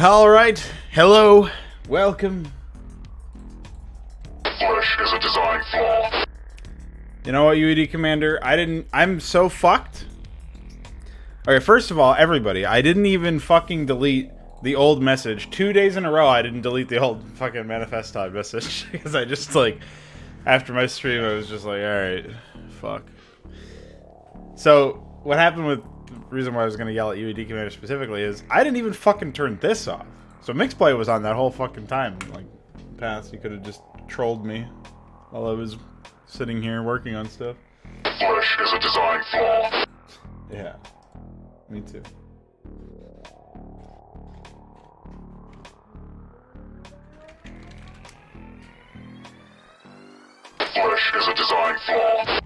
All right, hello, welcome. Flesh is a design flaw. You know what, UED Commander? I'm so fucked. Okay, first of all, everybody, I didn't even fucking delete the old message. 2 days in a row, I didn't delete the old fucking Manifestod message. Because I just, like, after my stream, I was just like, alright, fuck. So, what happened with the reason why I was going to yell at UED Commander specifically is, I didn't even fucking turn this off. So Mixplay was on that whole fucking time. Like, past, he could have just trolled me while I was sitting here working on stuff. Flesh is a design flaw. Yeah. Me too. Flesh is a design flaw.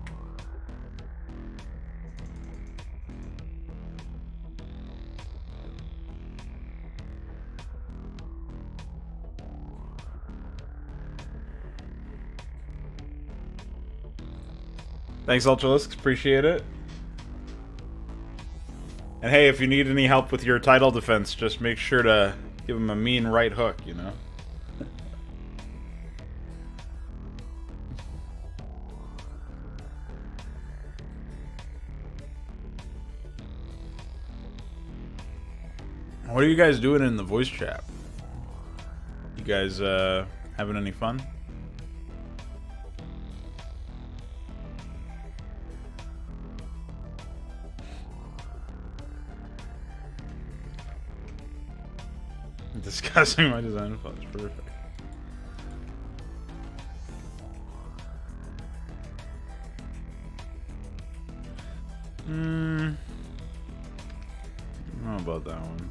Thanks, Ultralisk. Appreciate it. And hey, if you need any help with your title defense, just make sure to give him a mean right hook, you know? What are you guys doing in the voice chat? You guys having any fun? Discussing my design flaws. Perfect. I don't know about that one.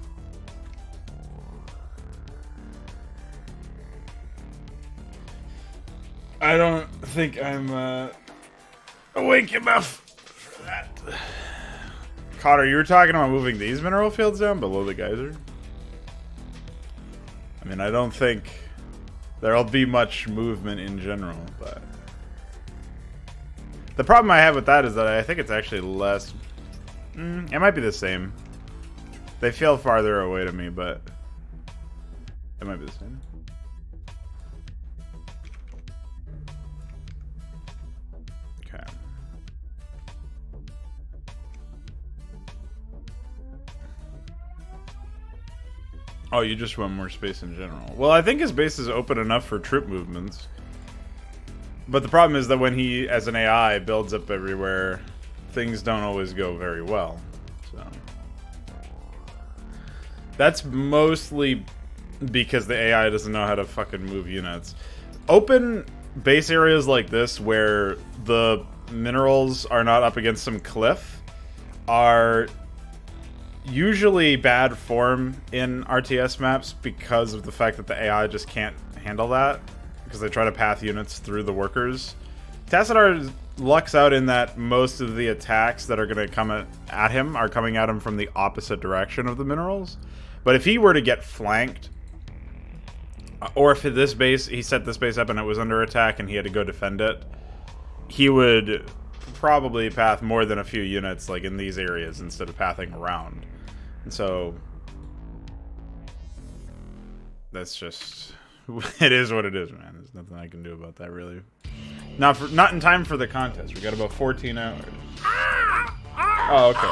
I don't think I'm awake enough for that. Cotter, you were talking about moving these mineral fields down below the geyser? I mean, I don't think there'll be much movement in general, but the problem I have with that is that I think it's actually less. It might be the same. They feel farther away to me, but it might be the same. Okay. Oh, you just want more space in general. Well, I think his base is open enough for troop movements. But the problem is that when he, as an AI, builds up everywhere, things don't always go very well. So that's mostly because the AI doesn't know how to fucking move units. Open base areas like this, where the minerals are not up against some cliff, are usually bad form in RTS maps because of the fact that the AI just can't handle that, because they try to path units through the workers. Tassadar lucks out in that most of the attacks that are going to come at him are coming at him from the opposite direction of the minerals. But if he were to get flanked, or if this base, he set this base up and it was under attack and he had to go defend it, he would probably path more than a few units like in these areas instead of pathing around. And so that's just, it is what it is, man. There's nothing I can do about that, really. Not in time for the contest. We got about 14 hours. Oh, okay.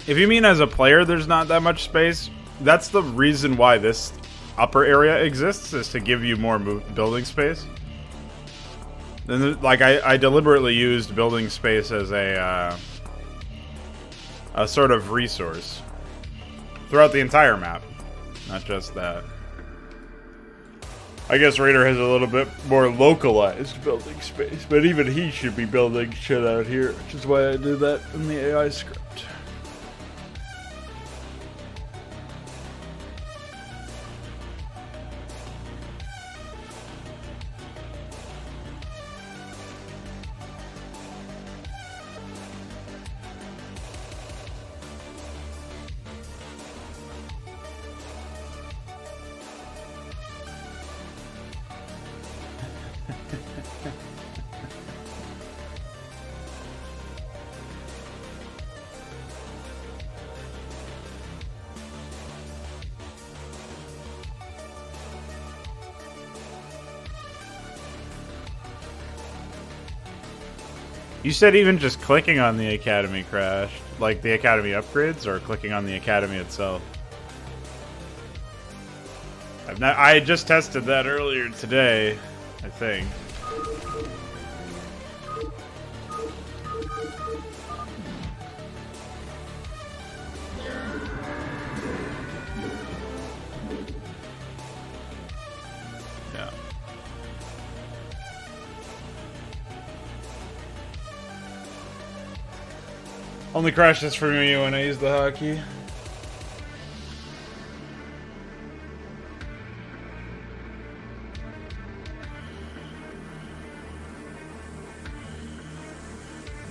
If you mean as a player there's not that much space, that's the reason why this upper area exists, is to give you more building space. Then, like, I deliberately used building space as a sort of resource throughout the entire map, not just that. I guess Raider has a little bit more localized building space, but even he should be building shit out here, which is why I did that in the AI script. You said even just clicking on the Academy crashed. Like the Academy upgrades, or clicking on the Academy itself? I just tested that earlier today, I think. Yeah. Only crashes for me when I use the hotkey.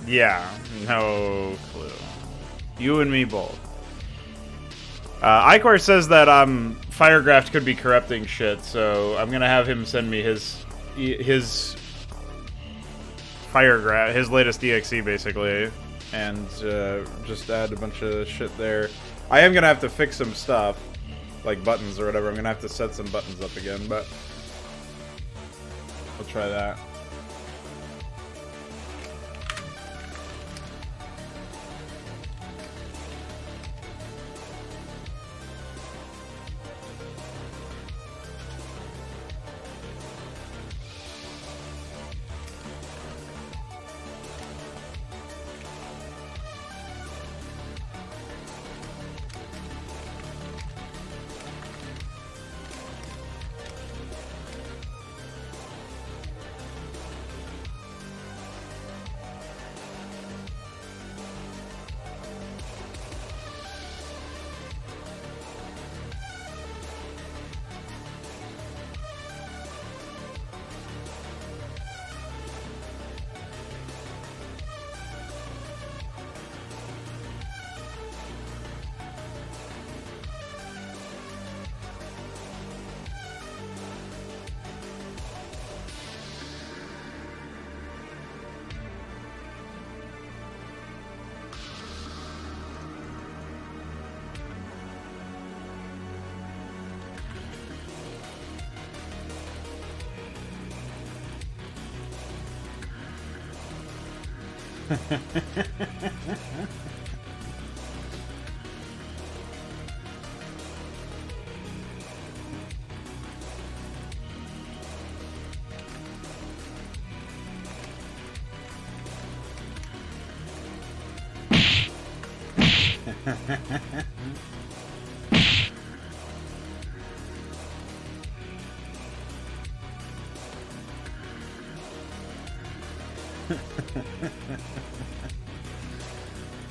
Yeah, no clue. You and me both. Icor says that Firegraft could be corrupting shit, so I'm gonna have him send me his Firegraft, his latest EXE basically, and just add a bunch of shit there. I am gonna have to fix some stuff, like buttons or whatever. I'm gonna have to set some buttons up again, but I'll try that.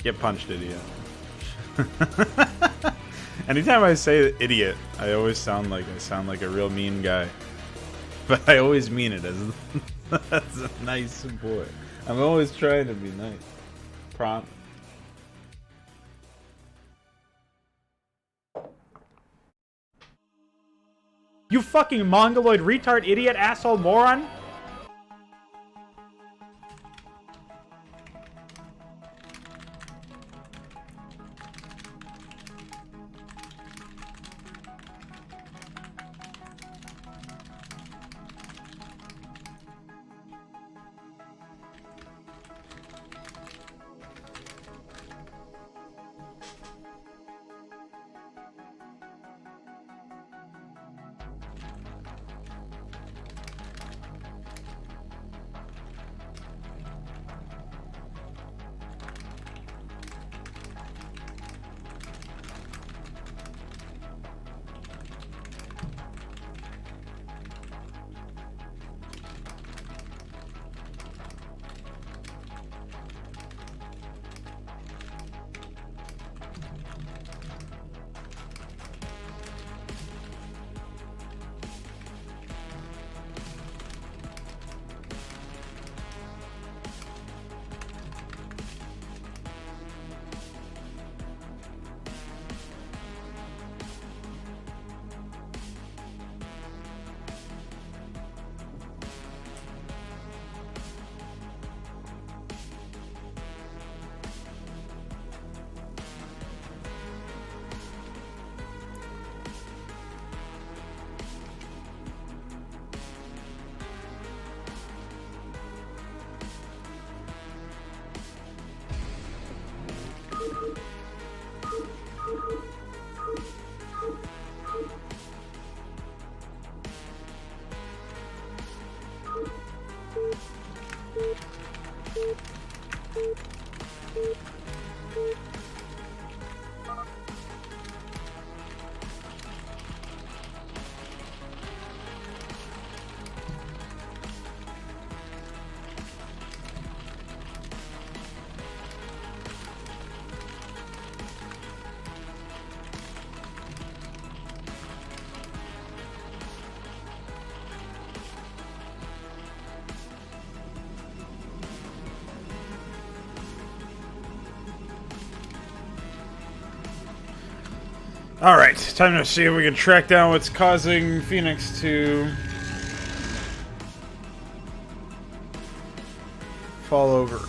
Get punched, idiot. Anytime I say idiot, I always sound like a real mean guy. But I always mean it as that's a nice boy. I'm always trying to be nice. Prompt. You fucking mongoloid retard idiot asshole moron! Alright, time to see if we can track down what's causing Phoenix to fall over.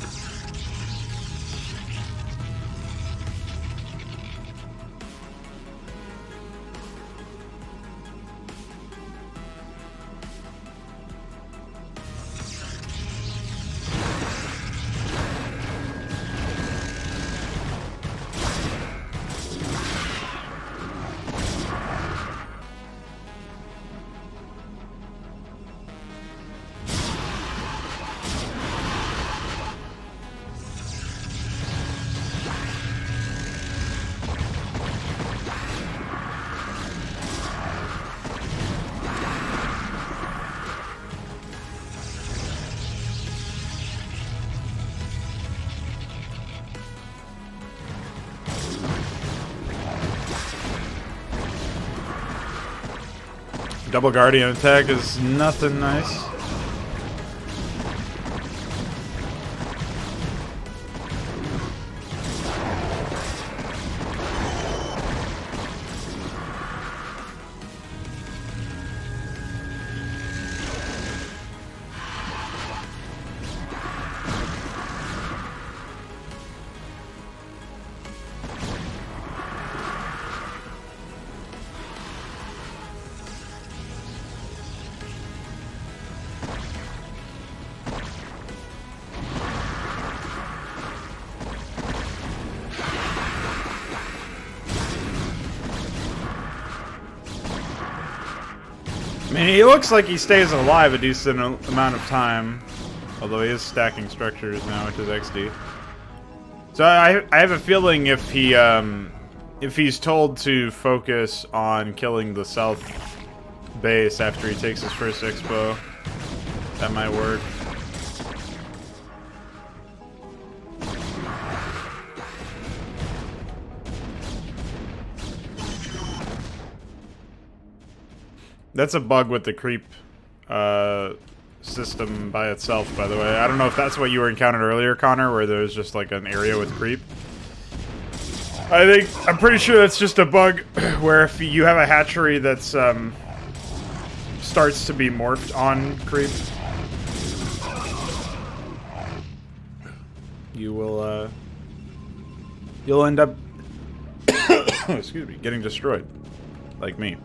Double Guardian attack is nothing nice. I mean, he looks like he stays alive a decent amount of time, although he is stacking structures now, which is XD. So I have a feeling if he's told to focus on killing the south base after he takes his first expo, that might work. That's a bug with the creep system by itself, by the way. I don't know if that's what you were encountered earlier, Connor, where there's just like an area with creep. I'm pretty sure that's just a bug where if you have a hatchery that's starts to be morphed on creep, you will you'll end up excuse me, getting destroyed, like me.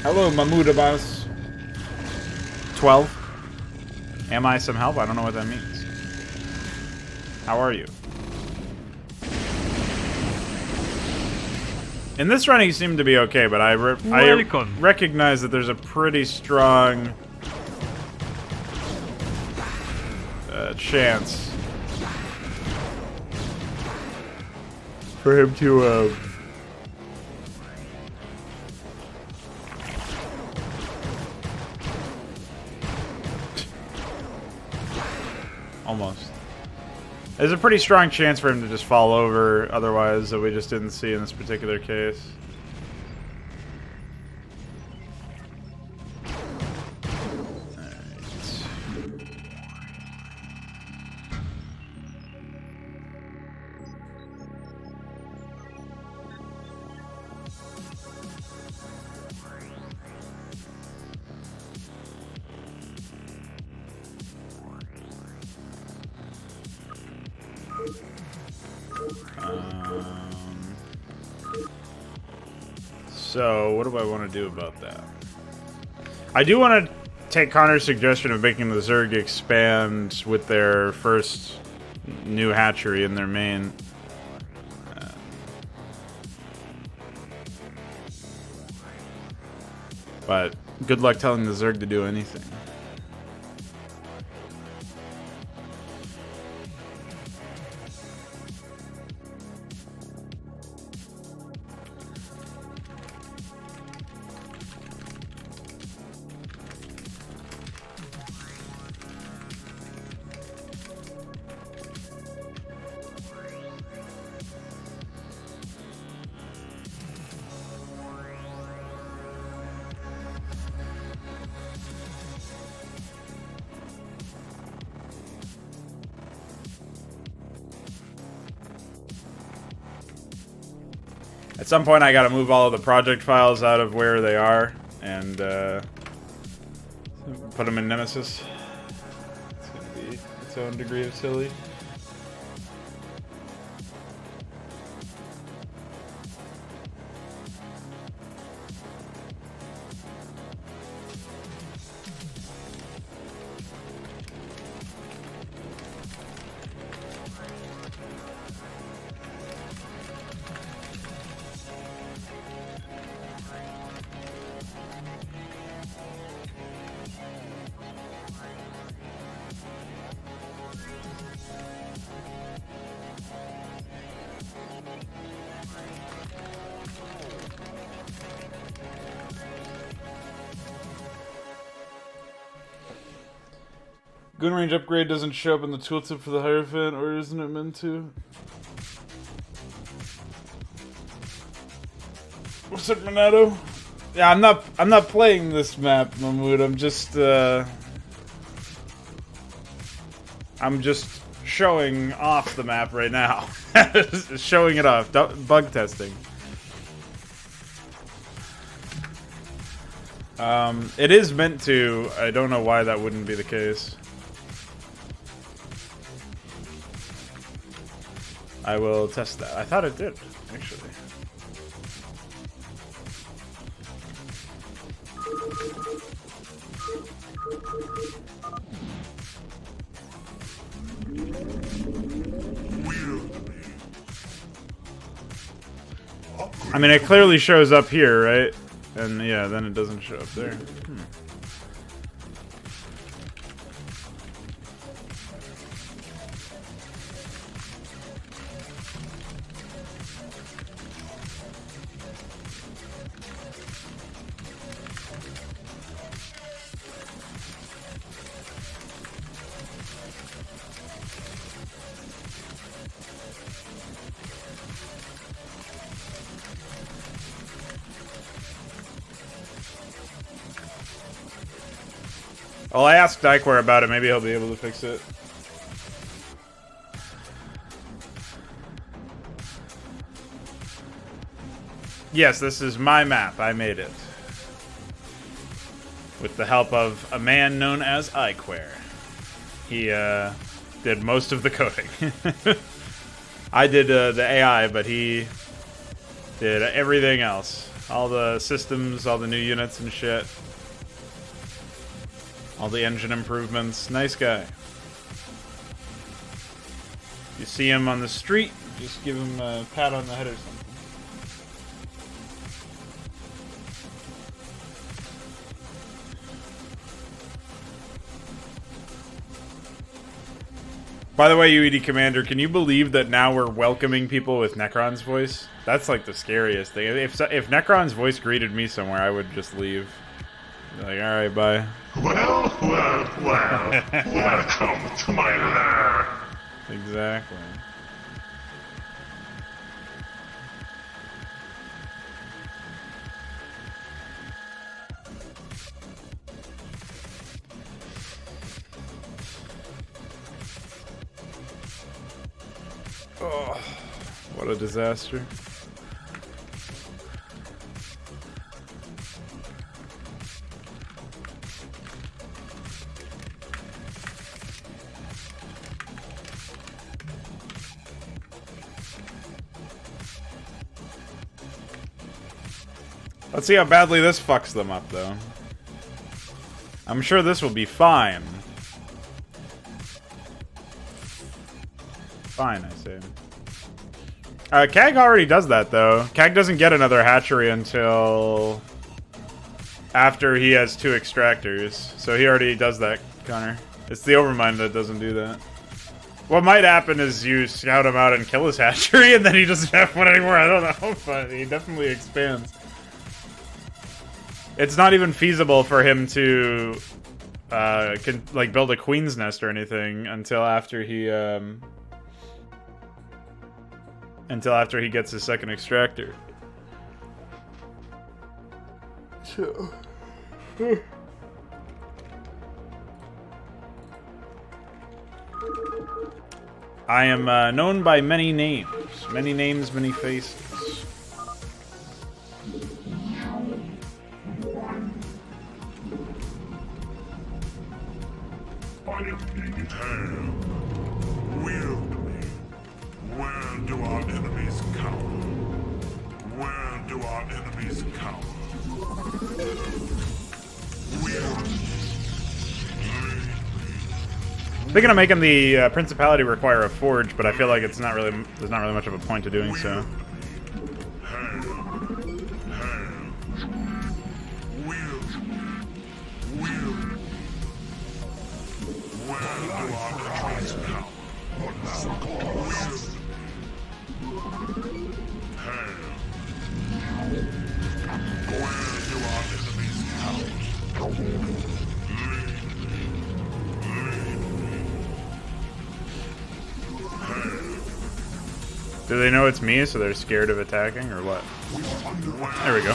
Hello, Mahmoud Abbas. 12. Am I some help? I don't know what that means. How are you? In this run, he seemed to be okay, but I recognize that there's a pretty strong chance for him to almost. There's a pretty strong chance for him to just fall over otherwise that we just didn't see in this particular case. So, what do I want to do about that? I do want to take Connor's suggestion of making the Zerg expand with their first new hatchery in their main. But good luck telling the Zerg to do anything. At some point, I gotta move all of the project files out of where they are and put them in Nemesis. It's gonna be its own degree of silly. Gun range upgrade doesn't show up in the tooltip for the Hierophant, or isn't it meant to? What's up, Renato? Yeah, I'm not playing this map, Mahmood. I'm just showing off the map right now. Showing it off. Bug testing. It is meant to. I don't know why that wouldn't be the case. I will test that. I thought it did, actually. I mean, it clearly shows up here, right? And yeah, then it doesn't show up there. Well, I asked Dykeware about it. Maybe he'll be able to fix it. Yes, this is my map. I made it. With the help of a man known as Dykeware. He did most of the coding. I did the AI, but he did everything else. All the systems, all the new units and shit. All the engine improvements. Nice guy. You see him on the street, just give him a pat on the head or something. By the way, UED Commander, can you believe that now we're welcoming people with Necron's voice? That's like the scariest thing. If Necron's voice greeted me somewhere, I would just leave. Like, alright, bye. Well, welcome to my lair. Exactly. Oh, what a disaster. Let's see how badly this fucks them up, though. I'm sure this will be fine. Fine, I say. CAG already does that, though. CAG doesn't get another hatchery until after he has 2 extractors. So he already does that, Connor. It's the Overmind that doesn't do that. What might happen is you scout him out and kill his hatchery, and then he doesn't have one anymore. I don't know, but he definitely expands. It's not even feasible for him to like build a queen's nest or anything until after he gets his 2nd extractor. I am known by many names, many faces. Wield me. Where do our enemies cower? Where do our enemies cower? Wield me. Thinking of making the Principality require a forge, but I feel like it's not really there's not really much of a point to doing so. Do they know it's me, so they're scared of attacking, or what? There we go.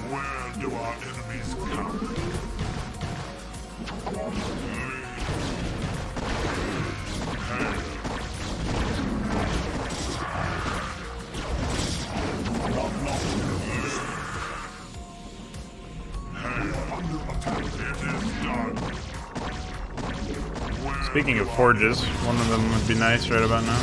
Where do our enemies cower? Speaking of forges, one of them would be nice right about now.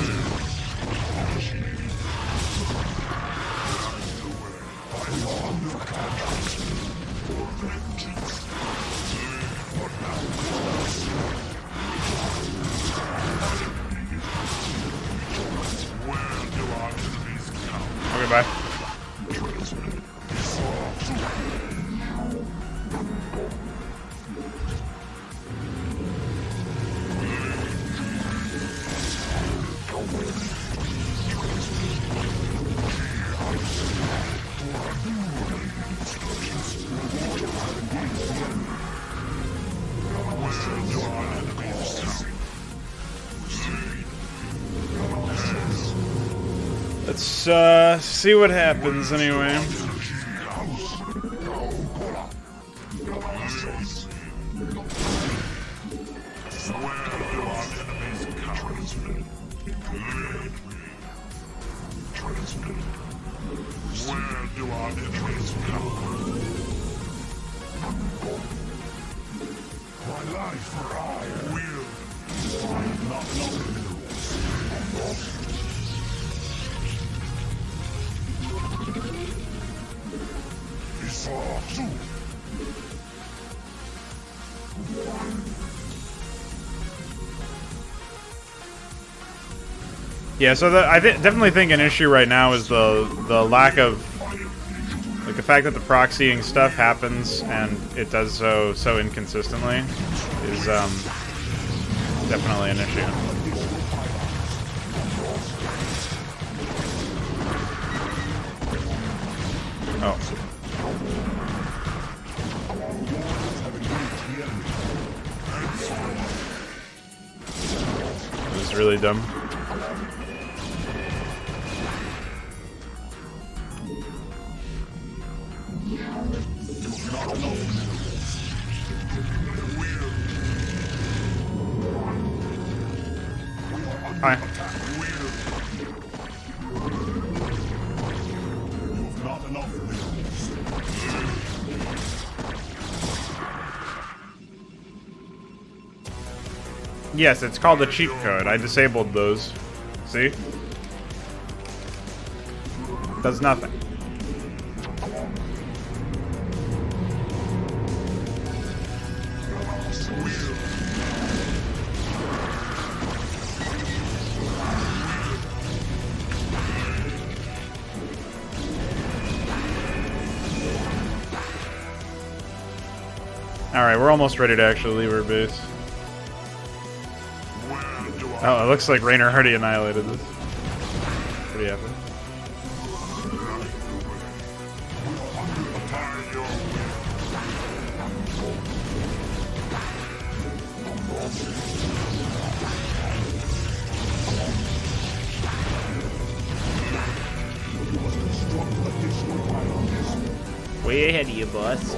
Okay, bye. Let's see what happens anyway. Where do our enemies cower? My life for I will not Yeah, so I definitely think an issue right now is the lack of, like, the fact that the proxying stuff happens and it does so inconsistently is definitely an issue. Oh. This is really dumb. Hi. Yes, it's called a cheat code. I disabled those. See? Does nothing. Alright, we're almost ready to actually leave our base. Oh, it looks like Raynor Hardy annihilated this. Pretty happy. Way ahead of you, boss.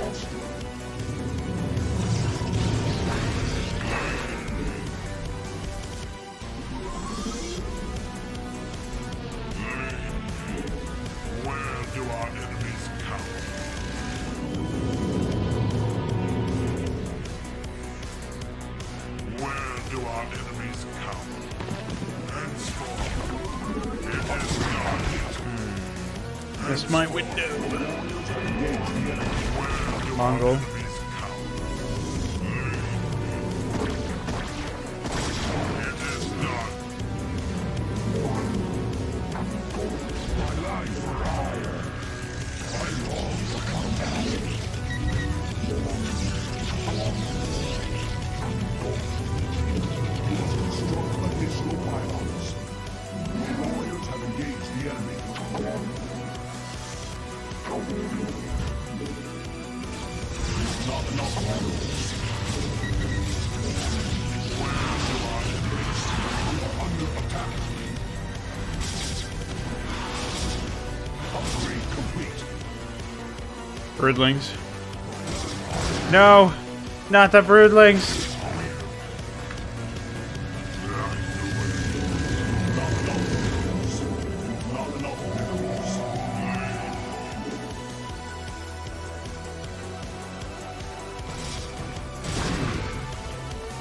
Where do our enemies count? Where do our enemies count? Henceforth, it is not. That's my window. Where do Mongol. our enemies count? It is not. My life for hire. My long for combat. Struck additional pylons. Warriors have engaged the enemy. Not enough warriors. Where do our enemies? We are under attack. Upgrade complete. Broodlings. No! Not the broodlings! Not enough minerals.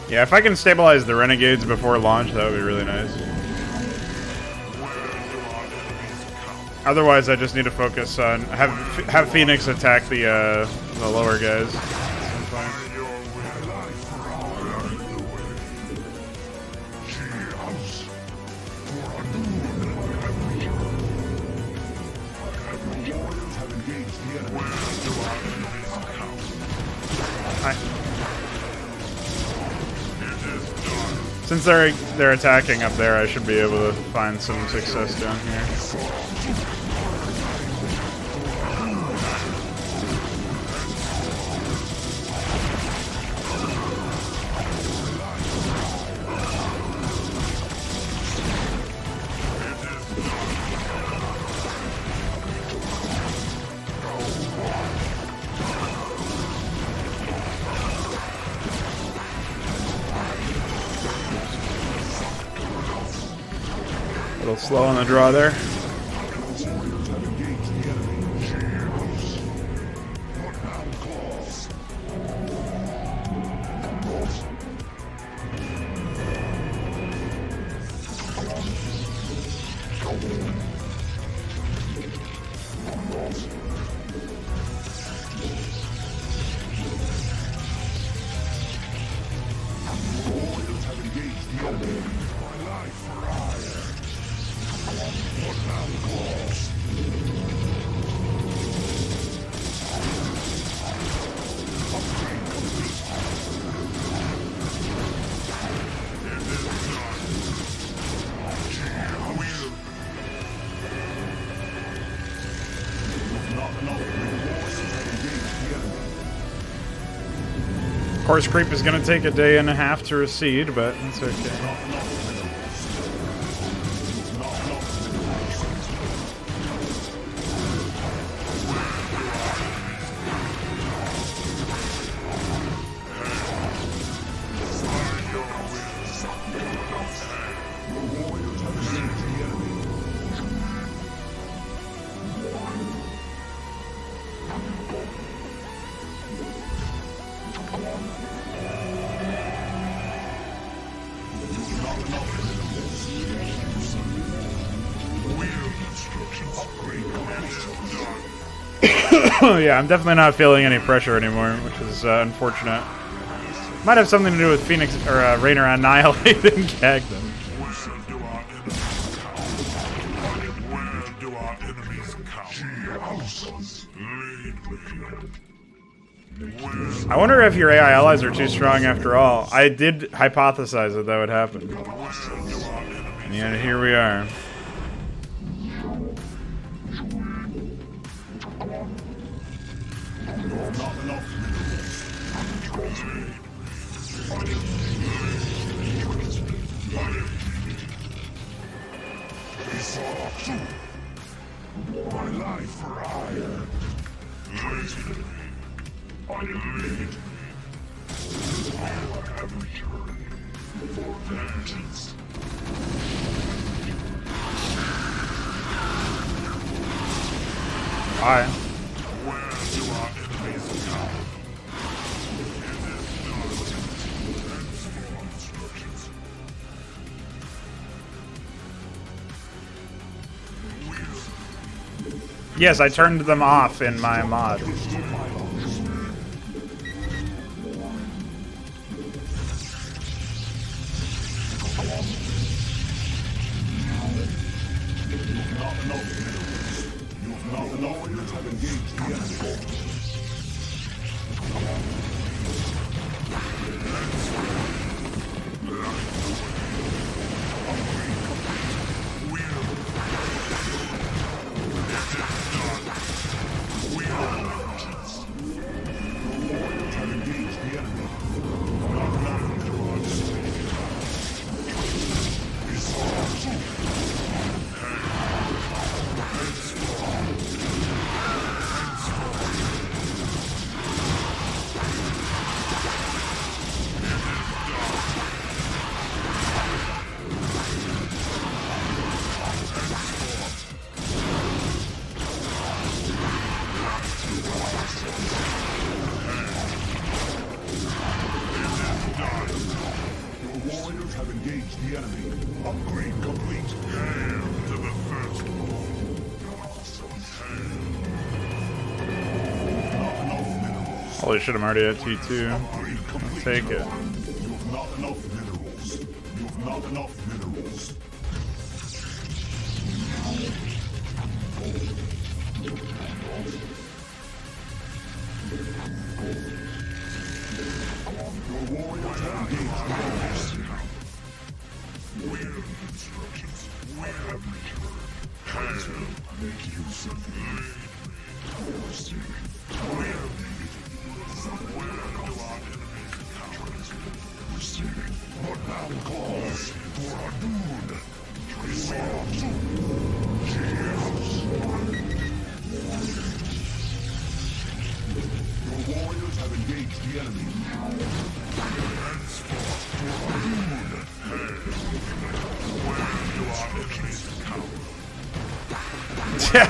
Yeah, if I can stabilize the renegades before launch, that would be really nice. Where do our enemies count? Otherwise, I just need to focus on have Phoenix attack the lower guys. At some point. Your will. Life for hire. The way. Cheers. For a new warriors have engaged the enemy. Where do our enemies count? Hi. It is done. Since they're attacking up there, I should be able to find some success down here. A little slow on the draw there. Warriors have engaged the enemy. Cheers. What now, claws? Warriors have engaged the enemy. My life for hire. What now, claws? Upgrade complete. It is done. Cheers. Not enough reinforcements have engaged the enemy. Course creep is going to take a day and a half to recede, but that's okay. Not enough minerals. Not enough minerals. By your will. The warriors have engaged the enemy. Not enough minerals. Wheel instructions. Upgrade complete. Yeah, I'm definitely not feeling any pressure anymore, which is unfortunate. Might have something to do with Phoenix or Rainer annihilating Gagden. Where do our enemies count? Where do our enemies count? Lead me. Where I wonder if your AI allies are too strong after all. I did hypothesize that that would happen. do our enemies And yet here we are. not enough minerals? My life for hire. I have returned for vengeance. Alright. Where do our enemies come? Yes, I turned them off in my mod. Holy shit, I'm already at T2. I'll take it. You have not enough minerals. You have not enough minerals. Your warriors have engaged the Weird instructions. I have returned. Make use of where do our enemies come? Receiving. But now calls for Hadun. Your warriors have engaged the enemy. Henceforth for Hadun. Where do our enemies come?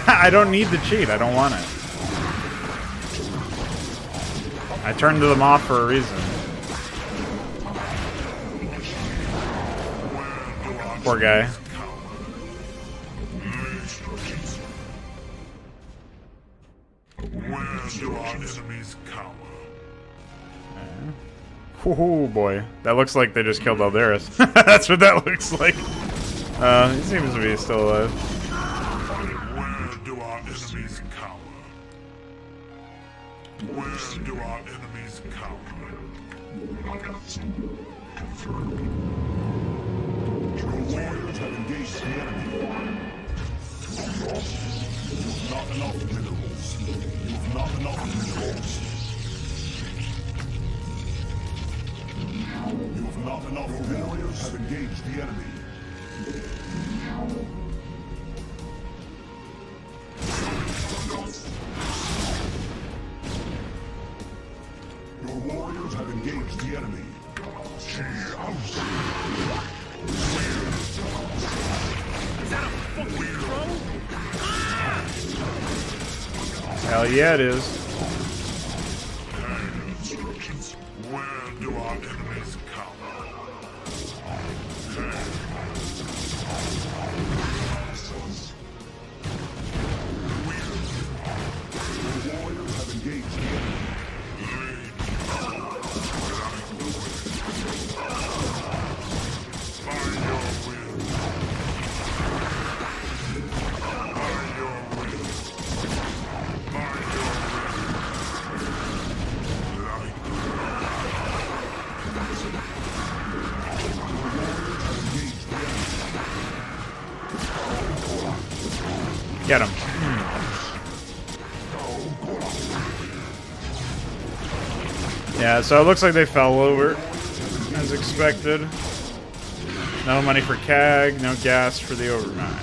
I don't need the cheat. I don't want it. I turned them off for a reason. Poor guy. Where do our enemies cower? Oh boy. That looks like they just killed Aldaris. That's what that looks like. He seems to be still alive. Where do our enemies cower? Where do our enemies cower? Confirmed. Your warriors have engaged the enemy. You have not enough minerals. You have not enough minerals. You have not enough minerals. Your warriors have engaged the enemy. Your warriors have engaged the enemy. Hell yeah, it is. Instructions. Where do our enemies come? Your warriors have engaged the enemy. Get him. Yeah, so it looks like they fell over, as expected. No money for CAG, no gas for the overmine.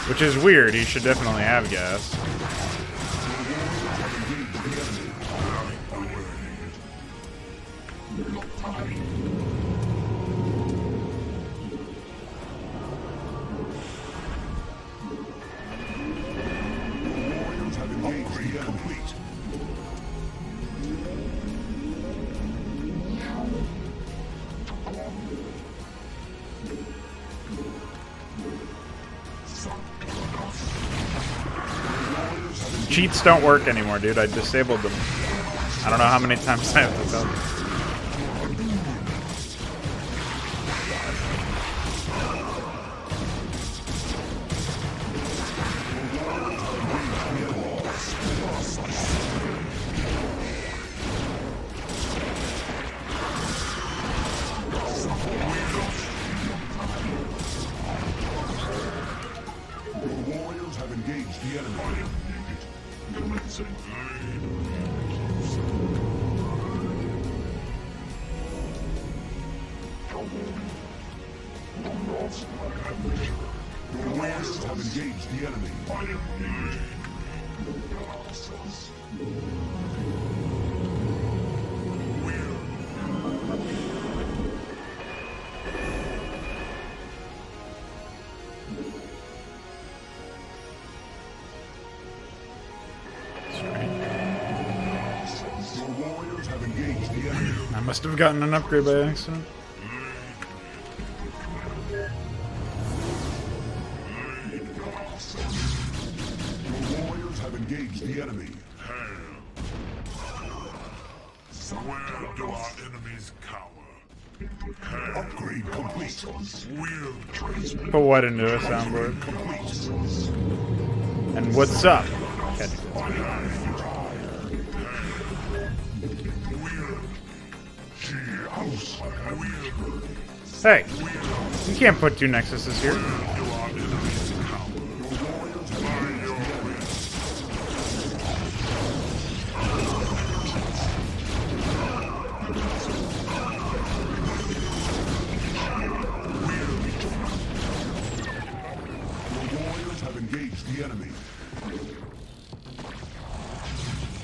Which is weird, he should definitely have gas. cheats don't work anymore, dude. I disabled them. I don't know how many times I have to tell you. I must have gotten an upgrade by accident. Your warriors have engaged the enemy. Where do our enemies cower? Upgrade complete. Put what into a soundboard? And what's up? Hey, you can't put two Nexuses here. The enemy.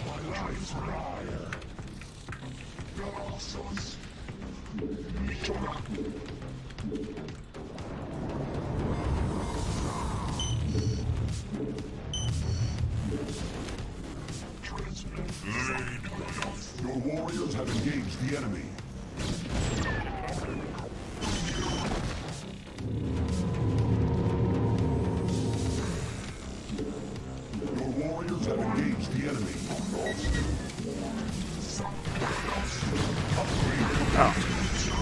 My life for hire. Your warriors have engaged the enemy. Have engaged the enemy. Oh.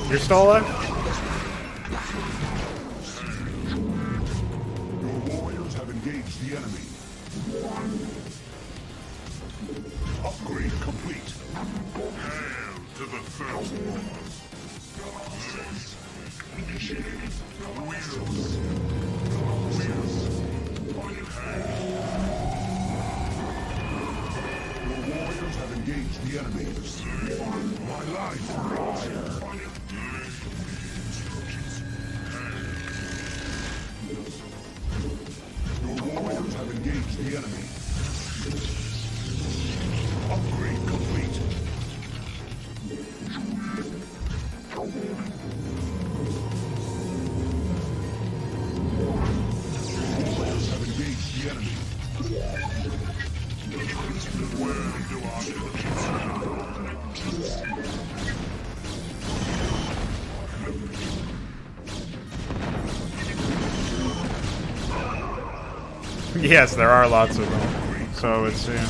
You're still alive? Your warriors have engaged the enemy. Upgrade complete. Hail to the first one. Initiated. Wheels. Warriors have engaged the enemy. My life for hire. Your warriors have engaged the enemy. Upgrade complete. Your warriors have engaged the enemy. Where do our Yes, there are lots of them. So it would seem.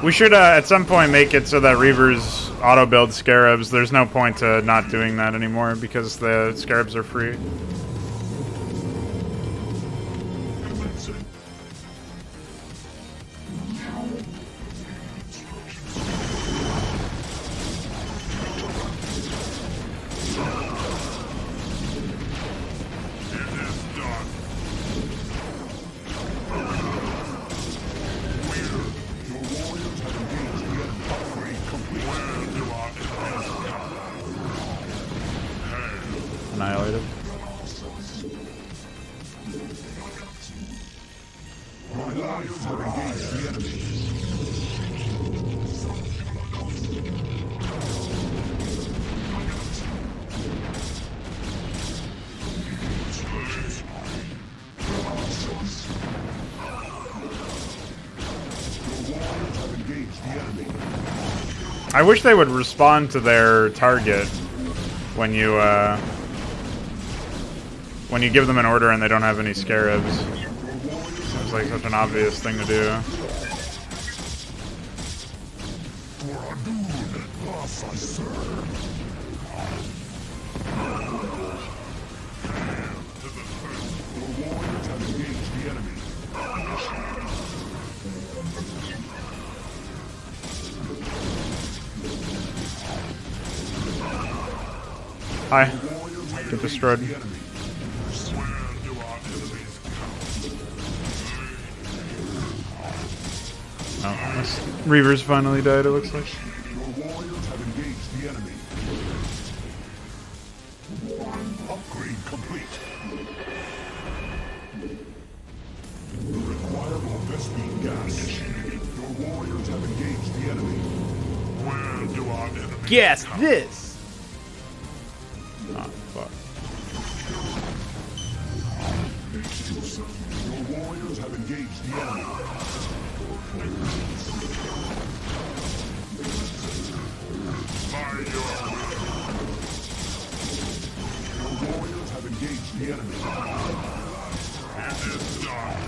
We should at some point make it so that Reavers auto-build Scarabs. There's no point to not doing that anymore because the Scarabs are free. Annihilated. My Warriors have engaged the enemy. I wish they would respond to their target when you give them an order and they don't have any scarabs. Seems like such an obvious thing to do. Hi. Get destroyed. Oh, this Reavers finally died, it looks like. Your warriors have engaged the enemy. Upgrade complete. Require more Vespine gas. Your warriors have engaged the enemy. Where do our enemies Guess come? this! Oh, fuck. Your warriors have engaged the enemy. By your Your warriors have engaged the enemy. it is done.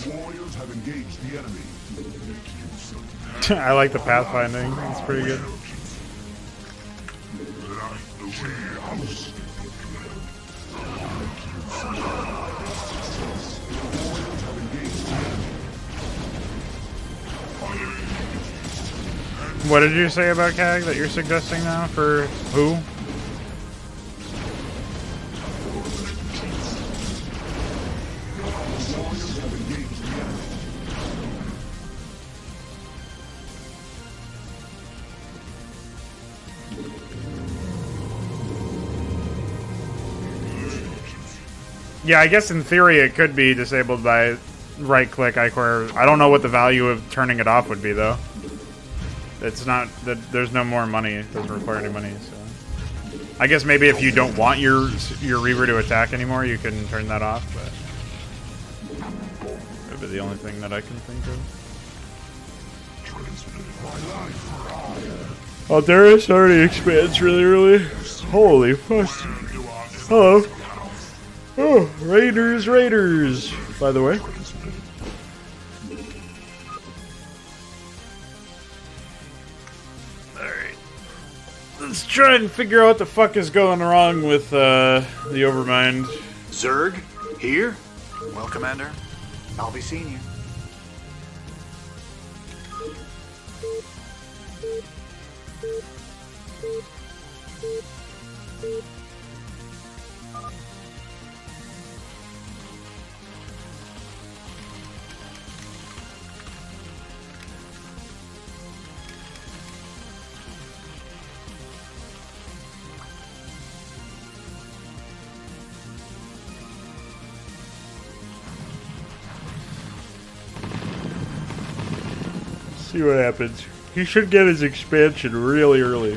Your warriors have engaged the enemy. I like the pathfinding, it's pretty good. What did you say about CAG that you're suggesting now for who? Yeah, I guess in theory it could be disabled by right-click iCore. I don't know what the value of turning it off would be, though. It's not that there's no more money. It doesn't require any money, so I guess maybe if you don't want your Reaver to attack anymore, you can turn that off. But that'd be the only thing that I can think of. Oh, Darius already expands really early. Holy fuck! Hello. Oh, Raiders, by the way. Alright. Let's try and figure out what the fuck is going wrong with the Overmind. Zerg, here? Well, Commander, I'll be seeing you. See what happens. He should get his expansion really early.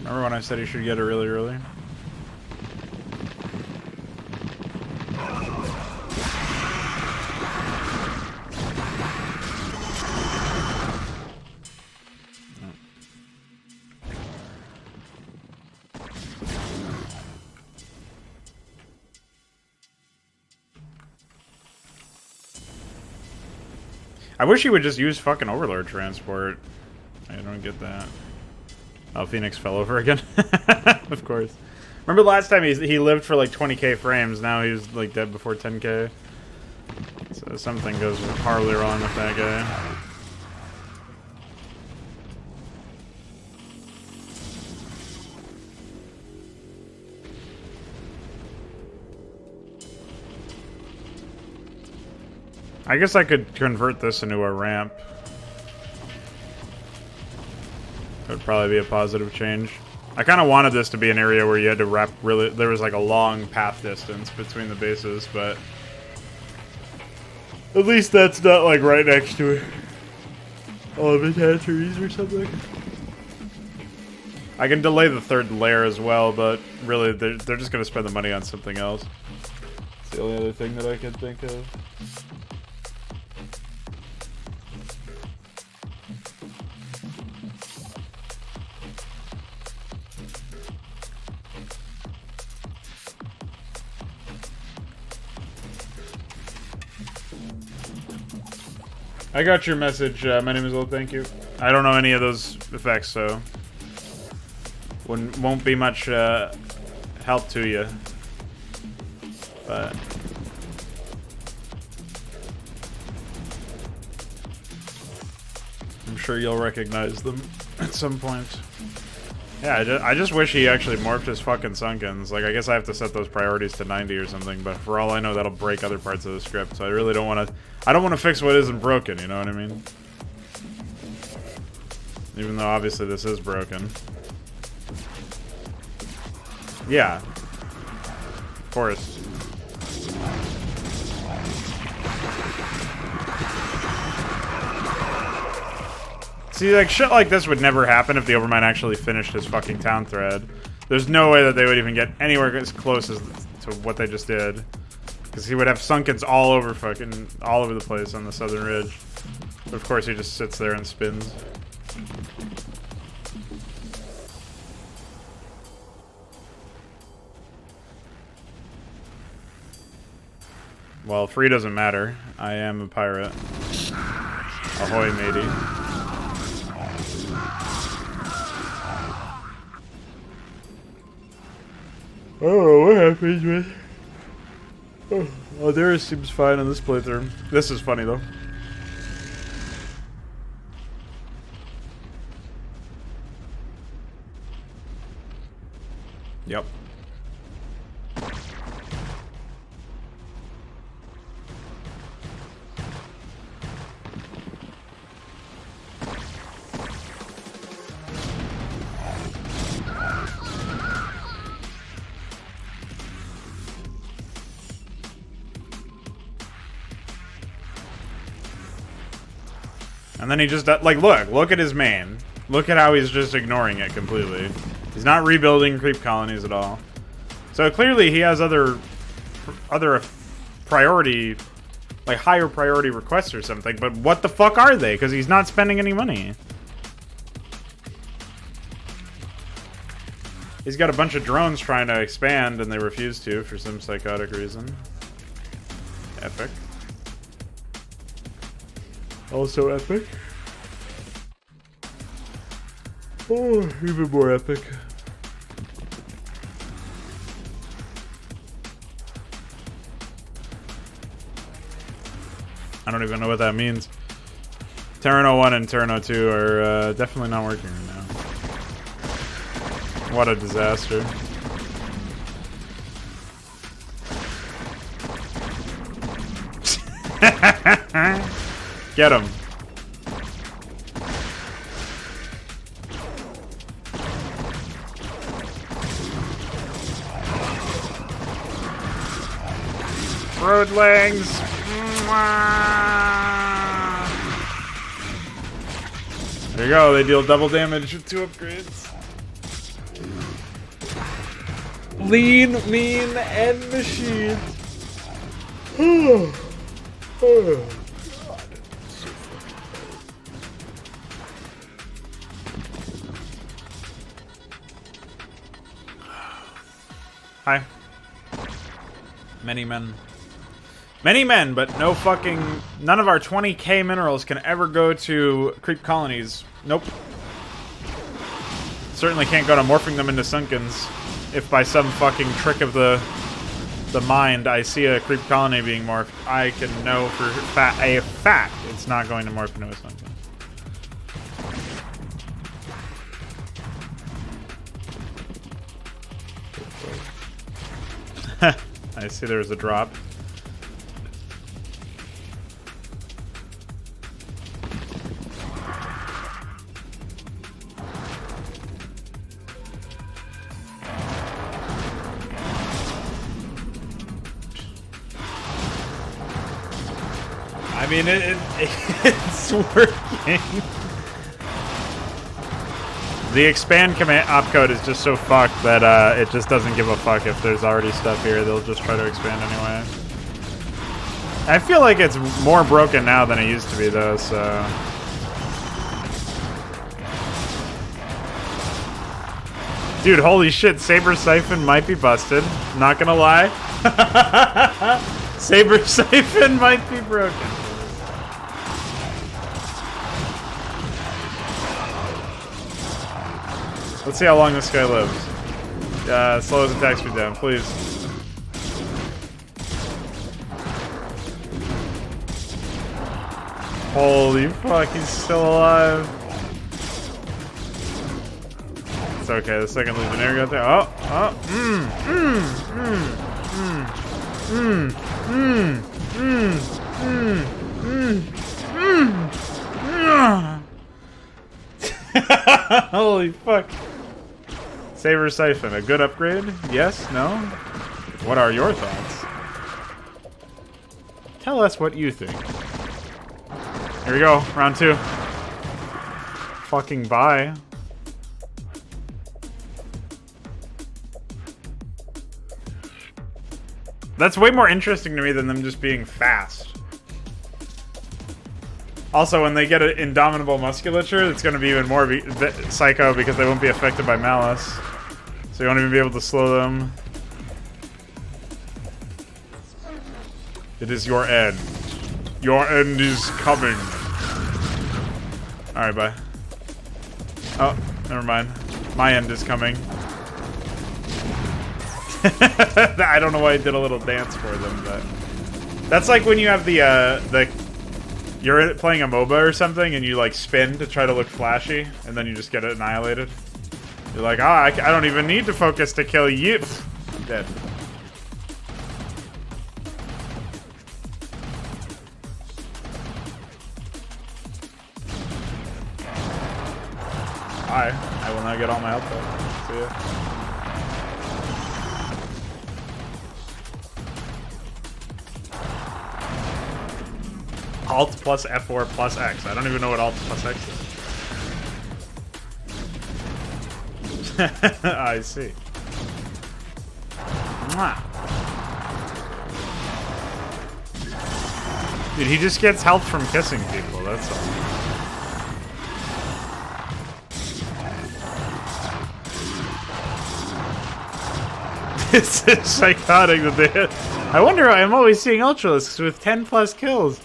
Remember when I said he should get it really early? I wish he would just use fucking Overlord transport. I don't get that. Oh, Phoenix fell over again. Of course. Remember last time he lived for like 20k frames, now he's like dead before 10k. So something goes horribly wrong with that guy. I guess I could convert this into a ramp. That would probably be a positive change. I kind of wanted this to be an area where you had to wrap really... There was like a long path distance between the bases, but... At least that's not like right next to it. Elemental trees or something. I can delay the third layer as well, but really they're just going to spend the money on something else. It's the only other thing that I can think of. I got your message. My name is Old. Thank you. I don't know any of those effects, so won't be much help to you. But I'm sure you'll recognize them at some point. Yeah, I just wish he actually morphed his fucking Sunkens. Like, I guess I have to set those priorities to 90 or something, but for all I know, that'll break other parts of the script, so I really don't want to... I don't want to fix what isn't broken, you know what I mean? Even though, obviously, this is broken. Yeah. Of course. See, like, shit like this would never happen if the Overmind actually finished his fucking town thread. There's no way that they would even get anywhere as close as to what they just did. Because he would have Sunkens all over the place on the southern ridge. But of course he just sits there and spins. Well, free doesn't matter. I am a pirate. Ahoy, matey. I don't know what happens with... Oh, Darius seems fine on this playthrough. This is funny, though. Yep. And then he just, like, look at his main. Look at how he's just ignoring it completely. He's not rebuilding creep colonies at all. So clearly he has other priority, like higher priority requests or something, but what the fuck are they? Because he's not spending any money. He's got a bunch of drones trying to expand and they refuse to for some psychotic reason. Epic. Also epic. Oh, even more epic. I don't even know what that means. Terran 01 and Terran 02 are definitely not working right now. What a disaster. Get him. Roadlings. There you go, they deal double damage with 2 upgrades. Lean, mean, and machine. Hi. Many men. Many men, but no fucking... None of our 20k minerals can ever go to creep colonies. Nope. Certainly can't go to morphing them into Sunkens. If by some fucking trick of the mind I see a creep colony being morphed, I can know for a fact it's not going to morph into a Sunken. I see there's a drop. I mean, it's working. The expand command opcode is just so fucked that it just doesn't give a fuck if there's already stuff here. They'll just try to expand anyway. I feel like it's more broken now than it used to be, though, so... Dude, holy shit, Saber Siphon might be busted. Not gonna lie. Saber Siphon might be broken. Let's see how long this guy lives. Slow his attack speed down, please. Holy fuck, he's still alive. It's okay, the second Legionnaire got there. Holy fuck. Saber Siphon, a good upgrade? Yes? No? What are your thoughts? Tell us what you think. Here we go, round 2. Fucking bye. That's way more interesting to me than them just being fast. Also, when they get an indomitable musculature, it's going to be even more psycho because they won't be affected by malice. So you won't even be able to slow them. It is your end. Your end is coming. Alright, bye. Oh, never mind. My end is coming. I don't know why I did a little dance for them, but... That's like when you have the you're playing a MOBA or something and you like spin to try to look flashy and then you just get annihilated. You're like, ah, I don't even need to focus to kill you. I'm dead. Hi. I will now get all my health back. See ya. Alt plus F4 plus X. I don't even know what Alt plus X is. I see. Mwah. Dude, he just gets help from kissing people, that's all. This is psychotic that they hit. I wonder why I'm always seeing Ultralisks with 10 plus kills.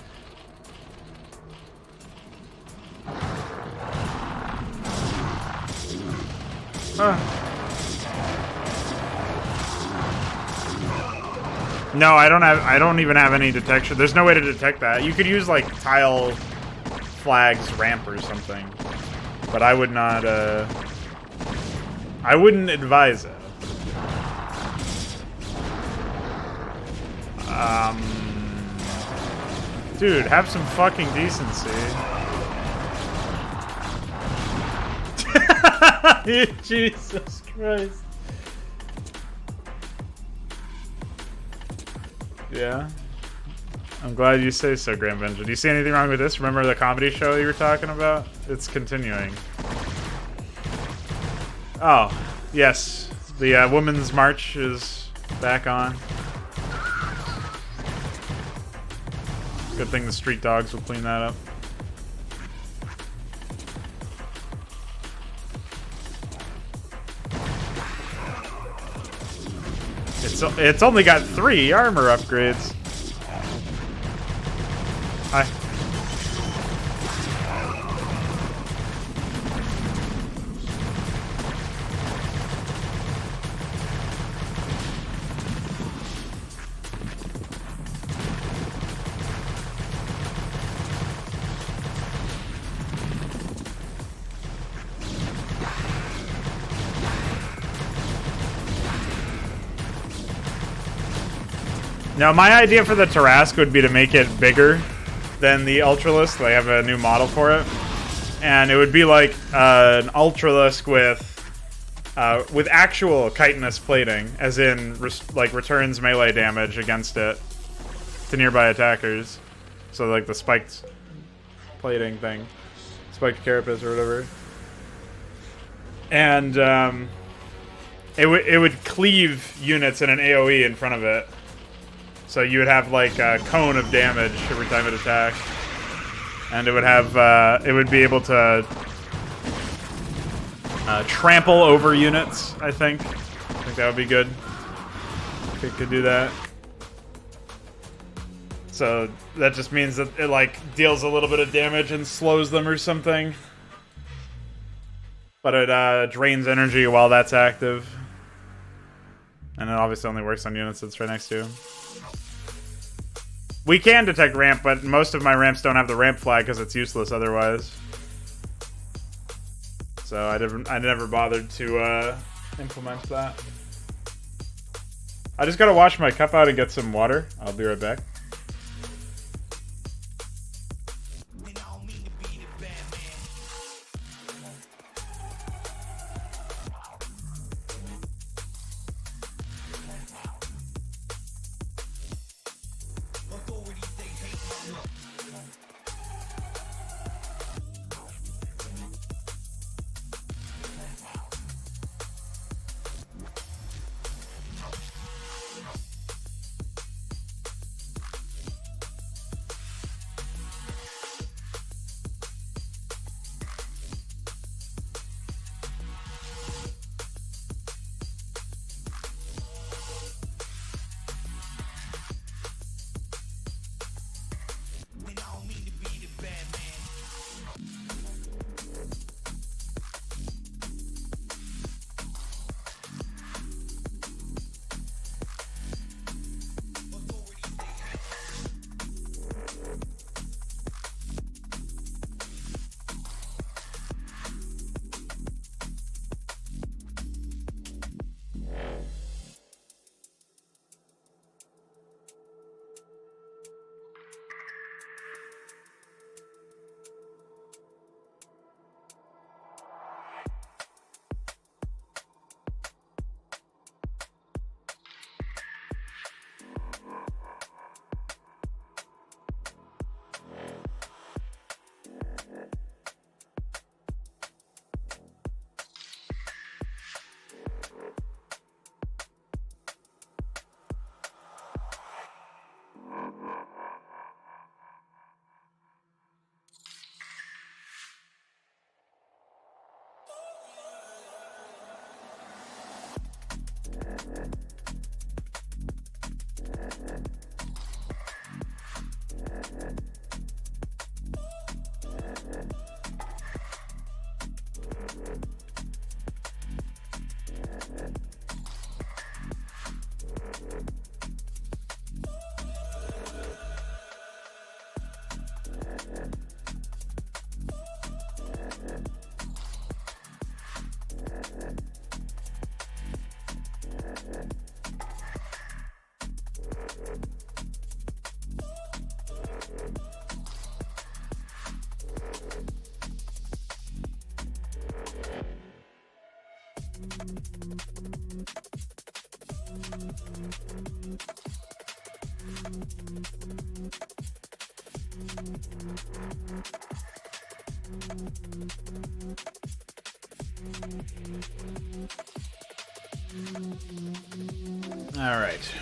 No, I don't even have any detection. There's no way to detect that. You could use like tile flags ramp or something. But I would not I wouldn't advise it. Dude, have some fucking decency. Jesus Christ. Yeah. I'm glad you say so, Grand Benja. Do you see anything wrong with this? Remember the comedy show you were talking about? It's continuing. Oh, yes. The Women's March is back on. Good thing the street dogs will clean that up. It's only got 3 armor upgrades. Hi. Now, my idea for the Tarrasque would be to make it bigger than the Ultralisk. They have a new model for it. And it would be like an Ultralisk with actual chitinous plating, as in, like, returns melee damage against it to nearby attackers. So, like, the spiked plating thing. Spiked carapace or whatever. And, it would cleave units in an AoE in front of it. So you would have like a cone of damage every time it attacked, and it would have it would be able to trample over units. I think that would be good if it could do that. So that just means that it like deals a little bit of damage and slows them or something, but it drains energy while that's active, and it obviously only works on units that's right next to you. We can detect ramp, but most of my ramps don't have the ramp flag because it's useless otherwise. So I never bothered to implement that. I just gotta wash my cup out and get some water. I'll be right back. Alright.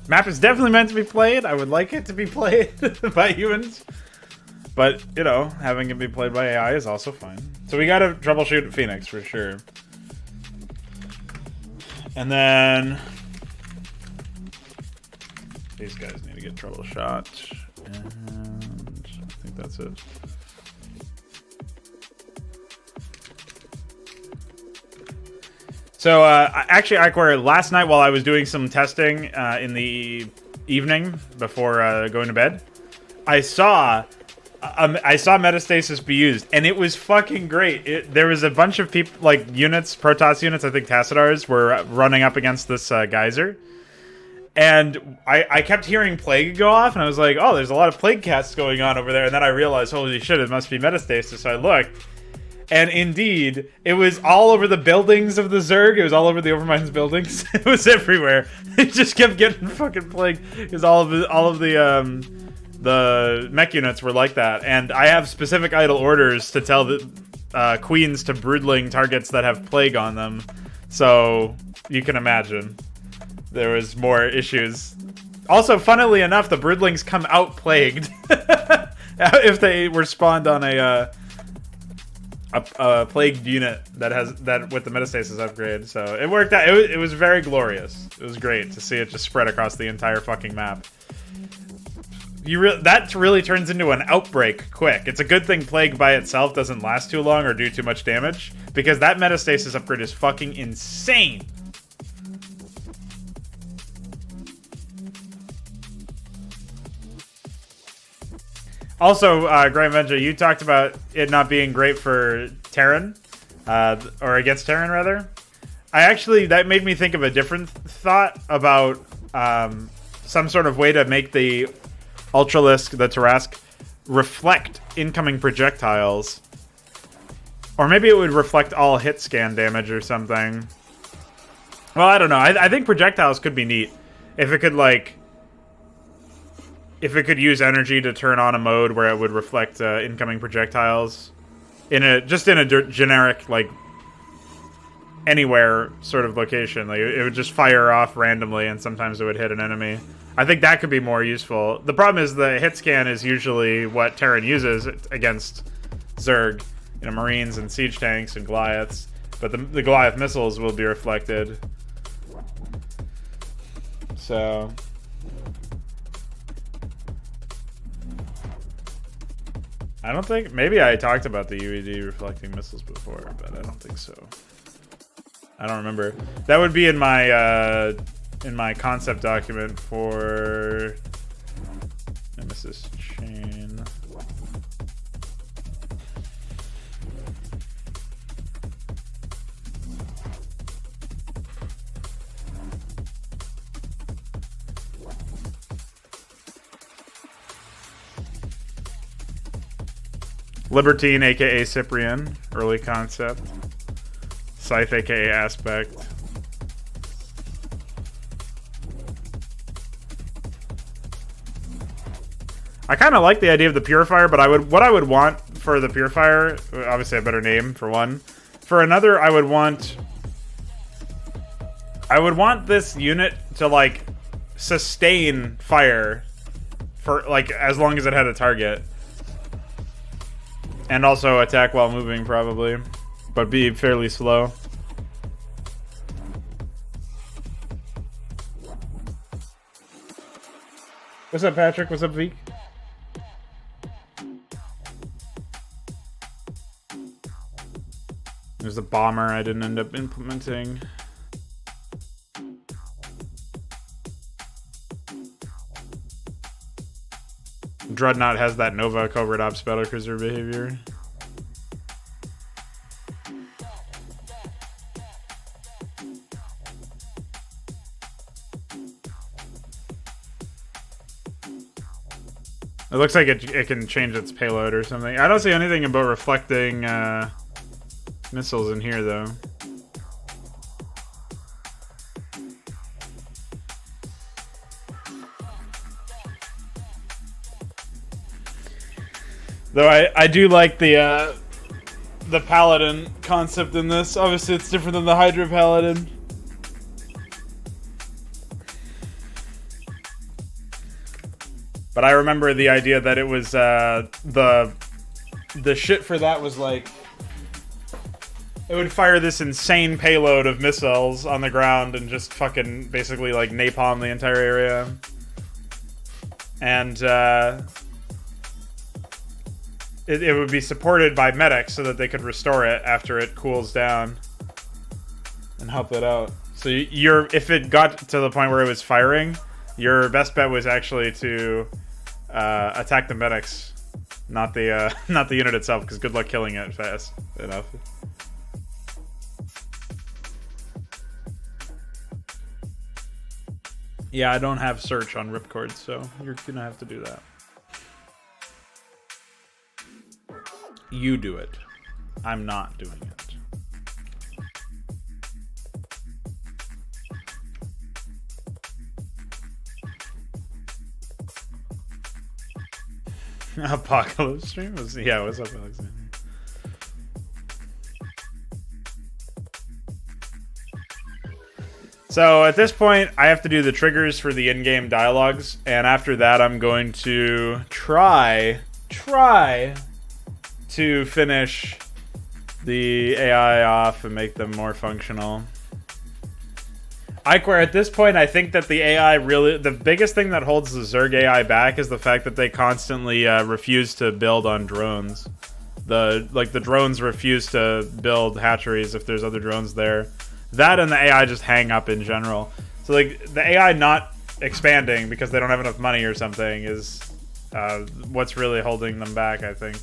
Map is definitely meant to be played. I would like it to be played by humans. But, you know, having it be played by AI is also fine. So we gotta troubleshoot Phoenix for sure. And then These guys need to get troubleshot. And I think that's it. So, actually, Iquare, last night while I was doing some testing in the evening before going to bed, I saw metastasis be used, and it was fucking great. There was a bunch of people, like units, Protoss units, I think Tassadars, were running up against this geyser. And I kept hearing Plague go off, and I was like, oh, there's a lot of Plague casts going on over there. And then I realized, holy shit, it must be metastasis. So I looked. And indeed, it was all over the buildings of the Zerg. It was all over the Overmind's buildings. It was everywhere. It just kept getting fucking plagued because all of the mech units were like that. And I have specific idle orders to tell the queens to broodling targets that have plague on them. So you can imagine there was more issues. Also, funnily enough, the broodlings come out plagued if they were spawned on a plagued unit that has that with the metastasis upgrade. So it worked out. It was very glorious. It was great to see it just spread across the entire fucking map. That really turns into an outbreak quick. It's a good thing plague by itself doesn't last too long or do too much damage, because that metastasis upgrade is fucking insane. Also, Graham Venja, you talked about it not being great for Terran, or against Terran, rather. That made me think of a different thought about some sort of way to make the Ultralisk, the Tarask, reflect incoming projectiles. Or maybe it would reflect all hit scan damage or something. Well, I don't know. I think projectiles could be neat. If it could, like... If it could use energy to turn on a mode where it would reflect incoming projectiles in a generic, like, anywhere sort of location. Like, it would just fire off randomly, and sometimes it would hit an enemy. I think that could be more useful. The problem is the hit scan is usually what Terran uses against Zerg, Marines and siege tanks and Goliaths. But the Goliath missiles will be reflected. So... I don't think... Maybe I talked about the UED reflecting missiles before, but I don't think so. I don't remember. That would be in my concept document for Nemesis Chain. Libertine, aka Cyprian, early concept. Scythe, aka Aspect. I kind of like the idea of the Purifier, but what I would want for the Purifier, obviously a better name for one. For another, I would want this unit to, like, sustain fire for, like, as long as it had a target. And also attack while moving, probably. But be fairly slow. What's up, Patrick? What's up, Veek? There's a bomber I didn't end up implementing. Dreadnought has that Nova covert ops battlecruiser behavior. It looks like it can change its payload or something. I don't see anything about reflecting missiles in here, though. Though I do like the Paladin concept in this. Obviously, it's different than the Hydra Paladin. But I remember the idea that it was the shit for that was like it would fire this insane payload of missiles on the ground and just fucking basically like napalm the entire area. And it would be supported by medics so that they could restore it after it cools down and help it out. So if it got to the point where it was firing, your best bet was actually to attack the medics, not the not the unit itself, because good luck killing it fast enough. Yeah, I don't have search on ripcord, so you're gonna have to do that. You do it. I'm not doing it. Apocalypse stream? Yeah, what's up, Alexander? So at this point, I have to do the triggers for the in-game dialogues, and after that, I'm going to try to finish the AI off and make them more functional. Ikeware, at this point, I think that the AI really... The biggest thing that holds the Zerg AI back is the fact that they constantly refuse to build on drones. The drones refuse to build hatcheries if there's other drones there. That and the AI just hang up in general. So, like, the AI not expanding because they don't have enough money or something is what's really holding them back, I think.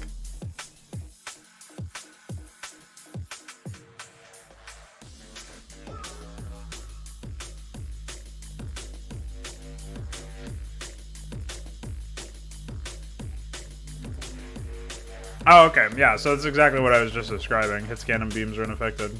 Oh, okay. Yeah, so that's exactly what I was just describing. Hit scan and beams are unaffected.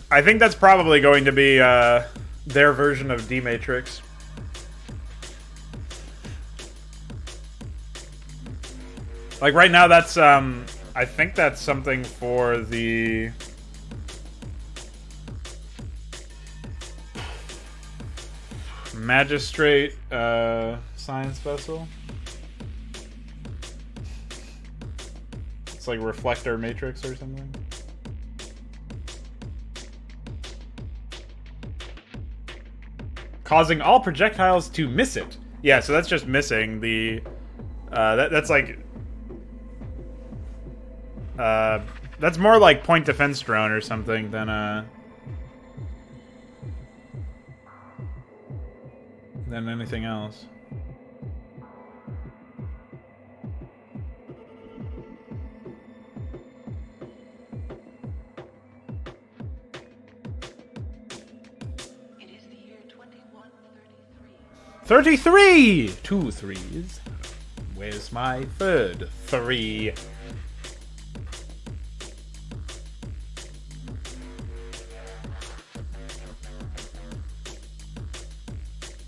I think that's probably going to be their version of D-Matrix. Like, right now, that's, I think that's something for the... Magistrate science vessel. It's like reflector matrix or something. Causing all projectiles to miss it. Yeah, so that's just missing the that's like that's more like point defense drone or something than anything else. It is the year 2133. 33! 2 3s. Where's my third 3?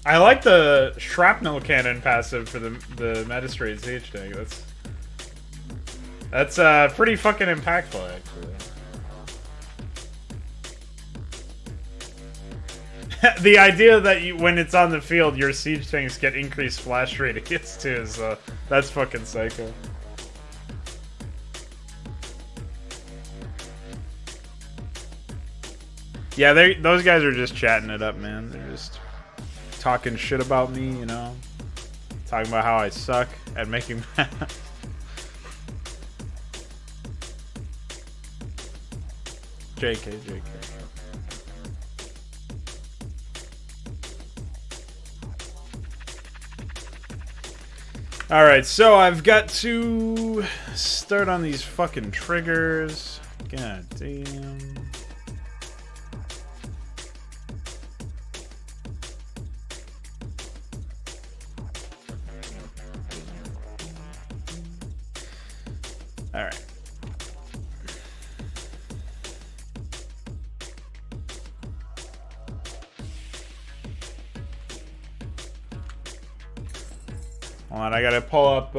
I like the shrapnel cannon passive for the Magistrate siege tank. That's pretty fucking impactful, actually. The idea that when it's on the field, your siege tanks get increased flash rate against too is that's fucking psycho. Yeah, those guys are just chatting it up, man. They're just talking shit about me, you know, talking about how I suck at making maps. JK. Alright, so I've got to start on these fucking triggers. God damn. Alright. Hold on, I gotta pull up,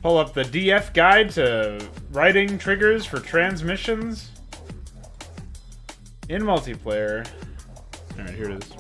Pull up the DF guide to writing triggers for transmissions in multiplayer. Alright, here it is.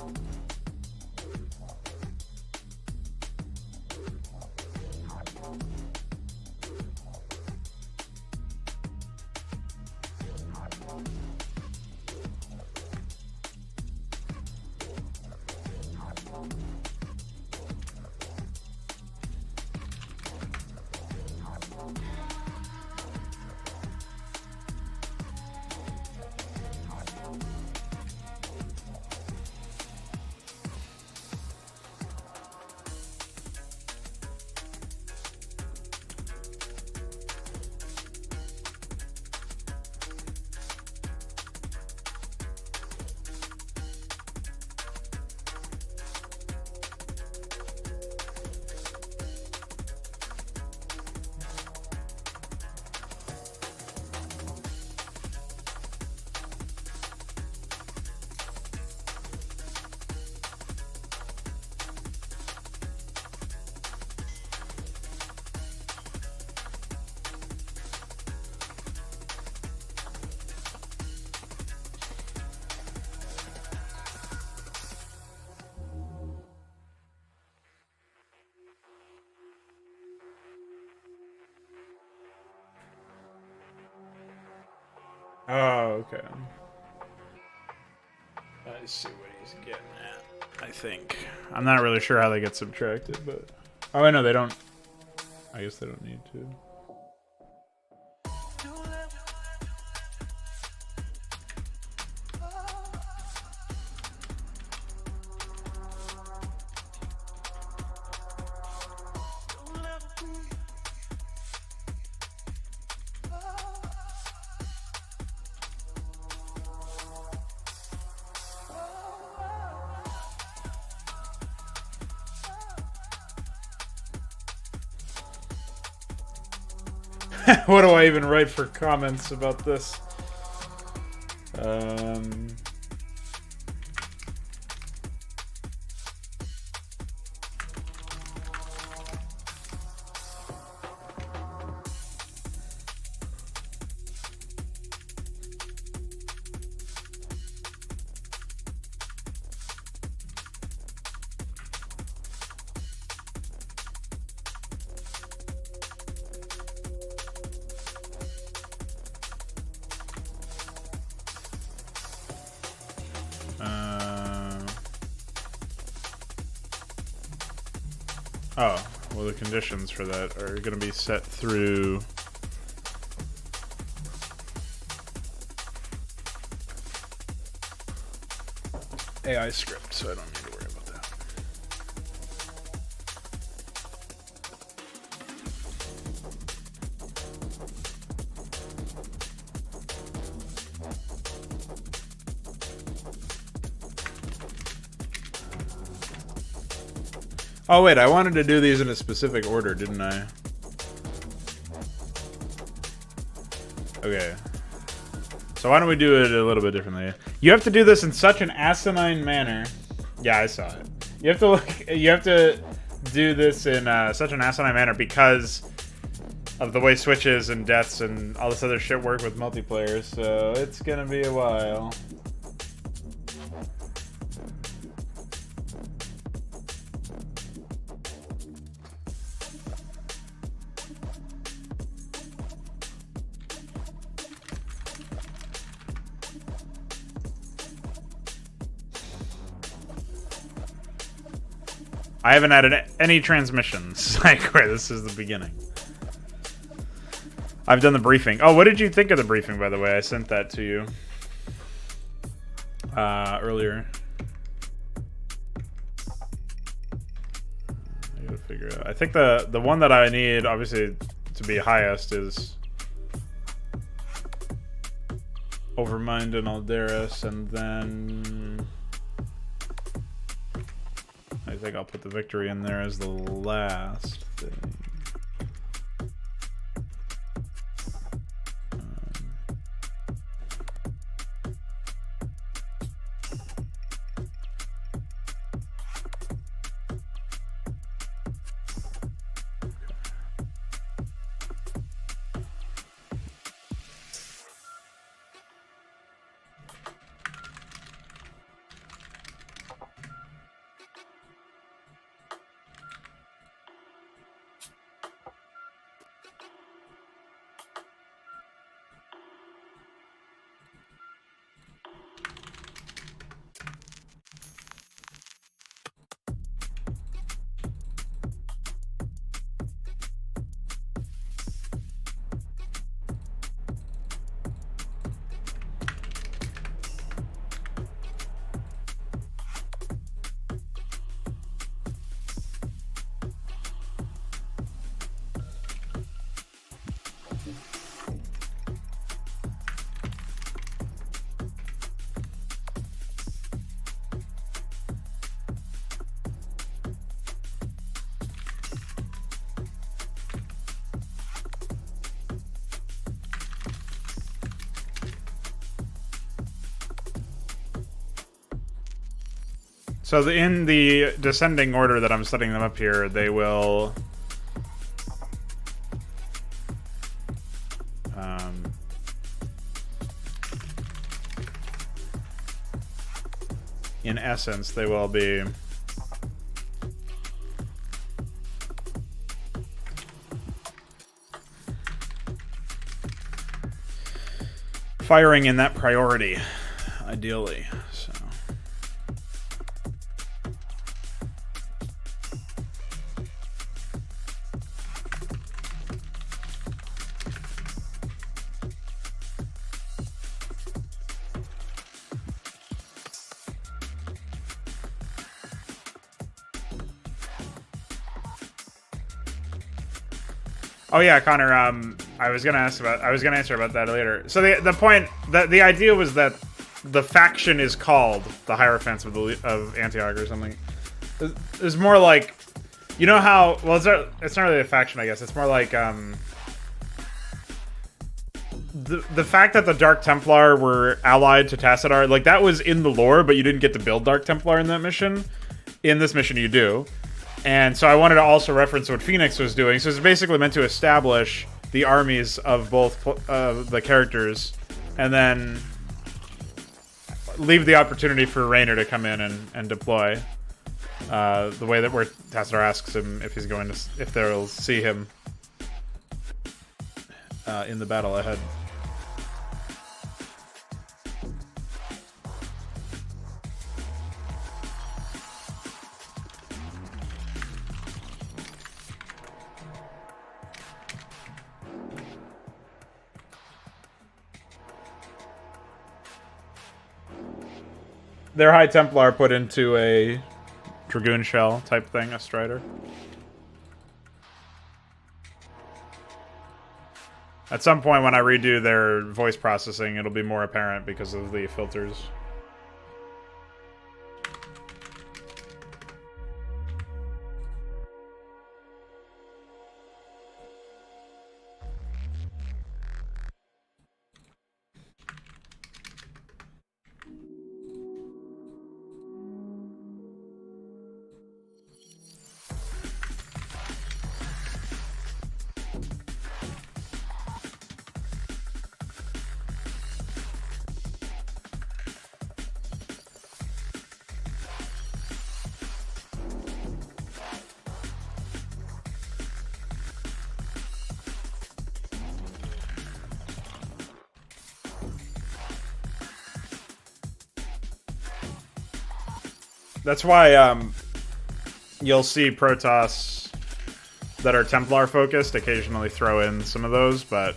Oh, okay. I see what he's getting at, I think. I'm not really sure how they get subtracted, but... Oh, I know, they don't... I guess they don't need to. What do I even write for comments about this? Oh, well, the conditions for that are going to be set through AI script, so I don't need to worry about that. Oh wait, I wanted to do these in a specific order, didn't I? Okay. So why don't we do it a little bit differently? You have to do this in such an asinine manner. Yeah, I saw it. You have to look. You have to do this in such an asinine manner because of the way switches and deaths and all this other shit work with multiplayer. So it's gonna be a while. I haven't added any transmissions, like where this is the beginning. I've done the briefing. Oh, what did you think of the briefing, by the way? I sent that to you earlier. I gotta figure it out. I think the one that I need, obviously, to be highest is Overmind and Alderis, and then I think I'll put the victory in there as the last thing. So in the descending order that I'm setting them up here, they will... in essence, they will be... firing in that priority, ideally. So. Oh yeah, Connor. I was gonna answer about that later. So the idea was that the faction is called the Hierophants of Antioch or something. It's more like, you know how, well, it's not really a faction, I guess. It's more like the fact that the Dark Templar were allied to Tassadar, like that was in the lore, but you didn't get to build Dark Templar in that mission. In this mission, you do. And so I wanted to also reference what Phoenix was doing. So it's basically meant to establish the armies of both the characters, and then leave the opportunity for Raynor to come in and deploy. The way that where Tassadar asks him if he's going to, if they'll see him in the battle ahead. Their High Templar put into a Dragoon shell type thing, a Strider. At some point when I redo their voice processing, it'll be more apparent because of the filters. That's why you'll see Protoss that are Templar focused occasionally throw in some of those, but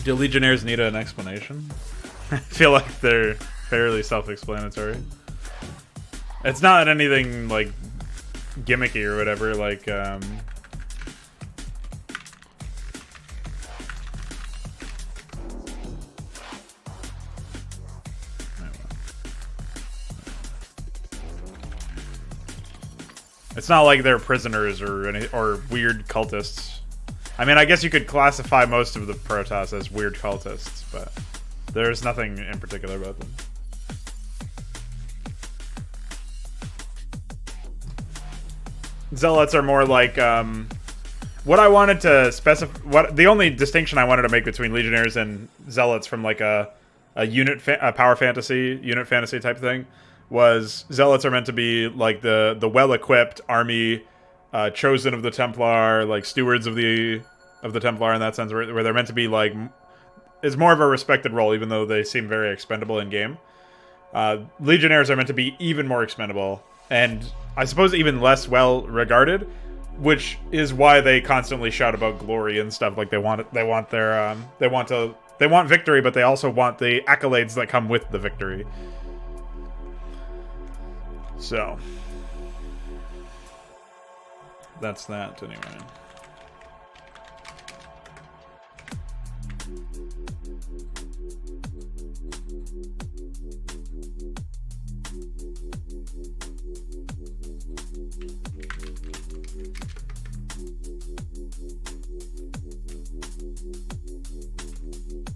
do Legionnaires need an explanation? I feel like they're fairly self-explanatory. It's not anything like gimmicky or whatever, like it's not like they're prisoners or weird cultists. I mean, I guess you could classify most of the Protoss as weird cultists, but there's nothing in particular about them. Zealots are more like what I wanted to specify. The only distinction I wanted to make between Legionnaires and Zealots from like a power fantasy unit fantasy type thing was Zealots are meant to be like the well-equipped army, chosen of the Templar, like stewards of the Templar in that sense, where they're meant to be like, it's more of a respected role, even though they seem very expendable in game. Legionnaires are meant to be even more expendable, and I suppose even less well regarded, which is why they constantly shout about glory and stuff. Like they want victory, but they also want the accolades that come with the victory. So, that's that, anyway.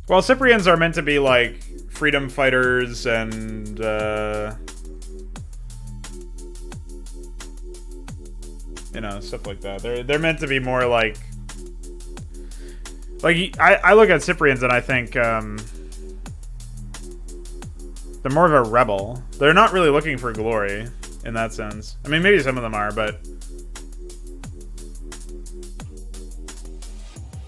Well, Cyprians are meant to be like freedom fighters and you know, stuff like that. They're meant to be more like I look at Cyprians and I think they're more of a rebel. They're not really looking for glory in that sense. I mean, maybe some of them are, but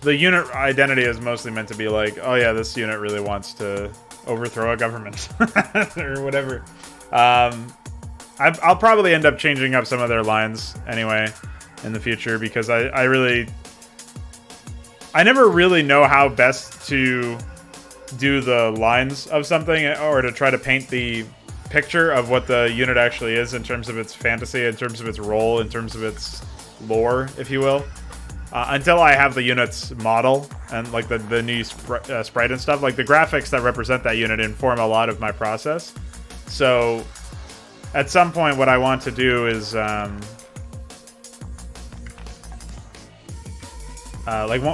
the unit identity is mostly meant to be like, oh yeah, this unit really wants to overthrow a government or whatever. I'll probably end up changing up some of their lines anyway in the future because I never really know how best to do the lines of something or to try to paint the picture of what the unit actually is in terms of its fantasy, in terms of its role, in terms of its lore, if you will. Until I have the unit's model and like the new sprite and stuff. Like the graphics that represent that unit inform a lot of my process. So at some point what I want to do is like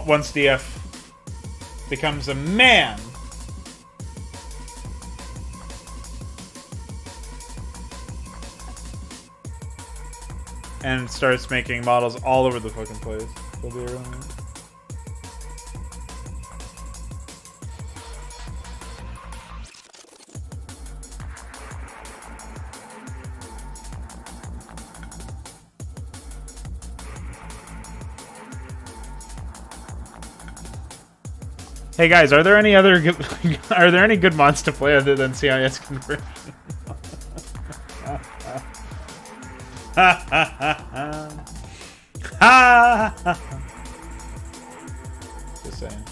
once DF becomes a man, and starts making models all over the fucking place. It'll be really nice. Hey guys, are there any other good, are there any good mods to play other than CIS conversion? Just saying.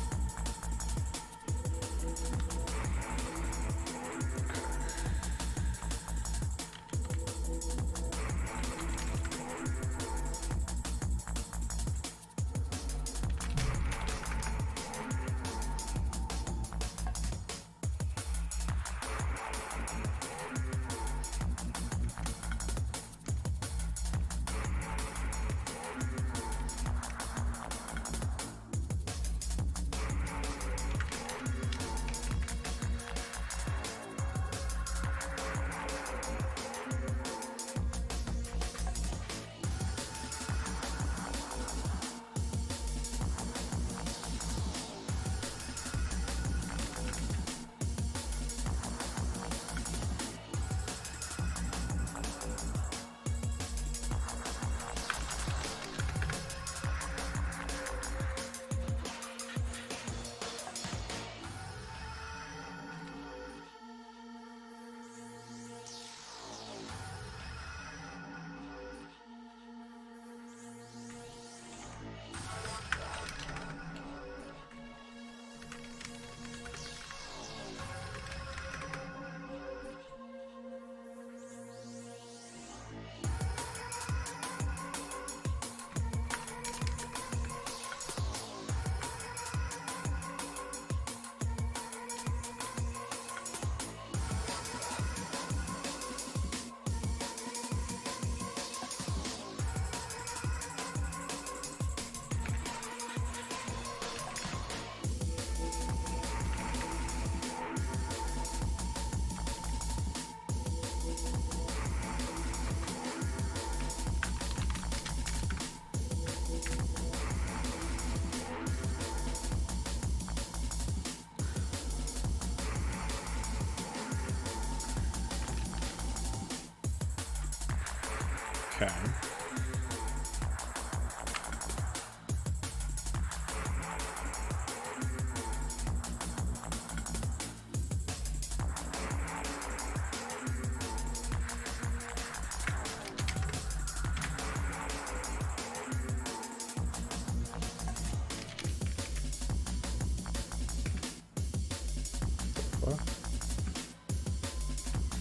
Okay.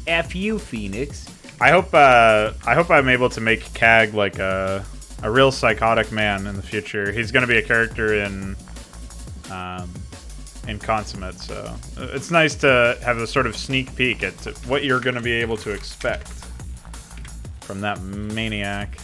F you, Phoenix. I hope I'm able to make Cag like a real psychotic man in the future. He's going to be a character in Consummate, so it's nice to have a sort of sneak peek at what you're going to be able to expect from that maniac.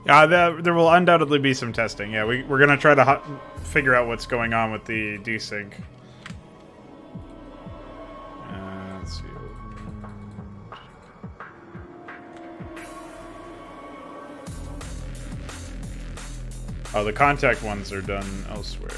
There will undoubtedly be some testing. Yeah, we're gonna try to figure out what's going on with the desync. Let's see. Oh, the contact ones are done elsewhere.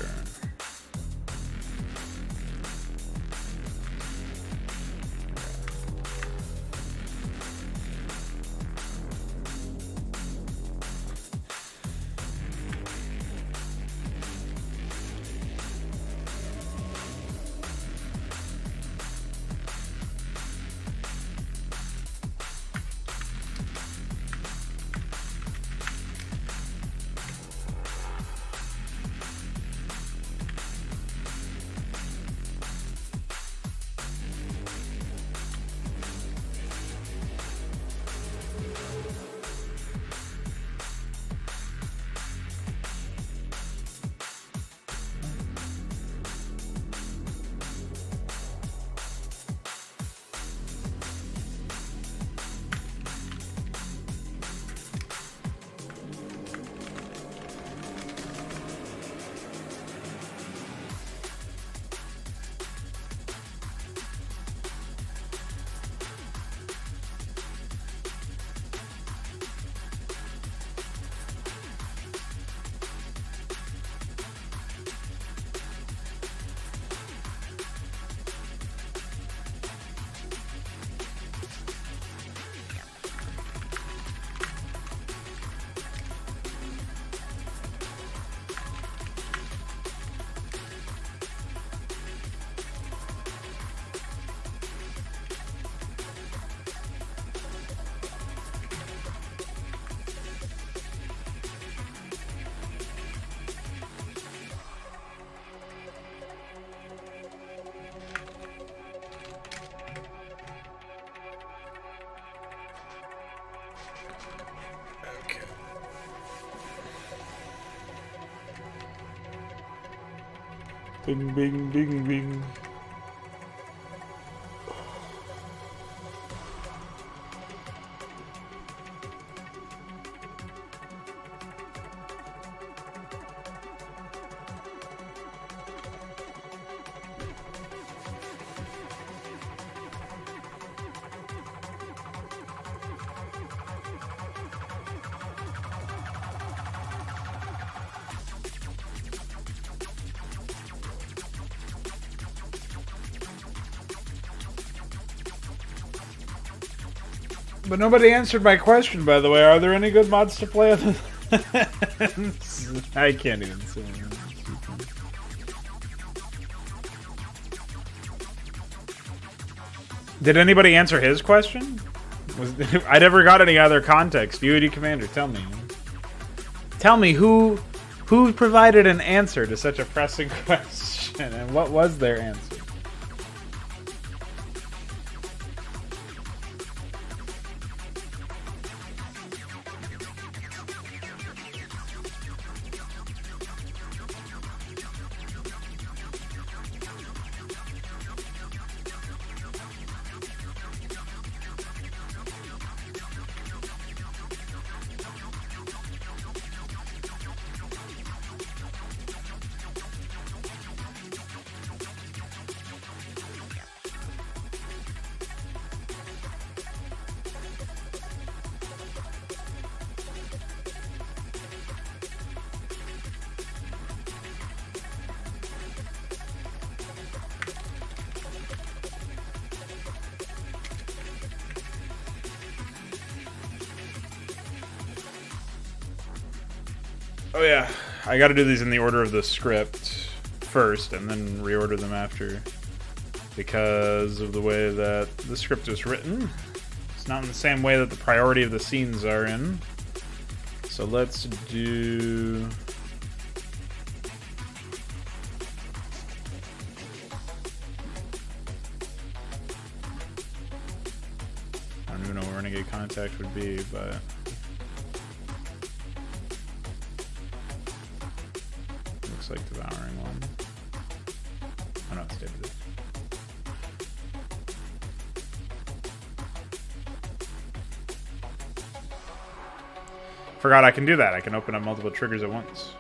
Bing, bing, bing, bing. But nobody answered my question, by the way. Are there any good mods to play other than I can't even say that. Did anybody answer his question? I never got any other context. UAD Commander, tell me. Tell me who provided an answer to such a pressing question, and what was their answer? Oh yeah, I gotta do these in the order of the script first and then reorder them after, because of the way that the script is written. It's not in the same way that the priority of the scenes are in. So let's do... I don't even know where Renegade Contact would be, but... looks like Devouring one. Oh no, it's David. Forgot I can do that. I can open up multiple triggers at once.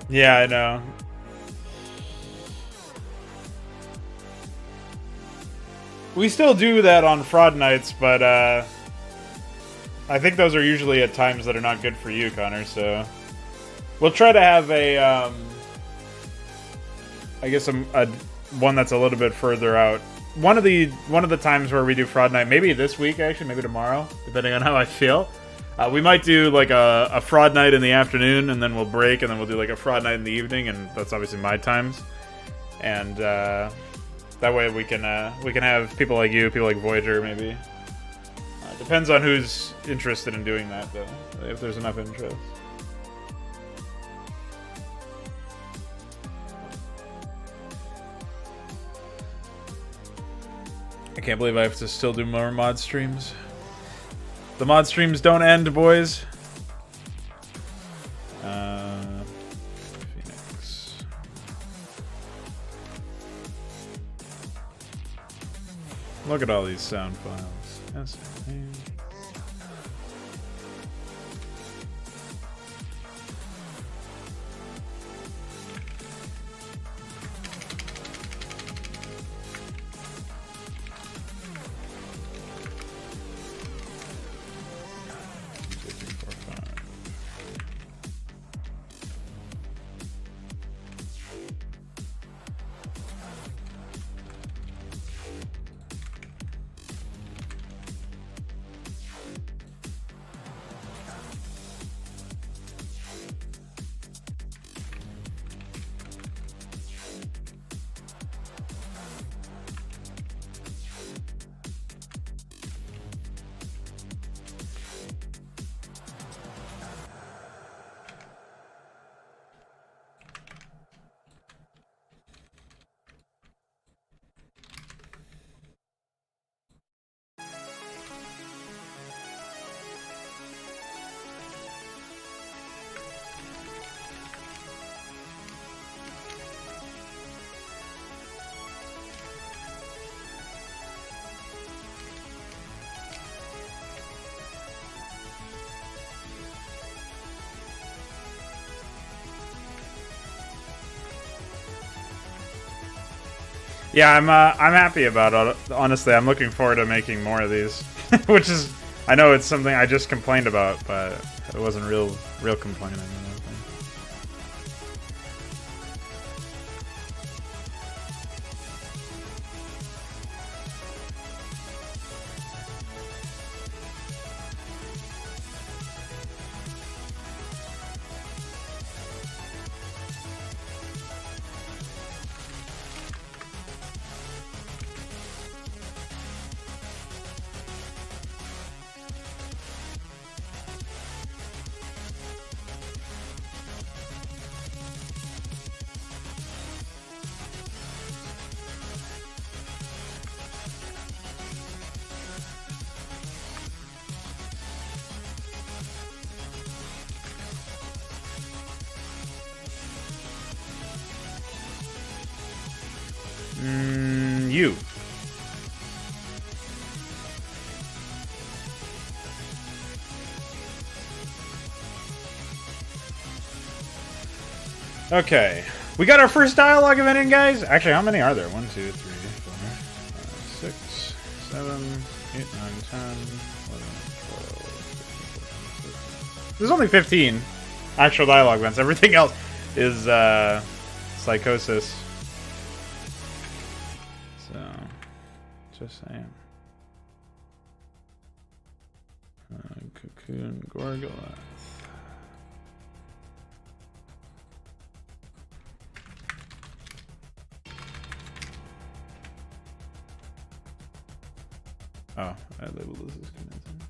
Yeah, I know. We still do that on fraud nights, but I think those are usually at times that are not good for you, Connor, so we'll try to have a I guess a one that's a little bit further out. One of the times where we do fraud night, maybe this week actually, maybe tomorrow, depending on how I feel. We might do like a fraud night in the afternoon, and then we'll break, and then we'll do like a fraud night in the evening, and that's obviously my times. And that way we can have people like you, people like Voyager, maybe. Depends on who's interested in doing that, though. If there's enough interest. I can't believe I have to still do more mod streams. The mod streams don't end, boys. Phoenix. Look at all these sound files. Yes. Yeah, I'm happy about it. Honestly, I'm looking forward to making more of these, which is, I know it's something I just complained about, but it wasn't real complaining. You. Okay. We got our first dialogue event in, guys. Actually, how many are there? 1, 2, 3, 4, 5, 6, 7, 8, 9, 10, 11, 12, 13, 14, 15. There's only 15 actual dialogue events. Everything else is psychosis. So, just saying. Cocoon Gorgolath. Oh, I labeled this as commencing.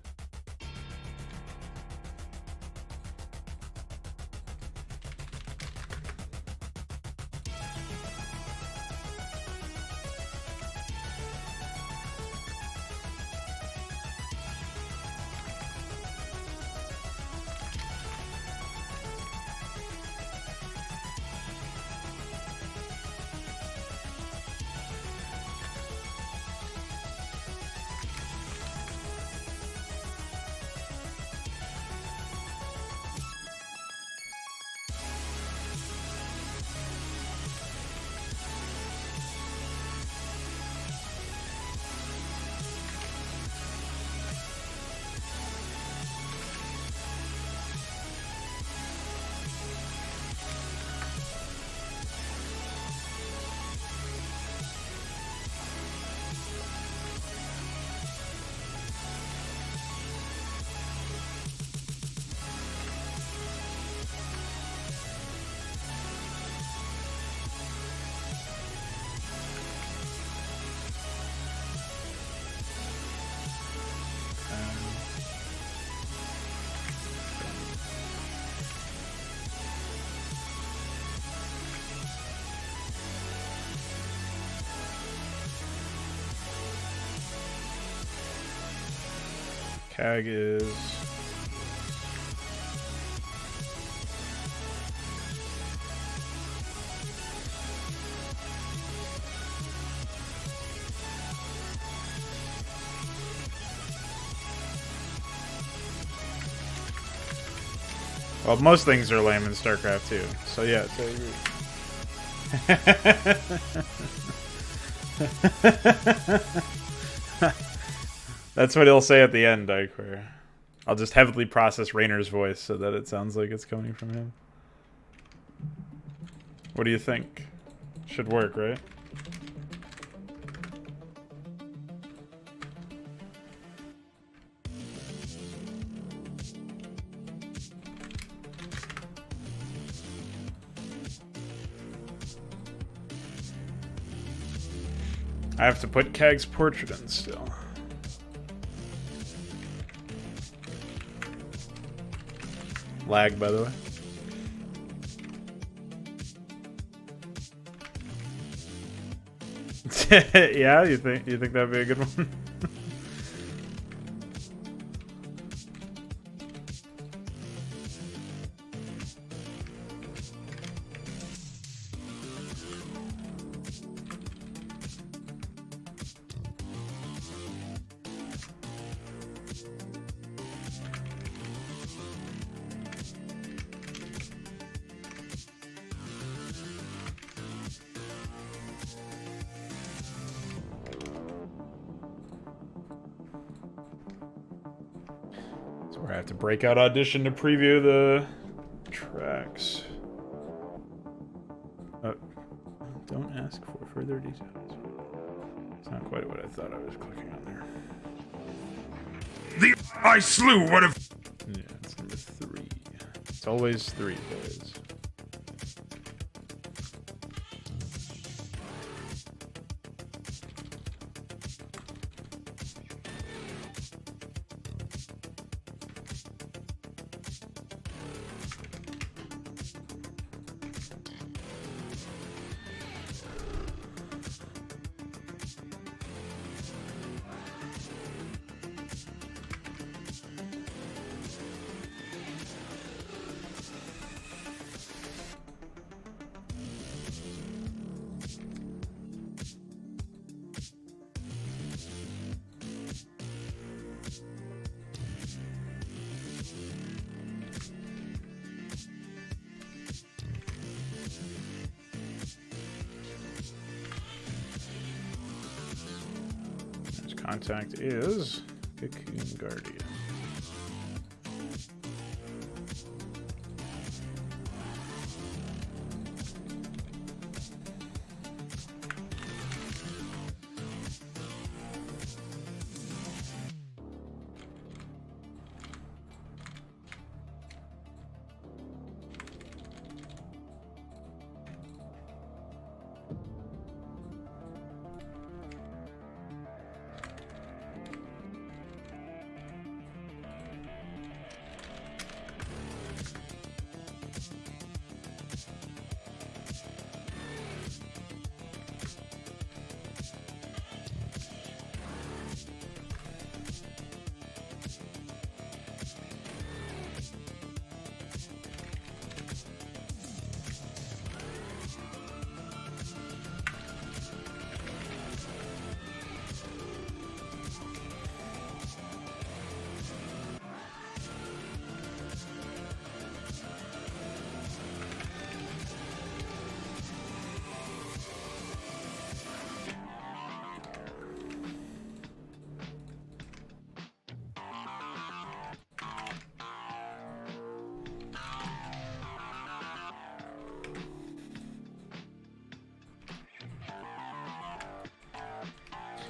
CAG is... Well, most things are lame in Starcraft too. So yeah, so I agree. That's what he'll say at the end, Dikewear. I'll just heavily process Rainer's voice so that it sounds like it's coming from him. What do you think? Should work, right? I have to put Kag's portrait in still. Lag, by the way. Yeah, you think that'd be a good one? Where I have to break out Audition to preview the tracks. Don't ask for further details. It's not quite what I thought I was clicking on there. The I slew would have. Yeah, it's number 3. It's always 3, boys. Contact is Cocoon Guardian.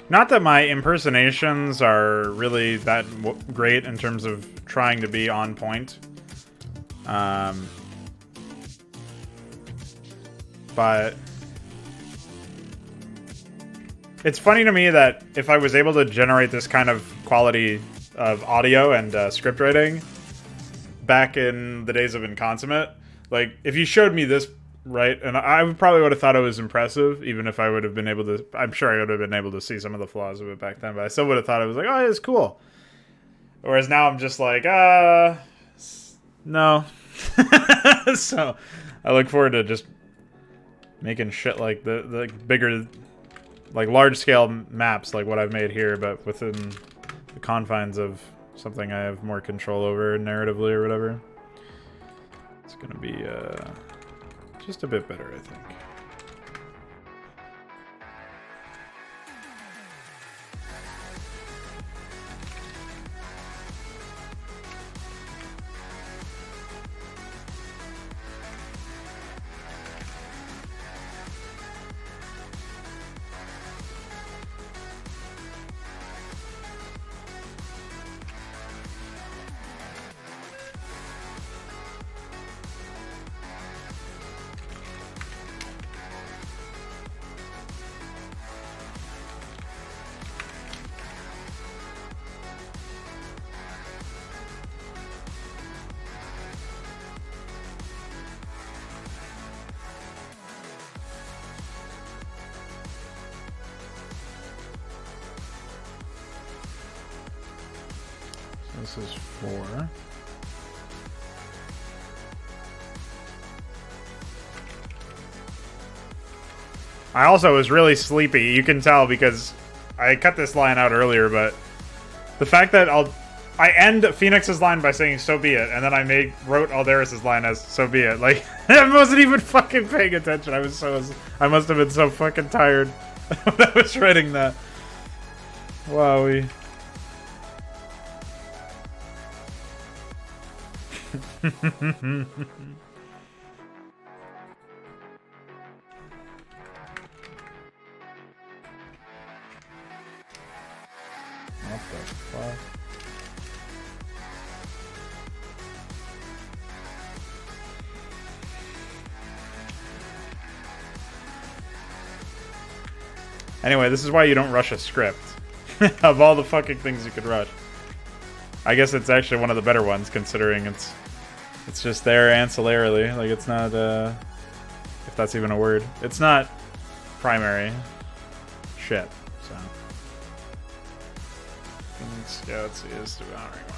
Not that my impersonations are really that great in terms of trying to be on point. But it's funny to me that if I was able to generate this kind of quality of audio and script writing back in the days of Inconsummate, like, if you showed me this, right, and I probably would have thought it was impressive, even if I would have been able to, I'm sure I would have been able to see some of the flaws of it back then, but I still would have thought it was like, oh, it's cool. Whereas now I'm just like, no. So I look forward to just making shit like the bigger, like large-scale maps like what I've made here, but within the confines of something I have more control over narratively or whatever. It's gonna be just a bit better, I think. This is 4. I also was really sleepy. You can tell because I cut this line out earlier, but the fact that I end Phoenix's line by saying "so be it," and then I wrote Aldaris's line as "so be it." Like, I wasn't even fucking paying attention. I must have been so fucking tired when I was writing that. Wowie. What the fuck? Anyway, this is why you don't rush a script. Of all the fucking things you could rush. I guess it's actually one of the better ones, considering it's just there ancillarily. Like, it's not, if that's even a word. It's not primary shit, so. Scouts is devouring one.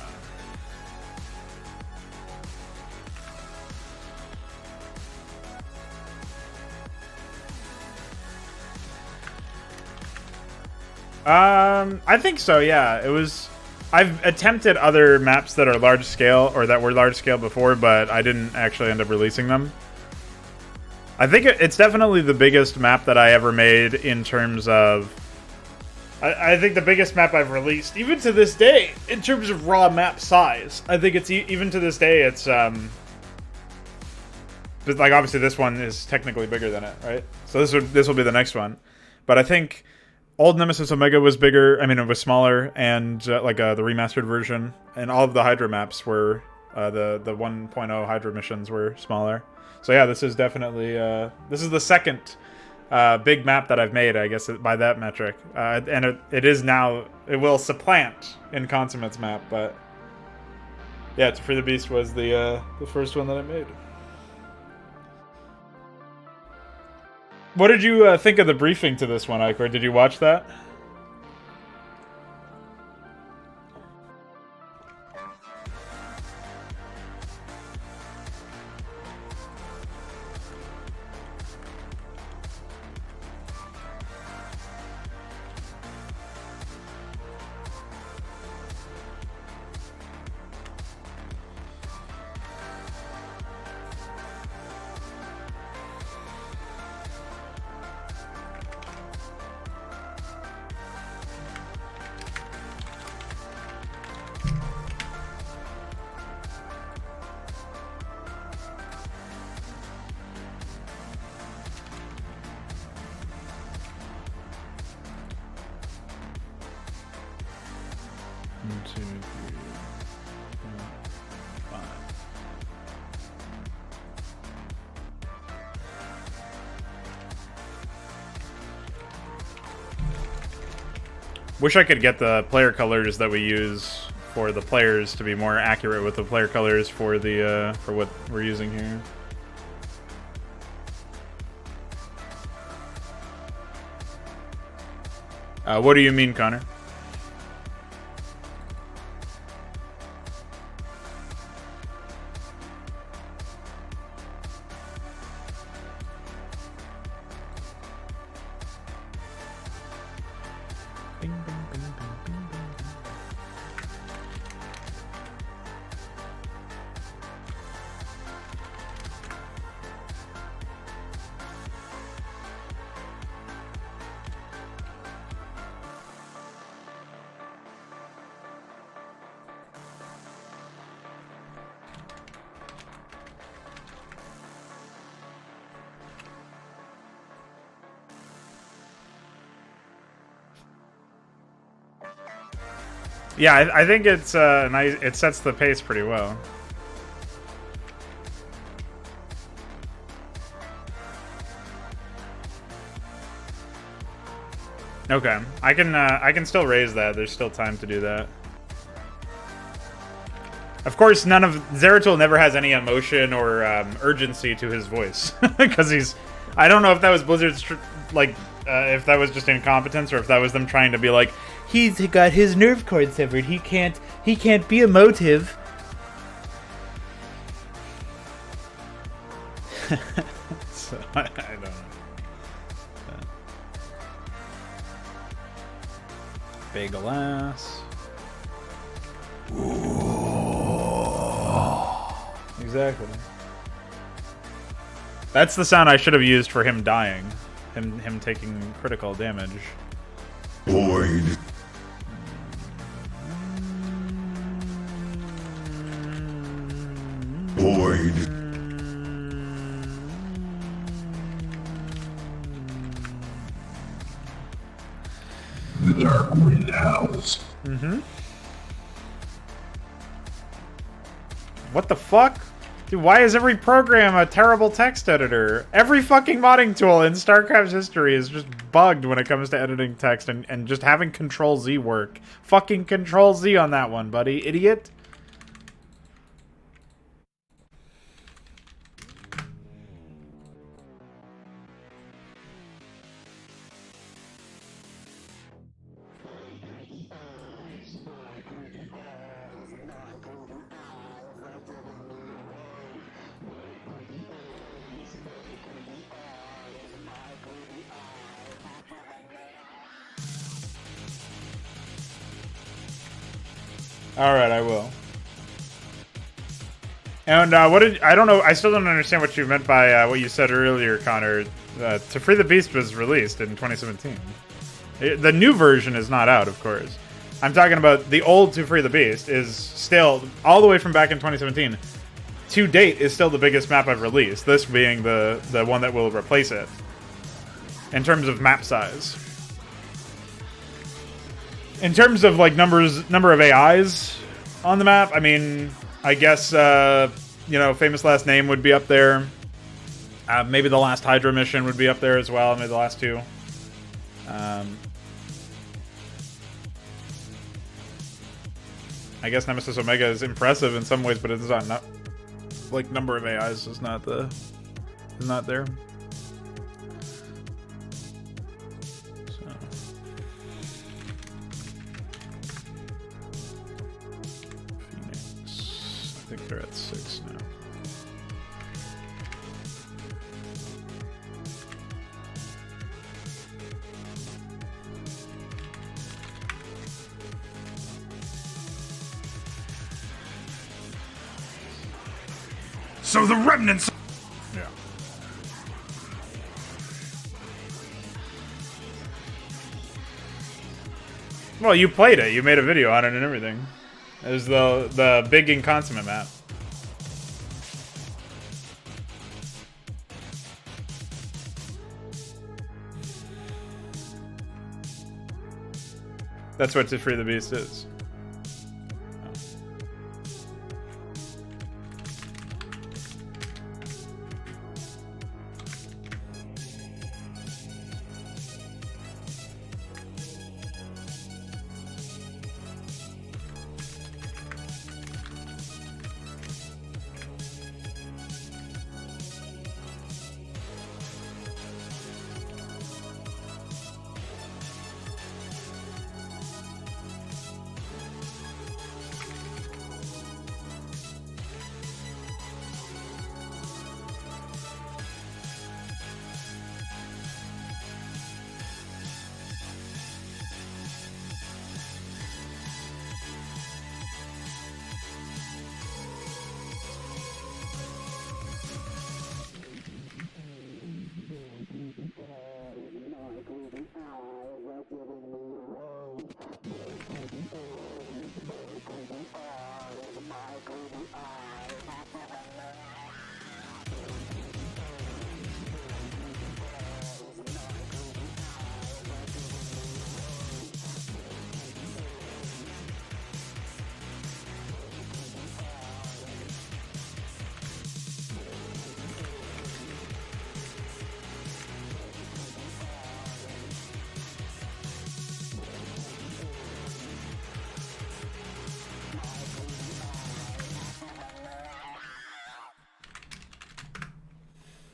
I think so, yeah. It was... I've attempted other maps that are large scale, or that were large scale before, but I didn't actually end up releasing them. I think it's definitely the biggest map that I ever made in terms of I think the biggest map I've released, even to this day, in terms of raw map size, I think it's even to this day, it's but like obviously this one is technically bigger than it, right? So this will be the next one, but I think old Nemesis Omega was bigger. I mean, it was smaller, and the remastered version, and all of the Hydra maps were the 1.0 Hydra missions were smaller. So yeah, this is definitely this is the second big map that I've made, I guess, by that metric, and it is now, it will supplant in Consummate's map, but yeah, To Free the Beast was the first one that I made. What did you think of the briefing to this one, Ike? Did you watch that? Wish I could get the player colors that we use for the players to be more accurate with the player colors for the for what we're using here. What do you mean, Connor? Yeah, I think it's nice. It sets the pace pretty well. Okay, I can still raise that. There's still time to do that. Of course, none of Zeratul never has any emotion or urgency to his voice because he's. I don't know if that was Blizzard's if that was just incompetence or if that was them trying to be like, he's got his nerve cord severed. He can't be emotive. So I don't know. Bagel ass. Exactly. That's the sound I should have used for him dying. Him taking critical damage. Void. Void. The Dark Wind howls. Mm-hmm. What the fuck? Dude, why is every program a terrible text editor? Every fucking modding tool in StarCraft's history is just bugged when it comes to editing text and just having Control-Z work. Fucking Control-Z on that one, buddy. Idiot. Alright, I will. And what did... I don't know, I still don't understand what you meant by what you said earlier, Connor. To Free the Beast was released in 2017. The new version is not out, of course. I'm talking about the old To Free the Beast is still, all the way from back in 2017, to date, is still the biggest map I've released, this being the one that will replace it, in terms of map size. In terms of, like, number of AIs on the map, I mean, I guess, you know, Famous Last Name would be up there. Maybe the last Hydra mission would be up there as well, maybe the last two. I guess Nemesis Omega is impressive in some ways, but it's not like number of AIs is not there. So. Phoenix, I think they're at 6 now. So the remnants. Yeah. Well, you played it. You made a video on it and everything. It was the big and consummate map. That's what To Free the Beast is.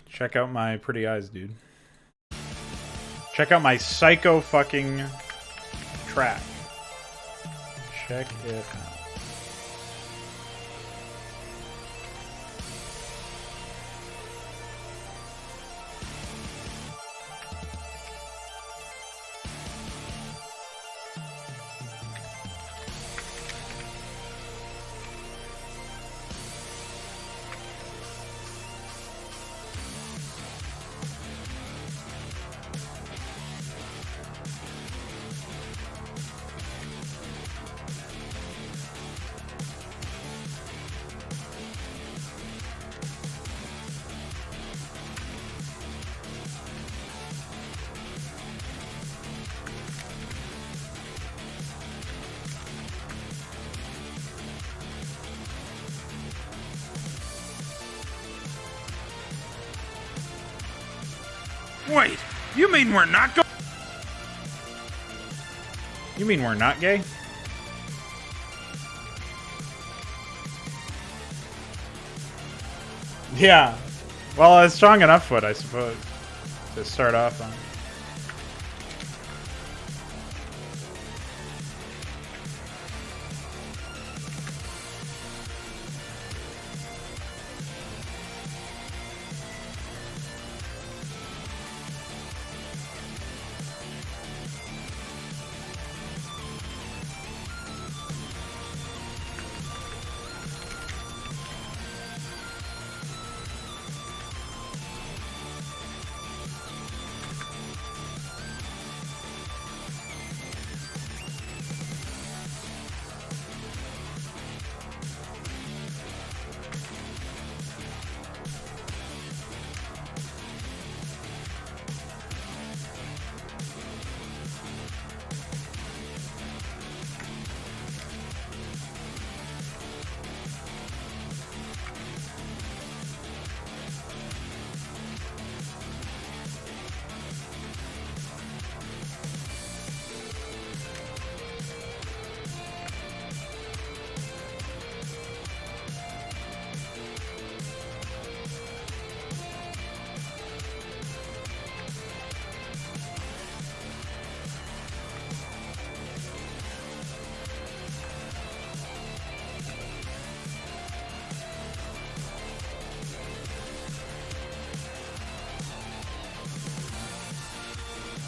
Check out my pretty eyes, dude. Check out my psycho fucking track. Check it out. Wait, you mean we're not going? You mean we're not gay? Yeah. Well, it's strong enough foot, I suppose, to start off on.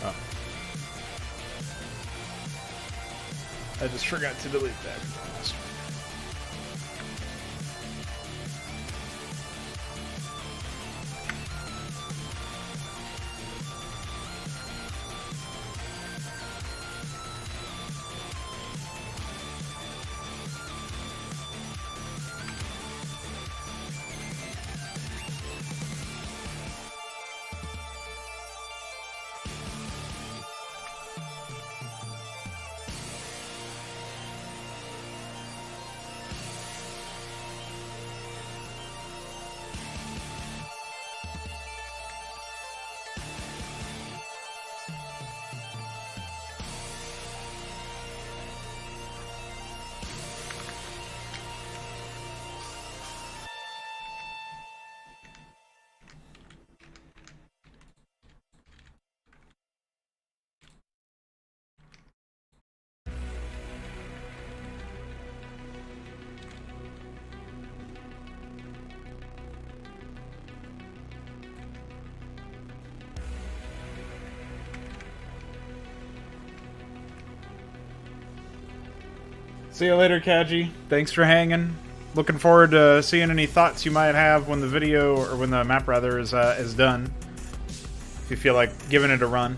Oh. I just forgot to delete that. See you later, Kaji. Thanks for hanging. Looking forward to seeing any thoughts you might have when the video, or when the map rather, is done. If you feel like giving it a run.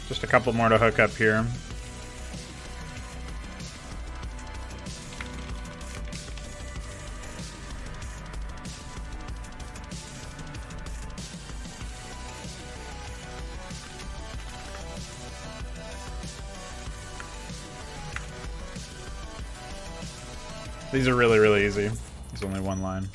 Just a couple more to hook up here. These are really, really easy. There's only one line.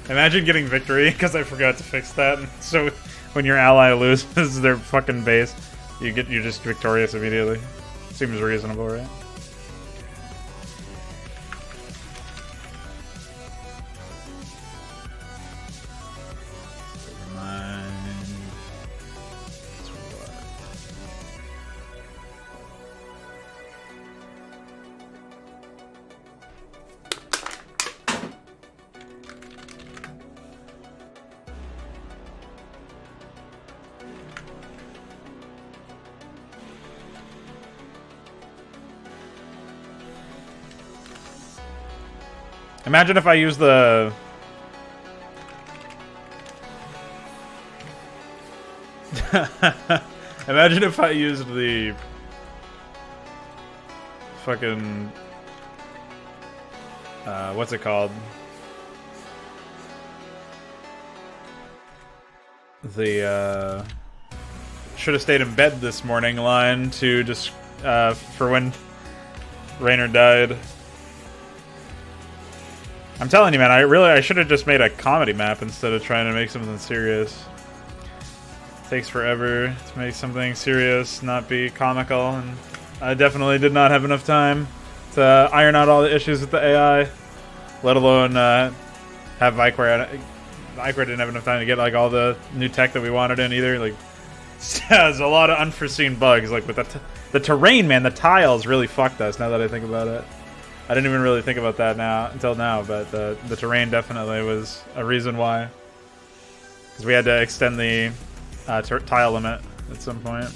Imagine getting victory because I forgot to fix that. So when your ally loses their fucking base, you're just victorious immediately. Seems reasonable, right? Imagine if I use the... Imagine if I used the... fucking... what's it called? the should have stayed in bed this morning line to just for when Raynor died. I'm telling you, man, I should have just made a comedy map instead of trying to make something serious. It takes forever to make something serious not be comical, and I definitely did not have enough time to iron out all the issues with the AI, let alone have Vicor. Vicor didn't have enough time to get like all the new tech that we wanted in either. Like, there's a lot of unforeseen bugs. Like with the terrain, man, the tiles really fucked us. Now that I think about it, I didn't even really think about that until now. But the terrain definitely was a reason why, because we had to extend the tile limit at some point.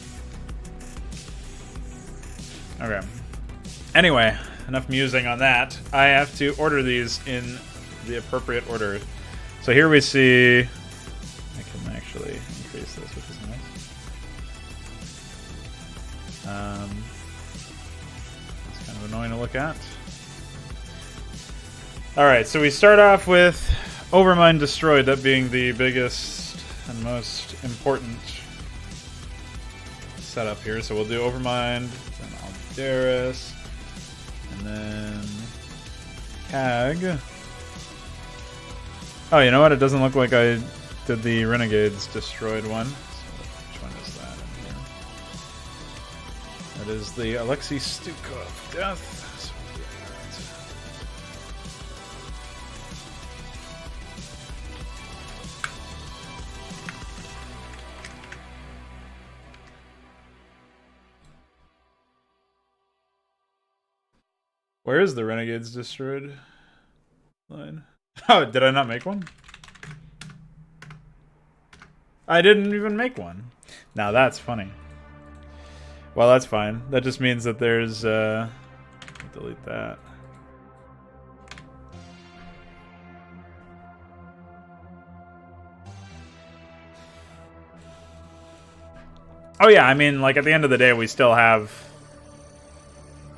Okay. Anyway, enough musing on that. I have to order these in the appropriate order. So here we see, I can actually increase this, which is nice. It's kind of annoying to look at. Alright, so we start off with Overmind Destroyed, that being the biggest and most important setup here. So we'll do Overmind, then Aldaris, and then Cag. Oh, you know what? It doesn't look like I did the Renegades Destroyed one. So which one is that in here? That is the Alexei Stukov Death. So we'll do that. Where is the Renegades Destroyed line? Oh, did I not make one? I didn't even make one. Now that's funny. Well, that's fine. That just means that there's delete that. Oh yeah, I mean, like at the end of the day, we still have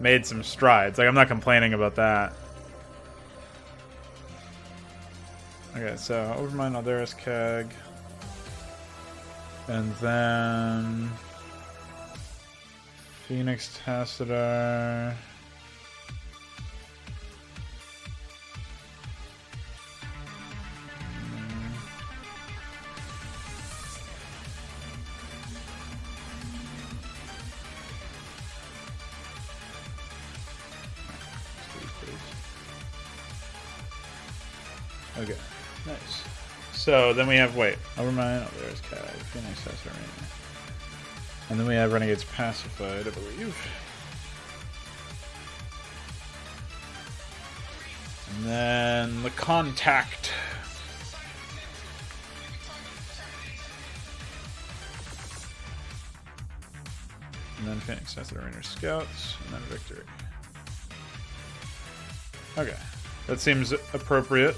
made some strides. Like I'm not complaining about that. Okay, so Overmind, Aldaris, Cag, and then Phoenix, Tassadar. Okay. Nice. So then we have, Overmind, there's Cag, Phoenix, Tassadar, Raynor. And then we have Renegades Pacified, I believe. And then the Contact. And then Phoenix, Tassadar, Raynor, Scouts, and then Victory. Okay. That seems appropriate.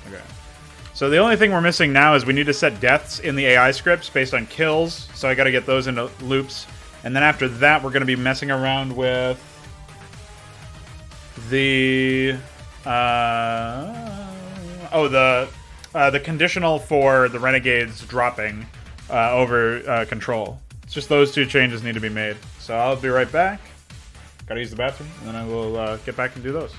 Okay. So the only thing we're missing now is we need to set deaths in the AI scripts based on kills. So I got to get those into loops. And then after that, we're going to be messing around with the the conditional for the Renegades dropping over control. It's just those two changes need to be made. So I'll be right back. Got to use the bathroom, and then I will get back and do those.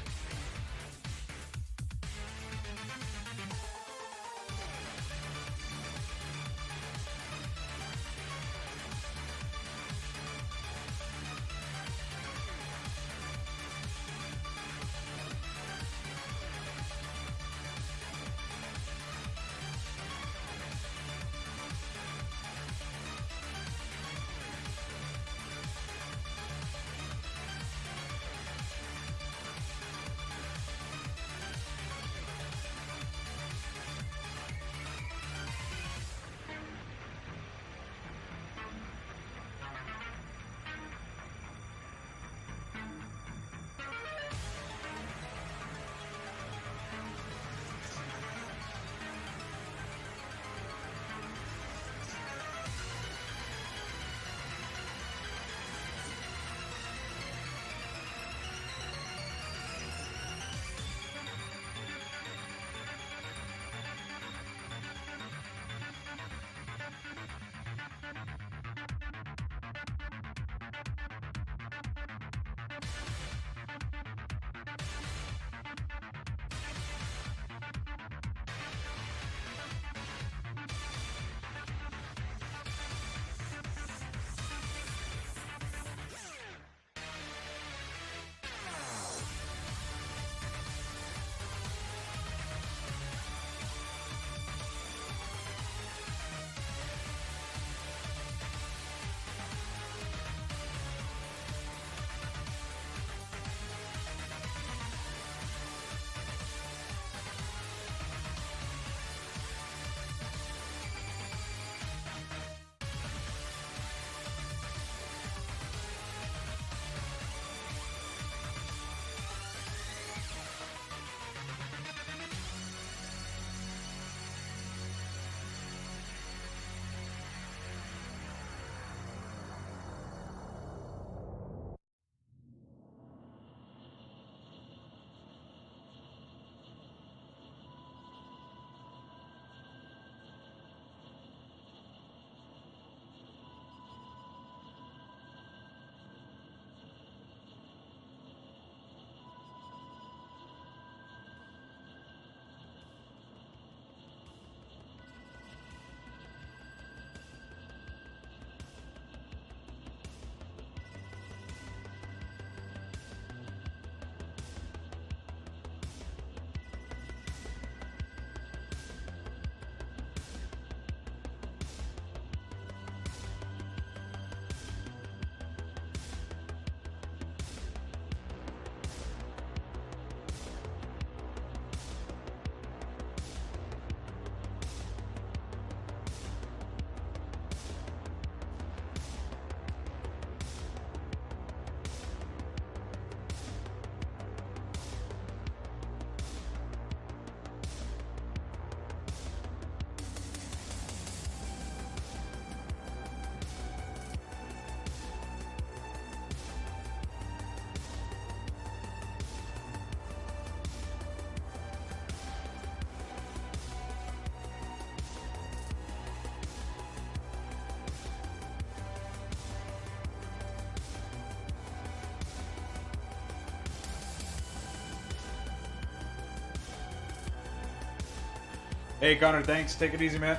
Hey, Connor, thanks. Take it easy, man.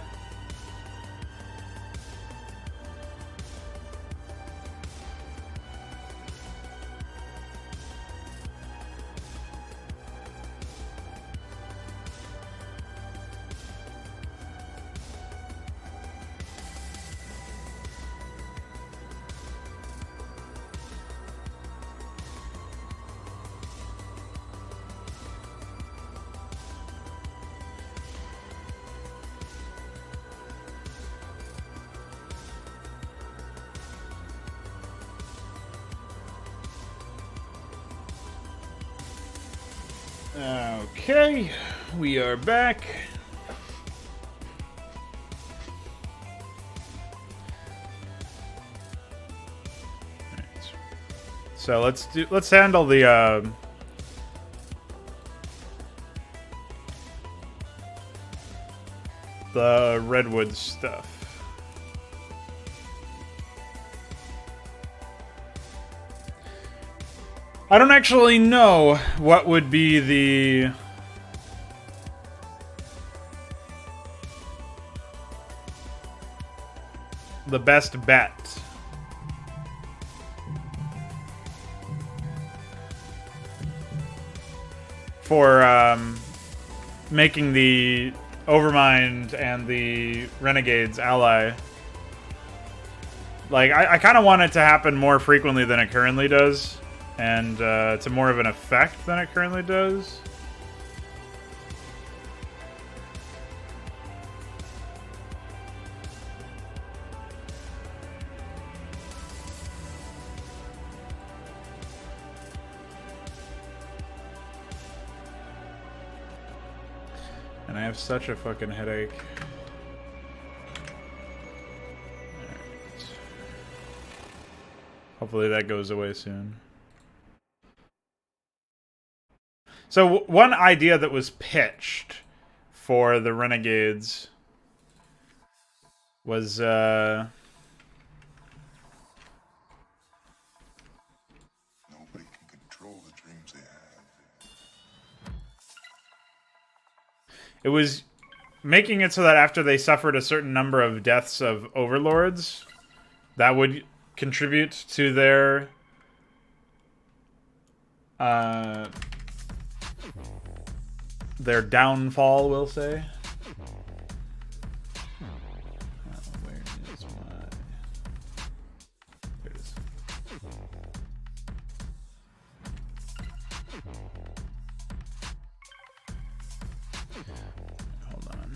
Okay, we are back. Alright. So let's handle the redwood stuff. I don't actually know what would be the best bet. For making the Overmind and the Renegades ally. Like, I kind of want it to happen more frequently than it currently does. And to more of an effect than it currently does. And I have such a fucking headache. Alright. Hopefully that goes away soon. So one idea that was pitched for the Renegades was Nobody can control the dreams they have. it was making it so that after they suffered a certain number of deaths of overlords, that would contribute to their downfall, we'll say. Where is my... There it is. Hold on.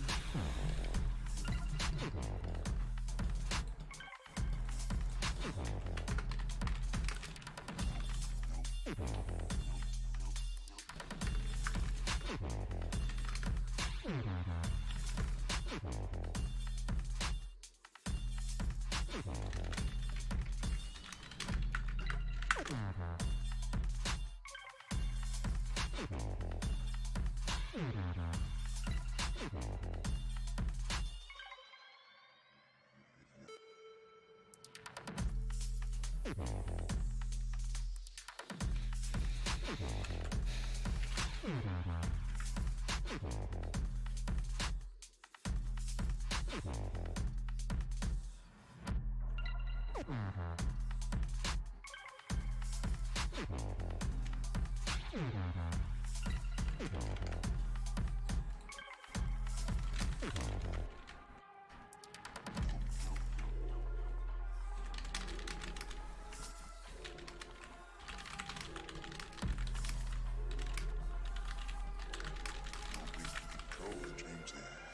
Control the dreams they have.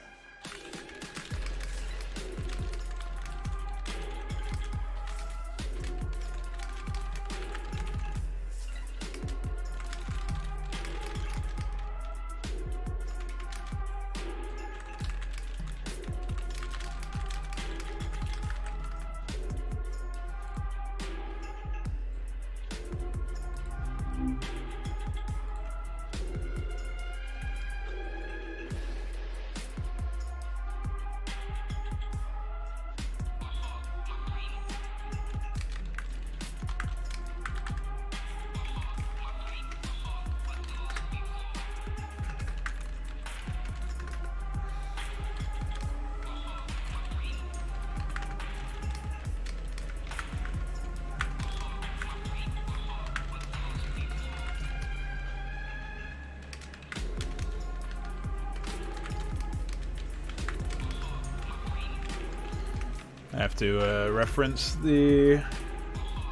I have to reference the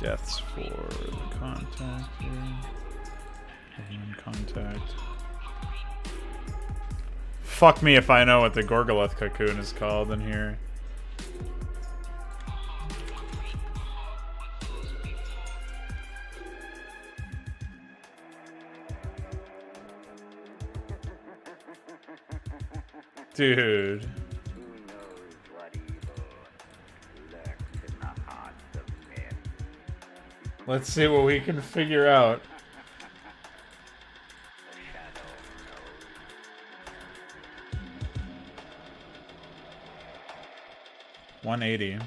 deaths for the contact here. Everyone contact. Fuck me if I know what the Gorgoleth cocoon is called in here. Dude. Let's see what we can figure out. $180.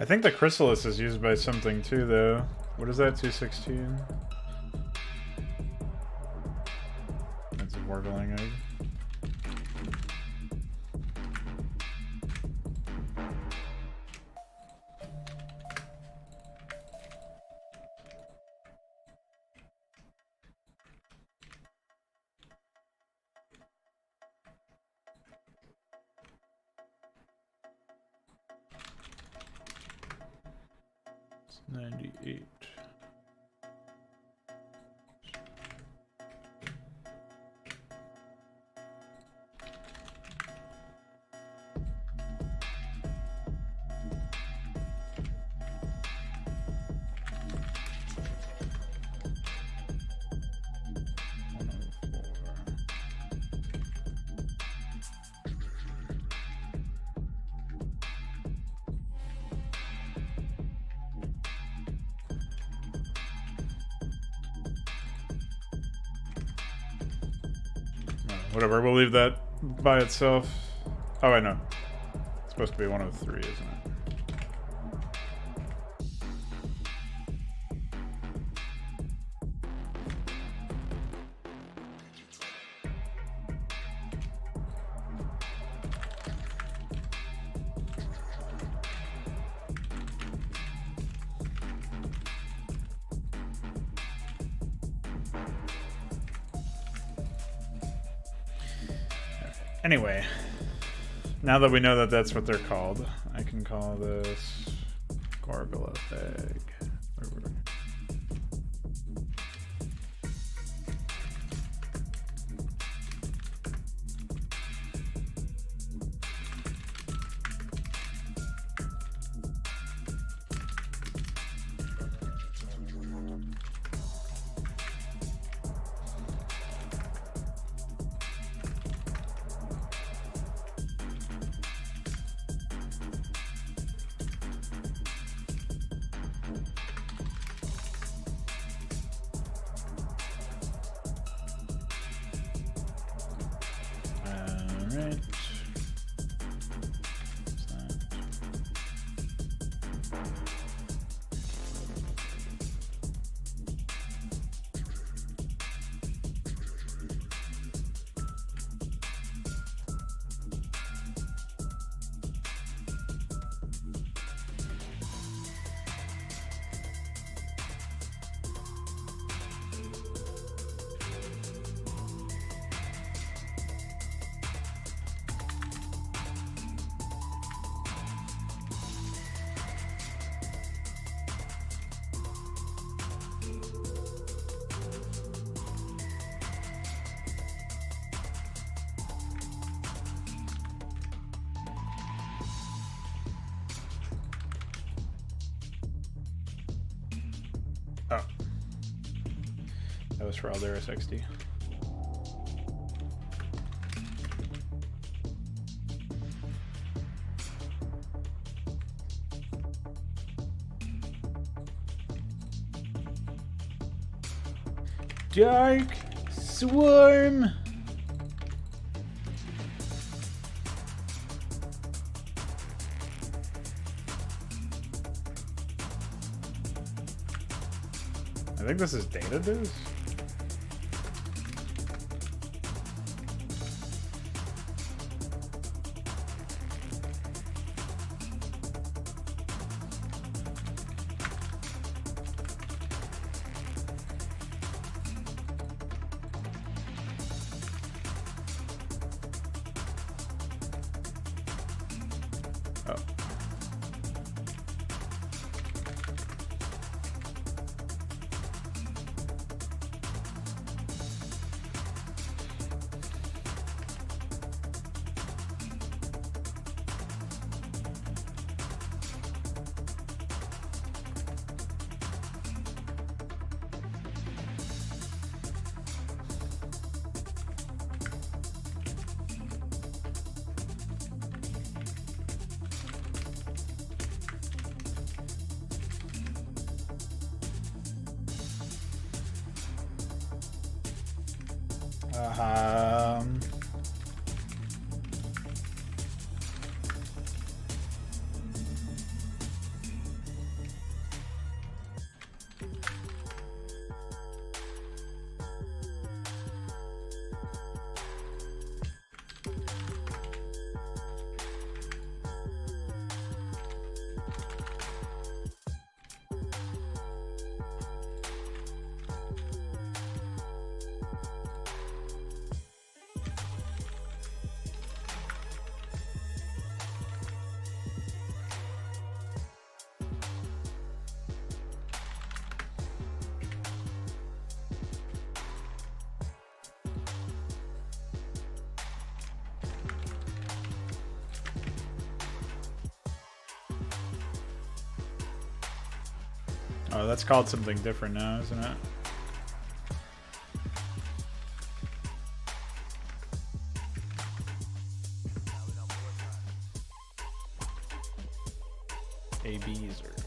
I think the chrysalis is used by something too, though. What is that? 216? That's a warbling egg. It's 98. Whatever, we'll leave that by itself. Oh, I know. It's supposed to be 103, isn't it? Anyway, Now that we know that that's what they're called, I can call this Gorguleth egg. Oh. That was for Aldera 60. Dark Swarm. I think this is data dues. Oh. Um, oh, that's called something different now, isn't it? ABs or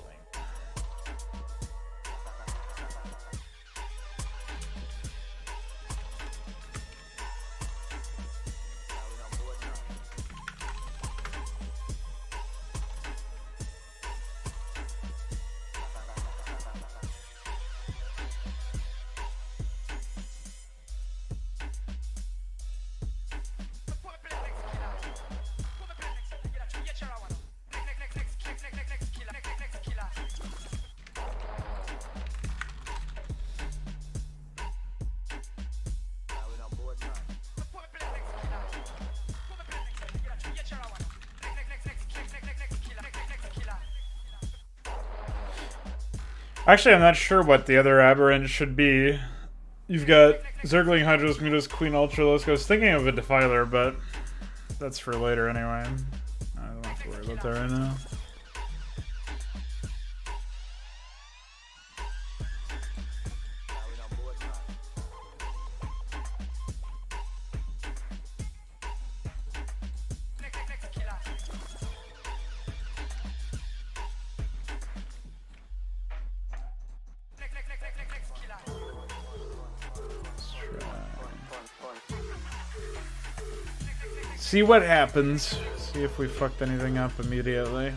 Actually, I'm not sure what the other aberrant should be. You've got Zergling, Hydros, Mutas, Queen Ultralos. I was thinking of a Defiler, but that's for later anyway. I don't have to worry about that right now. See what happens. See if we fucked anything up immediately.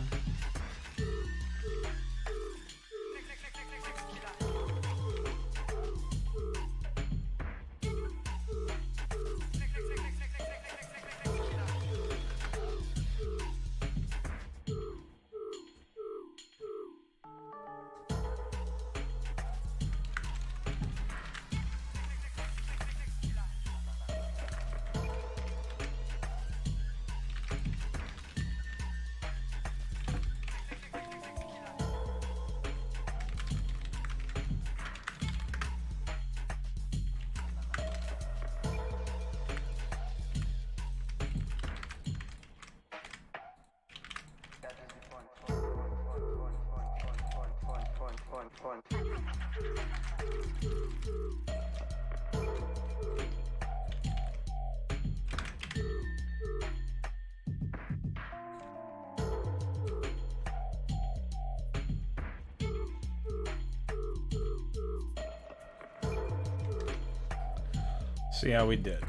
See how we did.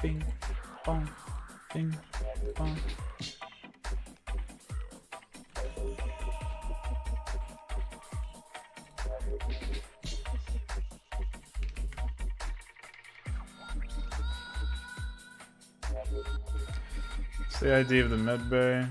Bing, bong, bing, bong. It's the ID of the med bay.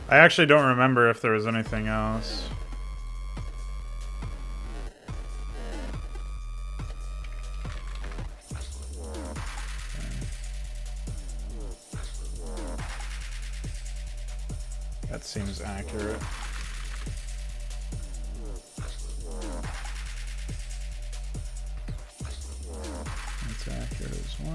I actually don't remember if there was anything else. That seems accurate. That's accurate as well.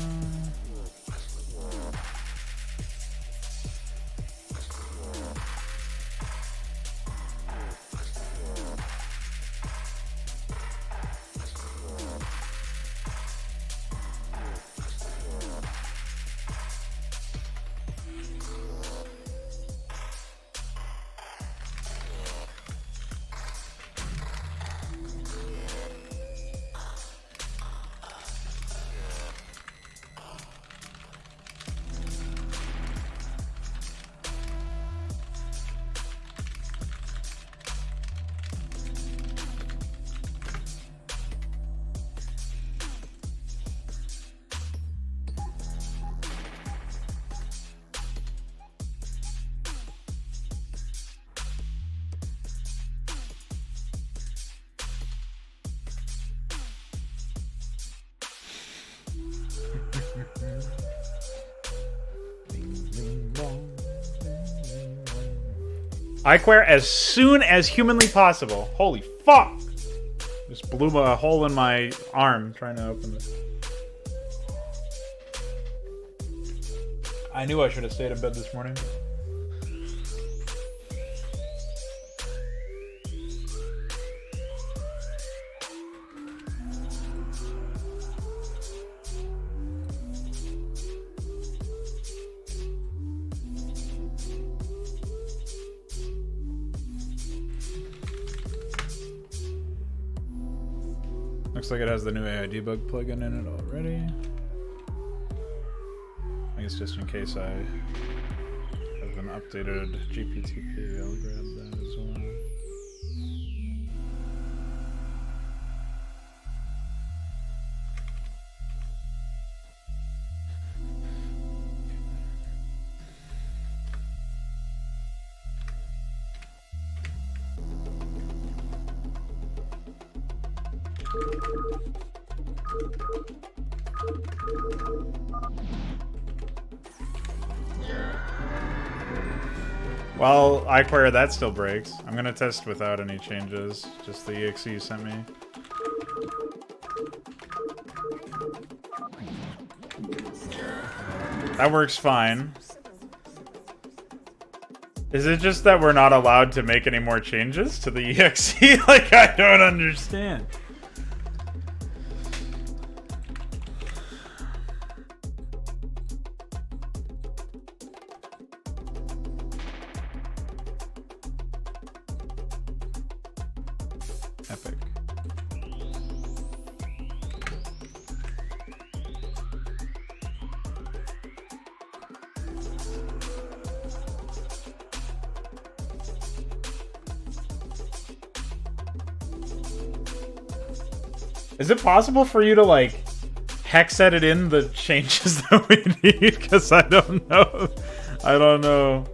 Iquare as soon as humanly possible. Holy fuck! Just blew a hole in my arm trying to open this. I knew I should have stayed in bed this morning. Looks like it has the new AI debug plugin in it already. I guess just in case I have an updated GPTP, I'll grab that as well. Well, iQuery, that still breaks. I'm gonna test without any changes. Just the exe you sent me. That works fine. Is it just that we're not allowed to make any more changes to the exe? Like, I don't understand. Epic. Is it possible for you to, like, hex edit in the changes that we need? Because I don't know. I don't know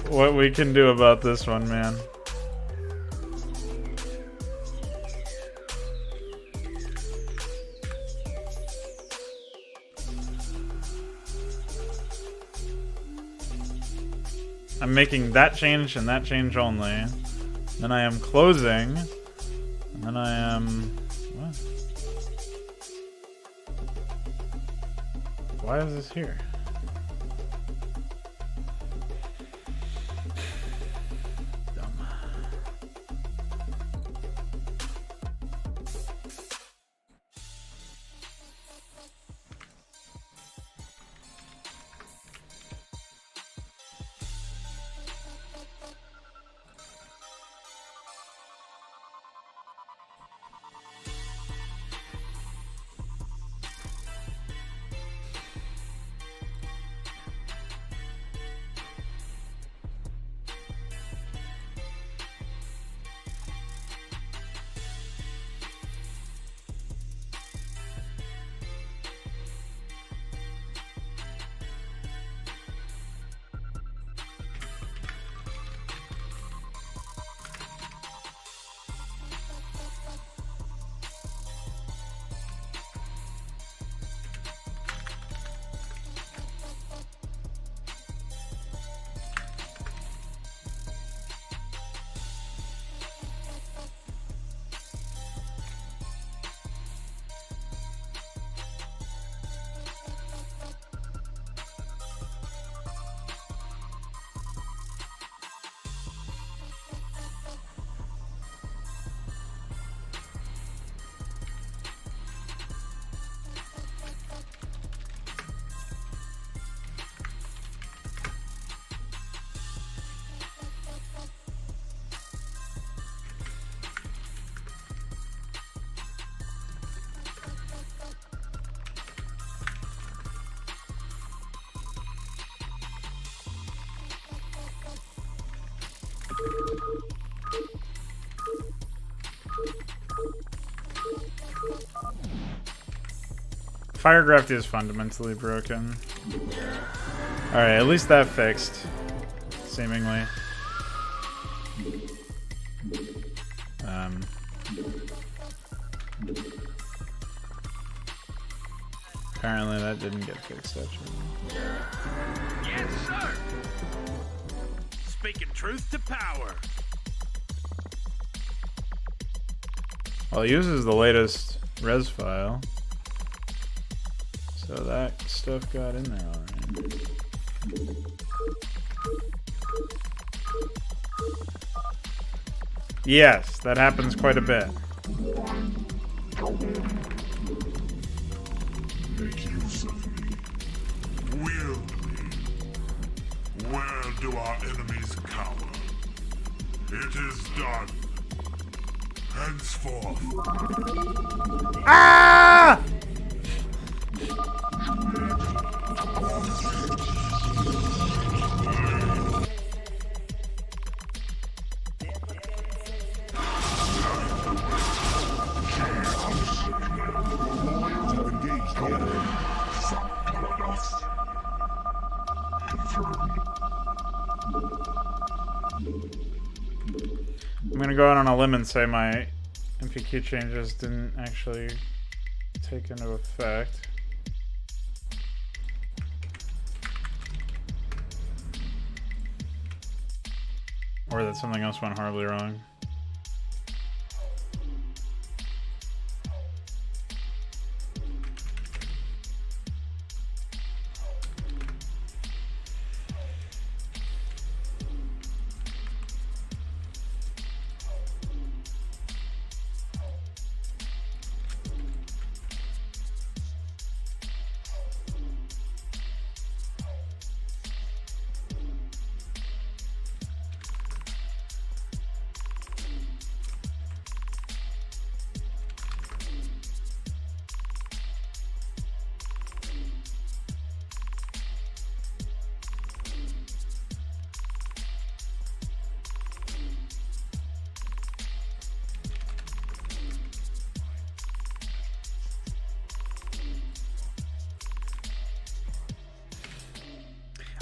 what we can do about this one, man. I'm making that change and that change only. Then I am closing. And then I am... What? Why is this here? Dumb. Firegraft is fundamentally broken. Alright, at least that fixed. Seemingly. Apparently that didn't get fixed, actually. Yes, sir. Speaking truth to power. Well, it uses the latest res file. So that stuff got in there already. Yes, that happens quite a bit. Make use of me. Wield me. Where do our enemies cower? It is done. Henceforth. Ah! I'm gonna go out on a limb and say my MPQ changes didn't actually take into effect. Or that something else went horribly wrong.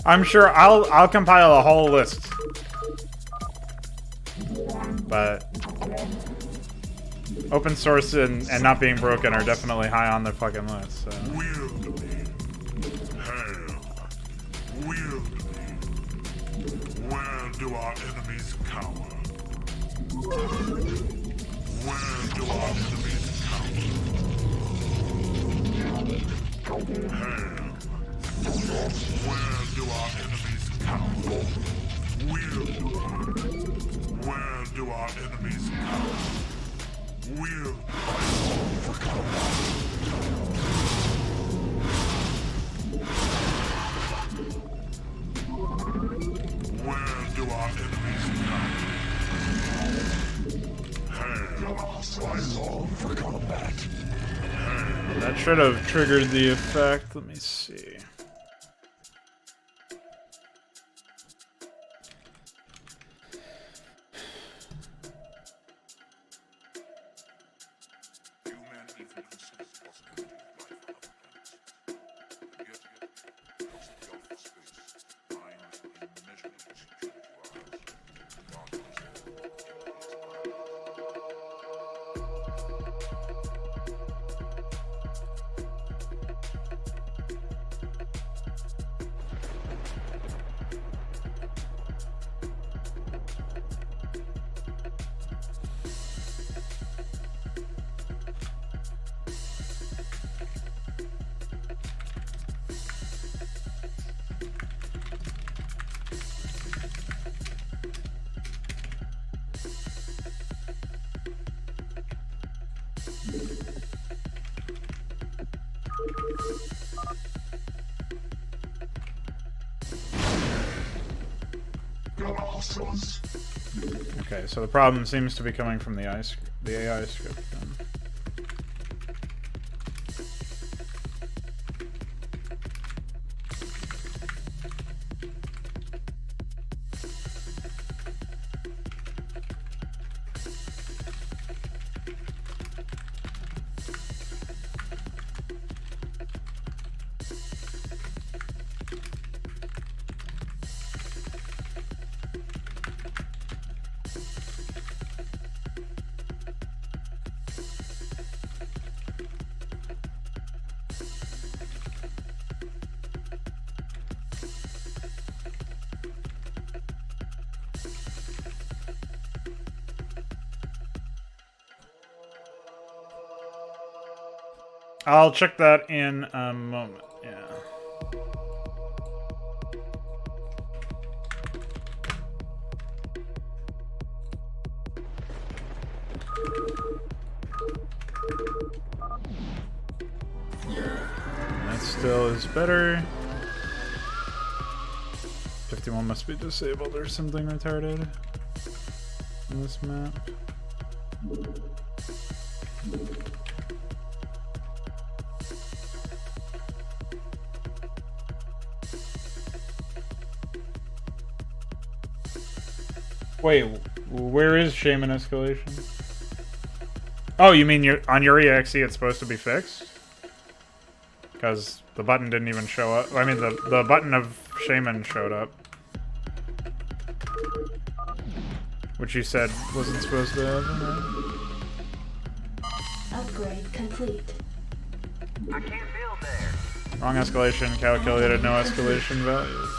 I'm sure I'll compile a whole list. But open source and not being broken are definitely high on the fucking list. So. Wield me. Hail. Wield me. Where do our enemies cower? Where do our enemies cower? Hail. Where do our enemies cower? We'll fight for combat. Where do our enemies cower? I long for combat. That should have triggered the effect. Let me see. Okay, so the problem seems to be coming from the AI script then. I'll check that in a moment, yeah. That still is better. 51 must be disabled or something retarded on this map. Wait, where is Shaman escalation? Oh, you mean on your EXE it's supposed to be fixed? Because the button didn't even show up. I mean, the button of Shaman showed up. Which you said wasn't supposed to happen, right? Upgrade complete. I can't build there. Wrong escalation, calculated no escalation values.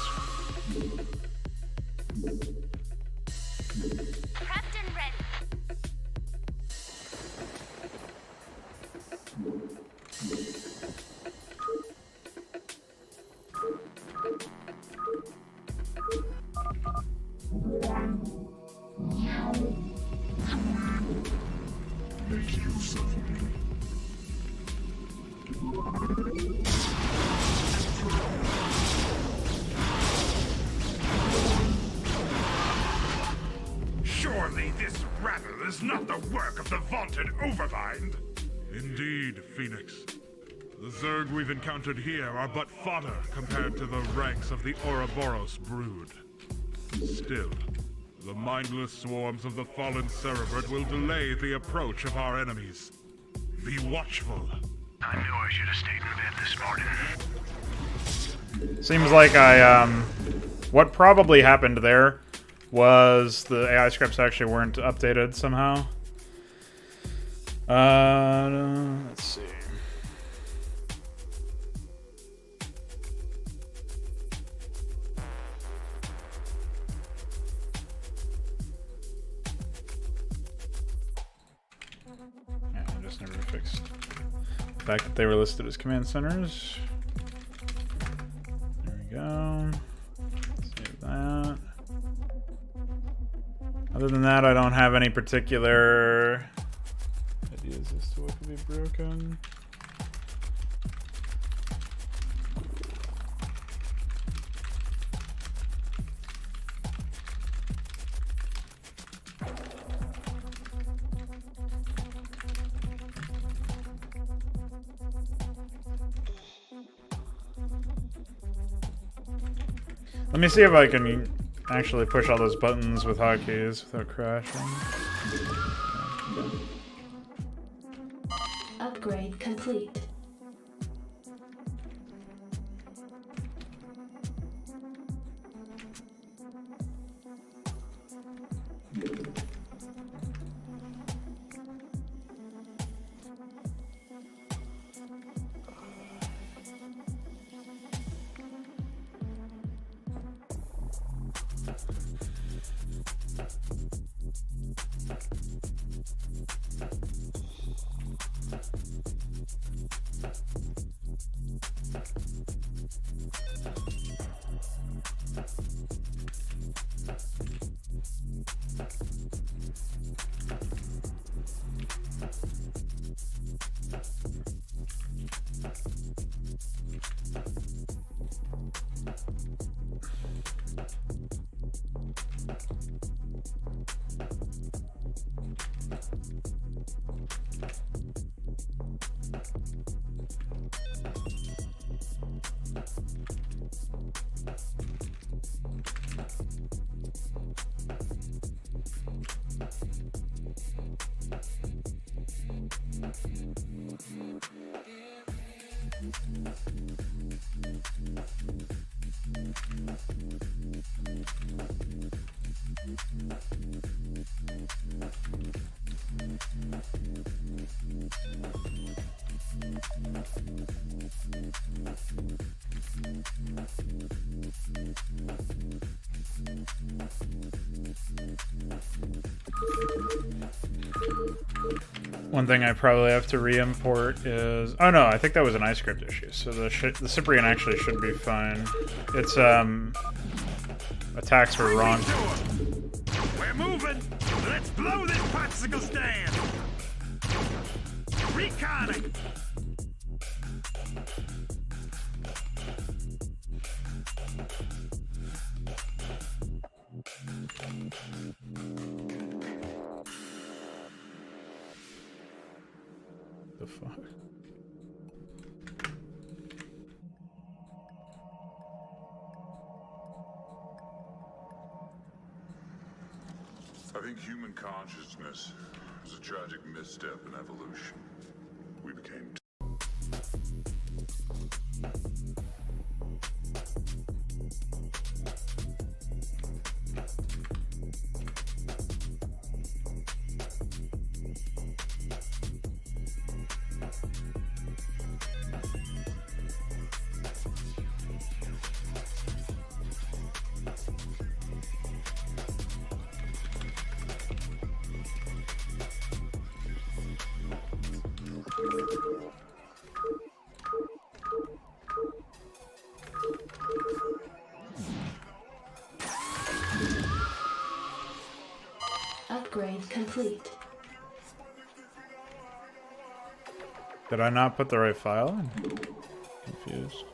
Surely this rabble is not the work of the vaunted Overmind. Indeed, Phoenix. The Zerg we've encountered here are but fodder compared to the ranks of the Ouroboros brood. Still, the mindless swarms of the fallen Cerebrate will delay the approach of our enemies. Be watchful. I knew I should have stayed in bed this morning. Seems like what probably happened there was the AI scripts actually weren't updated somehow. Let's see. Yeah, I just never fixed the fact that they were listed as command centers. There we go. Save that. Other than that, I don't have any particular ideas as to what could be broken. Let me see if I can actually push all those buttons with hotkeys without crashing. Upgrade complete. One thing I probably have to re-import is... Oh no, I think that was an iScript issue, so the Cyprian actually should be fine. It's, attacks were wrong. We're moving! Let's blow this popsicle stand! Reconning! The fuck? I think human consciousness is a tragic misstep in evolution. We became Upgrade complete. Did I not put the right file in? Confused.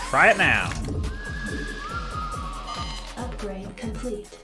Try it now. Upgrade complete.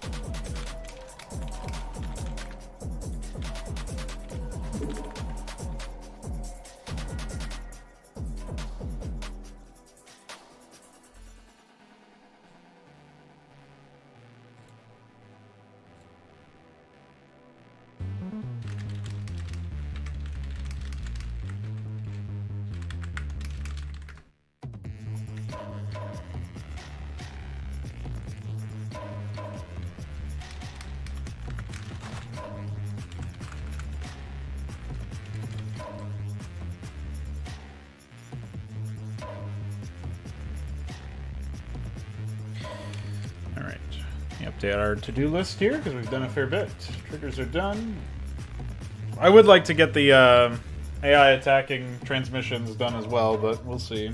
Alright. Update our to-do list here, because we've done a fair bit. Triggers are done. I would like to get the AI attacking transmissions done as well, but we'll see.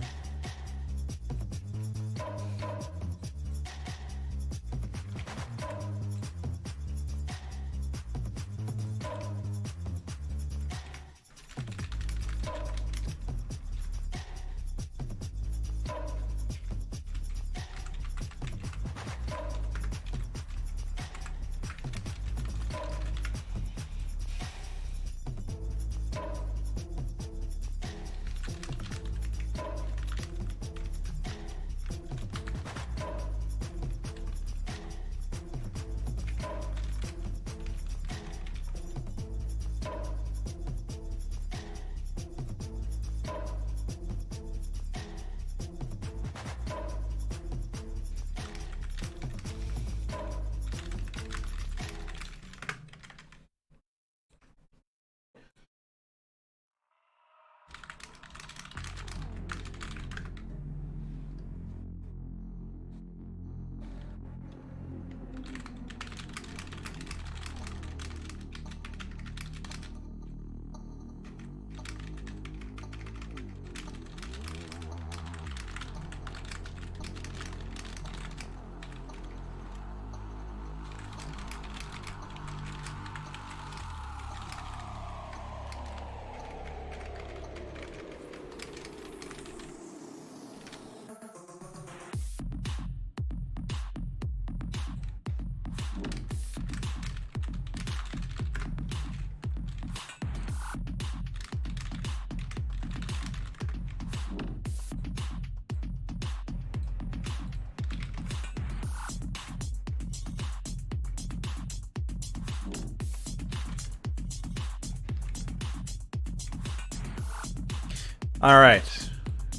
Alright.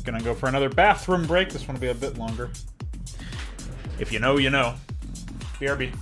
Gonna go for another bathroom break. This one will be a bit longer. If you know, you know. BRB.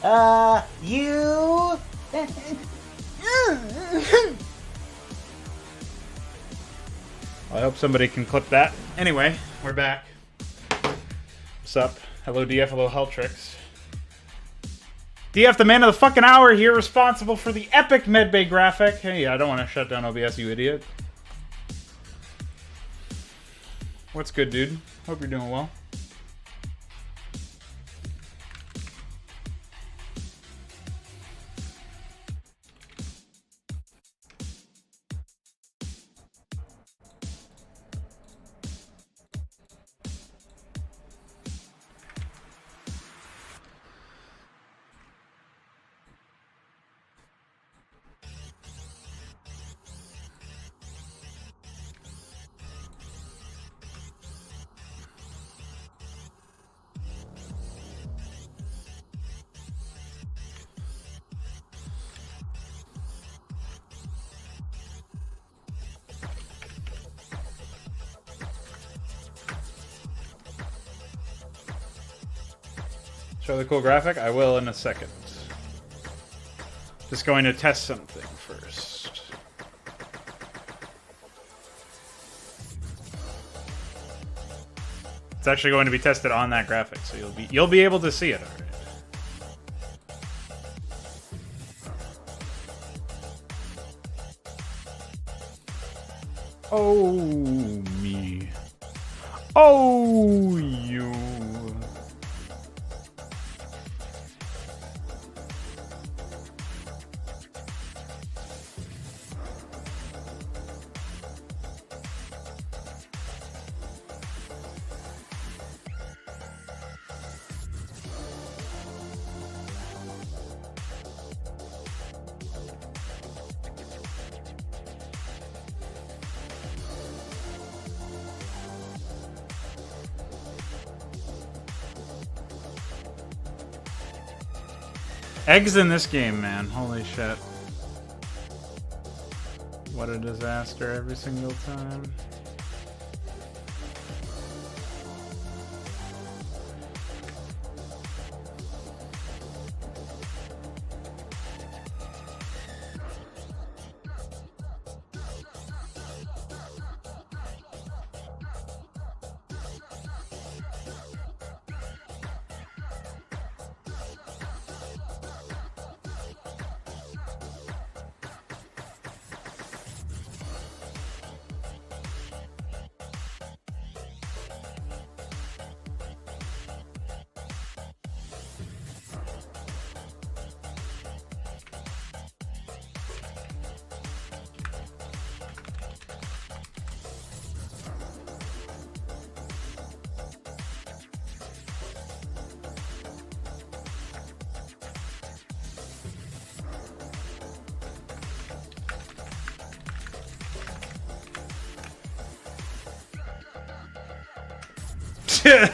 You. I hope somebody can clip that. Anyway, we're back. What's up? Hello, DF. Hello, Helltrix. DF, the man of the fucking hour here, responsible for the epic medbay graphic. Hey, I don't want to shut down OBS, you idiot. What's good, dude? Hope you're doing well. Show the cool graphic? I will in a second. Just going to test something first. It's actually going to be tested on that graphic, so you'll be able to see it already. Oh me. Oh you. Eggs in this game, man. Holy shit. What a disaster every single time.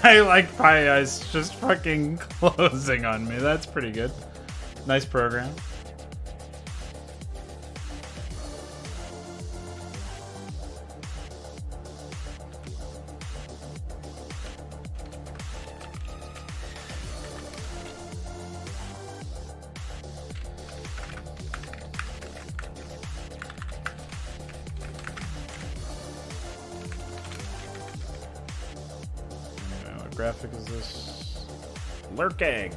I like Pie Eyes just fucking closing on me. That's pretty good. Nice program. Graphic is this? Lurking.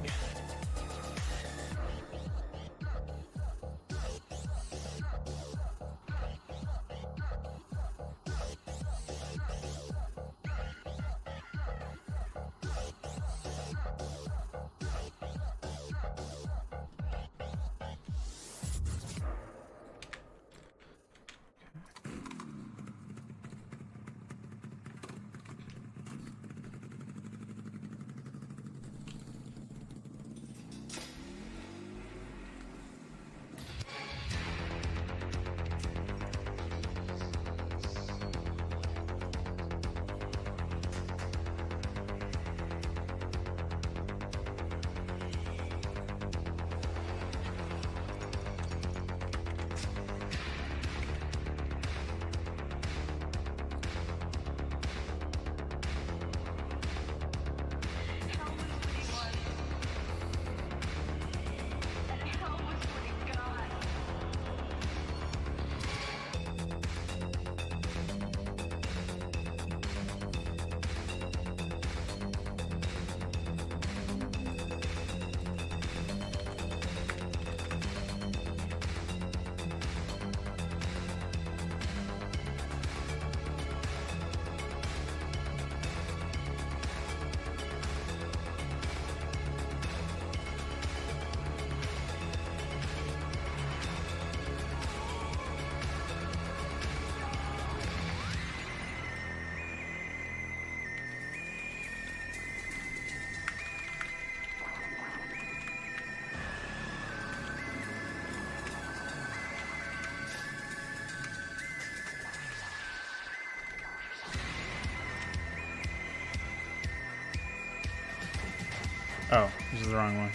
Oh, this is the wrong one.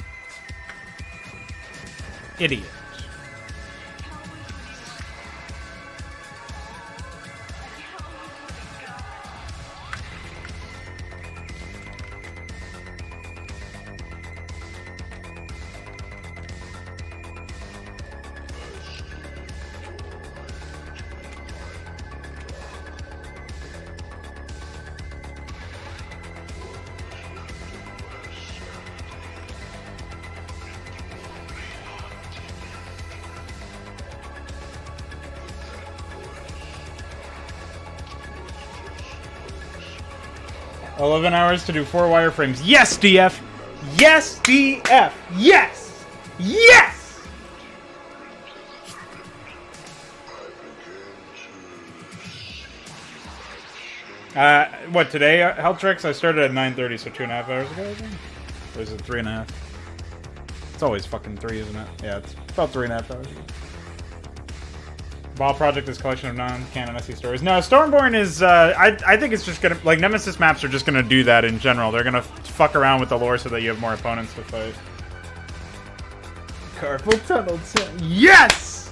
Idiot. $11 hours to do 4 wireframes. Yes, DF! Yes, DF! Yes! Yes! What, today, Health Tricks? I started at 9:30, so 2.5 hours ago, I think? Or is it 3.5? It's always fucking 3, isn't it? Yeah, it's about 3.5 hours ago. Ball Project is a collection of non-canon SE stories. No, Stormborne is, I think it's just gonna, like, Nemesis maps are just gonna do that in general. They're gonna fuck around with the lore so that you have more opponents to fight. Carpal tunnel. Yes!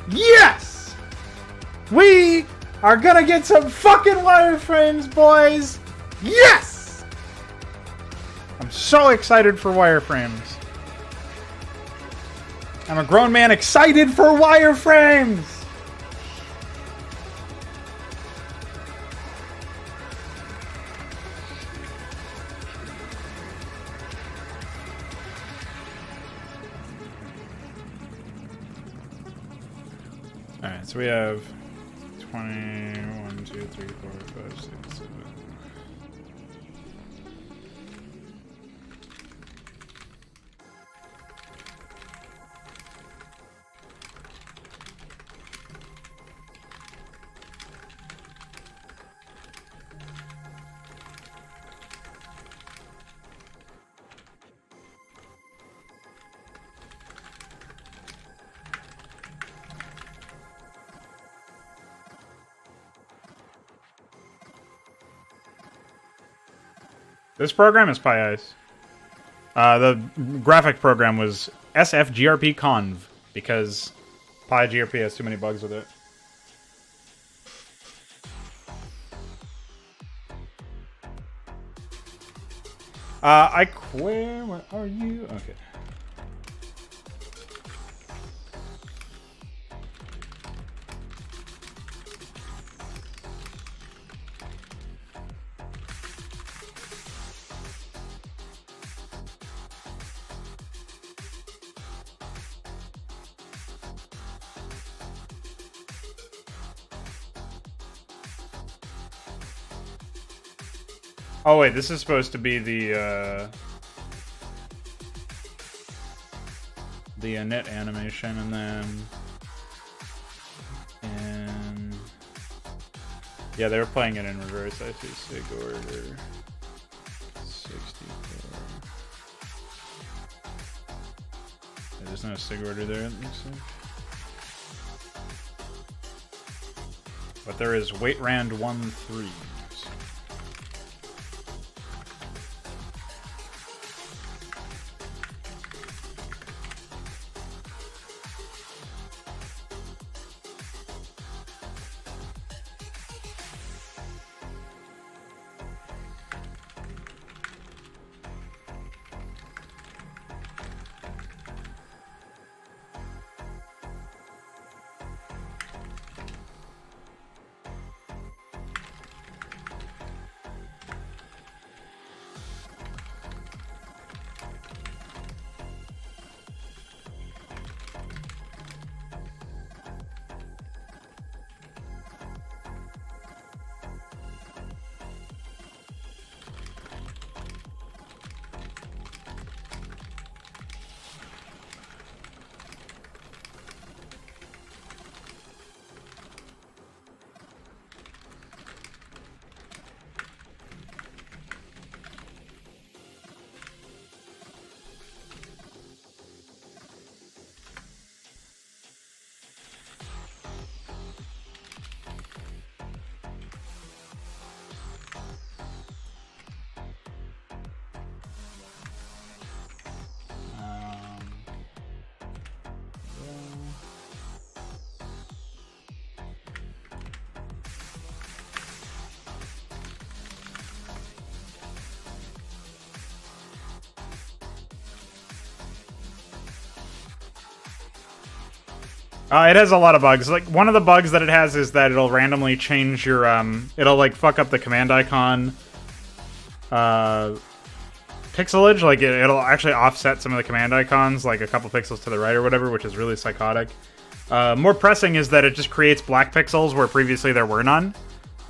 Yes! We are gonna get some fucking wireframes, boys! Yes! I'm so excited for wireframes. I'm a grown man excited for wireframes! Alright, so we have 21, 2, 3, 4, 5, 6, 7. This program is PyIce. The graphic program was SFGRP Conv because PyGRP has too many bugs with it. I quit. Where are you? Okay. Oh wait, this is supposed to be the knit animation, and yeah, they were playing it in reverse. I see Sig order 64. Yeah, there's no Sig order there, it looks like. But there is Weight Rand 1-3. It has a lot of bugs. Like, one of the bugs that it has is that it'll randomly change your, it'll, like, fuck up the command icon, pixelage. Like, it'll actually offset some of the command icons, like, a couple pixels to the right or whatever, which is really psychotic. More pressing is that it just creates black pixels where previously there were none,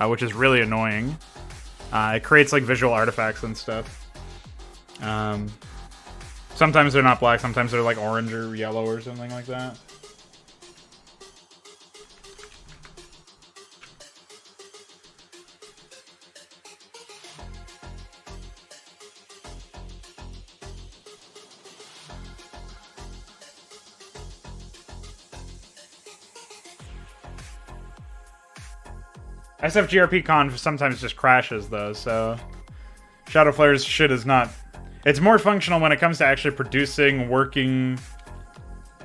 which is really annoying. It creates, like, visual artifacts and stuff. Sometimes they're not black, sometimes they're, like, orange or yellow or something like that. SFGRP Con sometimes just crashes, though, so... Shadow Flare's shit is not... It's more functional when it comes to actually producing working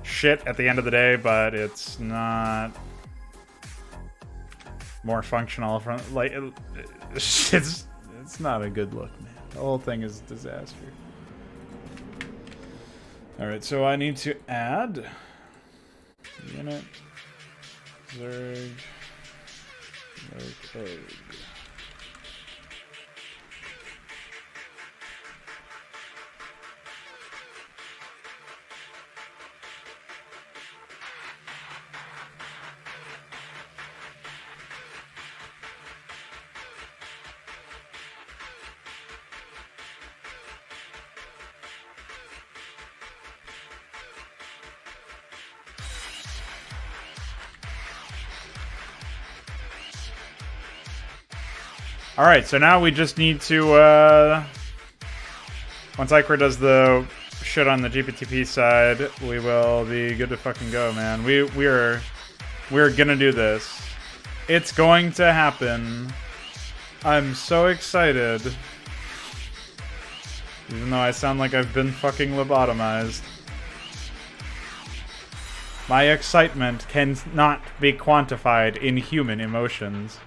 shit at the end of the day, but it's not more functional from... Like, it's not a good look, man. The whole thing is a disaster. Alright, so I need to add... Unit... Zerg... Okay. Alright, so now we just need to, once Ikra does the shit on the GPTP side, we will be good to fucking go, man. We're gonna do this. It's going to happen. I'm so excited. Even though I sound like I've been fucking lobotomized. My excitement cannot be quantified in human emotions.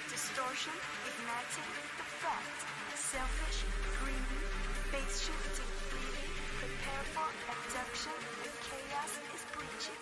Distortion, igniting, effect, selfish, greedy, base shifting, bleeding, prepare for abduction, the chaos is breaching.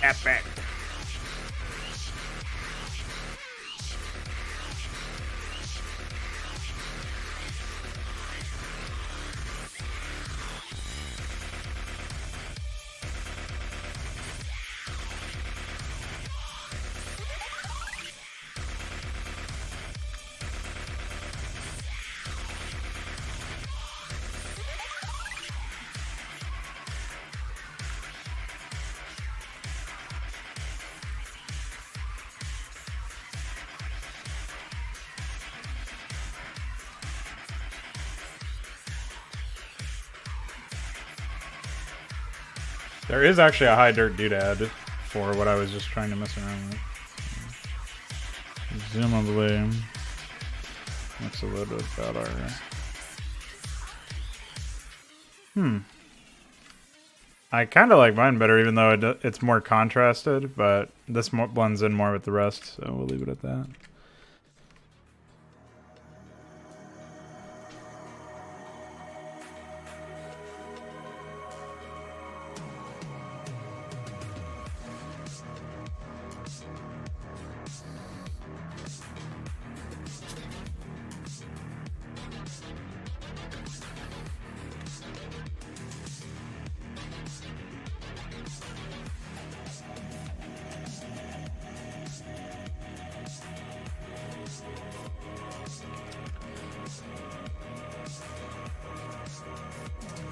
Epic. There is actually a high dirt doodad for what I was just trying to mess around with. Presumably, looks a little bit better. I kind of like mine better, even though it's more contrasted, but this blends in more with the rest, so we'll leave it at that.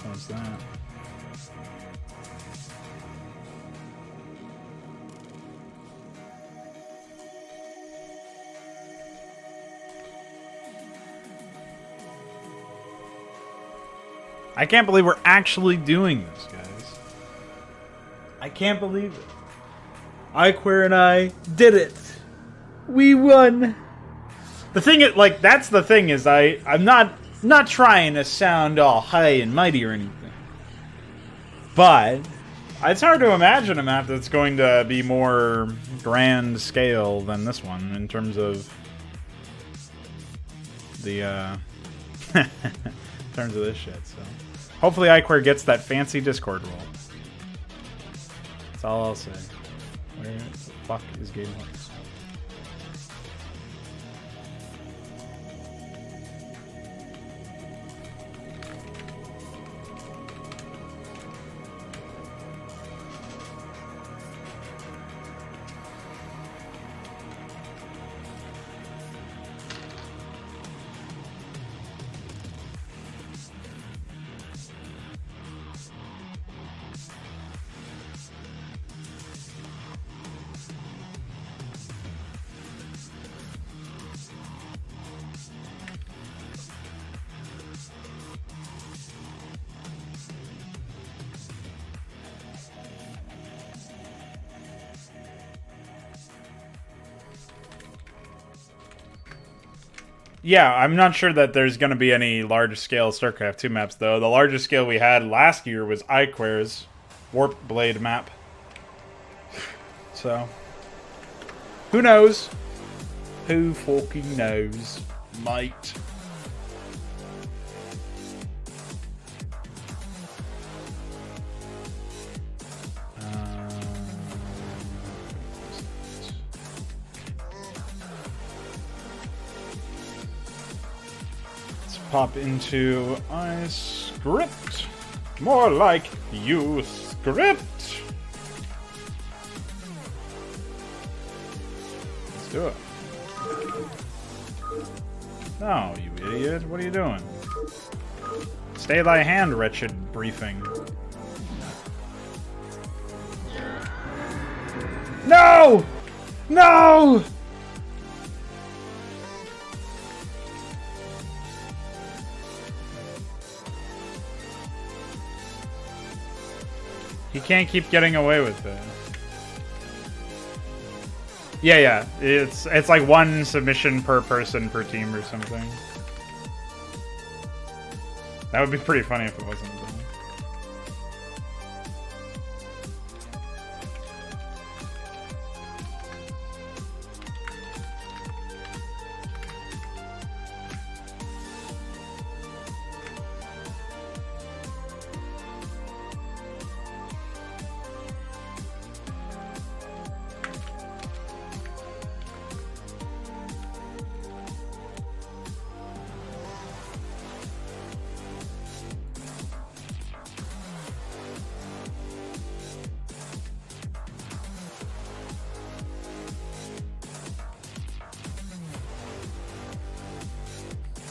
What's that? I can't believe we're actually doing this, guys. I can't believe it. iQueer and I did it. We won. The thing is, like, that's the thing is I'm not trying to sound all high and mighty or anything. But it's hard to imagine a map that's going to be more grand scale than this one in terms of the in terms of this shit. So hopefully iQueer gets that fancy Discord role. That's all I'll say. Where the fuck is Game Works? Yeah, I'm not sure that there's going to be any large-scale StarCraft 2 maps, though. The largest scale we had last year was iQueer's Warp Blade map. So, who knows? Who fucking knows, mate? Pop into iScript. More like you script. Let's do it. No, you idiot. What are you doing? Stay thy hand, wretched briefing. No! No! He can't keep getting away with it. Yeah. It's like one submission per person per team or something. That would be pretty funny if it wasn't.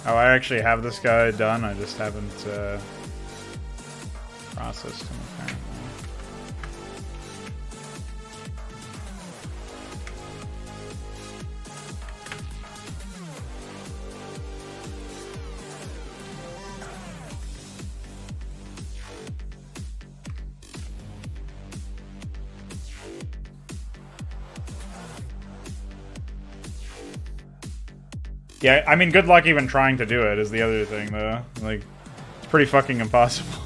Oh, I actually have this guy done. I just haven't processed him apparently. Yeah, I mean, good luck even trying to do it is the other thing, though. Like, it's pretty fucking impossible.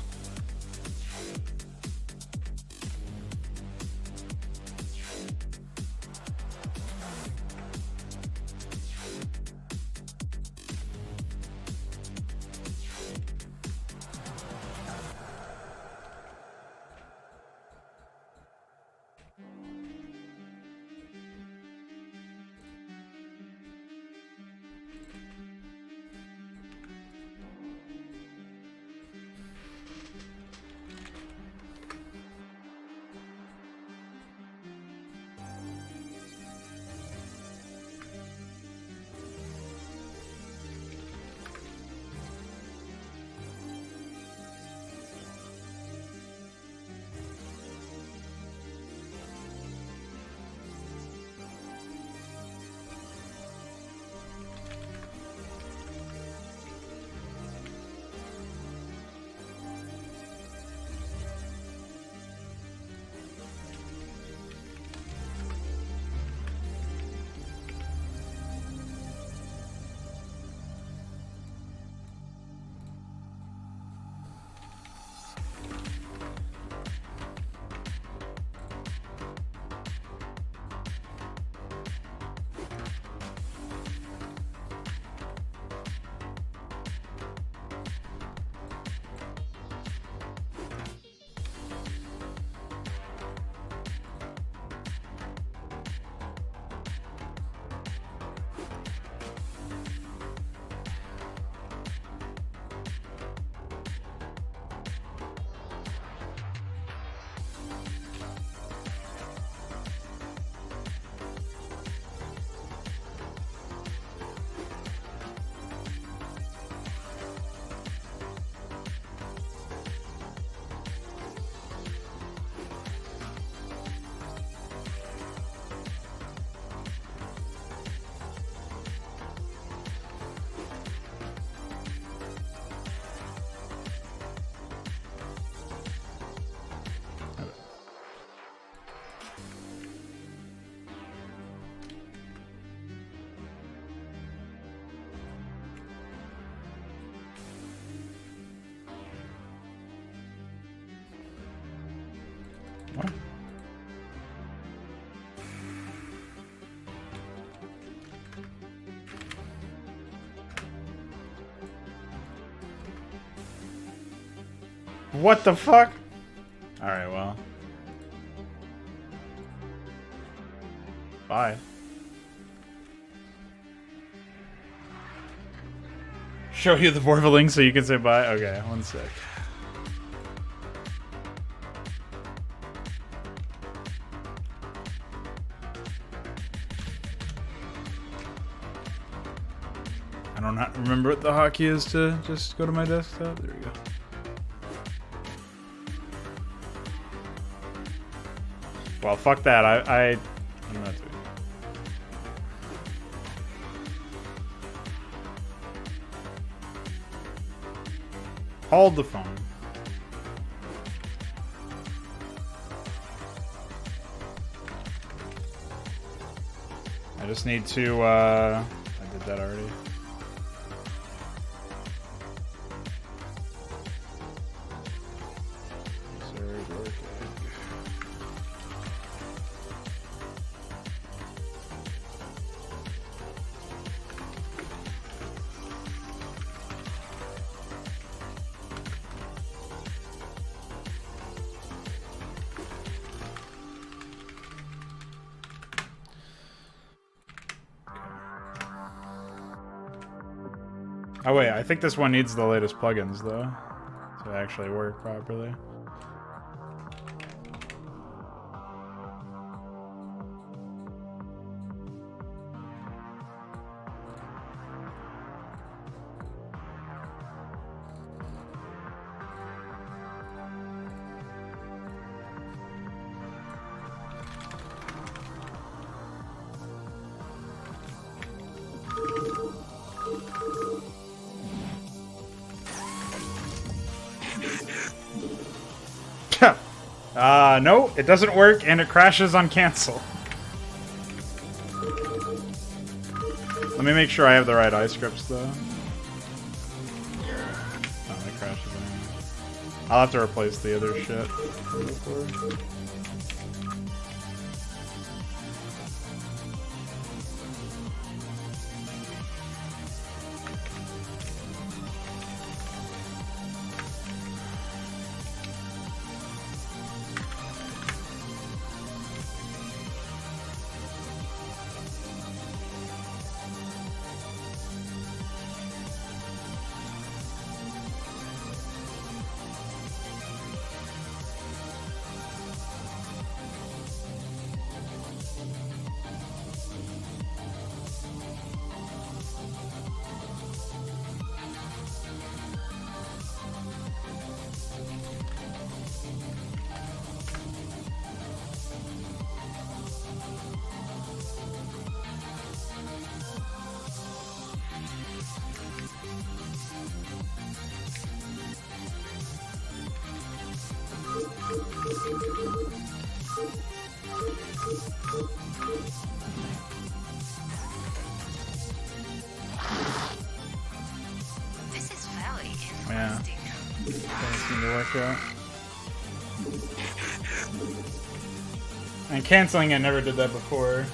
What the fuck? Alright, well. Bye. Show you the Vorvaling so you can say bye? Okay, one sec. I don't remember what the hotkey is to just go to my desktop. There we go. Well, fuck that. I'm not doing it. Hold the phone. I just need to, I did that already. Oh wait, I think this one needs the latest plugins though, to actually work properly. No, it doesn't work, and it crashes on cancel. Let Let me make sure I have the right eye scripts though. Oh, that crashes anyway. I'll have to replace the other shit. This is very Yeah. interesting. Doesn't seem to work out. And canceling it never did that before.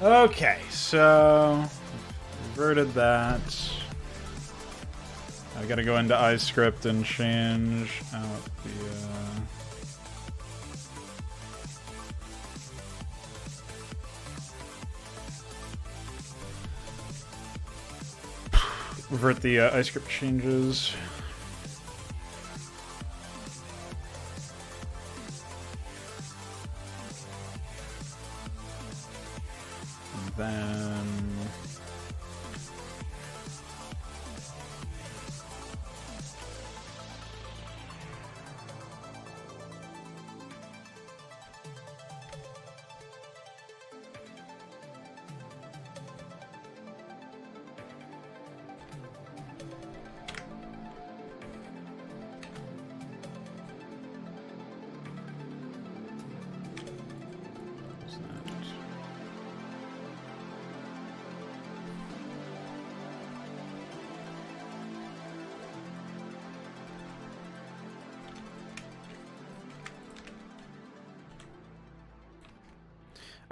Okay, so reverted that. I gotta go into iScript and change out the revert the iScript changes. And then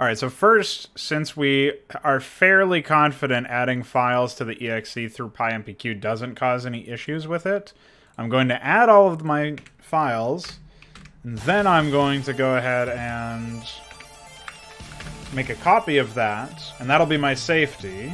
all right, so first, since we are fairly confident adding files to the exe through PyMPQ doesn't cause any issues with it, I'm going to add all of my files, and then I'm going to go ahead and make a copy of that, and that'll be my safety.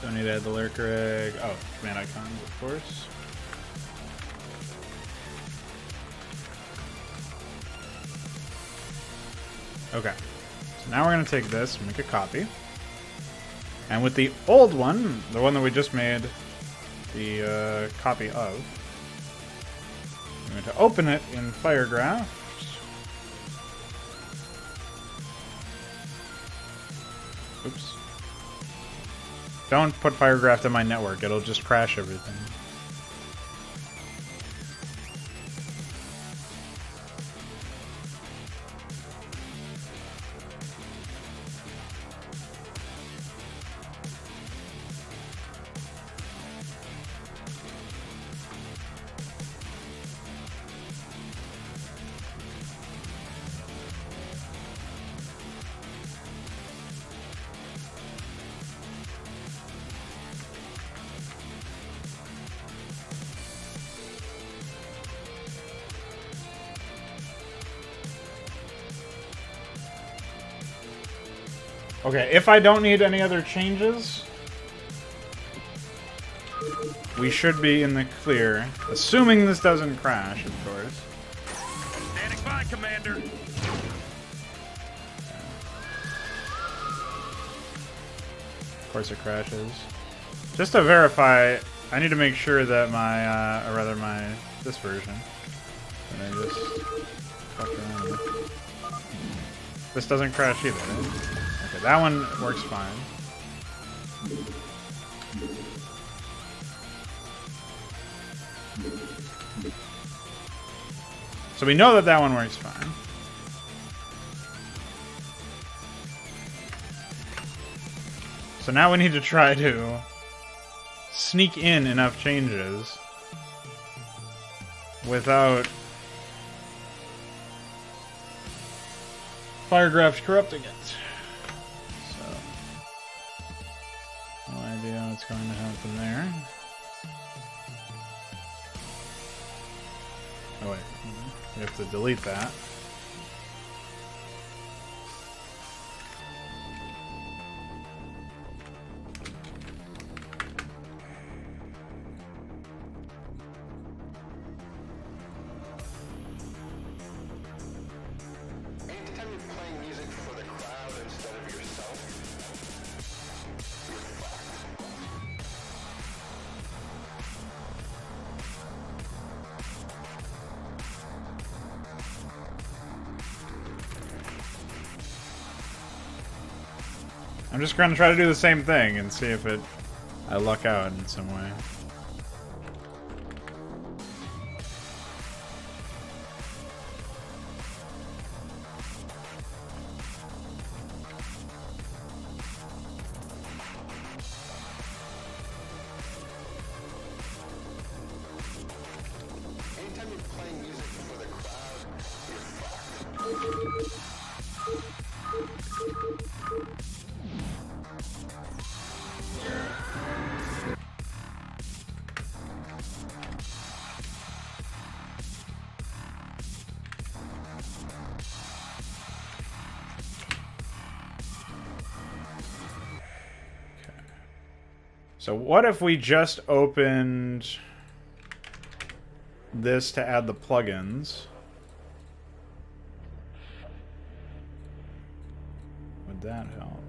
Don't need to add the lurker egg. Oh, command icons, of course. Okay. So now we're going to take this and make a copy. And with the old one, the one that we just made the copy of, I'm going to open it in Firegraph. Oops. Don't put Firegraph in my network, it'll just crash everything. Okay, if I don't need any other changes, we should be in the clear. Assuming this doesn't crash, of course. Standing by, Commander. Of course it crashes. Just to verify, I need to make sure that my, or rather my, this version, that I just fucked around with. This doesn't crash either, right? Okay, that one works fine. So we know that that one works fine. So now we need to try to sneak in enough changes without Firegraph corrupting it. So, no idea what's going to happen there. Oh wait. We have to delete that. I'm just gonna try to do the same thing and see if I luck out in some way. So what if we just opened this to add the plugins? Would that help?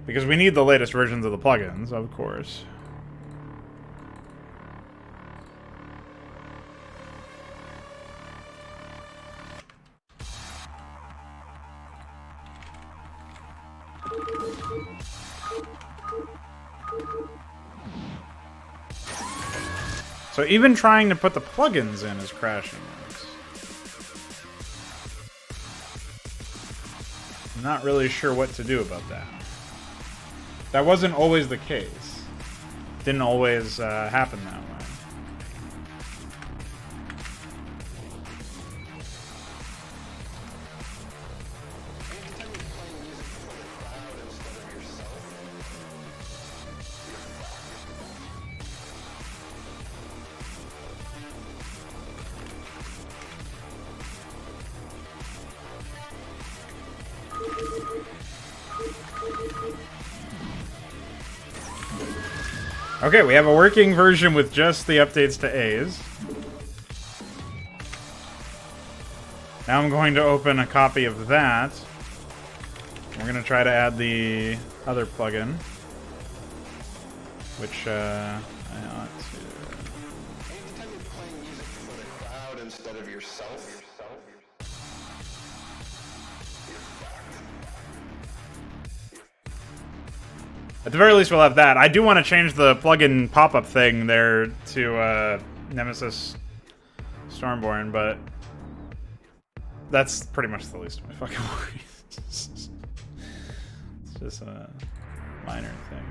Because we need the latest versions of the plugins, of course. So even trying to put the plugins in is crashing us. I'm not really sure what to do about that. That wasn't always the case. Didn't always happen that way. Okay, we have a working version with just the updates to A's. Now I'm going to open a copy of that. We're going to try to add the other plugin, which I ought to. Anytime you're playing music for the crowd instead of yourself. At the very least, we'll have that. I do want to change the plugin pop-up thing there to Nemesis Stormborne, but that's pretty much the least of my fucking worries. It's just a minor thing.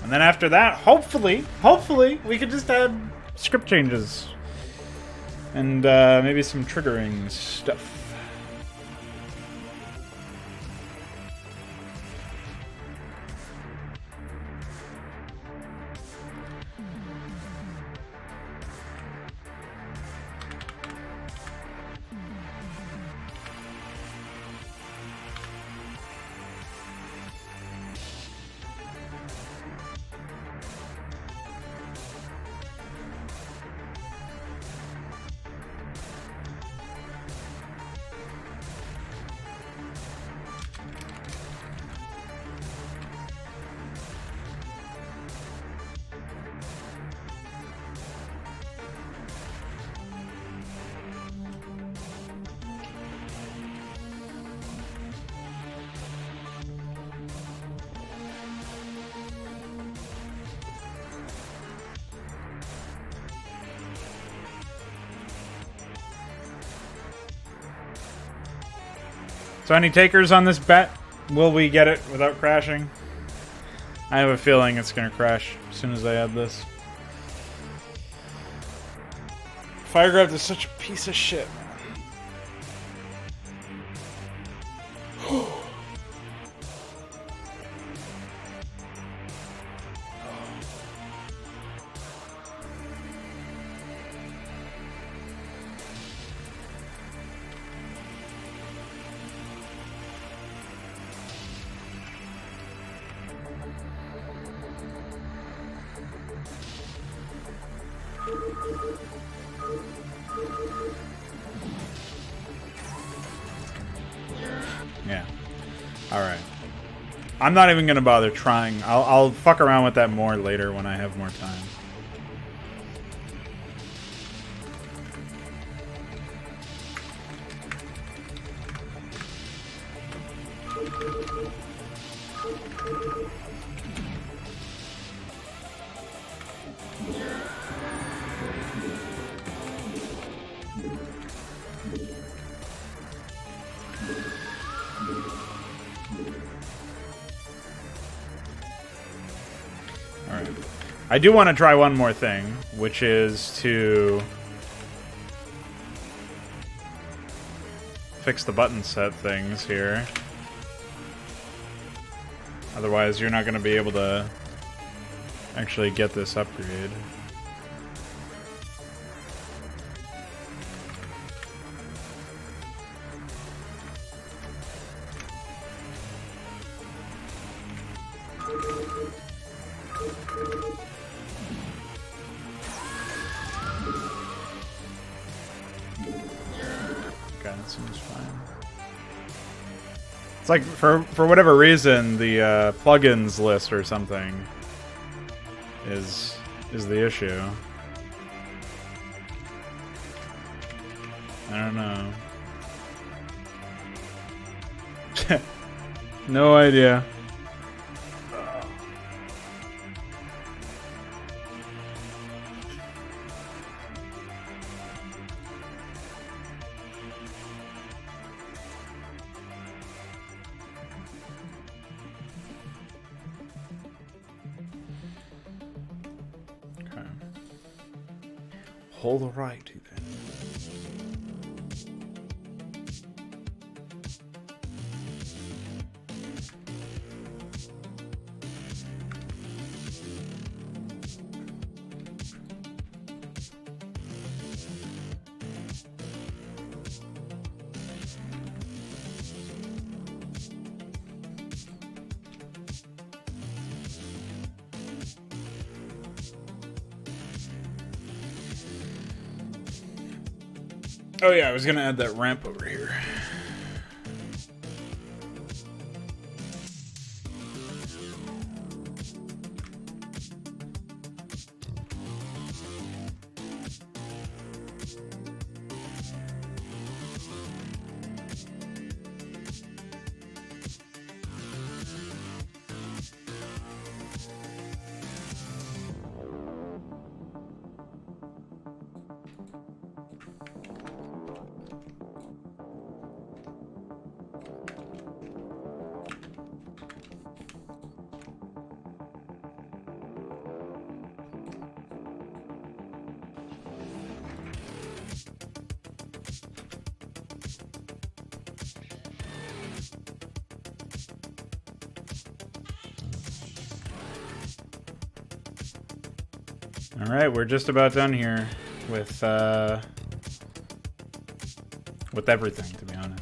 And then after that, hopefully, we could just add script changes. And maybe some triggering stuff. So any takers on this bet? Will we get it without crashing? I have a feeling it's gonna crash as soon as I add this. Firegraph is such a piece of shit, man. Yeah. Alright. I'm not even gonna bother trying. I'll fuck around with that more later when I have more time. I do want to try one more thing, which is to fix the button set things here. Otherwise, you're not going to be able to actually get this upgrade. Like for whatever reason the plugins list or something is the issue. I don't know. No idea. Hold the right to then. Oh yeah, I was gonna add that ramp over here. All right, we're just about done here with everything, to be honest.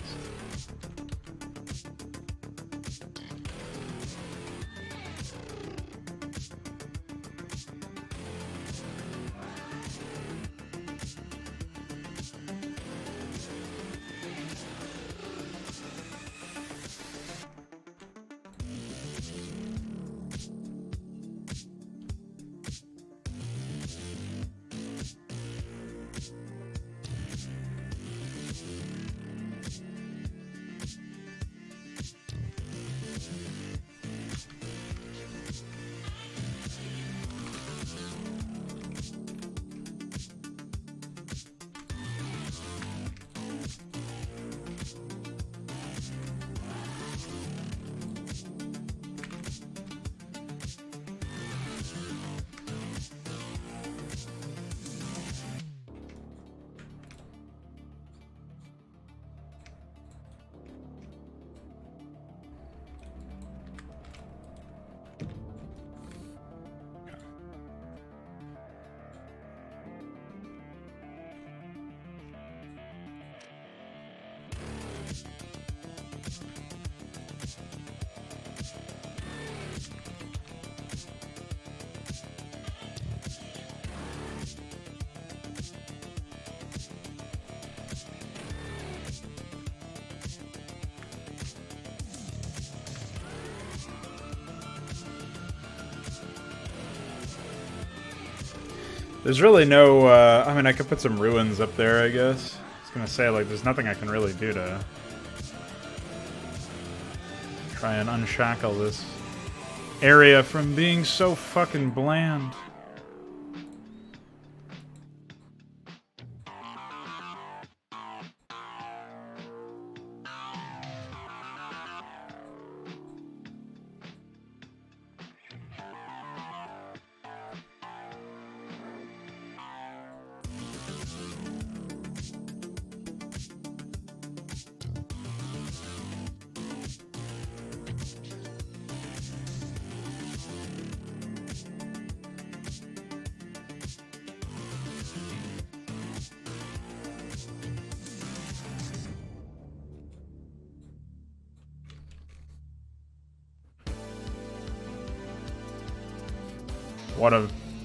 There's really no, I mean, I could put some ruins up there, I guess. I was gonna say, like, there's nothing I can really do to try and unshackle this area from being so fucking bland.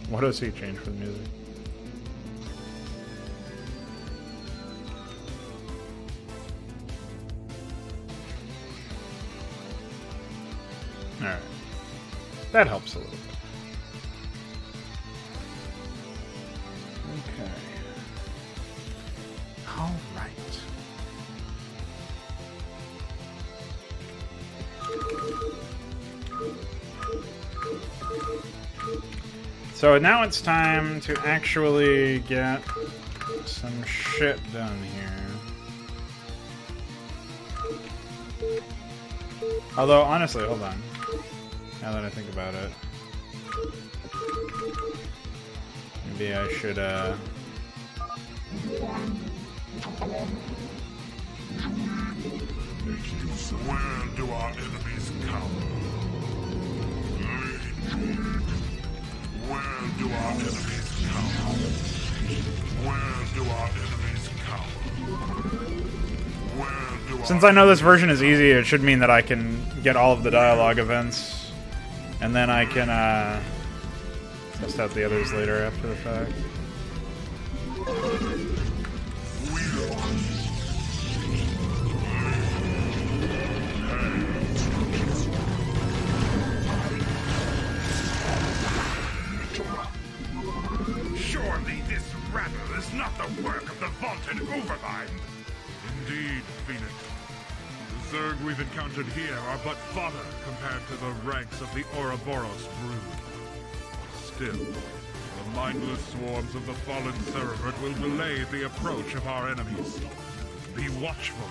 What does he change for the music? Alright. That helps a little bit. Okay. Alright. So now it's time to actually get some shit done here. Although, honestly, hold on. Now that I think about it. Maybe I should, Where do our enemies cower? Where do our enemies cower? Where do our enemies cower? Where do our since I know this version is easy, it should mean that I can get all of the dialogue events. And then I can, test out the others later after the fact. Surely this rabble is not the work of the vaunted Overmind. Indeed, Phoenix. The Zerg we've encountered here are but fodder compared to the ranks of the Ouroboros brood. Still, the mindless swarms of the fallen Cerebrate will delay the approach of our enemies. Be watchful.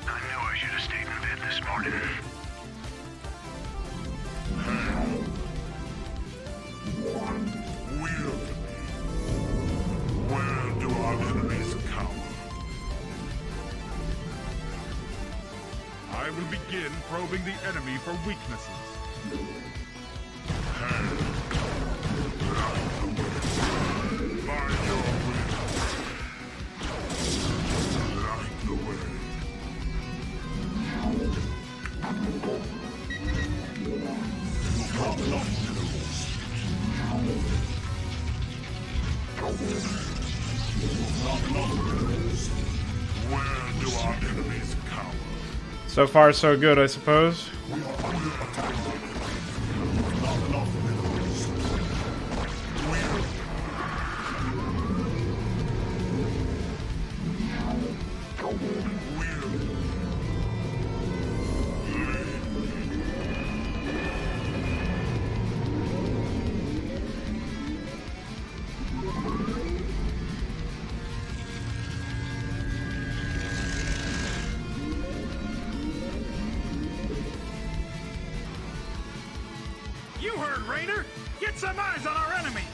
I knew I should have stayed in bed this morning. Wield me. Where do our enemies cower? I will begin probing the enemy for weaknesses. By your will. Light the way. Where do our enemies cower? So far, so good, I suppose. You heard, Raider! Get some eyes on our enemy!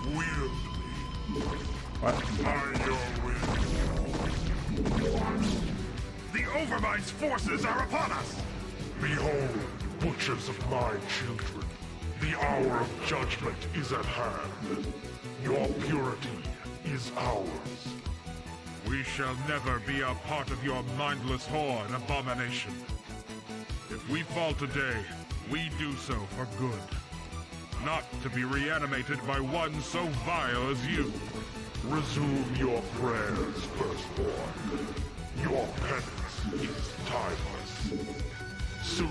Wield me. What? By your will. The Overmind's forces are upon us! Behold, butchers of my children. The hour of judgment is at hand. Your purity is ours. We shall never be a part of your mindless horde, abomination. If we fall today, we do so for good. Not to be reanimated by one so vile as you. Resume your prayers, firstborn. Your penance is timeless. Soon,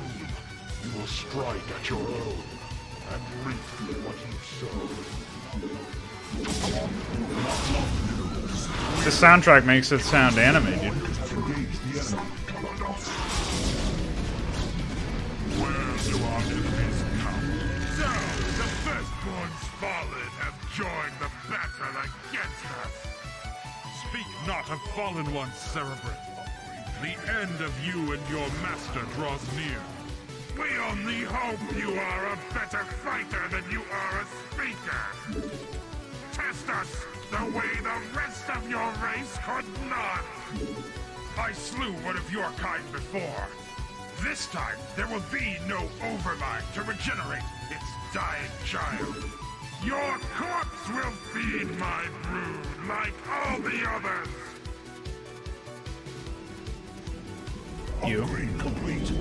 you will strike at your own, and reap what you sow. The soundtrack makes it sound anime, dude. Where do our enemies come? So, the firstborn's fallen have joined the battle against us. Speak not of fallen ones, Cerebrate. The end of you and your master draws near. We only hope you are a better fighter than you are a speaker. Test us the way the rest of your race could not. I slew one of your kind before. This time, there will be no overmind to regenerate its dying child. Your corpse will feed my brood like all the others. You. Complete.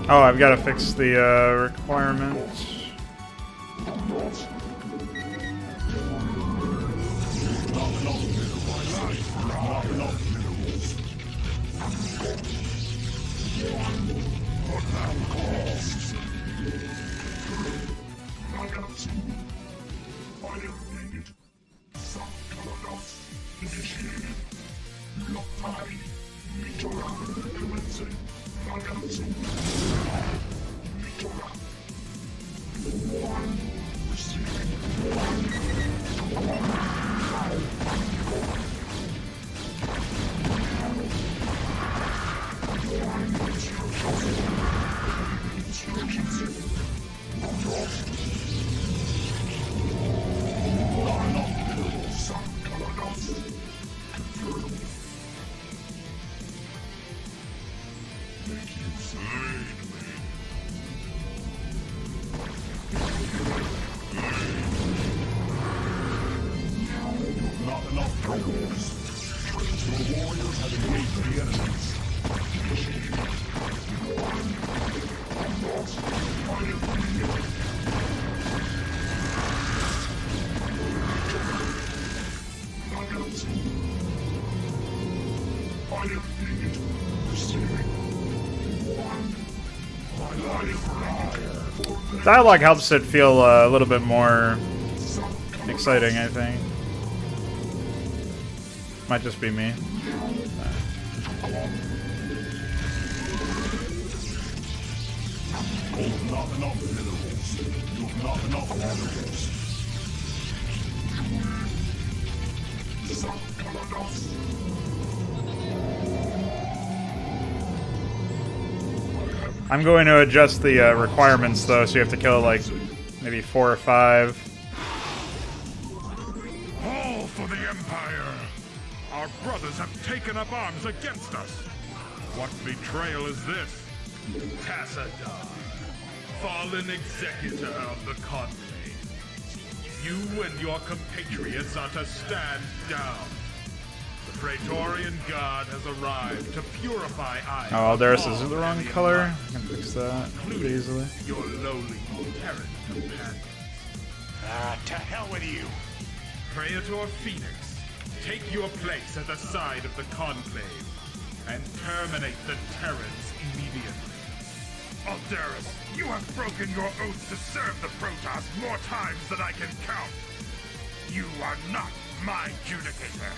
Oh, I've got to fix the requirement. Dialogue helps it feel a little bit more exciting, I think. Might just be me. I'm going to adjust the requirements, though, so you have to kill, like, maybe 4 or 5. All for the Empire! Our brothers have taken up arms against us! What betrayal is this? Tassadar, fallen executor of the Conclave. You and your compatriots are to stand down. The Praetorian God has arrived to purify eyes. Oh, Aldaris is the wrong color. I can fix that pretty easily. Your lowly Terran companions. To hell with you. Praetor Phoenix, take your place at the side of the Conclave and terminate the Terrans immediately. Aldaris, you have broken your oath to serve the Protoss more times than I can count. You are not my Judicator.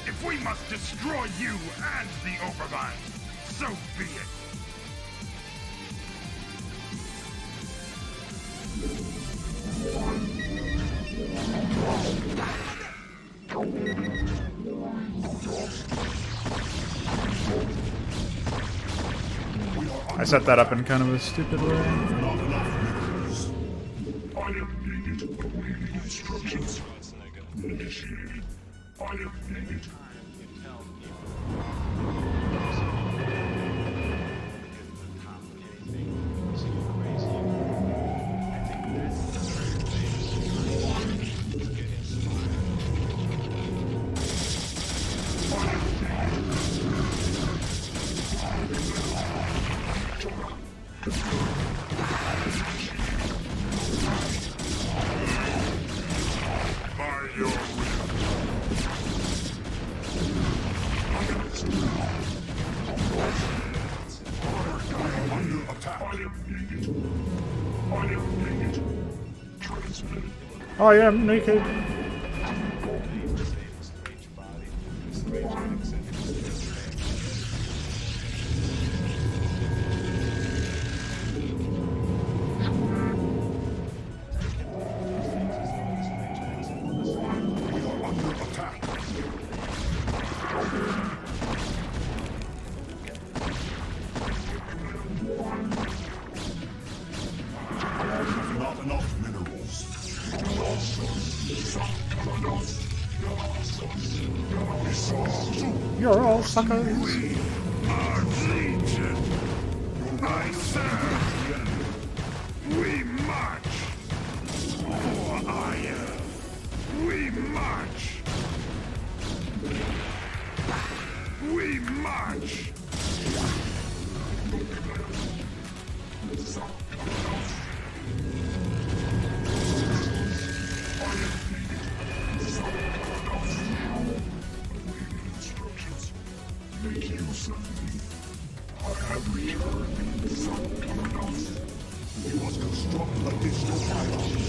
If we must destroy you and the Overmind, so be it. I set that up in kind of a stupid way. I have needed awaiting instructions. Initiated. I have needed. I am naked. Not enough minerals. You're all suckers. We are legion. I serve. We march. For iron. We march. We march. Make use of me. I have returned. You must construct additional items.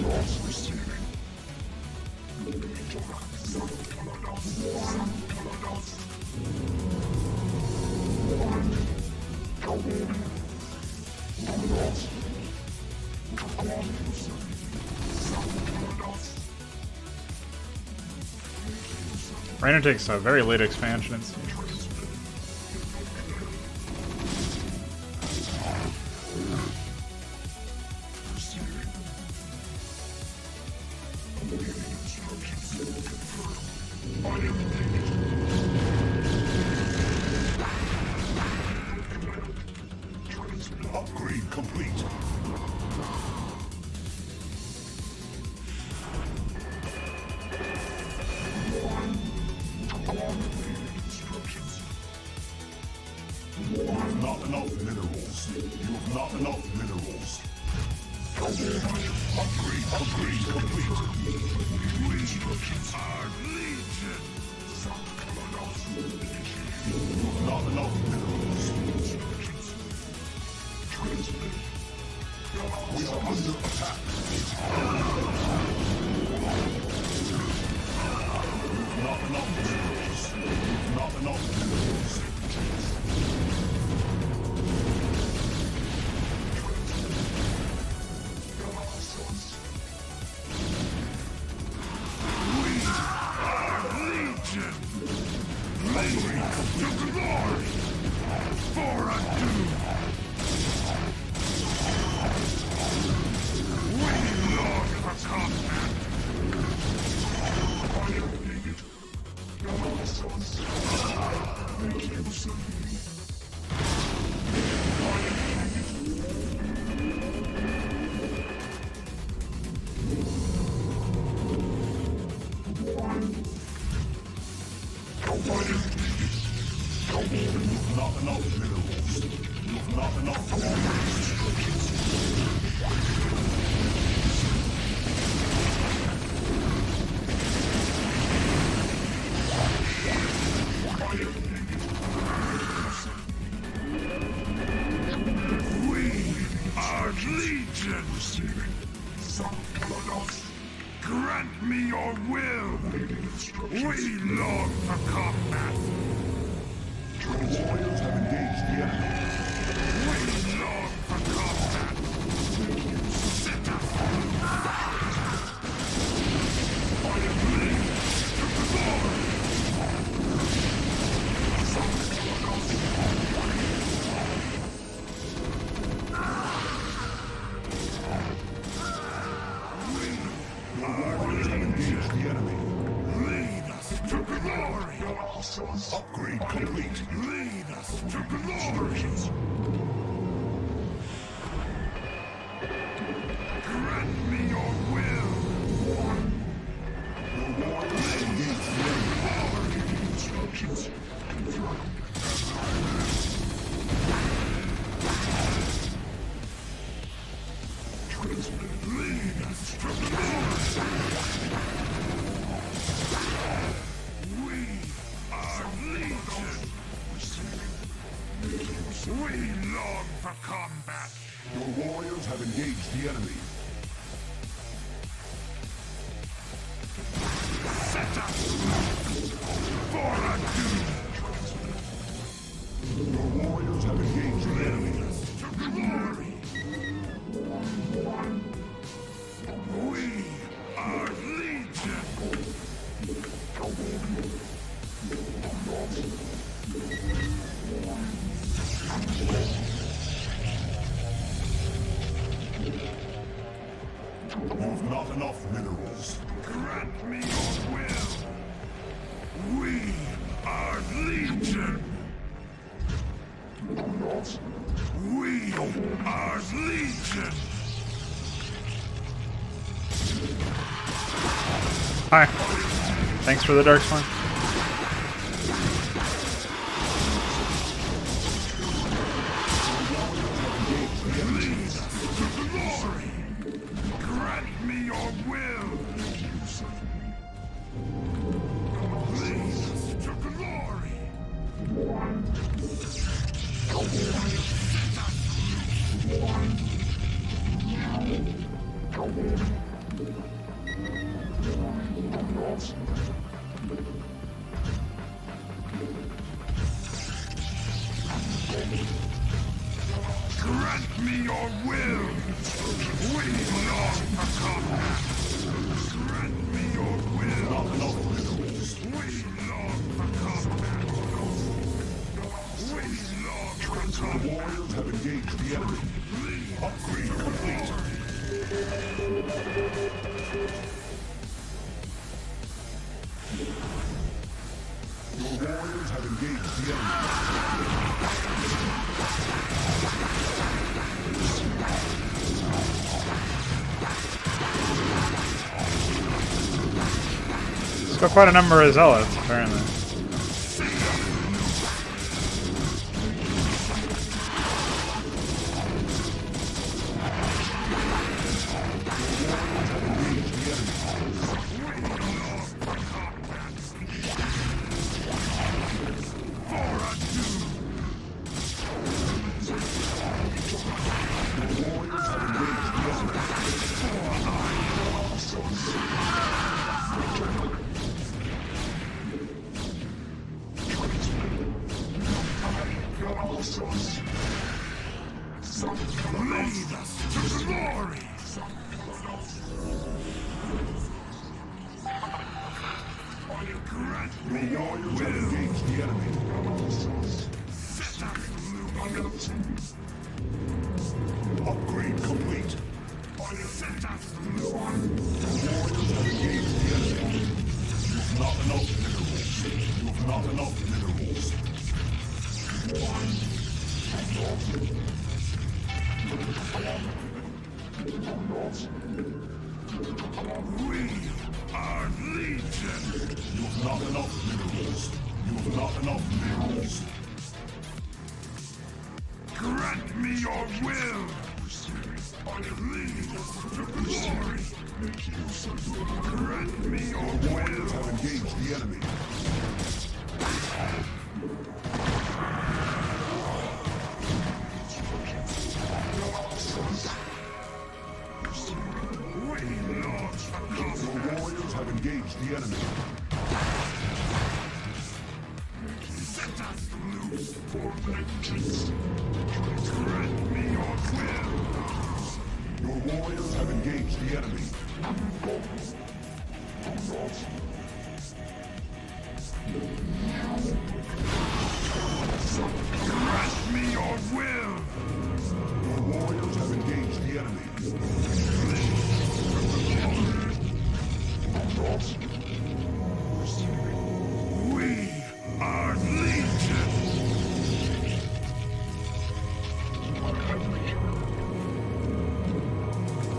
Loss receiving. Rainer takes a very late expansion. It seems. Upgrade complete. You have not enough minerals. You have not enough minerals. Upgrade complete. We are legion. You have not enough minerals. We are under attack. Not enough minerals. Not enough minerals. We are legion. Legion to glory. For a doom. We long for combat. Make use of me. Not enough minerals. Not enough minerals. We are legion. Grant me your will. We long for combat. Warriors have engaged the enemy. We long for combat. Sit up. I am legion to glory. Warriors have engaged the enemy. Lead us to glory. Upgrade complete. Lead us to glory. Grant me your will. The warriors have engaged the enemy. Instructions. Lead us to glory. We are legion. We long for combat. the enemy. Set up for a doom. Your warriors have engaged the enemy. To glory. We are Legion. You've not enough minerals. Grant me your will. We are Legion. We are Legion. Hi. Thanks for the dark swan. Grant me your will. Lead us to glory. Grant me your will. We long for combat. Grant me your will. We long for combat. We long for combat. The warriors have engaged the enemy. Upgrade complete. Your warriors have engaged the enemy. It's got quite a number of zealots, apparently. Lead us to glory! Grant me your will! Engage the enemy! Set us loose! Upgrade complete! Set us loose! Warriors have engaged the enemy! You've not enough minerals! You've not enough minerals! We are Legion! You've not enough minerals! You've not enough minerals! Grant me your will! Lead us to glory! Grant me your will! Warriors have engaged the enemy! Your warriors have engaged the enemy. Set us loose for vengeance. Grant me your will. Your warriors have engaged the enemy. Grant me your will. Your warriors have engaged the enemy. We are Legion!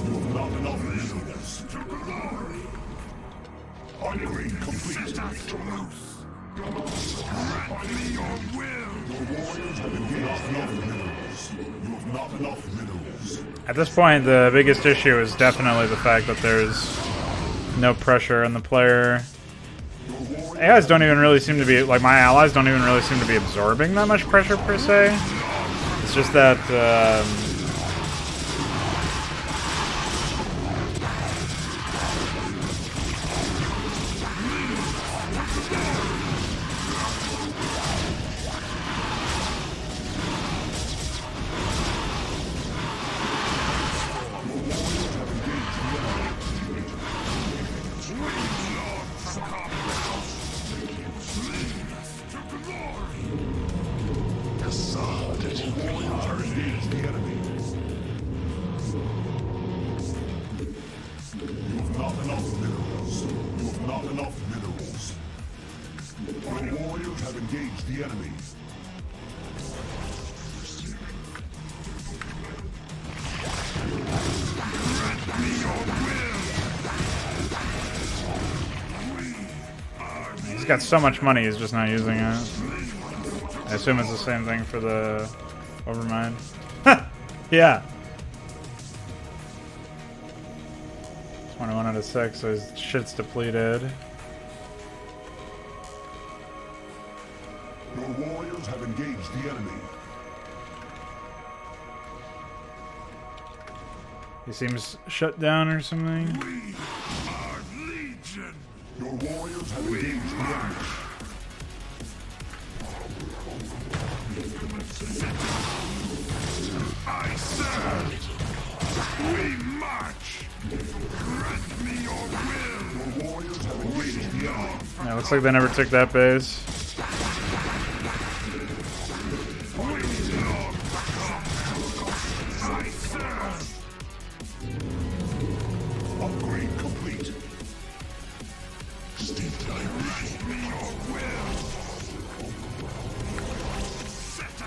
You've not enough minerals to glory! Upgrade complete! Set us loose! Grant me your will! Your warriors have engaged enough minerals. You have not enough minerals. At this point, the biggest issue is definitely the fact that there's no pressure on the player. AIs don't even really seem to be, like, my allies don't even really seem to be absorbing that much pressure per se. It's just that not enough minerals. Your warriors have engaged the enemy. Grant me your will. He's got so much money, he's just not using it. I assume it's the same thing for the Overmind. Yeah. 21 out of 6, so his shit's depleted. Your warriors have engaged the enemy. He seems shut down or something. We are Legion. Your warriors have engaged the enemy. I serve. We march. Grant me your will. Your warriors have engaged the enemy. Yeah, looks like they never took that base. I serve. Upgrade complete. Steve grant me your will.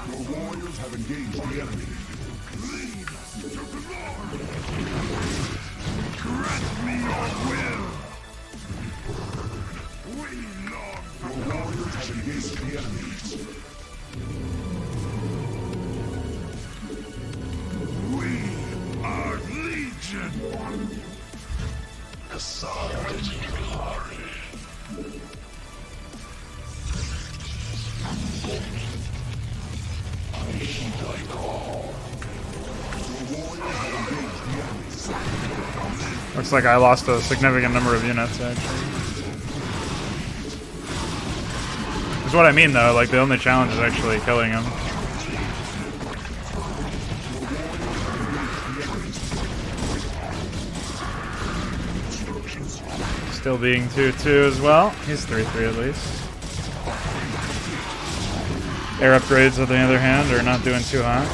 Your warriors have engaged the enemy. Lead us to glory. Grant me your will. We long for your warriors have engaged the enemy. We are Legion. Cassandra glory. I heed thy call. Your warriors have engaged the enemy. Looks like I lost a significant number of units, actually. That's what I mean, though. Like, the only challenge is actually killing him. Still being 2-2 as well. He's 3-3 at least. Air upgrades, on the other hand, are not doing too hot.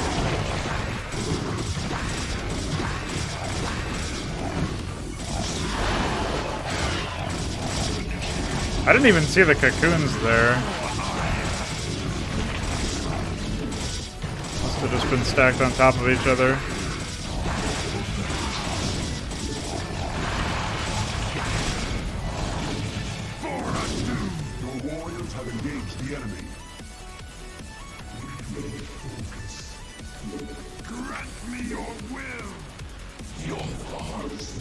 I didn't even see the cocoons there. Must have just been stacked on top of each other. Your warriors have engaged the enemy. Grant me your will. Your thoughts.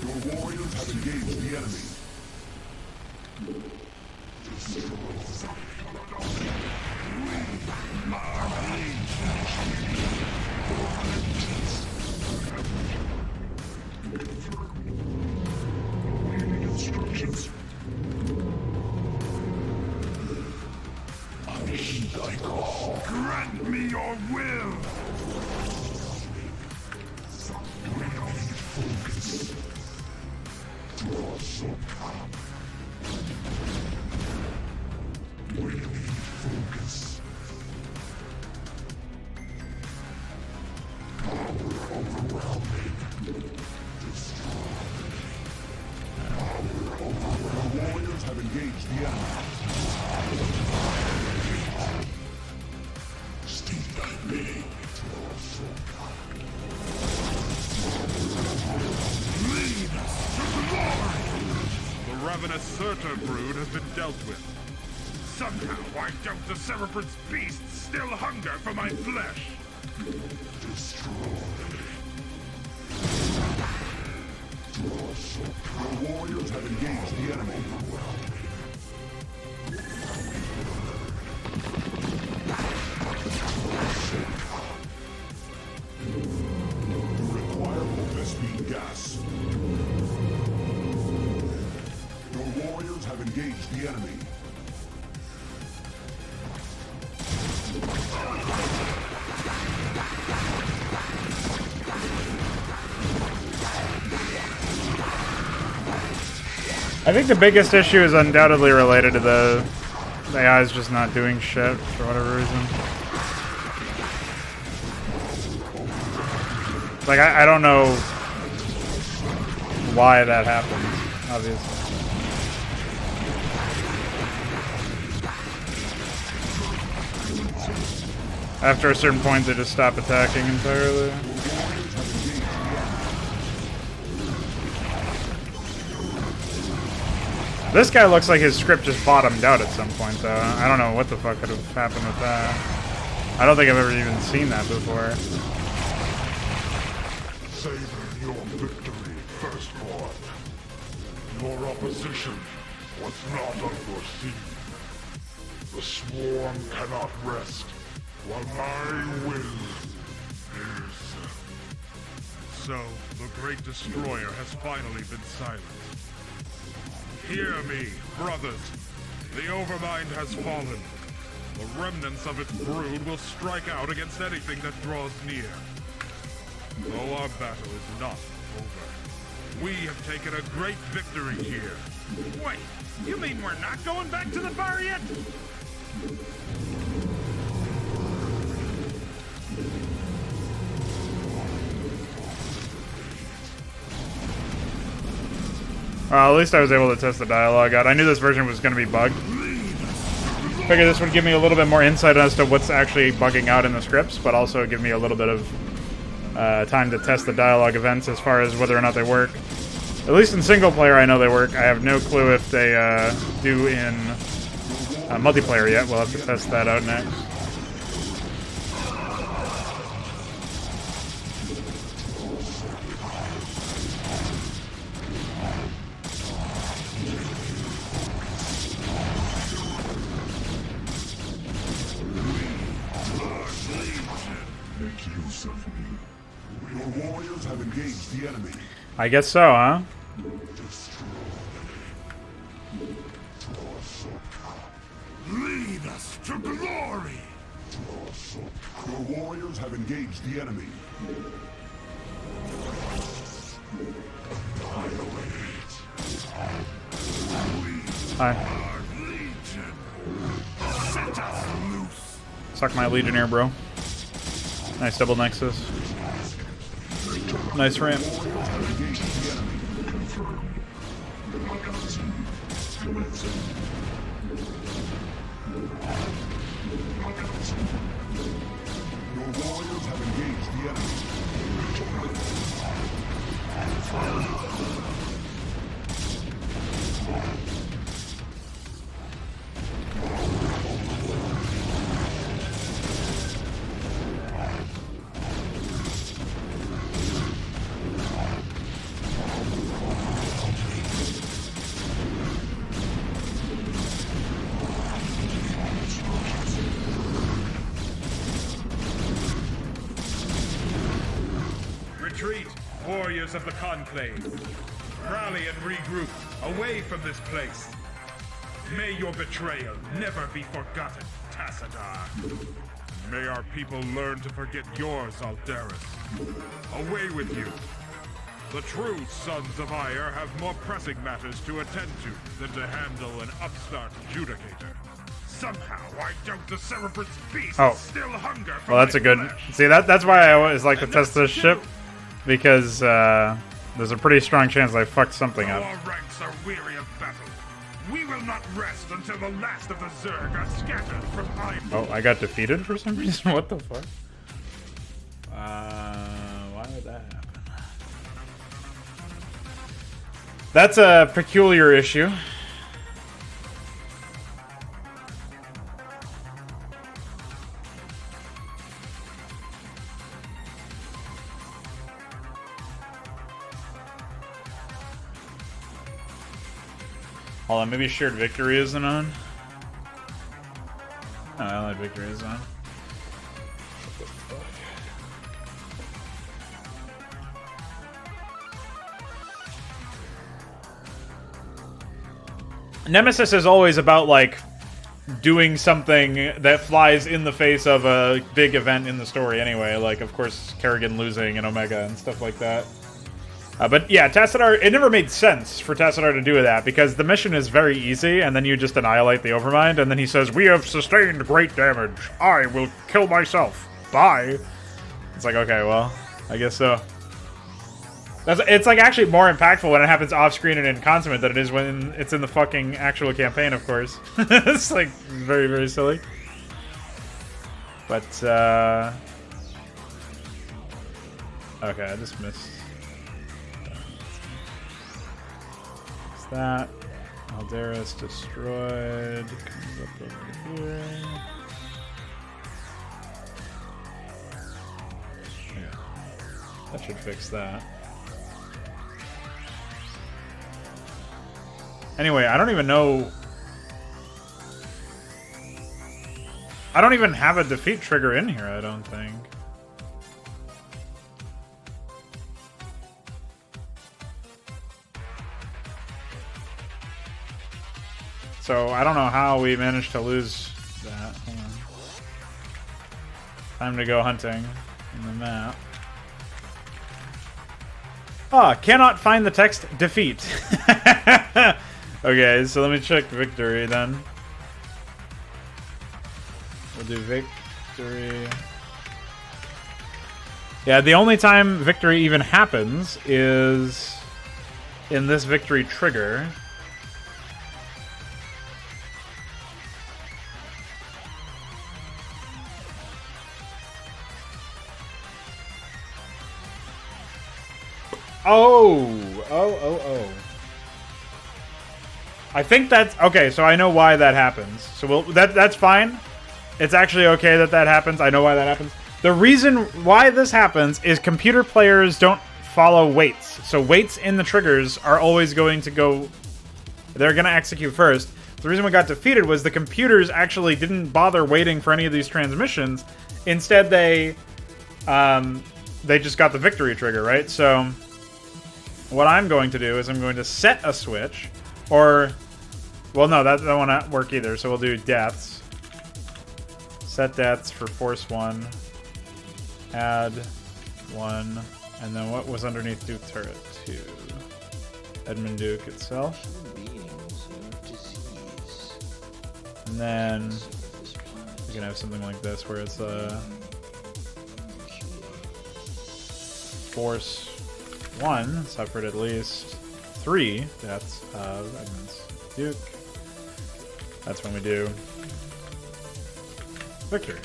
Your warriors have engaged the enemy. Instructions. I heed thy call. Grant me your will. Focus. Draw some calm. We need focus. Power overwhelming. Destroy. Power overwhelming. The warriors have engaged the enemy. Steve thy bidding. Draw some calm. Lead us to glory! The ravenous Surtur brood has been dealt with. Somehow I doubt the Cerebrant's beasts still hunger for my flesh. Destroy. The warriors have engaged the enemy. You require Vespine gas. Your warriors have engaged the enemy. I think the biggest issue is undoubtedly related to the AI is just not doing shit for whatever reason. Like, I don't know why that happens, obviously. After a certain point, they just stop attacking entirely. This guy looks like his script just bottomed out at some point, though. I don't know what the fuck could have happened with that. I don't think I've ever even seen that before. Savor your victory, firstborn. Your opposition was not unforeseen. The swarm cannot rest while my will is. So, the great destroyer has finally been silenced. Hear me, brothers. The Overmind has fallen. The remnants of its brood will strike out against anything that draws near. Though our battle is not over, we have taken a great victory here. Wait, you mean we're not going back to the bar yet? At least I was able to test the dialogue out. I knew this version was going to be bugged. Figured this would give me a little bit more insight as to what's actually bugging out in the scripts, but also give me a little bit of time to test the dialogue events as far as whether or not they work. At least in single player, I know they work. I have no clue if they do in multiplayer yet. We'll have to test that out next. Your warriors have engaged the enemy. I guess so, huh? Lead us to glory! Your warriors have engaged the enemy. Hi. Set us loose! Suck my Legionnaire, bro. Nice double Nexus. Nice ramp. Your warriors have engaged the enemy. Retreat, warriors of the Conclave. Rally and regroup, away from this place. May your betrayal never be forgotten, Tassadar. May our people learn to forget yours, Aldaris. Away with you. The true sons of Ire have more pressing matters to attend to than to handle an upstart judicator. Somehow, I doubt the Cerebrus beast still hunger for Well, that's a good... See, that's why I always like to test this ship. Because there's a pretty strong chance I fucked something up. Our ranks are weary of battle. We will not rest until the last of the Zerg are scattered from Ire. Oh, I got defeated for some reason? What the fuck? Why would that happen? That's a peculiar issue. Hold on, maybe shared victory isn't on? No, allied victory is on. What the fuck? Nemesis is always about, like, doing something that flies in the face of a big event in the story anyway. Like, of course, Kerrigan losing and Omega and stuff like that. But yeah, Tassadar, it never made sense for Tassadar to do that because the mission is very easy and then you just annihilate the Overmind and then he says, "We have sustained great damage. I will kill myself. Bye." It's like, okay, well, I guess so. It's like actually more impactful when it happens off screen and in Consummate than it is when it's in the fucking actual campaign, of course. It's like very, very silly. But, okay, I just missed. What's that? Aldera's destroyed. Comes up over here. Yeah. That should fix that. Anyway, I don't even know. I don't even have a defeat trigger in here, I don't think. So I don't know how we managed to lose that. Hold on. Time to go hunting in the map. Ah, cannot find the text defeat. Okay, so let me check victory then. We'll do victory. Yeah, the only time victory even happens is in this victory trigger. Oh. I think that's okay. So I know why that happens. So that's fine. It's actually okay that that happens. I know why that happens. The reason why this happens is computer players don't follow waits. So waits in the triggers are always going to go. They're going to execute first. The reason we got defeated was the computers actually didn't bother waiting for any of these transmissions. Instead, they just got the victory trigger, right? So what I'm going to do is I'm going to set a switch, or, well, no, that won't work either. So we'll do deaths. Set deaths for Force 1. Add 1. And then what was underneath Duke Turret? 2. Edmund Duke itself. And then we can have something like this where it's Force 1 suffered at least 3 deaths of Edmund's Duke. That's when we do victory.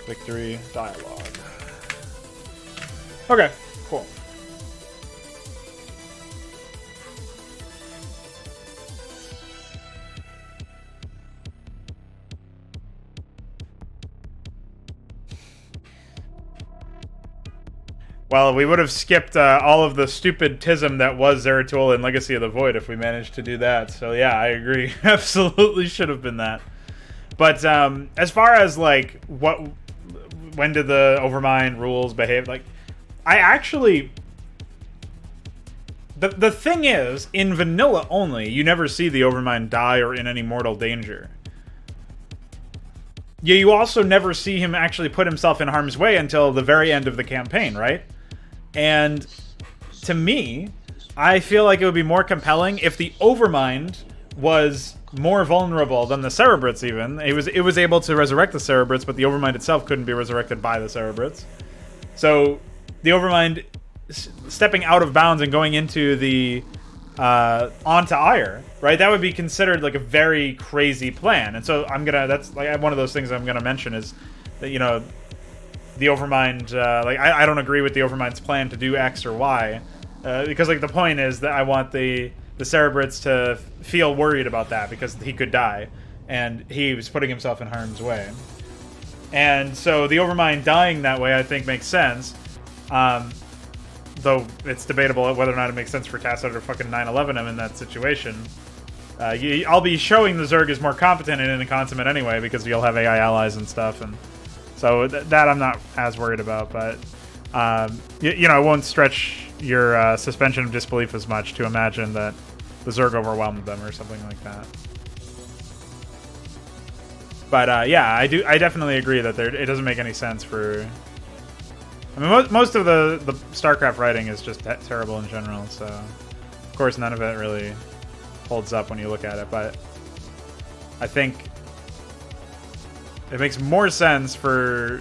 Victory dialogue. Okay, cool. Well, we would have skipped all of the stupid tism that was Zeratul in Legacy of the Void if we managed to do that. So yeah, I agree. Absolutely should have been that. But as far as like when did the Overmind rules behave? Like, I actually, the thing is, in vanilla only, you never see the Overmind die or in any mortal danger. Yeah, you also never see him actually put himself in harm's way until the very end of the campaign, right? And to me, I feel like it would be more compelling if the Overmind was more vulnerable than the Cerebrits even. It was able to resurrect the Cerebrits, but the Overmind itself couldn't be resurrected by the Cerebrits. So the Overmind stepping out of bounds and going into the onto Ire, right? That would be considered like a very crazy plan. And so that's like one of those things I'm gonna mention is that, you know, the Overmind, like I don't agree with the Overmind's plan to do X or Y, because like the point is that I want the Cerebrits to feel worried about that because he could die, and he was putting himself in harm's way. And so the Overmind dying that way, I think, makes sense. Though it's debatable whether or not it makes sense for Tassadar to fucking 9/11 him in that situation. I'll be showing the Zerg is more competent in a consummate anyway because you'll have AI allies and stuff, and so that I'm not as worried about. But you know, it won't stretch your suspension of disbelief as much to imagine that the Zerg overwhelmed them or something like that. But yeah, I definitely agree that it doesn't make any sense for. I mean, most of the StarCraft writing is just terrible in general. So, of course, none of it really holds up when you look at it. But I think it makes more sense for,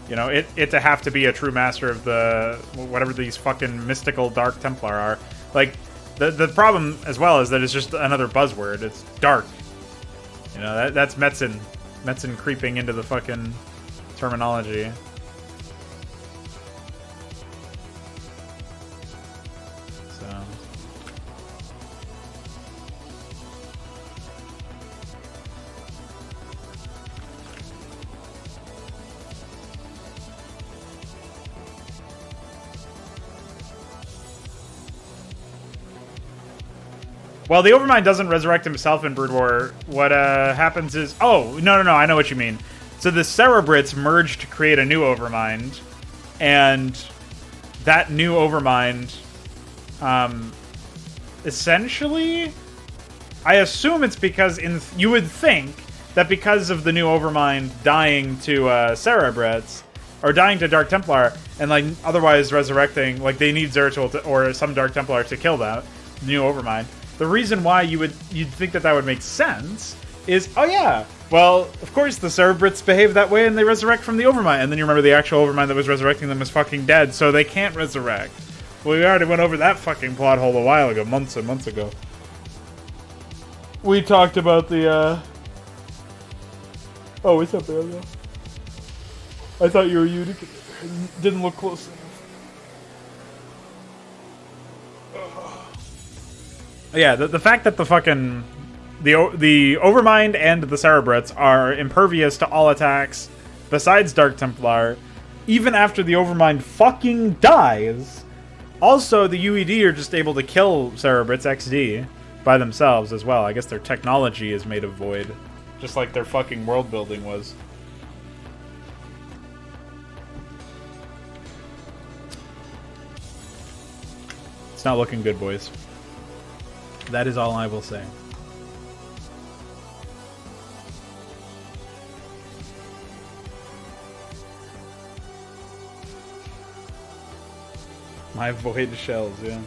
you know, it to have to be a true master of the whatever these fucking mystical Dark Templar are. Like, the problem as well is that it's just another buzzword. It's dark. You know, that's Metzen. Metzen creeping into the fucking terminology. So. Well, the Overmind doesn't resurrect himself in Brood War. What happens is... Oh, no, I know what you mean. So the Cerebrits merge to create a new Overmind, and that new Overmind, essentially, I assume it's because you would think that because of the new Overmind dying to Cerebrits, or dying to Dark Templar, and like otherwise resurrecting, like they need Zeratul or some Dark Templar to kill that new Overmind. The reason why you'd think that would make sense is, oh yeah, well, of course the Cerebrits behave that way and they resurrect from the Overmind. And then you remember the actual Overmind that was resurrecting them is fucking dead, so they can't resurrect. Well, we already went over that fucking plot hole a while ago, months and months ago. We talked about the, Oh, what's up, man? I thought you were Utica. Didn't look close enough. Yeah, the fact that the fucking the Overmind and the Cerebrits are impervious to all attacks besides Dark Templar, even after the Overmind fucking dies. Also, the UED are just able to kill Cerebrits XD by themselves as well. I guess their technology is made of void, just like their fucking world building was. It's not looking good, boys. That is all I will say. My void shells, yeah.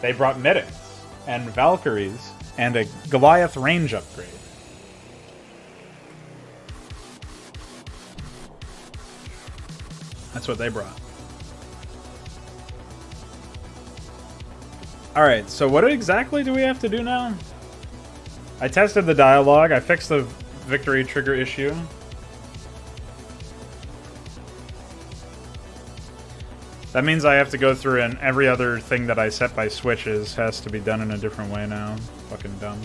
They brought medics and Valkyries and a Goliath range upgrade. That's what they brought. Alright, so what exactly do we have to do now? I tested the dialogue. I fixed the victory trigger issue. That means I have to go through and every other thing that I set by switches has to be done in a different way now. Fucking dumb.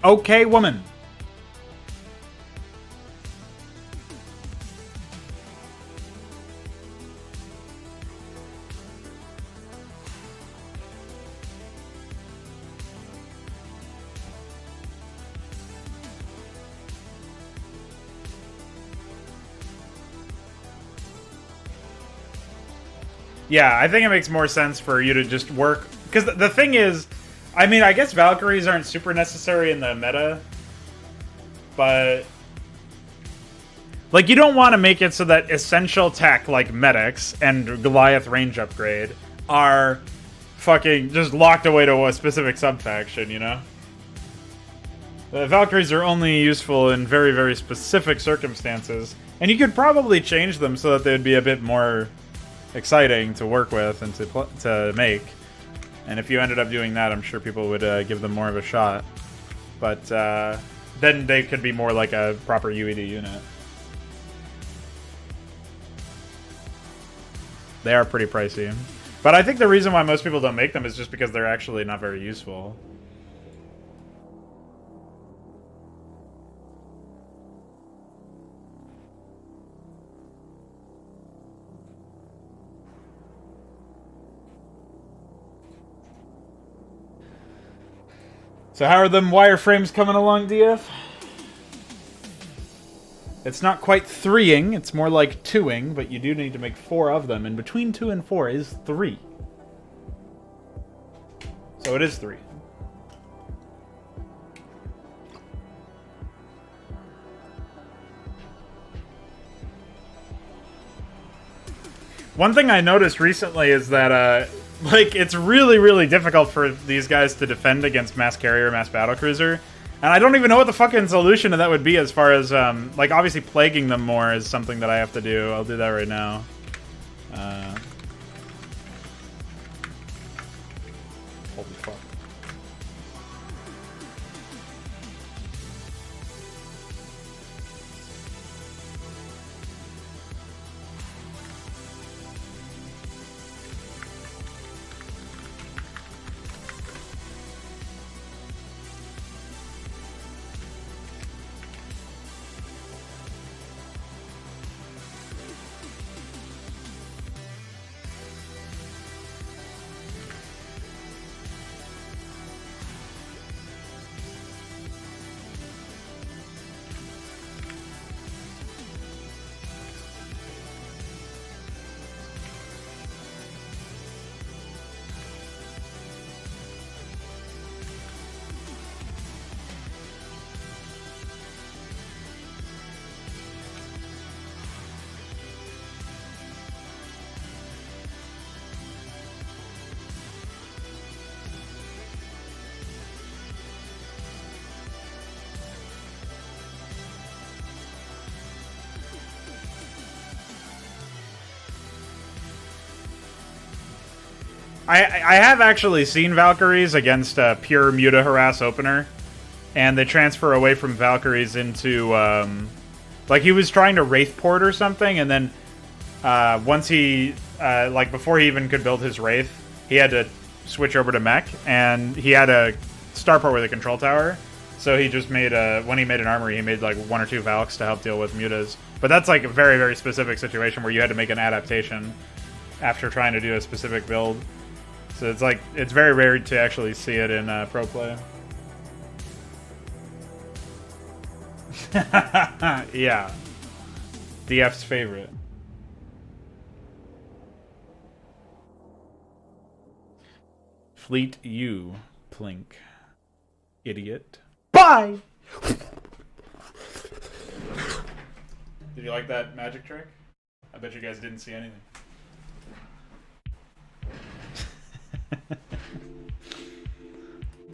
Okay, woman. Yeah, I think it makes more sense for you to just work... Because the thing is, I mean, I guess Valkyries aren't super necessary in the meta, but... Like, you don't want to make it so that essential tech, like medics and Goliath range upgrade, are fucking just locked away to a specific subfaction, you know? The Valkyries are only useful in very, very specific circumstances, and you could probably change them so that they'd be a bit more exciting to work with and to make. And if you ended up doing that, I'm sure people would give them more of a shot. But then they could be more like a proper UED unit. They are pretty pricey. But I think the reason why most people don't make them is just because they're actually not very useful. So how are them wireframes coming along, DF? It's not quite 3ing, it's more like 2ing, but you do need to make 4 of them, and between 2 and 4 is 3. So it is 3. One thing I noticed recently is that, like, it's really, really difficult for these guys to defend against mass carrier, mass battlecruiser. And I don't even know what the fucking solution to that would be as far as, like, obviously plaguing them more is something that I have to do. I'll do that right now. Holy fuck. I have actually seen Valkyries against a pure Muta Harass opener, and they transfer away from Valkyries into, like, he was trying to Wraithport or something, and then once he, like, before he even could build his Wraith, he had to switch over to Mech, and he had a Starport with a control tower, so he just made when he made an armory, he made, like, 1 or 2 Valks to help deal with Mutas. But that's, like, a very, very specific situation where you had to make an adaptation after trying to do a specific build. So it's like, it's very rare to actually see it in pro play. Yeah. DF's favorite. Fleet U, Plink. Idiot. Bye! Did you like that magic trick? I bet you guys didn't see anything.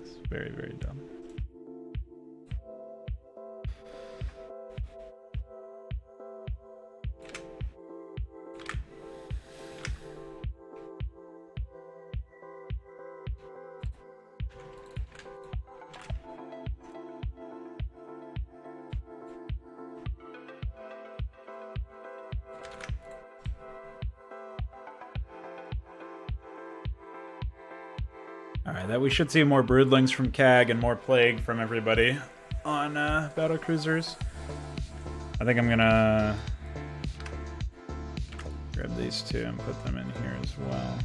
It's very, very dumb. Alright, that we should see more Broodlings from CAG and more Plague from everybody on Battlecruisers. I think I'm gonna grab these two and put them in here as well.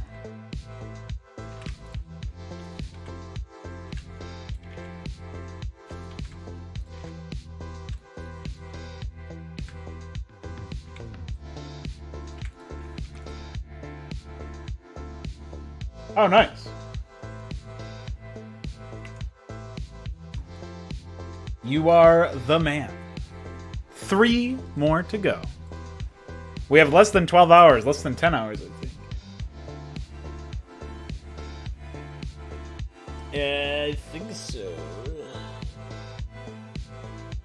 Oh, nice. You are the man. 3 more to go. We have less than 12 hours, less than 10 hours, I think. I think so.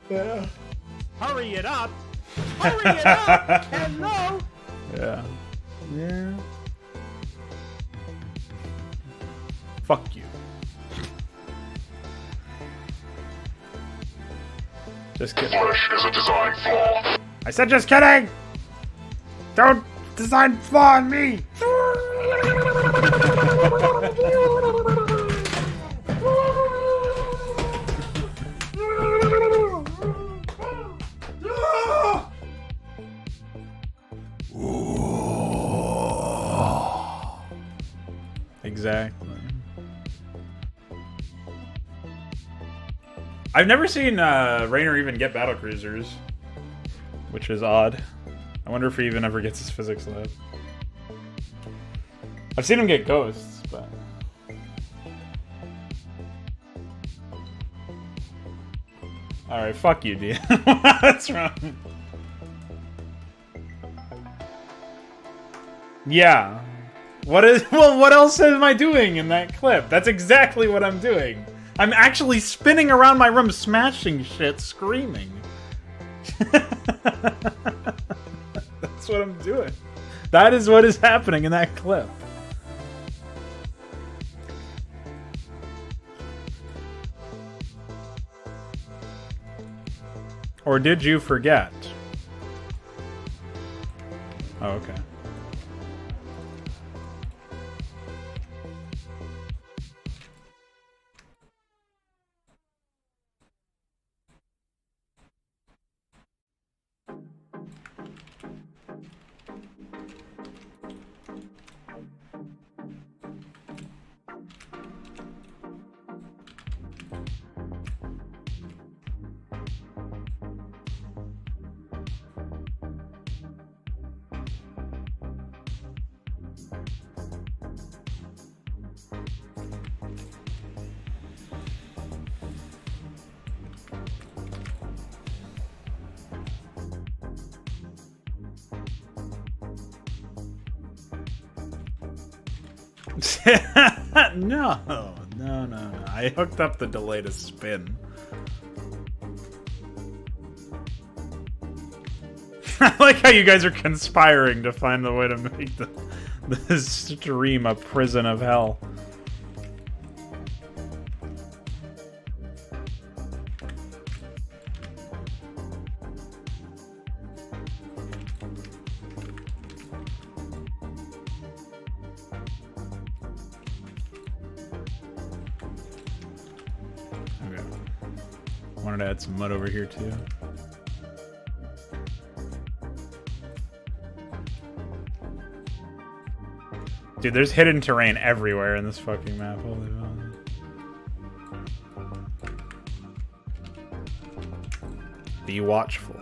Yeah. Hurry it up! Hurry it up! Hello! Yeah. Yeah. Fuck you. Just kidding. Flesh is a design flaw. I said just kidding! Don't design flaw on me! Exactly. I've never seen Raynor even get battlecruisers, which is odd. I wonder if he even ever gets his physics lab. I've seen him get ghosts, but... Alright, fuck you, Dean. What's wrong? Yeah. What else am I doing in that clip? That's exactly what I'm doing. I'm actually spinning around my room, smashing shit, screaming. That's what I'm doing. That is what is happening in that clip. Or did you forget? Oh, okay. No. I hooked up the delay to spin. I like how you guys are conspiring to find the way to make the stream a prison of hell. Wanted to add some mud over here too. Dude, there's hidden terrain everywhere in this fucking map. Holy hell. Be watchful.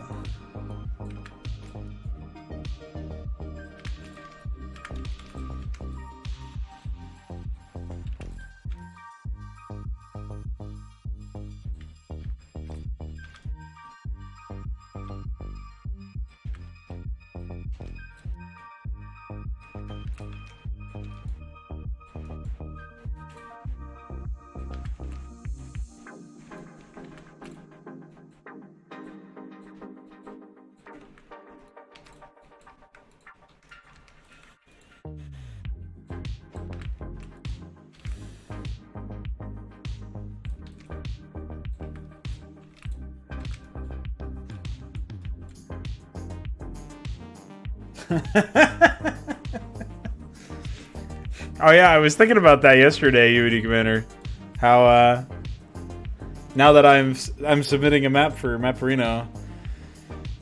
Oh yeah, I was thinking about that yesterday, UD Commander. How now that I'm submitting a map for Mapperino,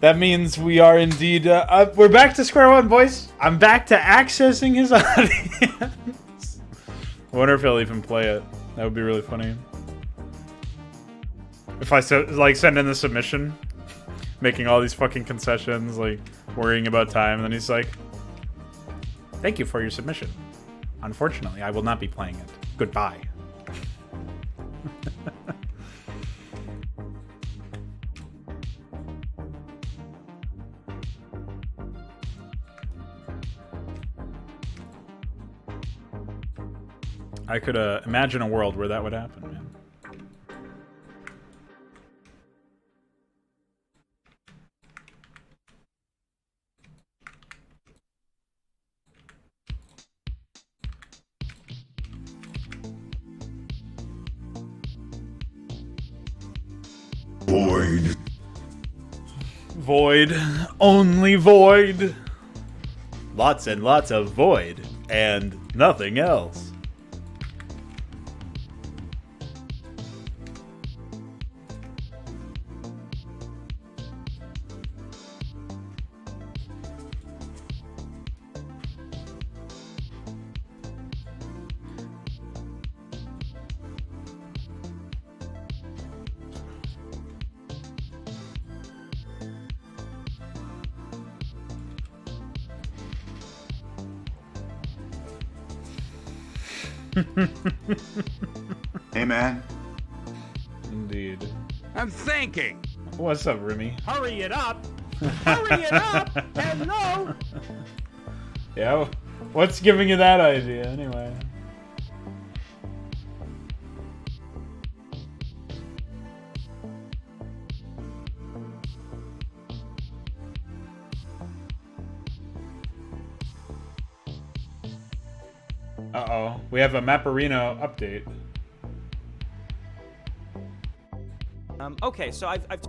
that means we are indeed we're back to square one, boys. I'm back to accessing his audience. I wonder if he'll even play it. That would be really funny. If I send in the submission, making all these fucking concessions, like worrying about time, and then he's like, "Thank you for your submission. unfortunately, I will not be playing it. Goodbye. I could imagine a world where that would happen, man. Void. Void. Only void. Lots and lots of void. And nothing else. Hey, man. Indeed. I'm thinking. What's up, Remy? Hurry it up. Hurry it up. Hello. Yeah, what's giving you that idea, anyway? Uh-oh. We have a Mapperino update. Okay, so I've What?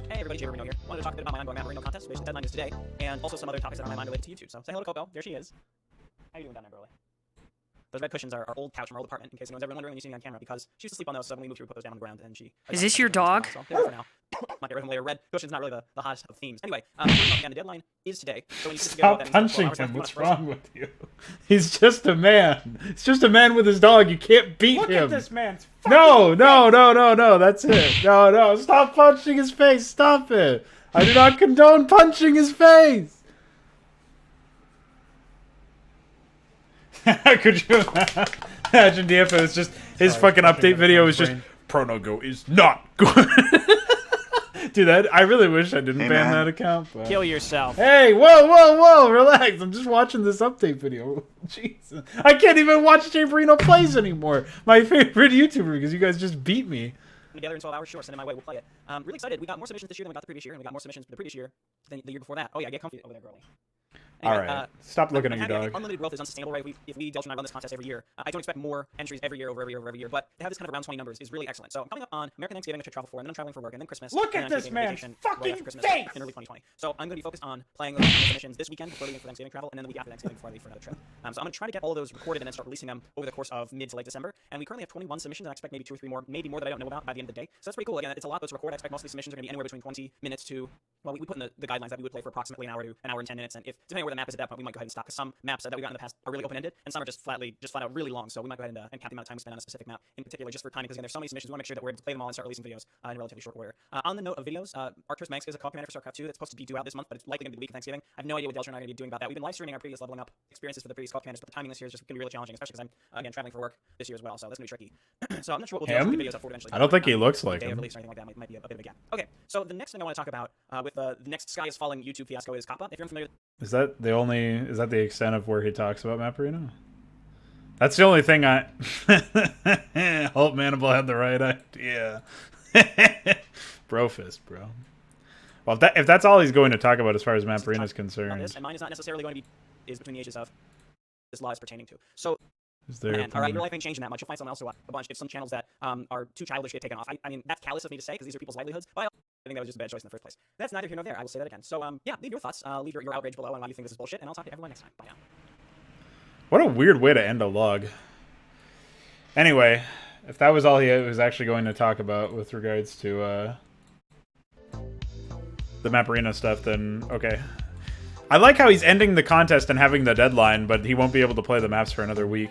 Hey everybody, Jay Reno here. Wanted to talk a bit about my ongoing Mapperino contest. Basically, deadline is today, and also some other topics that are on my mind related to YouTube. So say hello to Coco. There she is. How you doing down there, Burley? Those red cushions are our old couch from our old apartment, in case anyone's ever wondering when you see me on camera, because she used to sleep on those, so when we moved, we put those down on the ground, and she... Is this your dog? So, there for now. Might get rid of them later. Red cushion's not really the hottest of themes. Anyway, again, the deadline is today, so when you Stop punching him. What's wrong with you? He's just a man. He's just a man with his dog. You can't beat him. Look at this man's No, that's it. No, stop punching his face. Stop it. I do not condone punching his face. Could you imagine if it was just his fucking update video was just Pronogo is not good. Dude, I really wish I didn't ban that account. But... Kill yourself. Hey, whoa, relax. I'm just watching this update video. Jesus. I can't even watch Chamberino Plays anymore. My favorite YouTuber, because you guys just beat me. Together in 12 hours, sure, send it my way, we'll play it. Really excited. We got more submissions this year than we got the previous year, and we got more submissions the previous year than the year before that. Oh yeah, get comfy over there, girlie. Anyway, all right, stop looking at your dog. Unlimited growth is unsustainable, right? If we, Delta and I run this contest every year, I don't expect more entries every year over every year, but to have this kind of around 20 numbers is really excellent. So I'm coming up on American Thanksgiving, which I travel for, and then I'm traveling for work, and then Christmas. Look at and this man's fucking Christmas face! In early 2020. So I'm going to be focused on playing those submissions this weekend before leaving for Thanksgiving travel, and then the week after Thanksgiving before I leave for another trip. So I'm going to try to get all of those recorded and then start releasing them over the course of mid to late December. And we currently have 21 submissions, and I expect maybe 2 or 3 more, maybe more that I don't know about by the end of the day. So that's pretty cool. Again, it's a lot, but to record. I expect most of these submissions are going to be anywhere between 20 minutes to, well, we put in the guidelines that we would play for approximately an hour to an hour and 10 minutes, and if depending where the map is at that point, we might go ahead and stop. Because some maps that we got in the past are really open-ended, and some are just flat out really long. So we might go ahead and count the amount of time we spend on a specific map in particular, just for timing. Because again, there's so many submissions, we want to make sure that we're able to play them all and start releasing videos in relatively short order. On the note of videos, Arcturus Max is a co-op commander for Starcraft 2 that's supposed to be due out this month, but it's likely going to be the week of Thanksgiving. I have no idea what Delta and I are going to be doing about that. We've been live streaming our previous leveling up experiences for the previous co-op commanders, but the timing this year is just going to be really challenging, especially because I'm again traveling for work this year as well. So that's going to be tricky. So I'm not sure what we'll do. Videos up for eventually. I don't think he looks like him. Release or anything like that might be a bit of a gap. Okay, so the next thing I want to talk about with the next Sky is Falling YouTube fiasco is Kappa. If you're unfamiliar, is that the extent of where he talks about Mapperino? That's the only thing I... Hope Manable had the right idea. Brofist, bro. Well, if that's all he's going to talk about as far as Mapperino is concerned... and mine is not necessarily going to be... is between the ages of... this law is pertaining to. So... Man, all right, your life ain't changing that much. You'll find someone else to watch a bunch. If some channels that are too childish get taken off. I mean, that's callous of me to say because these are people's livelihoods. But I think that was just a bad choice in the first place. That's neither here nor there. I will say that again. So, yeah, leave your thoughts. Leave your outrage below on why you think this is bullshit, and I'll talk to everyone next time. Bye now. What a weird way to end a log. Anyway, if that was all he was actually going to talk about with regards to the Mapperino stuff, then okay. I like how he's ending the contest and having the deadline, but he won't be able to play the maps for another week.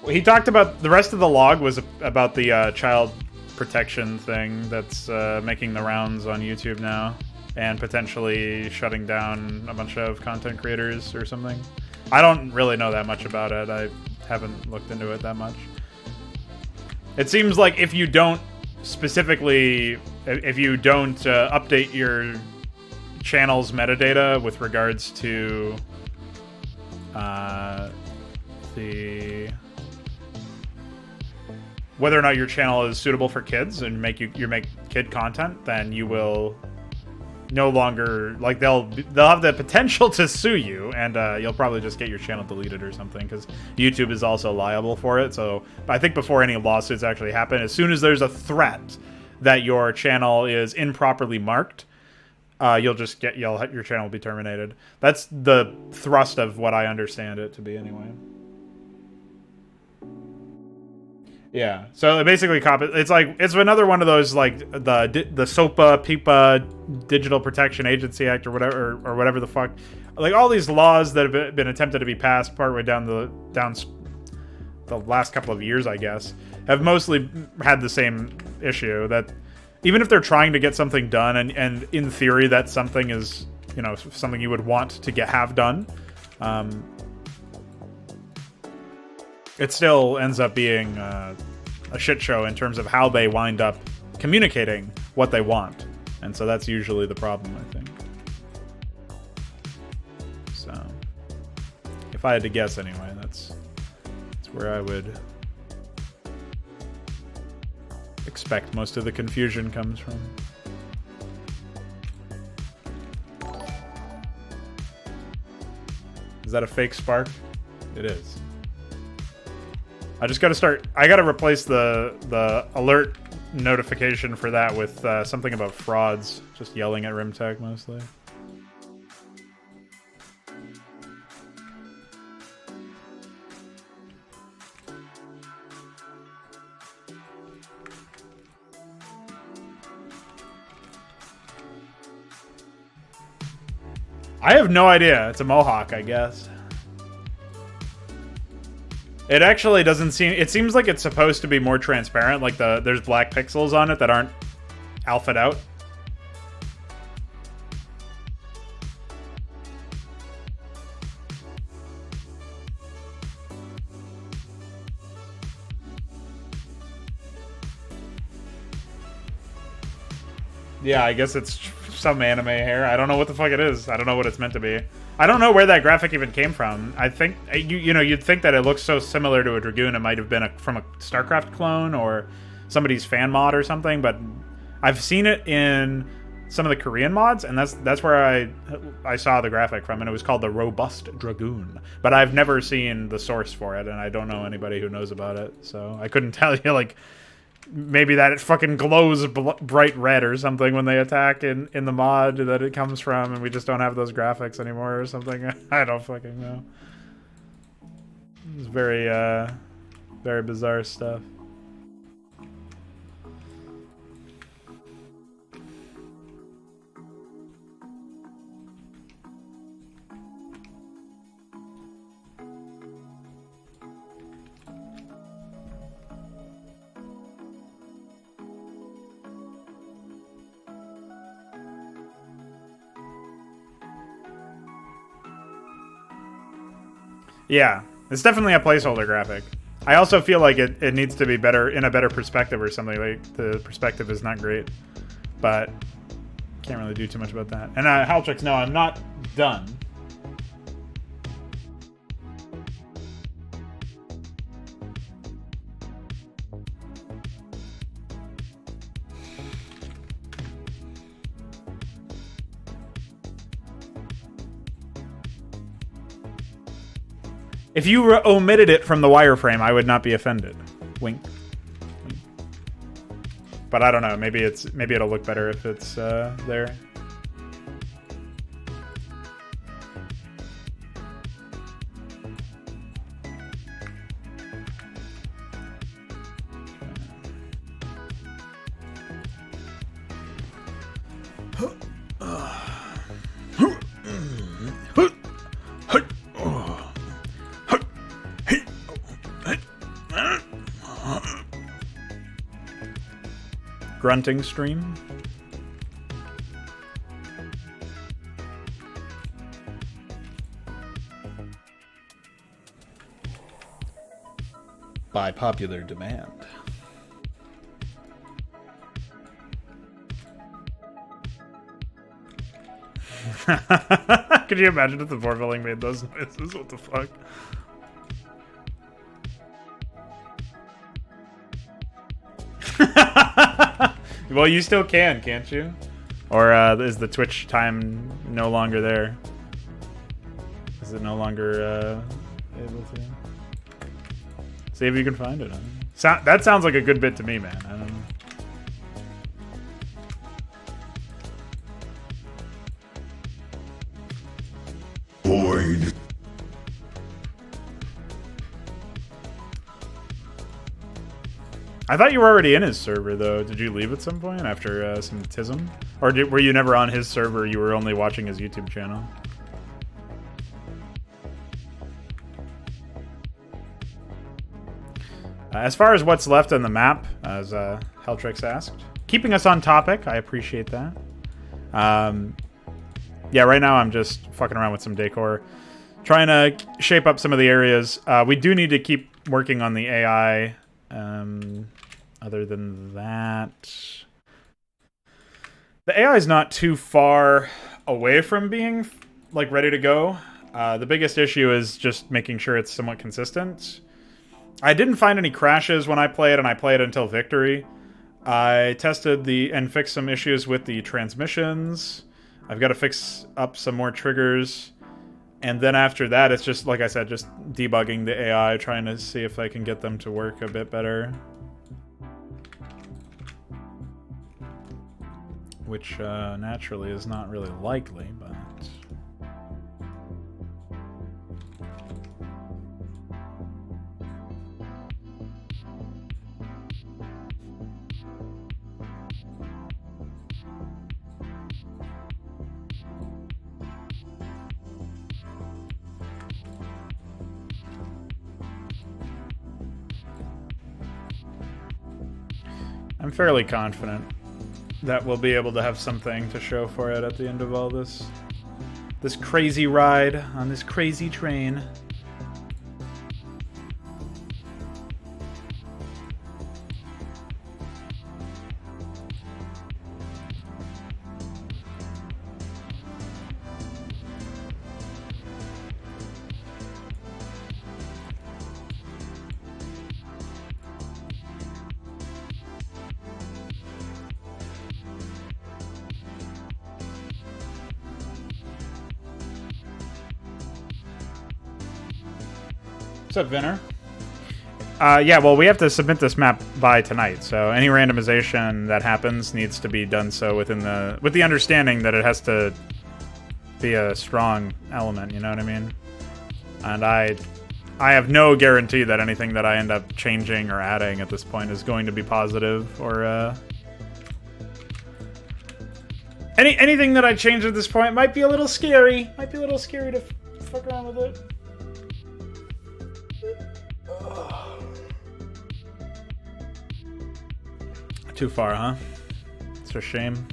He talked about the rest of the log was about the child protection thing that's making the rounds on YouTube now, and potentially shutting down a bunch of content creators or something. I don't really know that much about it. I haven't looked into it that much. It seems like if you don't specifically, if you don't update your channel's metadata with regards to whether or not your channel is suitable for kids and make kid content, then you will no longer, like, they'll have the potential to sue you, and you'll probably just get your channel deleted or something, because YouTube is also liable for it. So I think before any lawsuits actually happen, as soon as there's a threat that your channel is improperly marked, your channel will be terminated. That's the thrust of what I understand it to be, anyway. Yeah, so basically, it's another one of those, like, the SOPA PIPA Digital Protection Agency Act or whatever the fuck, like all these laws that have been attempted to be passed partway down the last couple of years, I guess, have mostly had the same issue, that even if they're trying to get something done, and in theory that something is, you know, something you would want to have done, it still ends up being a shit show in terms of how they wind up communicating what they want. And so that's usually the problem, I think. So, if I had to guess anyway, that's where I would expect most of the confusion comes from. Is that a fake spark? It is. I just gotta replace the alert notification for that with something about frauds. Just yelling at Rimtech mostly. I have no idea. It's a mohawk, I guess. It actually doesn't seem... It seems like it's supposed to be more transparent. Like, there's black pixels on it that aren't alphaed out. Yeah, I guess it's some anime hair. I don't know what the fuck it is. I don't know what it's meant to be. I don't know where that graphic even came from. I think, you know, you'd think that it looks so similar to a Dragoon, it might have been from a Starcraft clone or somebody's fan mod or something, but I've seen it in some of the Korean mods, and that's where I saw the graphic from, and it was called the Robust Dragoon. But I've never seen the source for it, and I don't know anybody who knows about it, so I couldn't tell you, like, maybe that it fucking glows bright red or something when they attack in the mod that it comes from, and we just don't have those graphics anymore or something. I don't fucking know. It's very, very bizarre stuff. Yeah, it's definitely a placeholder graphic. I also feel like it needs to be better in a better perspective or something. Like, the perspective is not great, but can't really do too much about that. And Haltrix, no, I'm not done. If you omitted it from the wireframe, I would not be offended. Wink. Wink. But I don't know. Maybe it'll look better if it's there. Grunting stream. By popular demand. Could you imagine if the Vorvilling made those noises? What the fuck? Well, you still can, can't you? Or is the Twitch time no longer there? Is it no longer able to? See if you can find it. That sounds like a good bit to me, man. I don't know. Void. I thought you were already in his server, though. Did you leave at some point after some tism? Or were you never on his server? You were only watching his YouTube channel? As far as what's left on the map, as Heltrix asked, keeping us on topic, I appreciate that. Yeah, right now I'm just fucking around with some decor, trying to shape up some of the areas. We do need to keep working on the AI. Other than that, the AI is not too far away from being like ready to go. The biggest issue is just making sure it's somewhat consistent. I didn't find any crashes when I played, and I played until victory. I tested and fixed some issues with the transmissions. I've got to fix up some more triggers. And then after that, it's just, like I said, just debugging the AI, trying to see if I can get them to work a bit better. Which, naturally, is not really likely, but... I'm fairly confident that we'll be able to have something to show for it at the end of all this. This crazy ride on this crazy train. What's up, Vinner? Yeah, well, we have to submit this map by tonight, so any randomization that happens needs to be done so with the understanding that it has to be a strong element, you know what I mean? And I have no guarantee that anything that I end up changing or adding at this point is going to be positive or anything that I change at this point might be a little scary. Might be a little scary to fuck around with it. Too far, huh? It's a shame.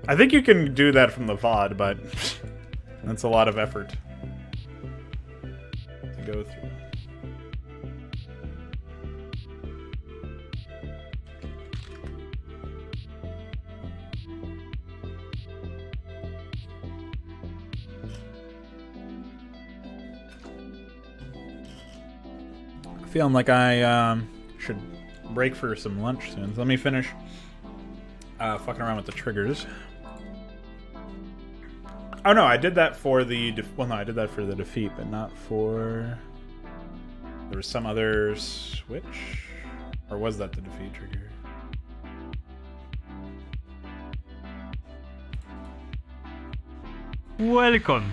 I think you can do that from the VOD, but that's a lot of effort to go through. Feeling like I should break for some lunch soon. So let me finish fucking around with the triggers. Oh no, I did that for the well, no, I did that for the defeat, but not for. There was some other switch, or was that the defeat trigger? Welcome.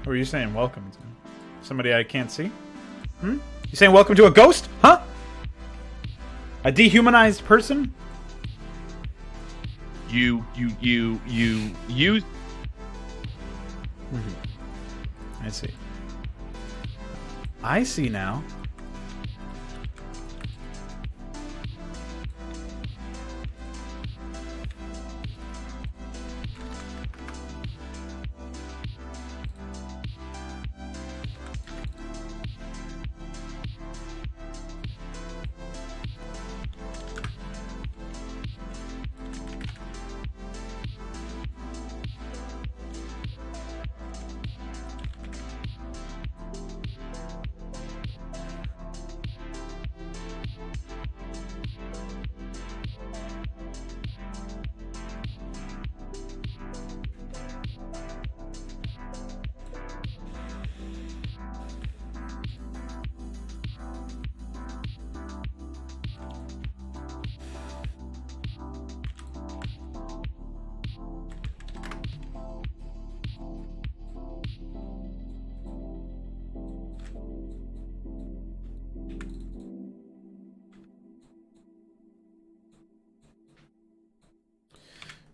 Who are you saying welcome to? Somebody I can't see? Hmm? You saying welcome to a ghost? Huh? A dehumanized person? You I see. I see now.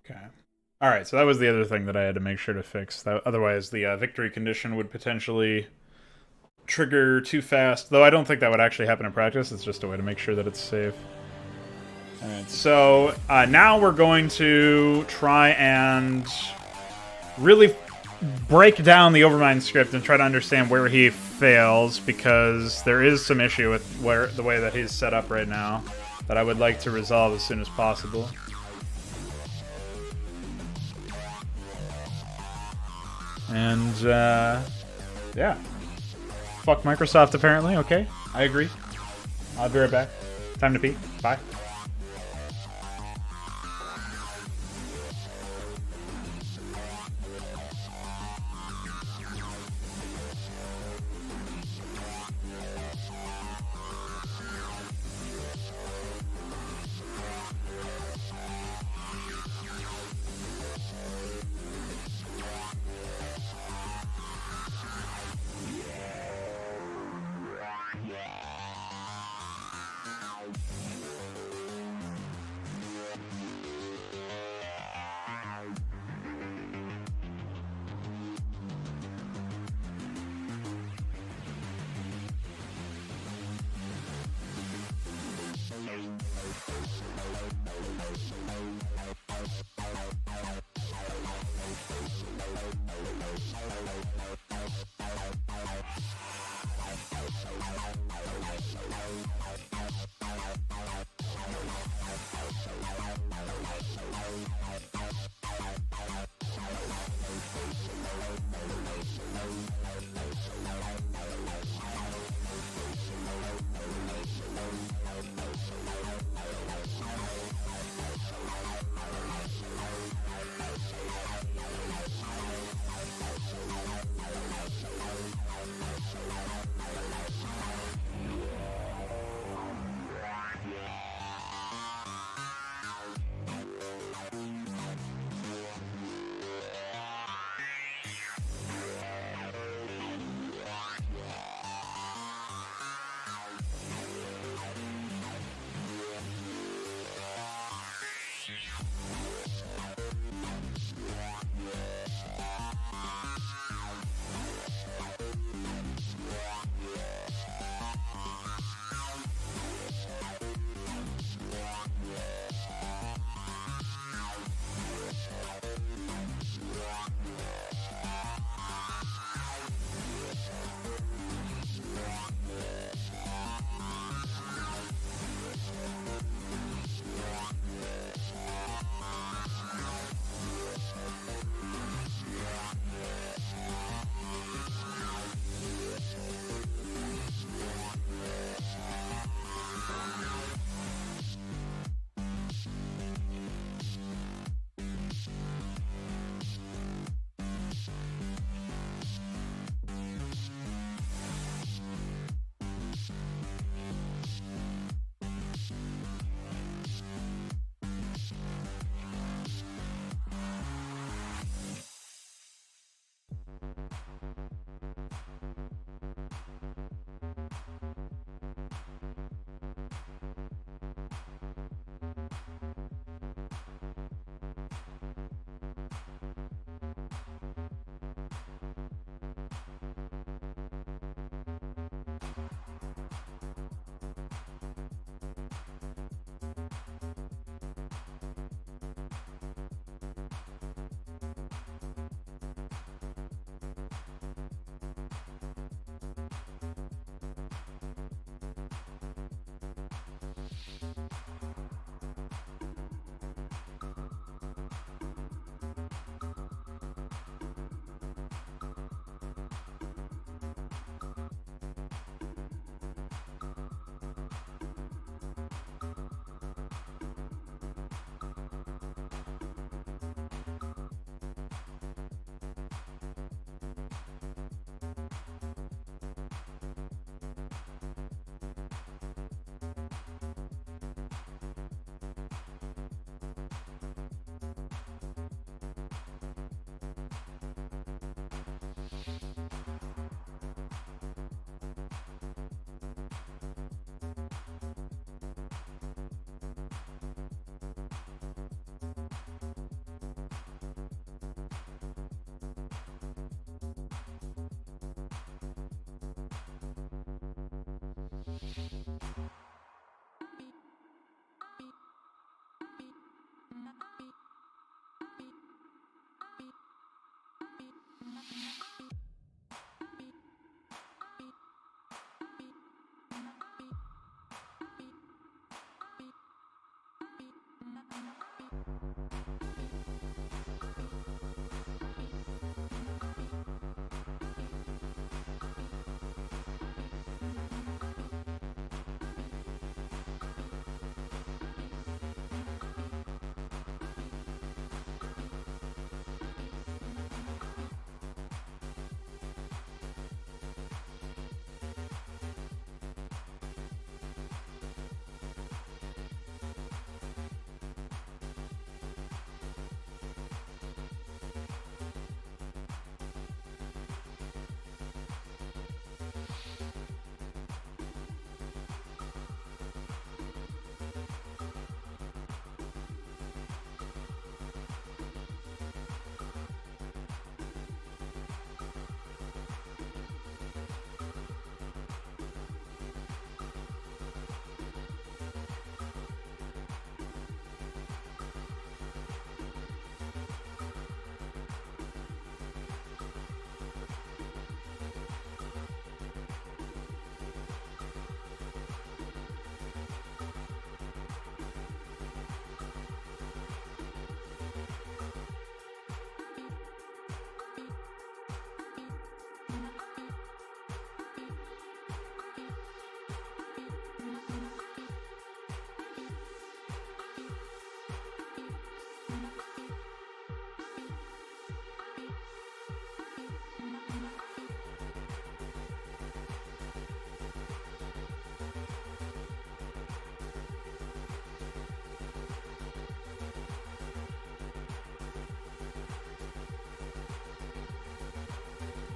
Okay. All right, so that was the other thing that I had to make sure to fix. That, otherwise, the victory condition would potentially trigger too fast. Though I don't think that would actually happen in practice. It's just a way to make sure that it's safe. All right, so now we're going to try and really break down the Overmind script and try to understand where he fails, because there is some issue with the way that he's set up right now that I would like to resolve as soon as possible. And, yeah. Fuck Microsoft, apparently. Okay, I agree. I'll be right back. Time to pee. Bye.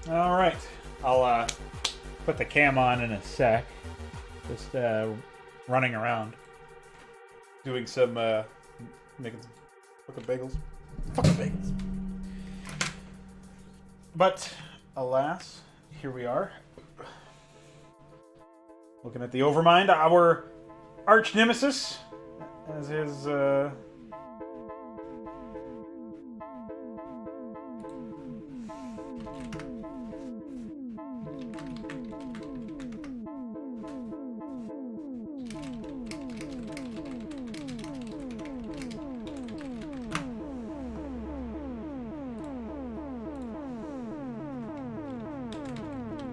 All right, I'll put the cam on in a sec. Just running around, doing some making some fucking bagels. Fucking bagels. But alas, here we are, looking at the Overmind, our arch nemesis, as his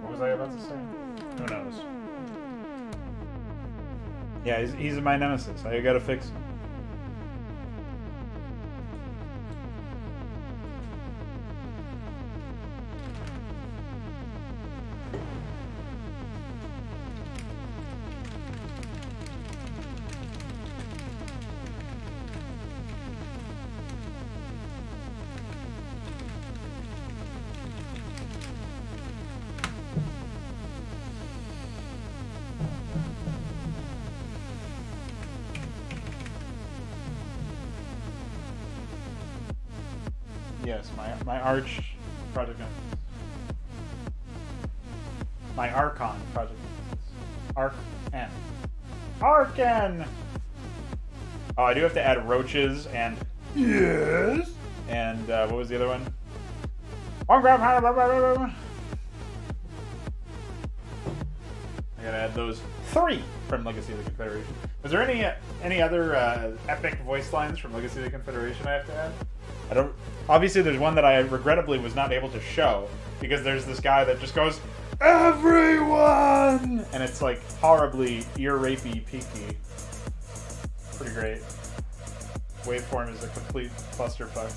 what was I about to say? Who knows? Yeah, he's my nemesis. I gotta fix him. Yes, my arch project nemesis. My Archon project nemesis. Arcan! Oh, I do have to add roaches and... Yes! And, what was the other one? I gotta add those 3 from Legacy of the Confederation. Was there any other epic voice lines from Legacy of the Confederation I have to add? I don't... Obviously, there's one that I regrettably was not able to show, because there's this guy that just goes, "Everyone!" And it's like horribly ear-rapey, peaky. Pretty great. Waveform is a complete clusterfuck.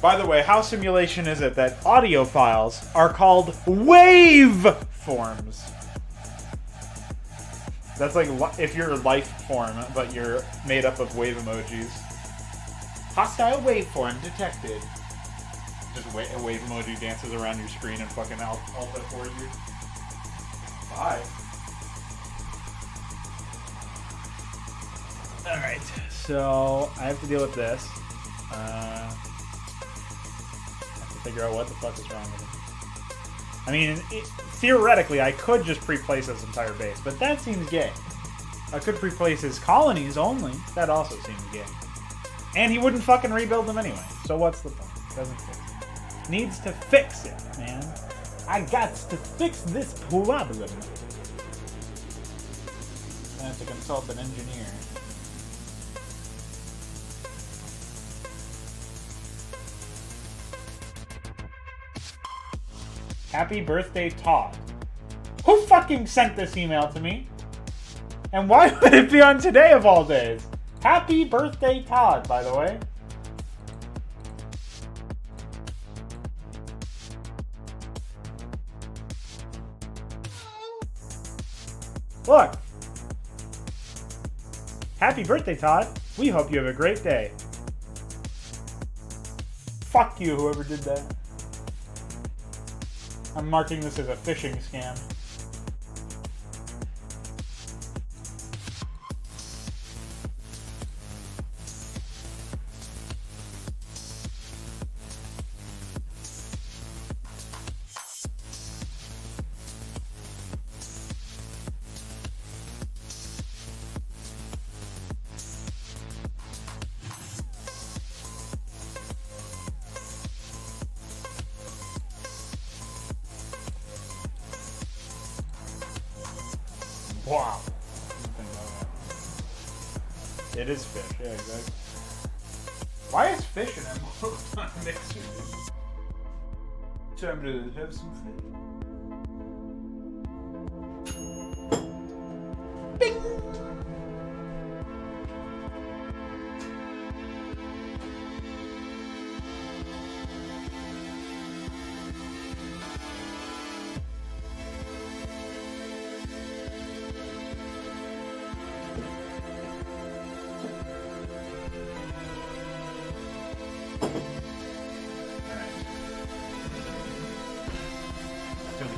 By the way, how simulation is it that audio files are called waveforms? That's like if you're a life form, but you're made up of wave emojis. Hostile waveform detected. Just a wave emoji dances around your screen and fucking alpha for you. Bye. Alright, so I have to deal with this. I have to figure out what the fuck is wrong with him. I mean, theoretically, I could just pre-place his entire base, but that seems gay. I could pre-place his colonies only. That also seems gay. And he wouldn't fucking rebuild them anyway. So what's the point? Doesn't fix it. Needs to fix it, man. I got to fix this problem. I have to consult an engineer. Happy birthday, Todd. Who fucking sent this email to me? And why would it be on today of all days? Happy birthday, Todd, by the way. Look. Happy birthday, Todd. We hope you have a great day. Fuck you, whoever did that. I'm marking this as a phishing scam. Wow. It is fish, yeah, exactly. Why is fish in emerald on mixer? Time to have some fish. Bing!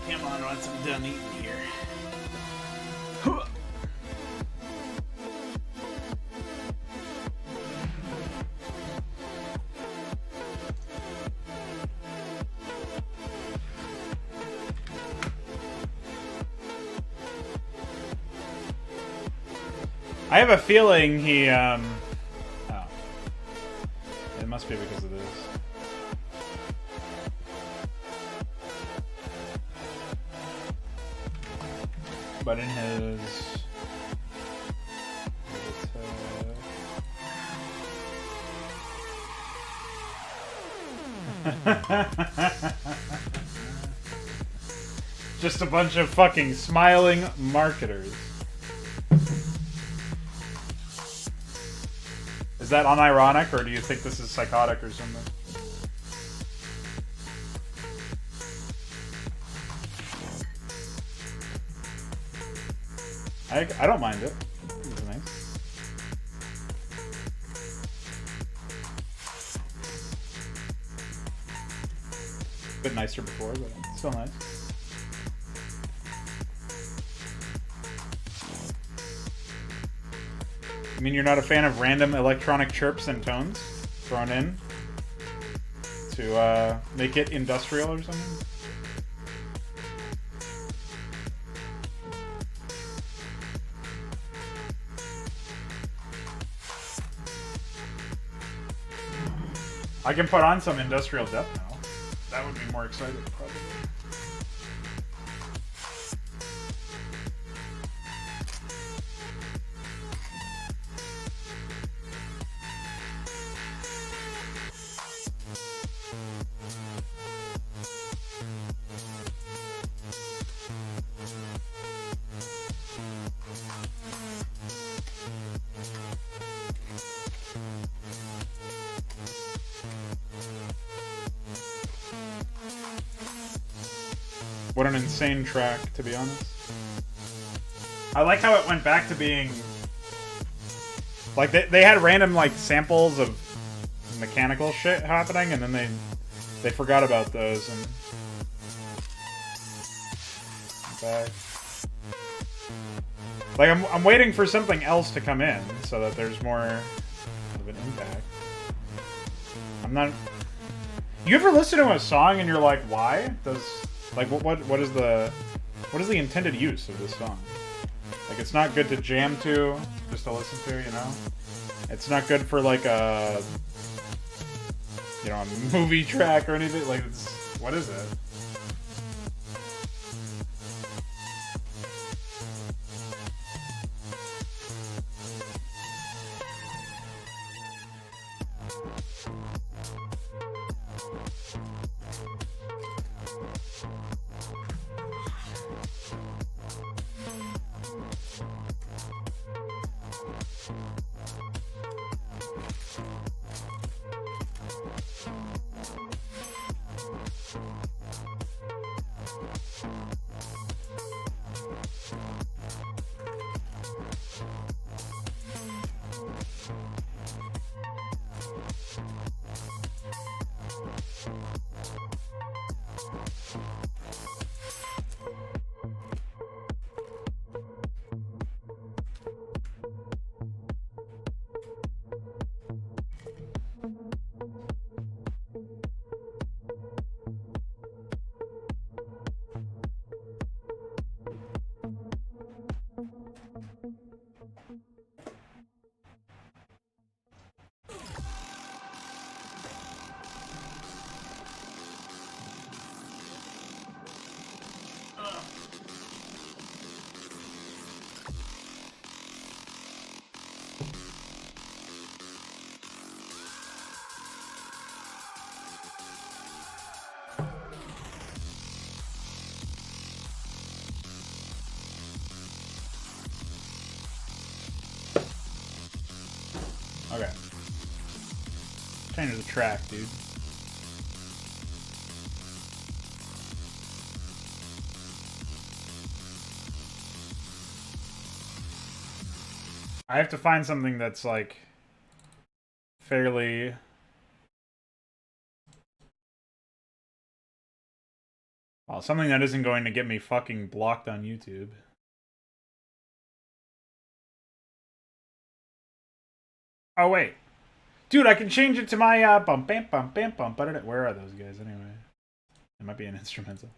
Come on, once I'm done eating here. I have a feeling he, oh. It must be because of this. But in his... Just a bunch of fucking smiling marketers. Is that unironic, or do you think this is psychotic or something? I don't mind it. It's nice. A bit nicer before, but it's still nice. I mean, you're not a fan of random electronic chirps and tones thrown in to make it industrial or something? I can put on some industrial depth now. That would be more exciting, probably. What an insane track, to be honest. I like how it went back to being... Like, they had random, like, samples of mechanical shit happening, and then they forgot about those, and... Back. Like, I'm waiting for something else to come in, so that there's more of an impact. I'm not... You ever listen to a song and you're like, why does Like, what is the intended use of this song? Like, it's not good to jam to, just to listen to, you know? It's not good for, like, a, you know, a movie track or anything. Like, it's, what is it? Okay. Change the track, dude. I have to find something that's, like, fairly... Well, something that isn't going to get me fucking blocked on YouTube. Oh, wait. Dude, I can change it to my, bump, bam, bump, bam, bump. Where are those guys, anyway? It might be an instrumental.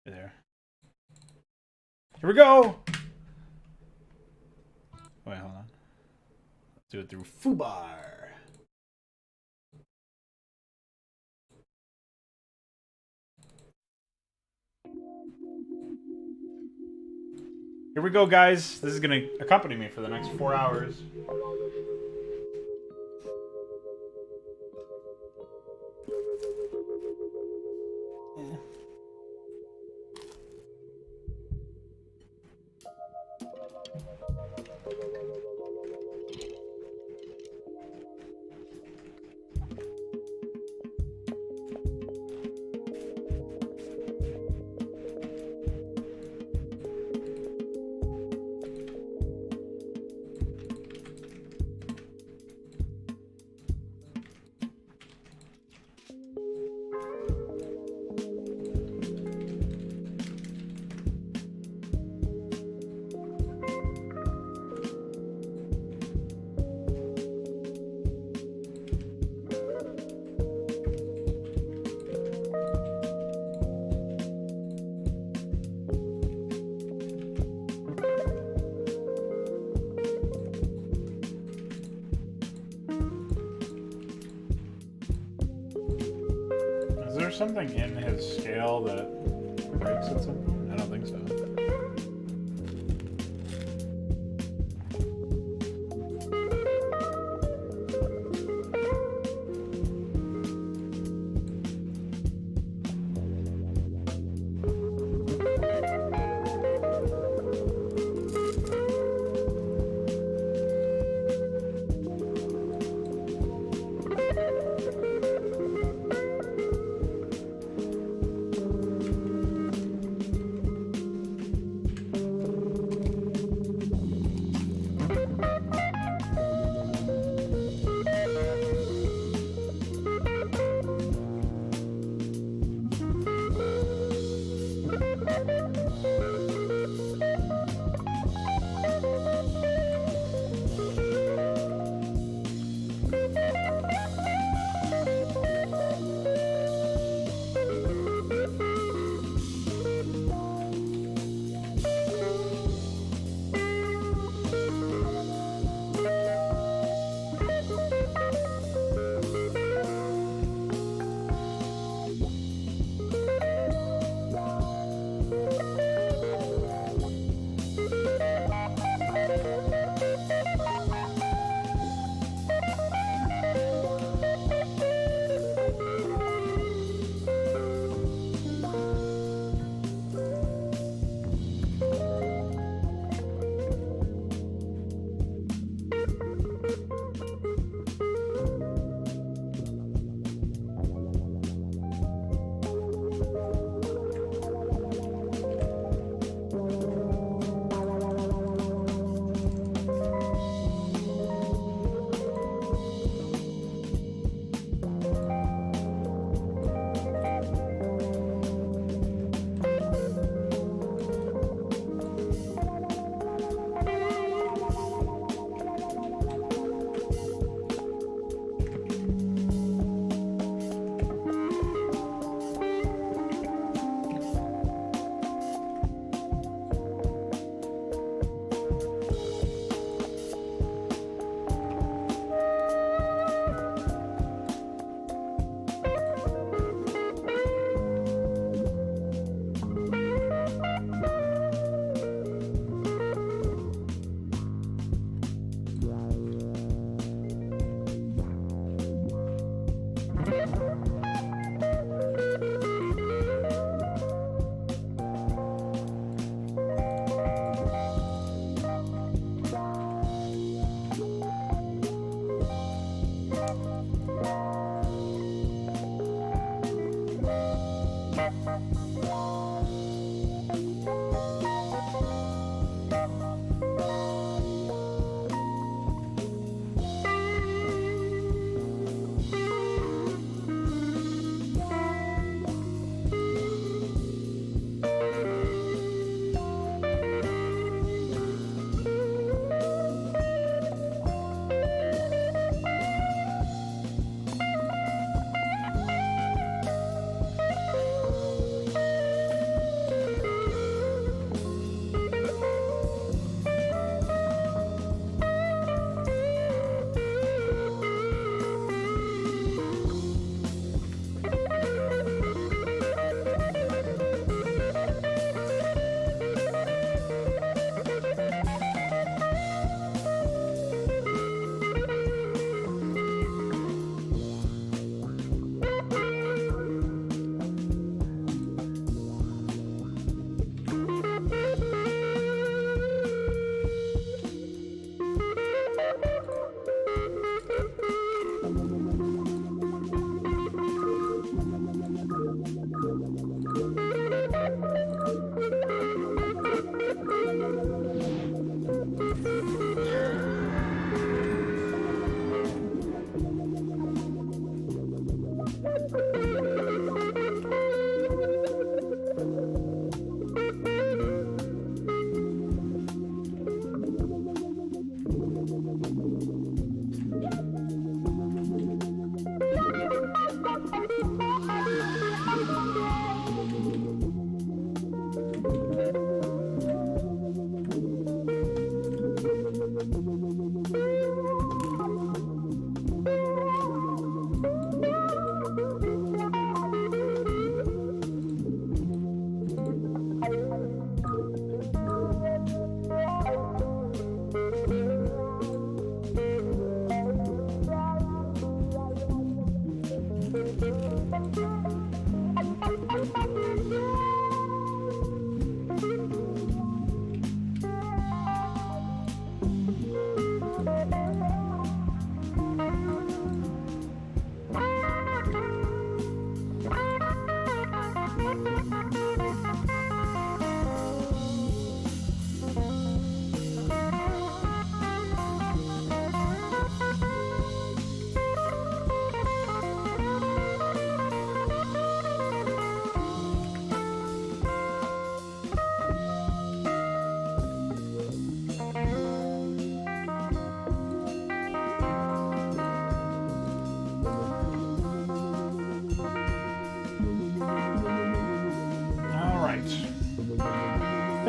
There. Here we go! Wait, hold on. Let's do it through Fubar. Here we go, guys. This is gonna accompany me for the next 4 hours. Something in his scale that breaks at some point? I don't think so.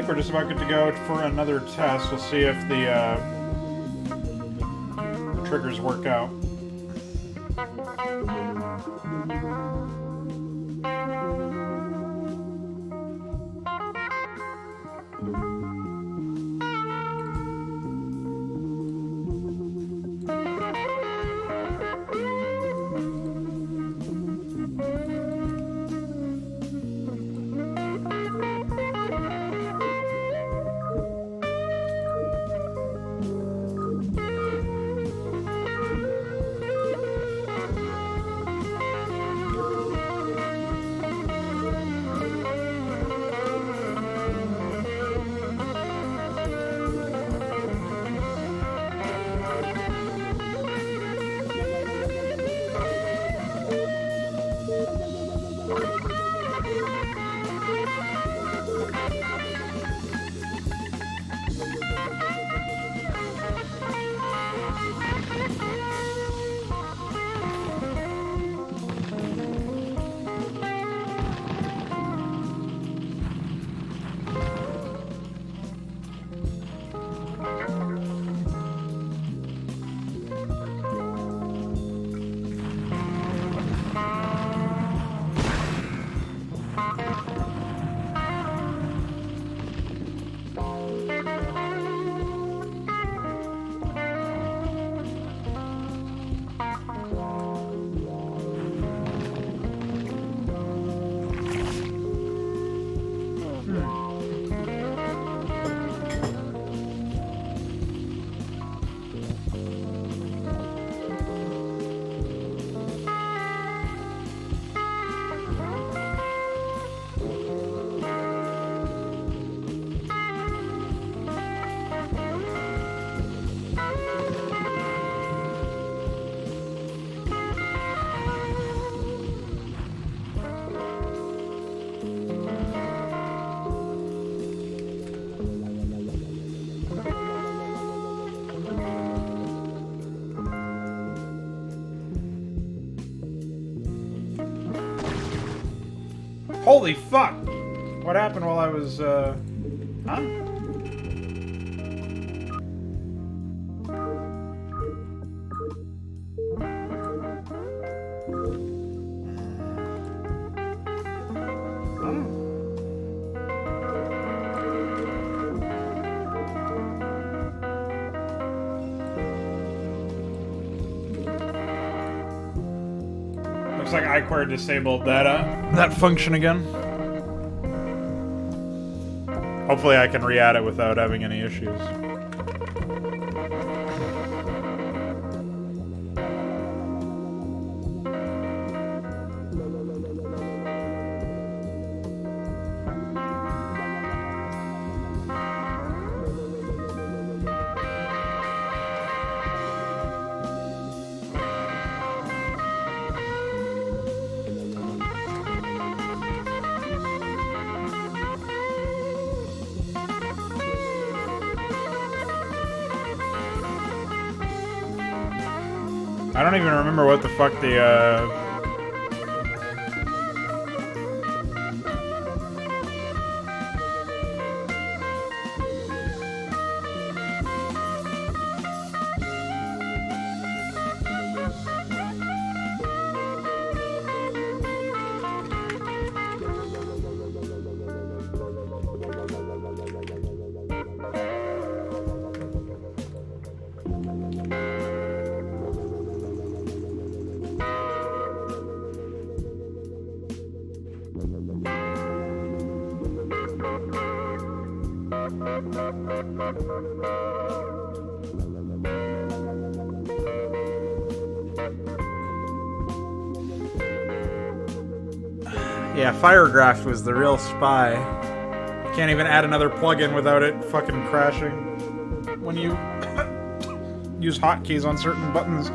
think we're just about good to go for another test. We'll see if the triggers work out. Holy fuck! What happened while I was, huh? Looks like iQuery disabled that function again. Hopefully I can re-add it without having any issues. I don't even remember what the fuck the, yeah, Firegraph was the real spy. Can't even add another plugin without it fucking crashing. When you use hotkeys on certain buttons.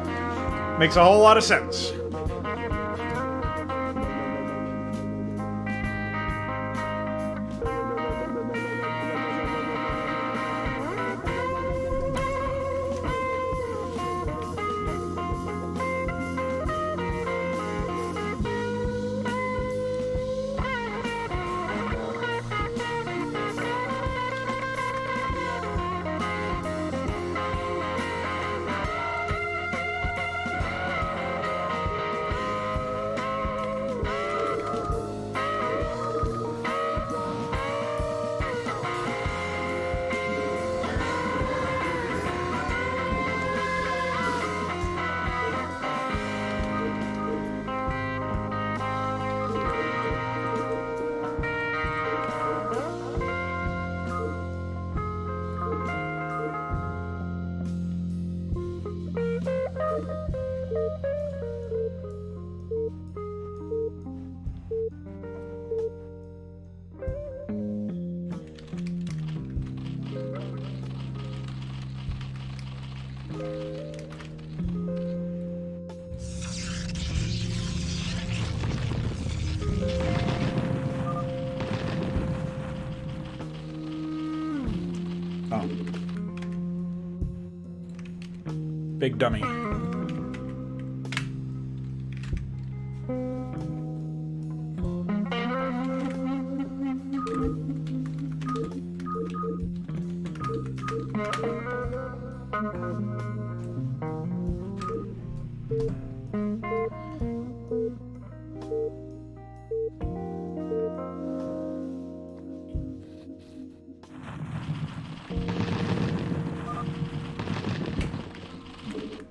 Makes a whole lot of sense. Oh. Big dummy.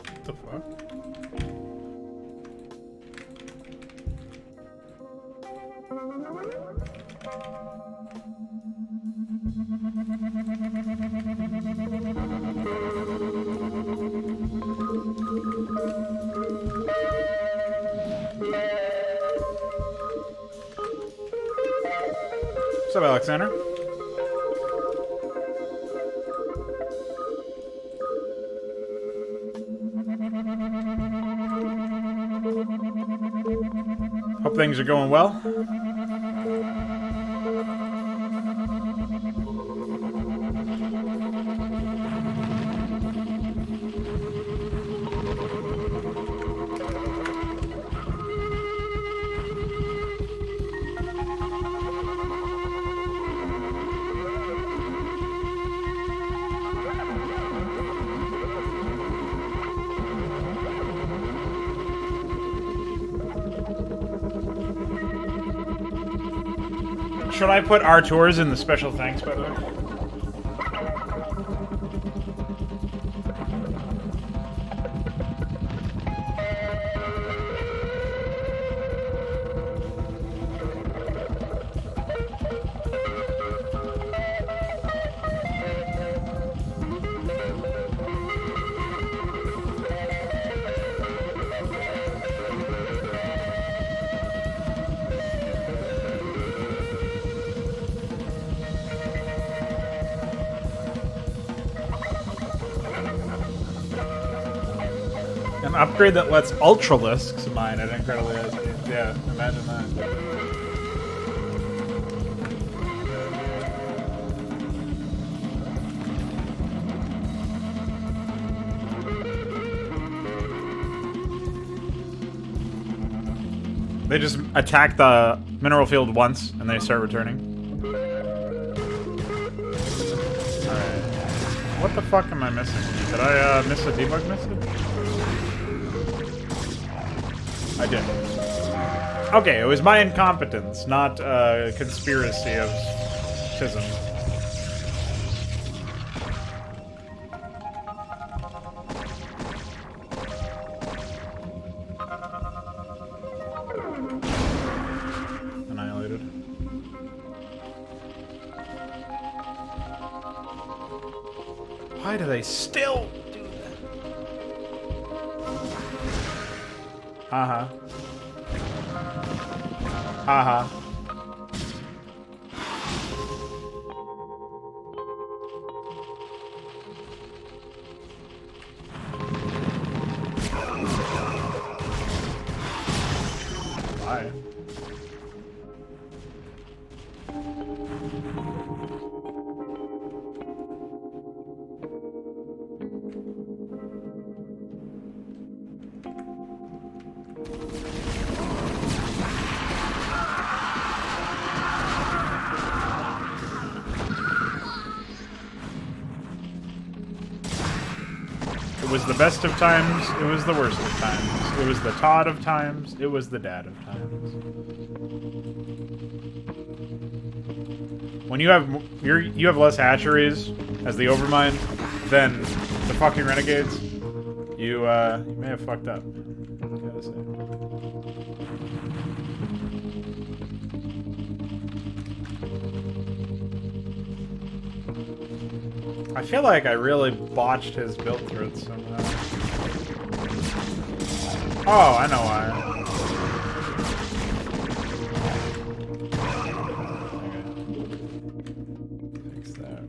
What the fuck? What's up, Alexander? Hope things are going well. Should I put our tours in the special thanks, by the way? An upgrade that lets Ultralisks mine at incredibly high speeds. Yeah, imagine that. They just attack the mineral field once and they start returning. Alright. What the fuck am I missing? Did I miss a debug message? I did. Okay, it was my incompetence, not a conspiracy of schism. Annihilated. Why do they still do that? Haha. Haha. Why? It was the best of times, it was the worst of times. It was the Todd of times, it was the dad of times. When you have less hatcheries as the Overmind than the fucking Renegades, you may have fucked up. Gotta say. I feel like I really botched his build through it somehow. Oh, I know why. Okay. Fix that.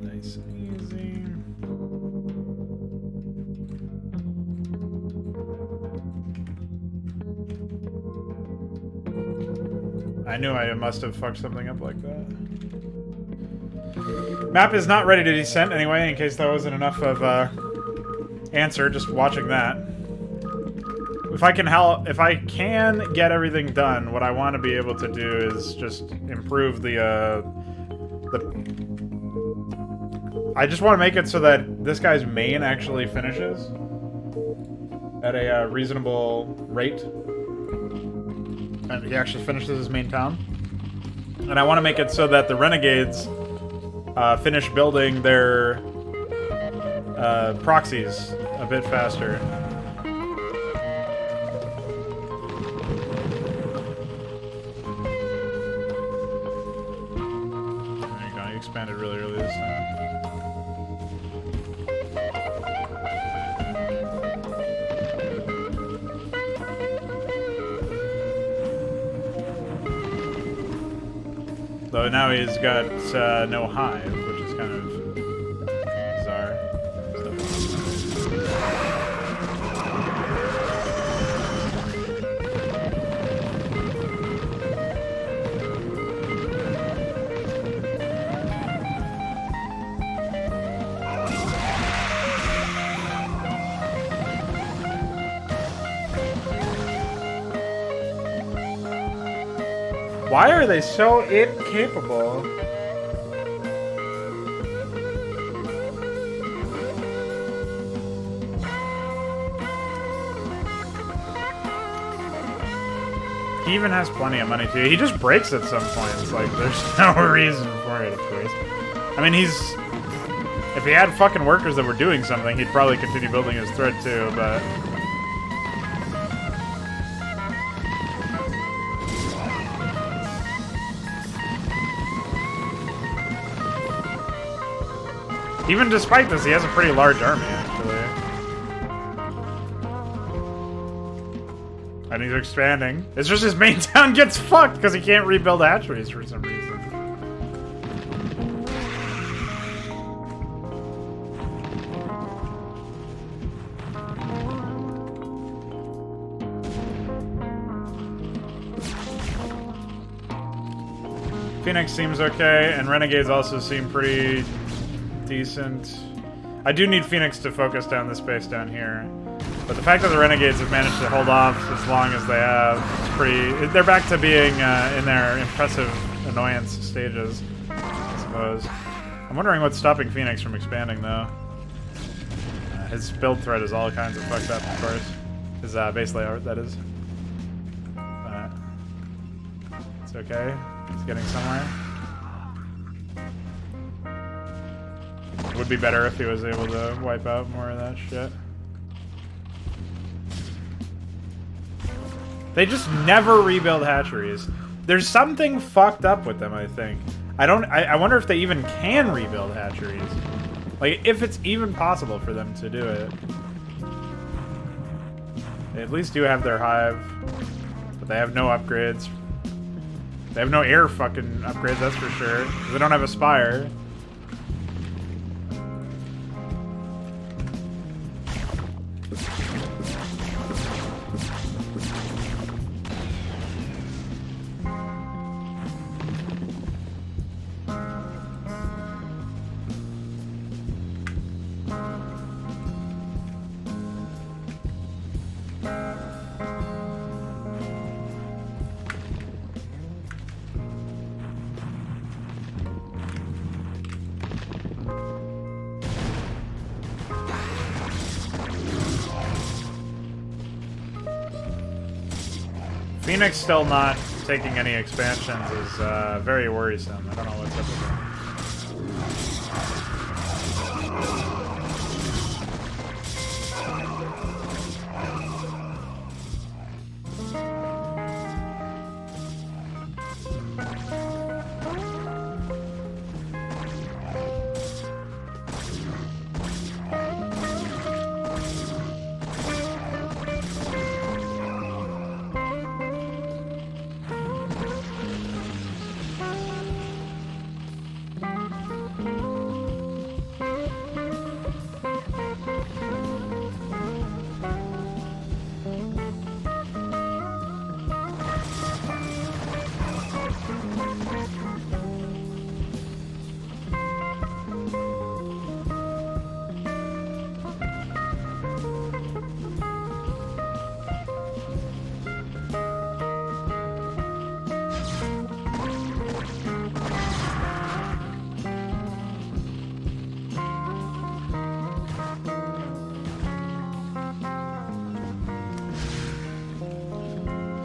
Nice and easy. I knew I must have fucked something up like that. Map is not ready to be sent anyway, in case that wasn't enough of answer just watching that. If I can get everything done, what I want to be able to do is just improve I just want to make it so that this guy's main actually finishes at a reasonable rate. And he actually finishes his main town. And I want to make it so that the Renegades finish building their proxies a bit faster. There you go, you expanded really early this time. Though now he's got no hive, which is kind of bizarre. Why are they so incapable? He even has plenty of money too. He just breaks at some points. Like, there's no reason for it, of course. I mean, if he had fucking workers that were doing something, he'd probably continue building his thread too, but... Even despite this, he has a pretty large army, actually. And he's expanding. It's just his main town gets fucked because he can't rebuild hatcheries for some reason. Phoenix seems okay, and Renegades also seem pretty... decent. I do need Phoenix to focus down the space down here. But the fact that the Renegades have managed to hold off as long as they have is pretty... They're back to being in their impressive annoyance stages, I suppose. I'm wondering what's stopping Phoenix from expanding, though. His build thread is all kinds of fucked up, of course. His base layout, that is. It's okay. It's getting somewhere. Would be better if he was able to wipe out more of that shit. They just never rebuild hatcheries. There's something fucked up with them, I think. I wonder if they even can rebuild hatcheries. Like, if it's even possible for them to do it. They at least do have their hive. But they have no upgrades. They have no air fucking upgrades, that's for sure. They don't have a spire. Phoenix still not taking any expansions is very worrisome. I don't know what's up with him.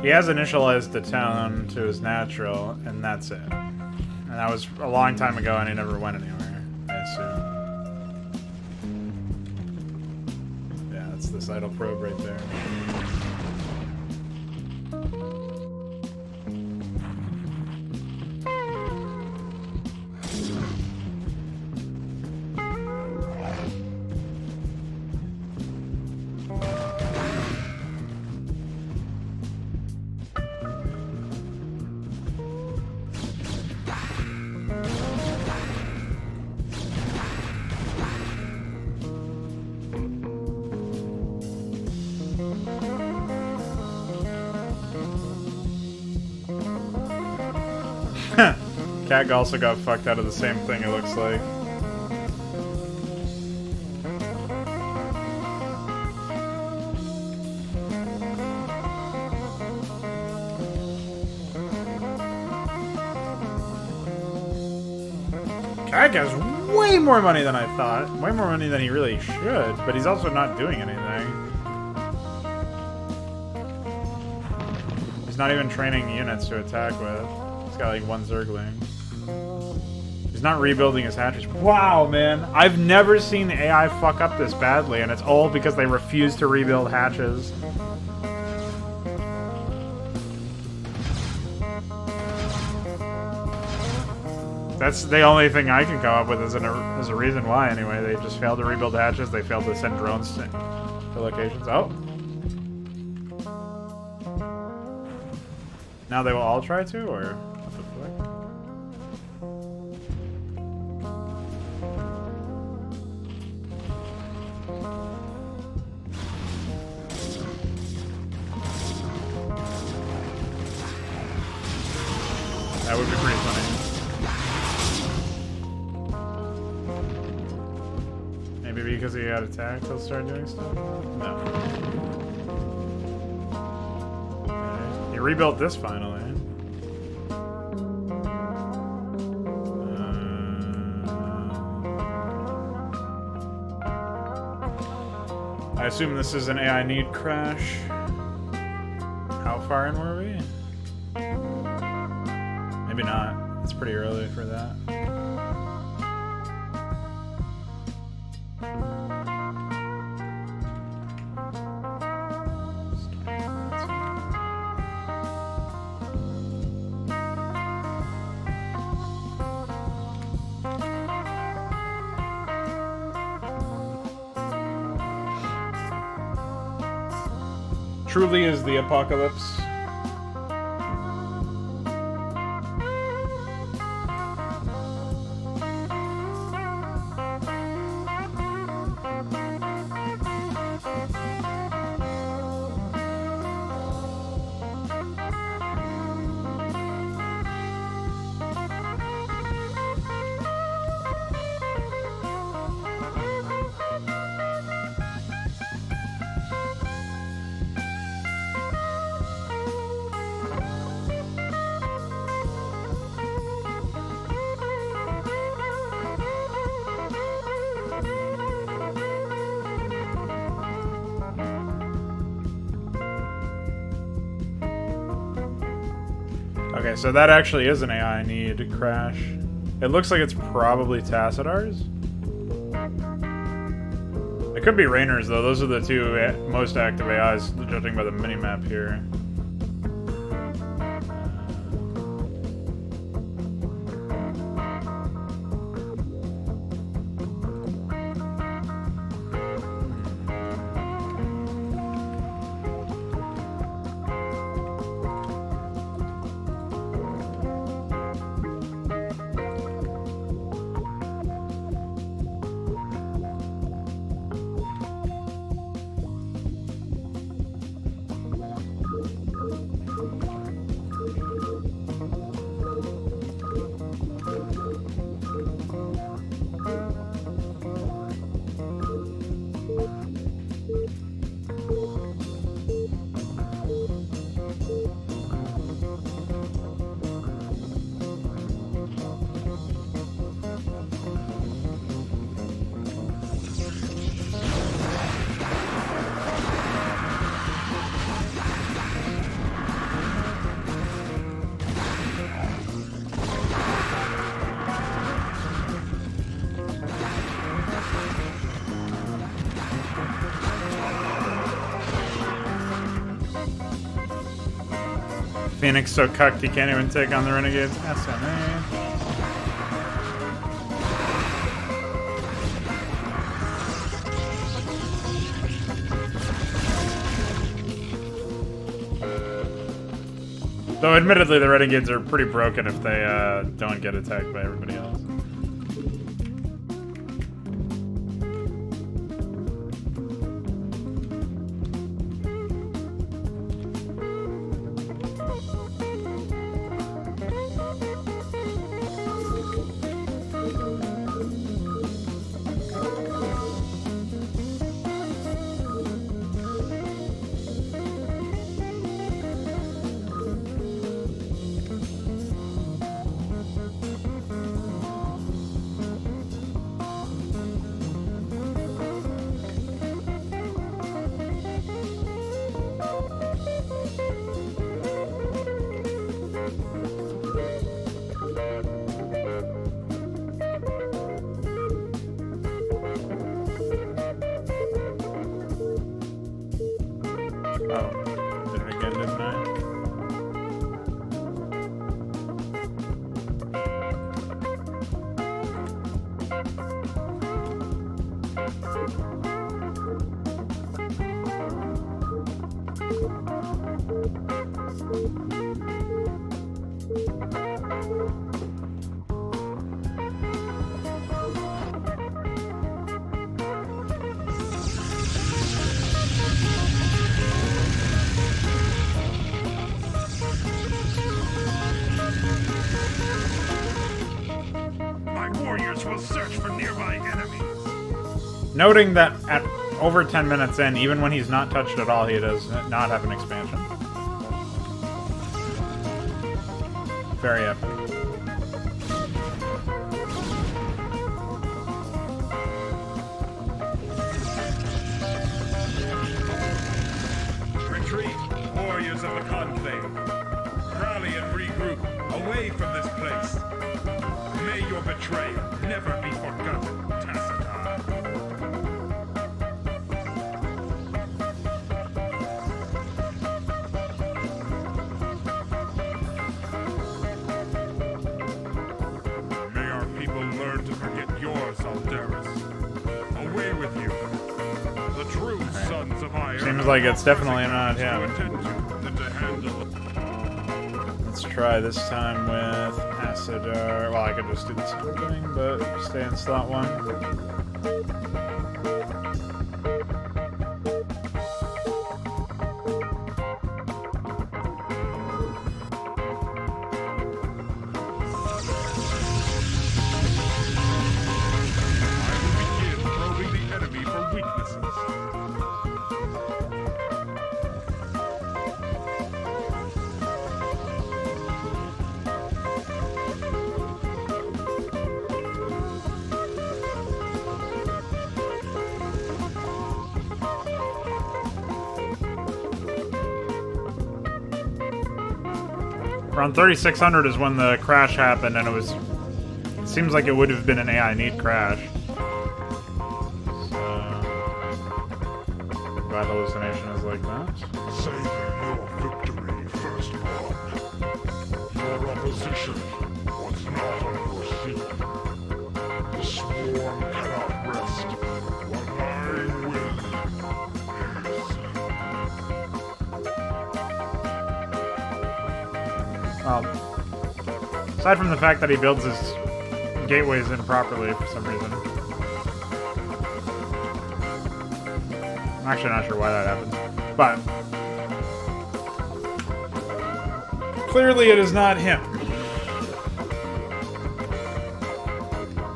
He has initialized the town to his natural, and that's it. And that was a long time ago, and he never went anywhere, I assume. Yeah, that's this idle probe right there. Cat also got fucked out of the same thing, it looks like. Cat has way more money than I thought. Way more money than he really should, but he's also not doing anything. He's not even training units to attack with. He's got like one Zergling. He's not rebuilding his hatches. Wow, man. I've never seen the AI fuck up this badly, and it's all because they refuse to rebuild hatches. That's the only thing I can come up with as a reason why, anyway. They just failed to rebuild hatches. They failed to send drones to locations. Oh. Now they will all try to, or what the fuck? That would be pretty funny. Maybe because he got attacked, he'll start doing stuff? No. Okay. He rebuilt this finally. I assume this is an AI need crash. How far in were we? Maybe not. It's pretty early for that. Truly is the apocalypse. Okay, so that actually is an AI need crash. It looks like it's probably Tassadar's. It could be Rainer's, though. Those are the two most active AIs, judging by the minimap here. Phoenix so cucked he can't even take on the Renegades. SMA. Though admittedly the Renegades are pretty broken if they don't get attacked by everybody else. Oh, did it again, didn't I? My warriors will search for nearby enemies. Noting that at over 10 minutes in, even when he's not touched at all, he does not have an expansion. Very epic. Retreat, warriors of the Conclave. Rally and regroup, away from this place. May your betrayal never be forgotten, Tassadar. May our people learn to forget yours, Aldaris. Away with you. The true sons of Iron. Seems like it's definitely not him. To attend to and to handle. Let's try this time with Acidar. Well, I could just do the same thing, but stay in slot 1. I will begin probing the enemy for weaknesses. Around 3600 is when the crash happened, and it seems like it would have been an AI need crash. So, bad hallucination is like that. Saving your victory, firstborn. Your opposition was not unforeseen. The swarm cannot rest. What I will Aside from the fact that he builds his gateways improperly for some reason. I'm actually not sure why that happens. But clearly it is not him.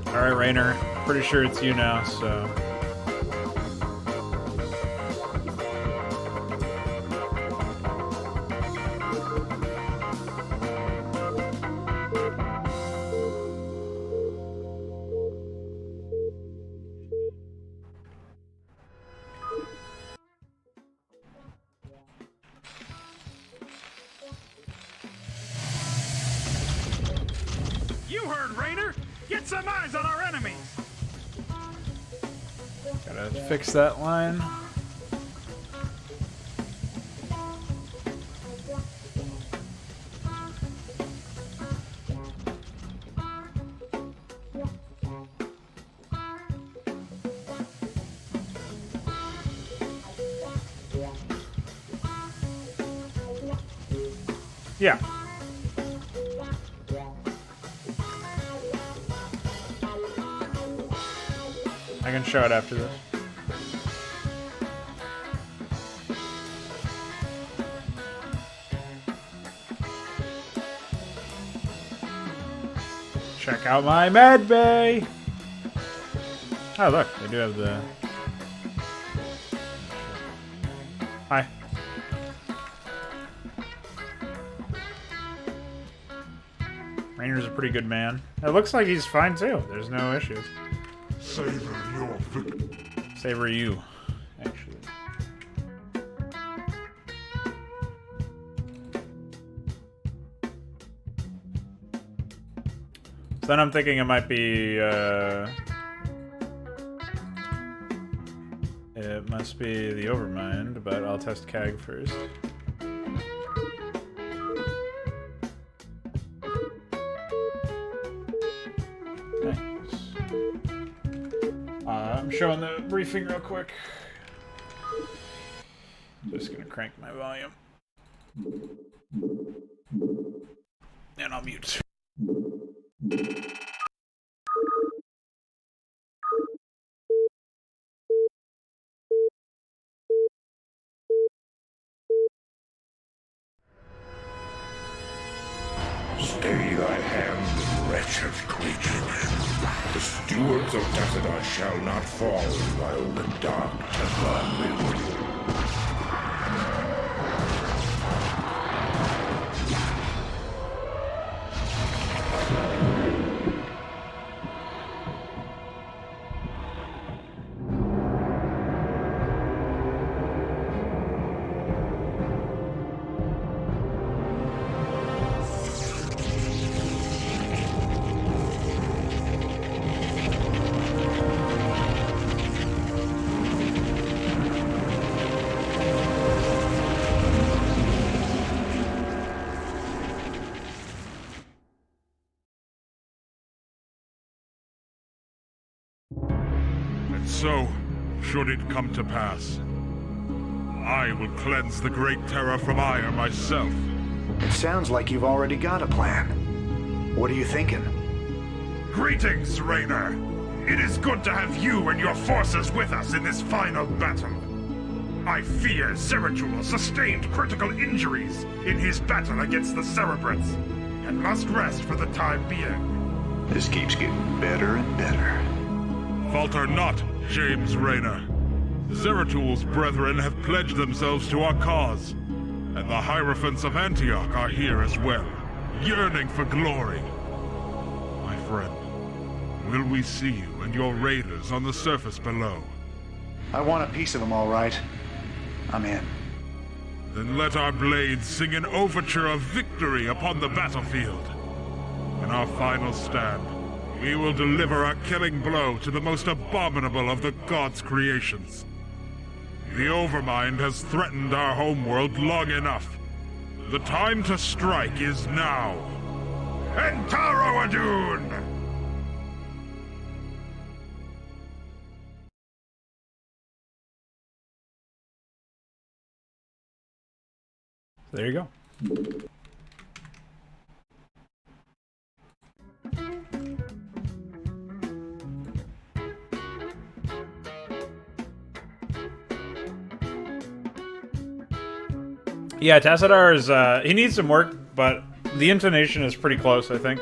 Alright, Rainer. Pretty sure it's you now, so... You heard, Rainer! Get some eyes on our enemies! Gotta fix that line. Yeah. I can show it after this. Check out my med bay. Oh look, they do have the. Hi. Rainer's a pretty good man. It looks like he's fine too. There's no issues. Savor your victim. Savor you, actually. So then I'm thinking it might be, it must be the Overmind, but I'll test CAG first. I'm showing the briefing real quick. Just gonna crank my volume. And I'll mute. Stay thy hand, wretched creature. The stewards of Tassadar shall not fall while the dark Templar live. So, should it come to pass, I will cleanse the Great Terror from ire myself. It sounds like you've already got a plan. What are you thinking? Greetings, Raynor. It is good to have you and your forces with us in this final battle. I fear Zeratul sustained critical injuries in his battle against the Cerebrants, and must rest for the time being. This keeps getting better and better. Falter not, James Raynor. Zeratul's brethren have pledged themselves to our cause, and the Hierophants of Antioch are here as well, yearning for glory. My friend, will we see you and your raiders on the surface below? I want a piece of them, all right. I'm in. Then let our blades sing an overture of victory upon the battlefield. In our final stand, we will deliver a killing blow to the most abominable of the gods' creations. The Overmind has threatened our homeworld long enough. The time to strike is now. Entaro Adun! There you go. Yeah, Tassadar is, he needs some work, but the intonation is pretty close, I think.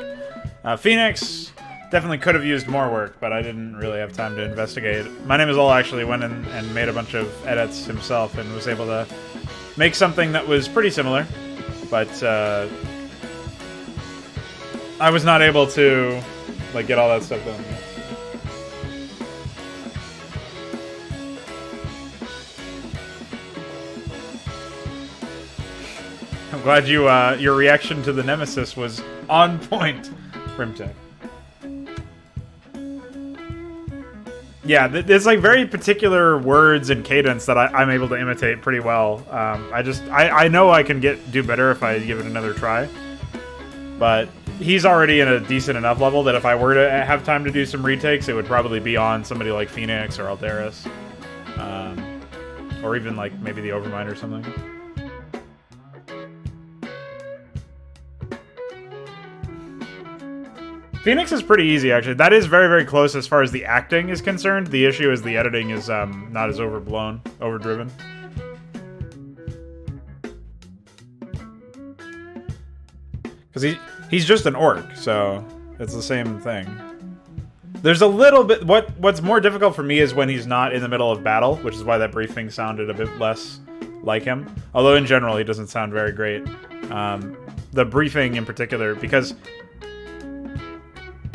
Phoenix definitely could have used more work, but I didn't really have time to investigate. My Name is All actually went in and made a bunch of edits himself and was able to make something that was pretty similar, but I was not able to, like, get all that stuff done yet. I'm glad you, your reaction to the Nemesis was on point, Rimtech. Yeah, there's like very particular words and cadence that I'm able to imitate pretty well. I know I can do better if I give it another try. But he's already in a decent enough level that if I were to have time to do some retakes, it would probably be on somebody like Phoenix or Aldaris. Or even like maybe the Overmind or something. Phoenix is pretty easy, actually. That is very, very close as far as the acting is concerned. The issue is the editing is not as overdriven. Because he's just an orc, so it's the same thing. There's a little bit... What's more difficult for me is when he's not in the middle of battle, which is why that briefing sounded a bit less like him. Although in general, he doesn't sound very great. The briefing in particular, because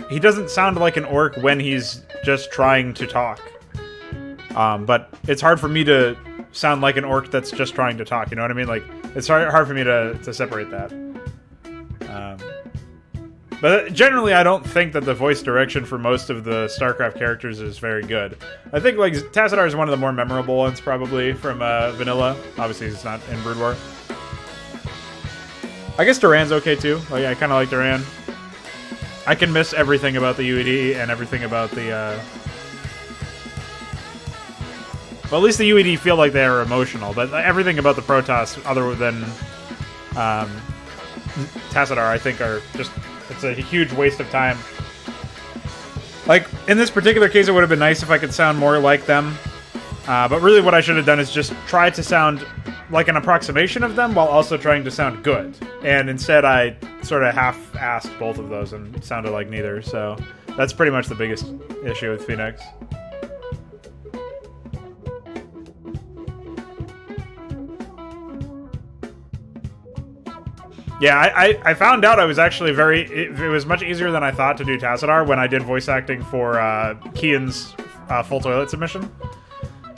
he doesn't sound like an orc when he's just trying to talk. But it's hard for me to sound like an orc that's just trying to talk, you know what I mean? Like, it's hard for me to separate that. But generally, I don't think that the voice direction for most of the StarCraft characters is very good. I think, like, Tassadar is one of the more memorable ones, probably, from Vanilla. Obviously, he's not in Brood War. I guess Duran's okay, too. Like, I kind of like Duran. I can miss everything about the UED and everything about the... Well, at least the UED feel like they are emotional, but everything about the Protoss, other than Tassadar, I think are just... It's a huge waste of time. Like, in this particular case, it would have been nice if I could sound more like them. But really what I should have done is just try to sound like an approximation of them while also trying to sound good. And instead I sort of half-assed both of those and sounded like neither. So that's pretty much the biggest issue with Phoenix. Yeah, I found out I was actually it was much easier than I thought to do Tassadar when I did voice acting for Kian's full toilet submission.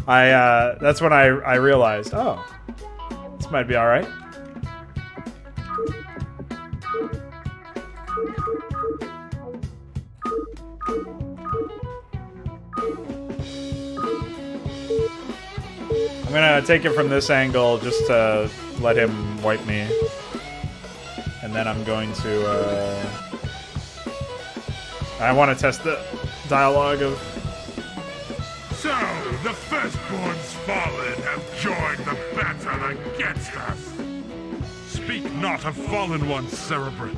That's when I realized, oh, this might be alright. I'm gonna take it from this angle just to let him wipe me. And then I'm going to, I want to test the dialogue of... So, the Firstborn's fallen have joined the battle against us. Speak not of fallen ones, Cerebrate.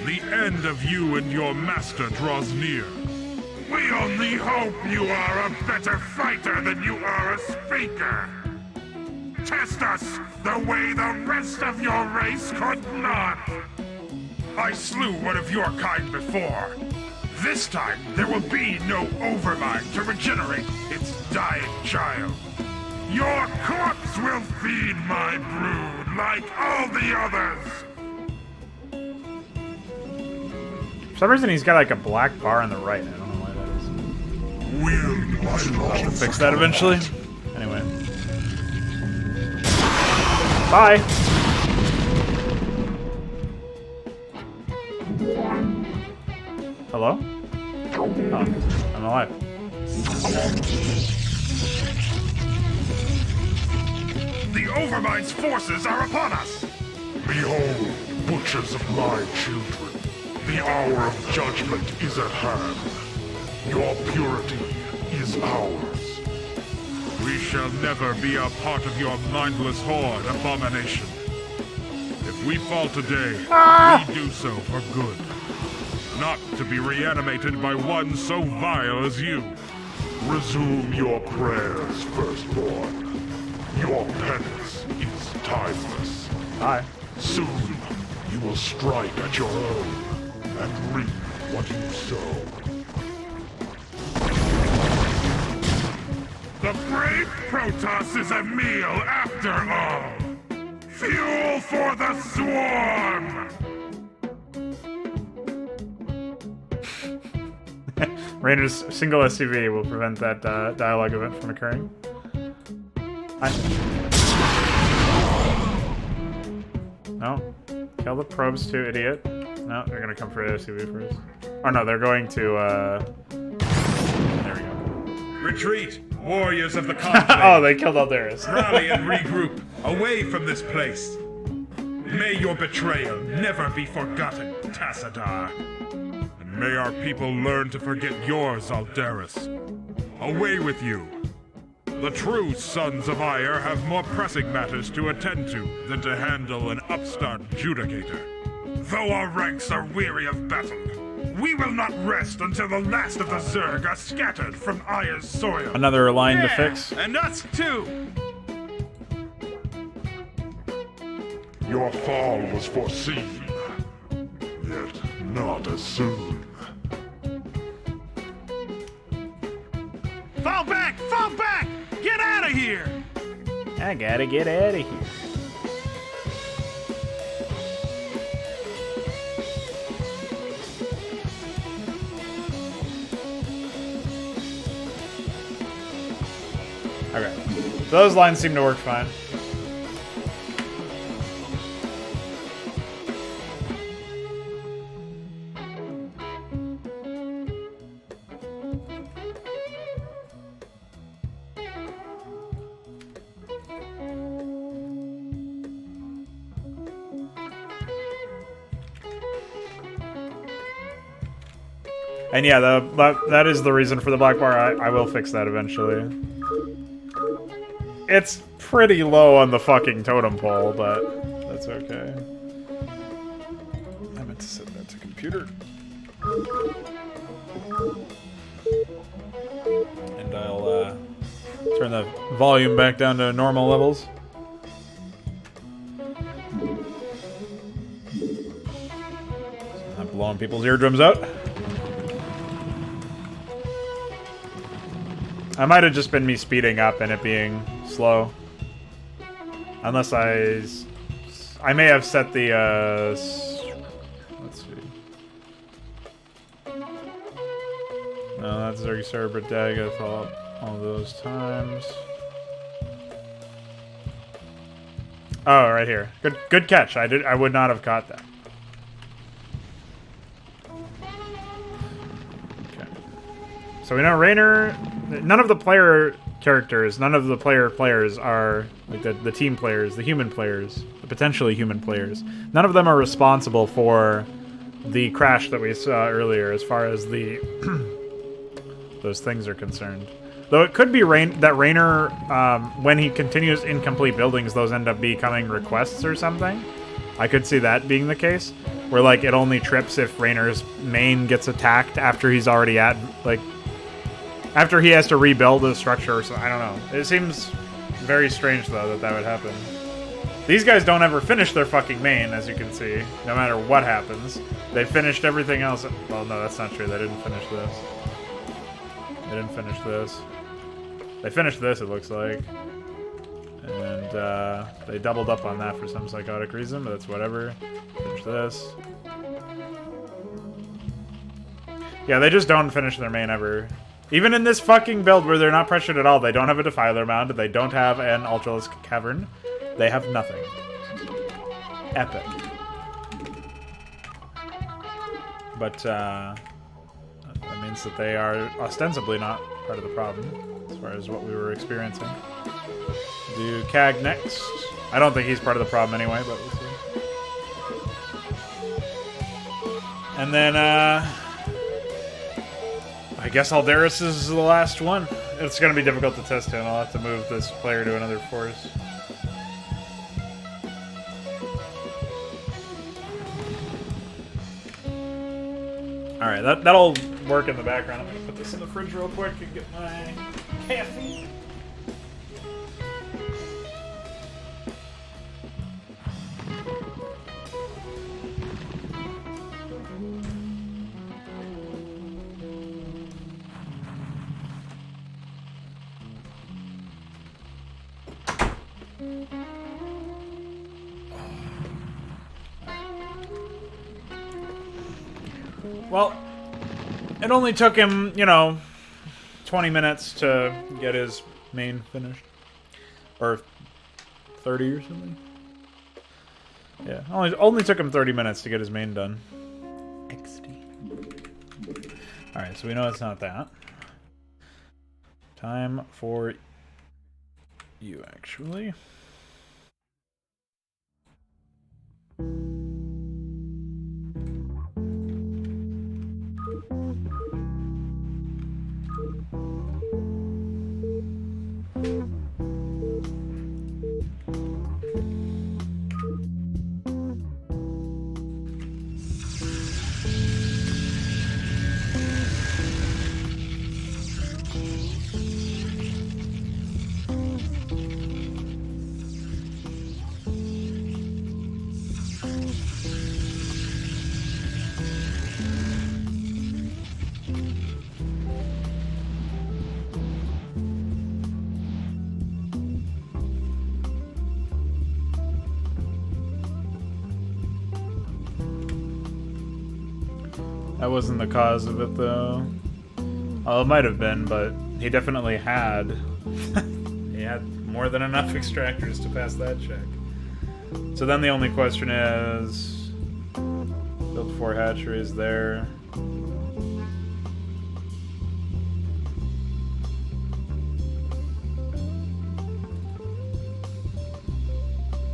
The end of you and your master draws near. We only hope you are a better fighter than you are a speaker. Test us the way the rest of your race could not. I slew one of your kind before. This time, there will be no overmind to regenerate its dying child. Your corpse will feed my brood like all the others. For some reason, he's got like a black bar on the right. I don't know why that is. I'll have to fix that eventually. Anyway. Bye! Hello? Oh, I'm alive. The Overmind's forces are upon us! Behold, butchers of my children. The hour of judgment is at hand. Your purity is ours. We shall never be a part of your mindless horde, abomination. If we fall today, we do so for good. Not to be reanimated by one so vile as you. Resume your prayers, Firstborn. Your penance is timeless. Hi. Soon, you will strike at your own and reap what you sow. The brave Protoss is a meal after all. Fuel for the swarm! Rainer's single SCV will prevent that dialogue event from occurring. Hi. No. Kill the probes too, idiot. No, they're gonna come for the SCV first. Oh no, they're going to, there we go. Retreat, warriors of the conclave. Oh, they killed Aldaris. Rally and regroup, away from this place. May your betrayal never be forgotten, Tassadar. And may our people learn to forget yours, Aldaris. Away with you. The true sons of Ire have more pressing matters to attend to than to handle an upstart judicator. Though our ranks are weary of battle, We will not rest until the last of the Zerg are scattered from Aya's soil. Another line to Yeah, fix. and us too. Your fall was foreseen, yet not as soon. Fall back! Fall back! Get out of here! I gotta get out of here. Okay. Those lines seem to work fine. And yeah, that is the reason for the black bar. I will fix that eventually. It's pretty low on the fucking totem pole, but that's okay. I meant to set that to computer. And I'll turn the volume back down to normal levels. Not blowing people's eardrums out. I might have just been me speeding up and it being slow. Unless I may have set the, let's see. No, that's Zerg Cerebra Dag. I followed all those times. Oh, right here. Good catch. I would not have caught that. Okay. So we know Raynor. None of the player characters, none of the players are like the team players, the human players, the potentially human players. None of them are responsible for the crash that we saw earlier, as far as the those things are concerned. Though it could be that Raynor, when he continues incomplete buildings, those end up becoming requests or something. I could see that being the case, where like it only trips if Raynor's main gets attacked after he's already at like. After he has to rebuild the structure or something. I don't know. It seems very strange, though, that would happen. These guys don't ever finish their fucking main, as you can see. No matter what happens. They finished everything else. Well, no, that's not true. They didn't finish this. They didn't finish this. They finished this, it looks like. And they doubled up on that for some psychotic reason, but that's whatever. Finish this. Yeah, they just don't finish their main ever. Even in this fucking build where they're not pressured at all, they don't have a Defiler Mound, they don't have an Ultralisk Cavern, they have nothing. Epic. But, that means that they are ostensibly not part of the problem, as far as what we were experiencing. Do CAG next. I don't think he's part of the problem anyway, but we'll see. And then, I guess Aldaris is the last one. It's going to be difficult to test him. I'll have to move this player to another force. Alright, that'll work in the background. I'm going to put this in the fridge real quick and get my caffeine. Well, it only took him, 20 minutes to get his main finished. Or 30 or something. Yeah, only took him 30 minutes to get his main done. XD. Alright, so we know it's not that. Time for you, actually. That wasn't the cause of it, though. Well, it might have been, but he definitely had. He had more than enough extractors to pass that check. So then the only question is... build 4 hatcheries there.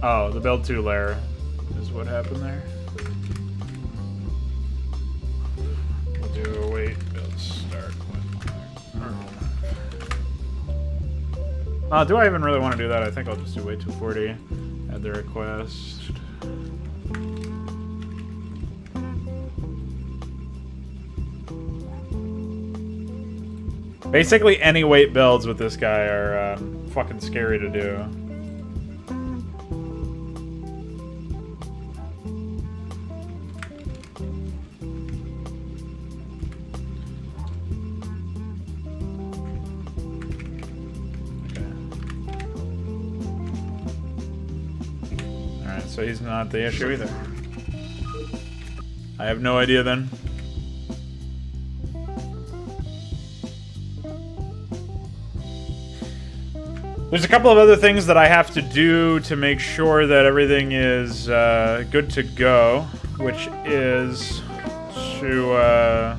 Oh, the build 2 layer is what happened there. We'll do a wait, build start. Do I even really want to do that? I think I'll just do wait 240. Add the request. Basically, any wait builds with this guy are fucking scary to do. So he's not the issue either. I have no idea then. There's a couple of other things that I have to do to make sure that everything is good to go, which is to oh,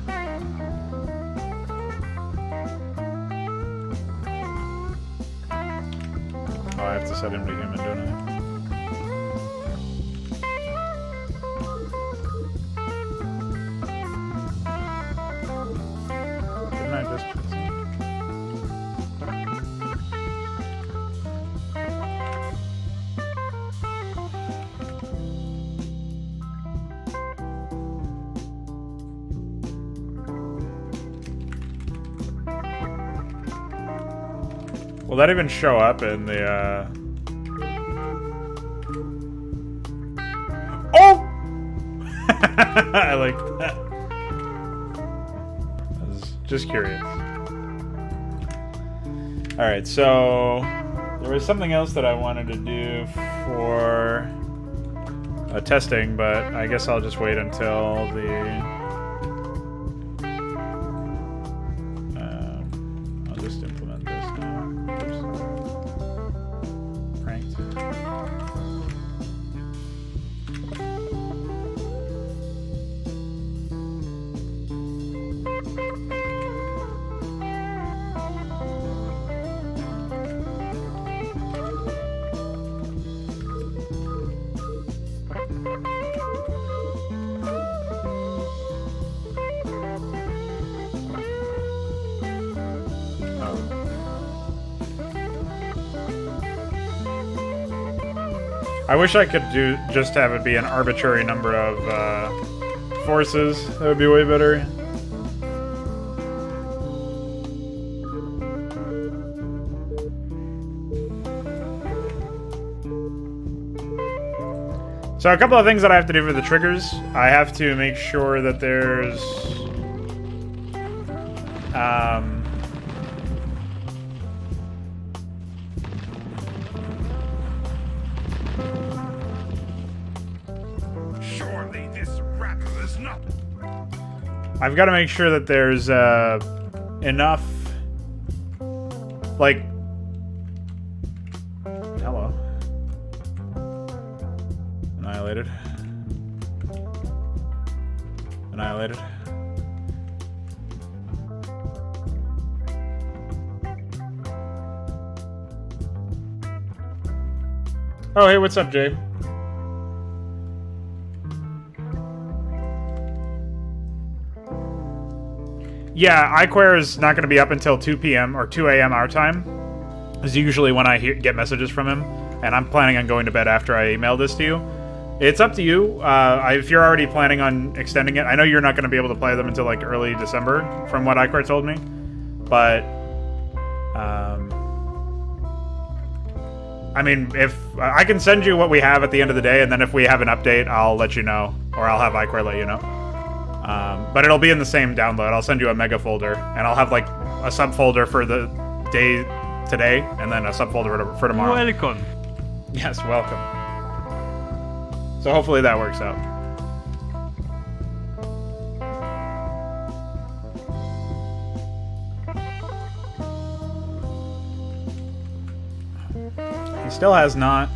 I have to set him to human, don't I? Will that even show up in the, Oh! I like that. I was just curious. Alright, so... there was something else that I wanted to do for... testing, but I guess I'll just wait until the... I'll just implement this now. Oops. Ranked. I wish I could just have it be an arbitrary number of forces. That would be way better. So a couple of things that I have to do for the triggers. I have to make sure that there's Surely this rabble is not. I've got to make sure that there's enough, like, hello, annihilated, annihilated. Oh, hey, what's up, Jay? Yeah, iQuare is not going to be up until 2 p.m. or 2 a.m. our time. Is usually when I get messages from him, and I'm planning on going to bed after I email this to you. It's up to you. If you're already planning on extending it, I know you're not going to be able to play them until like early December, from what iQuare told me. But, I mean, if I can send you what we have at the end of the day, and then if we have an update, I'll let you know, or I'll have iQuare let you know. But it'll be in the same download. I'll send you a mega folder, and I'll have like a subfolder for the day today, and then a subfolder for tomorrow. Welcome. Yes, welcome. So hopefully that works out. He still has not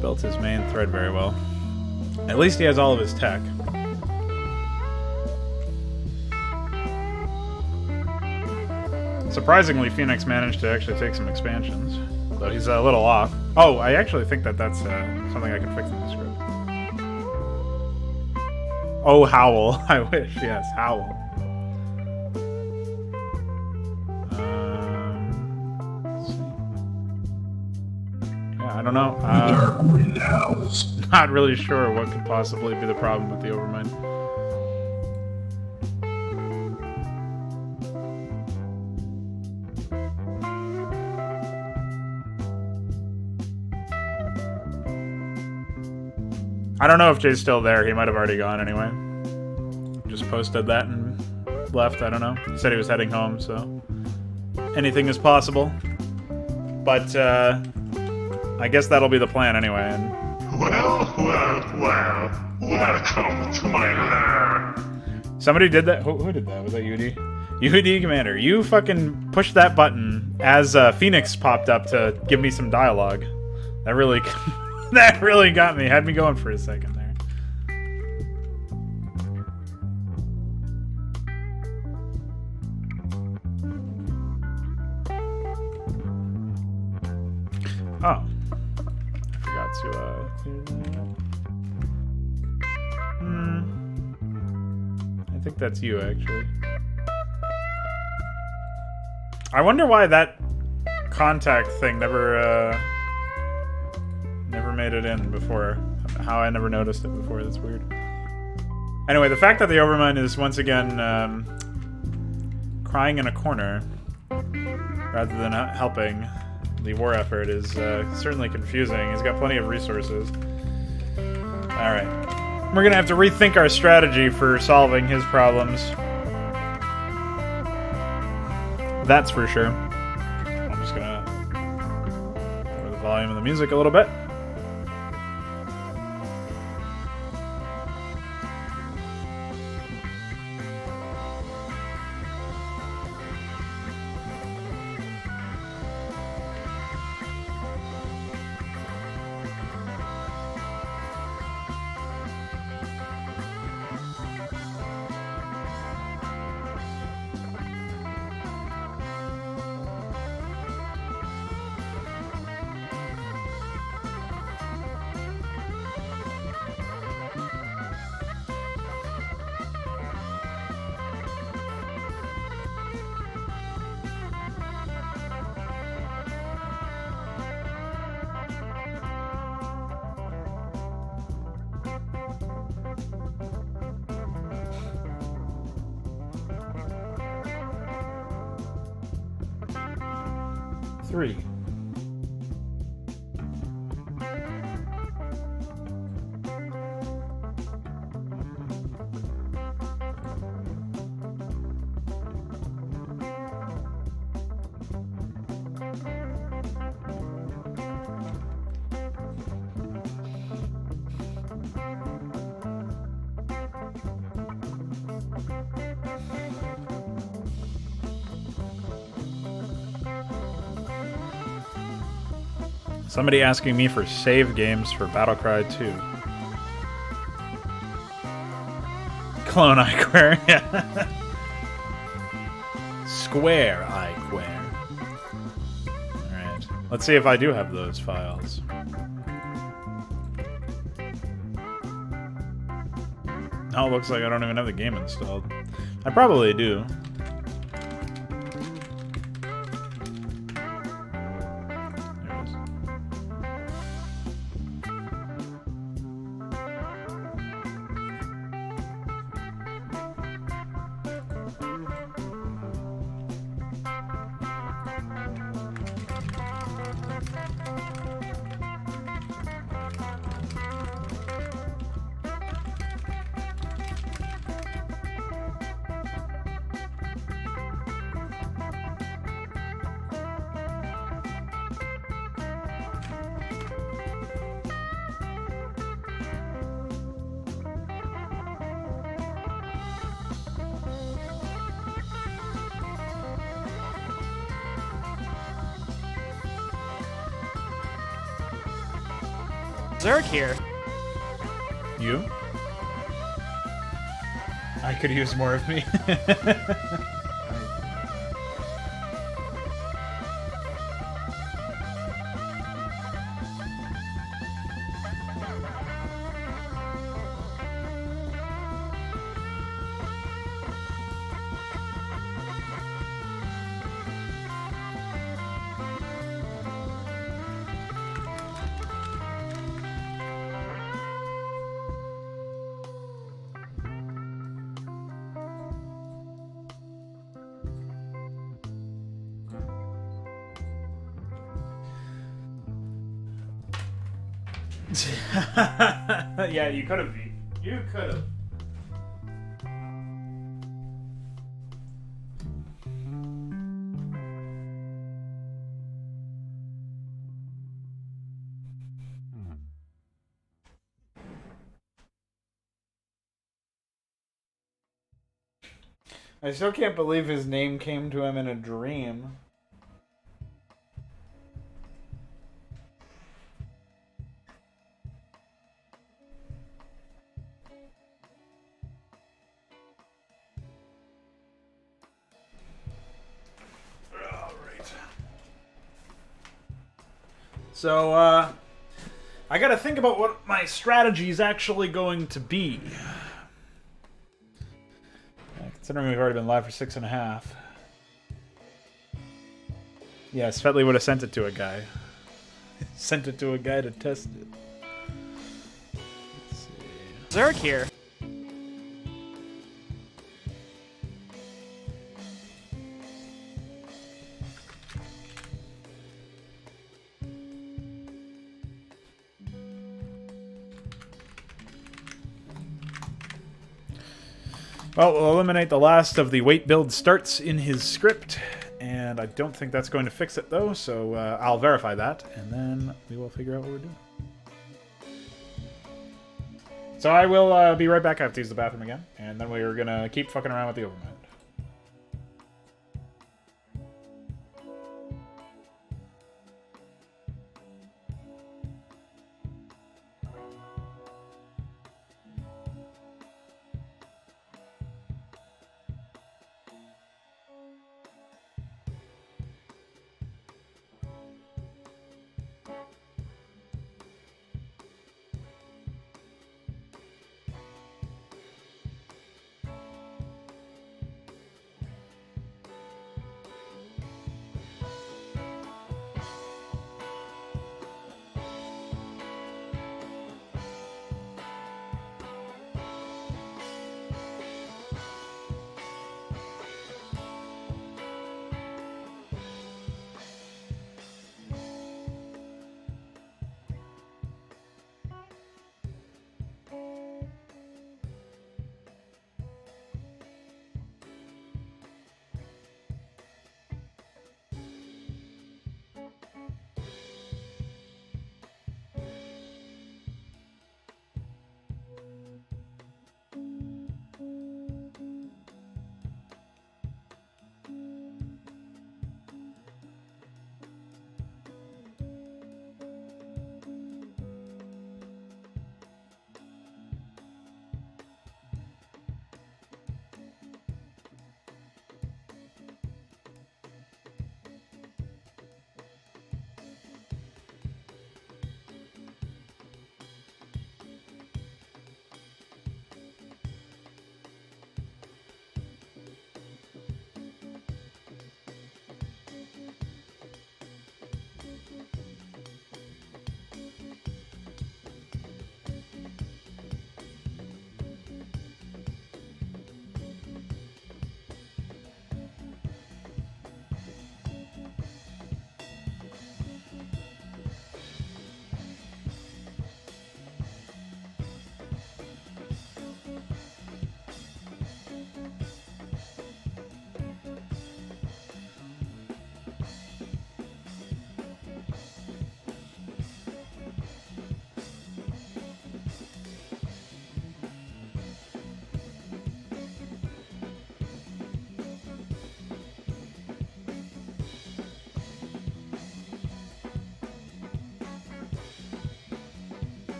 built his main thread very well. At least he has all of his tech. Surprisingly, Phoenix managed to actually take some expansions, though he's a little off. Oh, I actually think that that's something I can fix in the script. Oh, Howl. I wish, yes, Howl. Let's see. Yeah, I don't know. Not really sure what could possibly be the problem with the Overmind. I don't know if Jay's still there. He might have already gone anyway. Just posted that and left. I don't know. He said he was heading home, so anything is possible. But I guess that'll be the plan anyway. And Well, welcome to my lair. somebody did that. Who did that? Was that UD? UD Commander, you fucking pushed that button as Phoenix popped up to give me some dialogue. That really, that really got me. Had me going for a second there. Oh, I forgot to clear that up. I think that's you, actually. I wonder why that contact thing never made it in before. How I never noticed it before. That's weird. Anyway, the fact that the Overmind is once again crying in a corner rather than helping the war effort is certainly confusing. He's got plenty of resources. Alright. We're gonna have to rethink our strategy for solving his problems. That's for sure. I'm just gonna lower the volume of the music a little bit. Three. Somebody asking me for save games for Battlecry 2. Clone Iquare, yeah. Square Iquare. Alright. Let's see if I do have those files. Oh, it looks like I don't even have the game installed. I probably do. Zerg here. You? I could use more of me. Yeah, you could have. You could have. I still can't believe his name came to him in a dream. So, I gotta think about what my strategy is actually going to be. Considering we've already been live for 6.5. Yeah, Svetley would have sent it to a guy. Sent it to a guy to test it. Let's see. Zerg here. Well, we'll eliminate the last of the wait build starts in his script, and I don't think that's going to fix it, though, so I'll verify that, and then we will figure out what we're doing. So I will be right back. I have to use the bathroom again, and then we're going to keep fucking around with the overmind.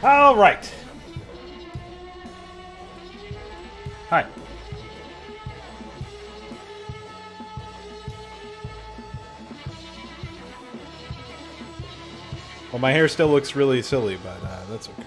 All right. Hi. Well, my hair still looks really silly, but that's okay.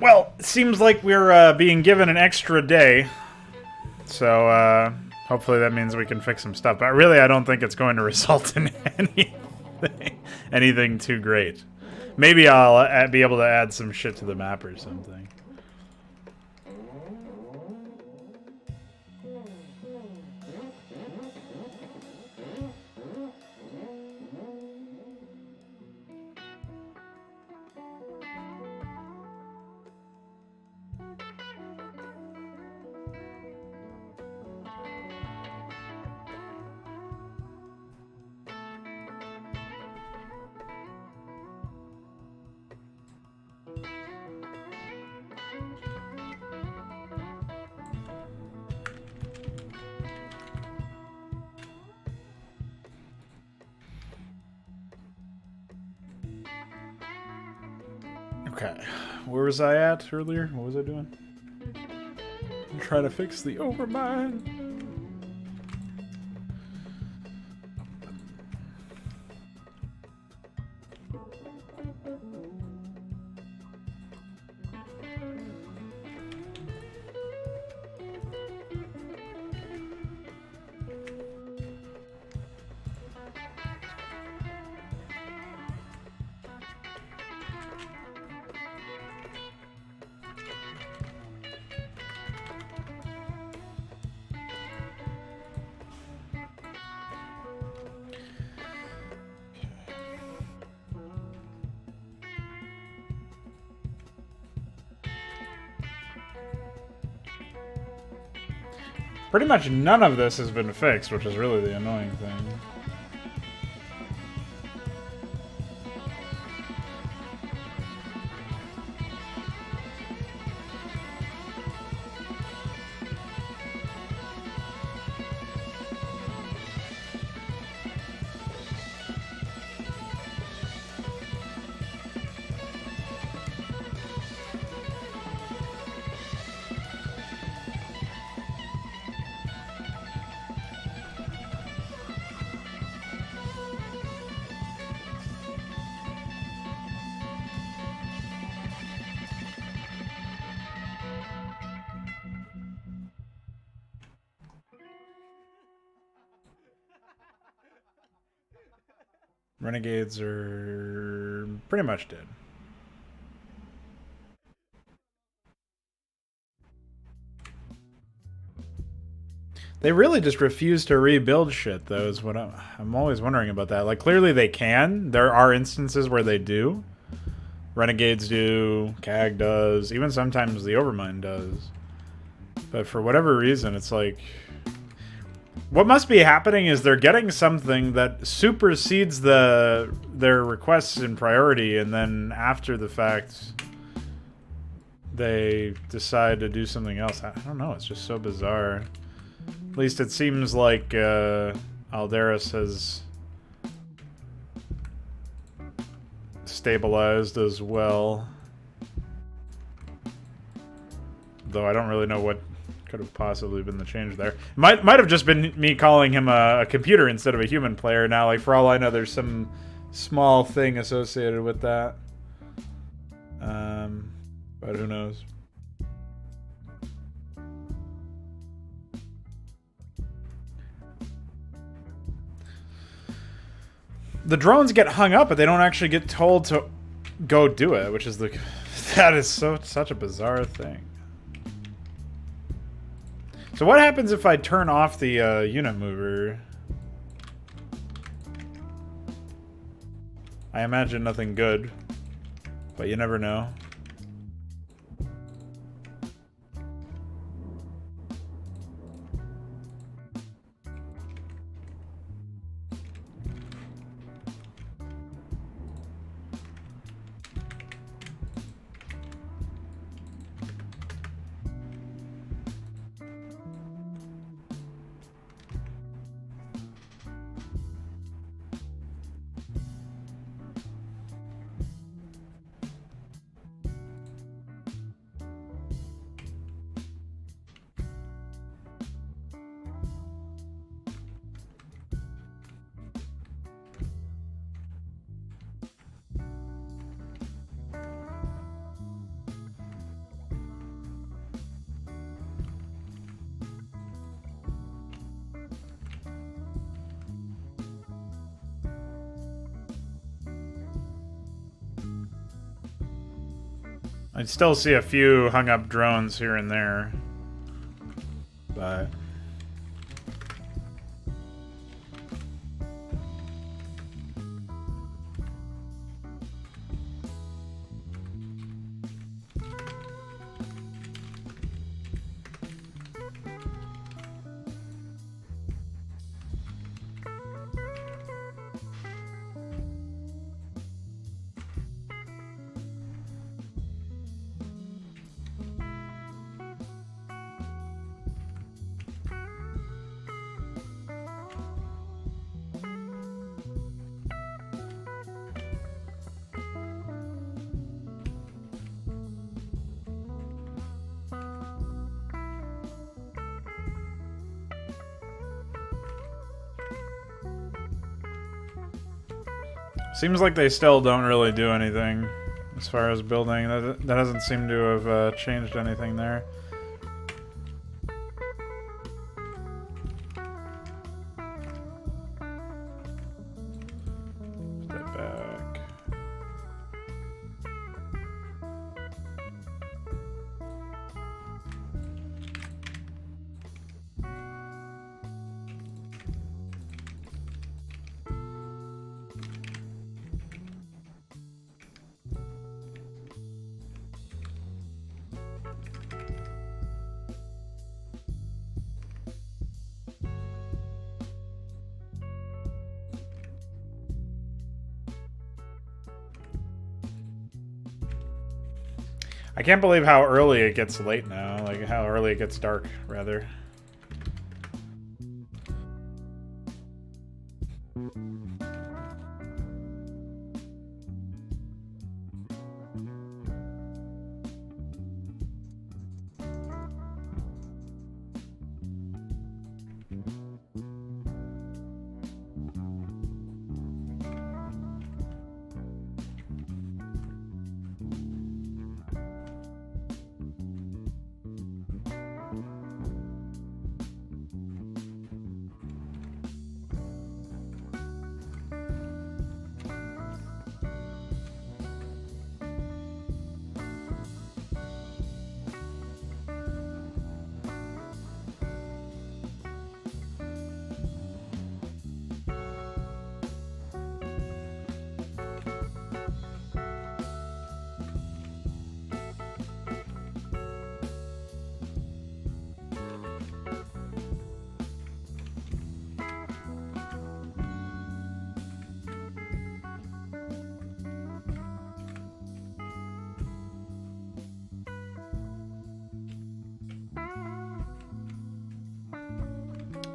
Well, it seems like we're being given an extra day, so hopefully that means we can fix some stuff. But really, I don't think it's going to result in anything too great. Maybe I'll be able to add some shit to the map or something. Okay, where was I at earlier? What was I doing? I'm trying to fix the overmind. Pretty much none of this has been fixed, which is really the annoying thing. Renegades are pretty much dead. They really just refuse to rebuild shit, though, is what I'm always wondering about that. Like, clearly they can. There are instances where they do. Renegades do, CAG does, even sometimes the Overmind does. But for whatever reason, it's like... What must be happening is they're getting something that supersedes their requests in priority, and then after the fact, they decide to do something else. I don't know, it's just so bizarre. At least it seems like Aldaris has stabilized as well. Though I don't really know what could have possibly been the change there. Might have just been me calling him a computer instead of a human player now. Like, for all I know, there's some small thing associated with that. But who knows? The drones get hung up, but they don't actually get told to go do it, which is the... That is such a bizarre thing. So what happens if I turn off the unit mover? I imagine nothing good, but you never know. I still see a few hung up drones here and there, but seems like they still don't really do anything as far as building. That doesn't seem to have changed anything there. Step back. I can't believe how early it gets late now, like how early it gets dark, rather.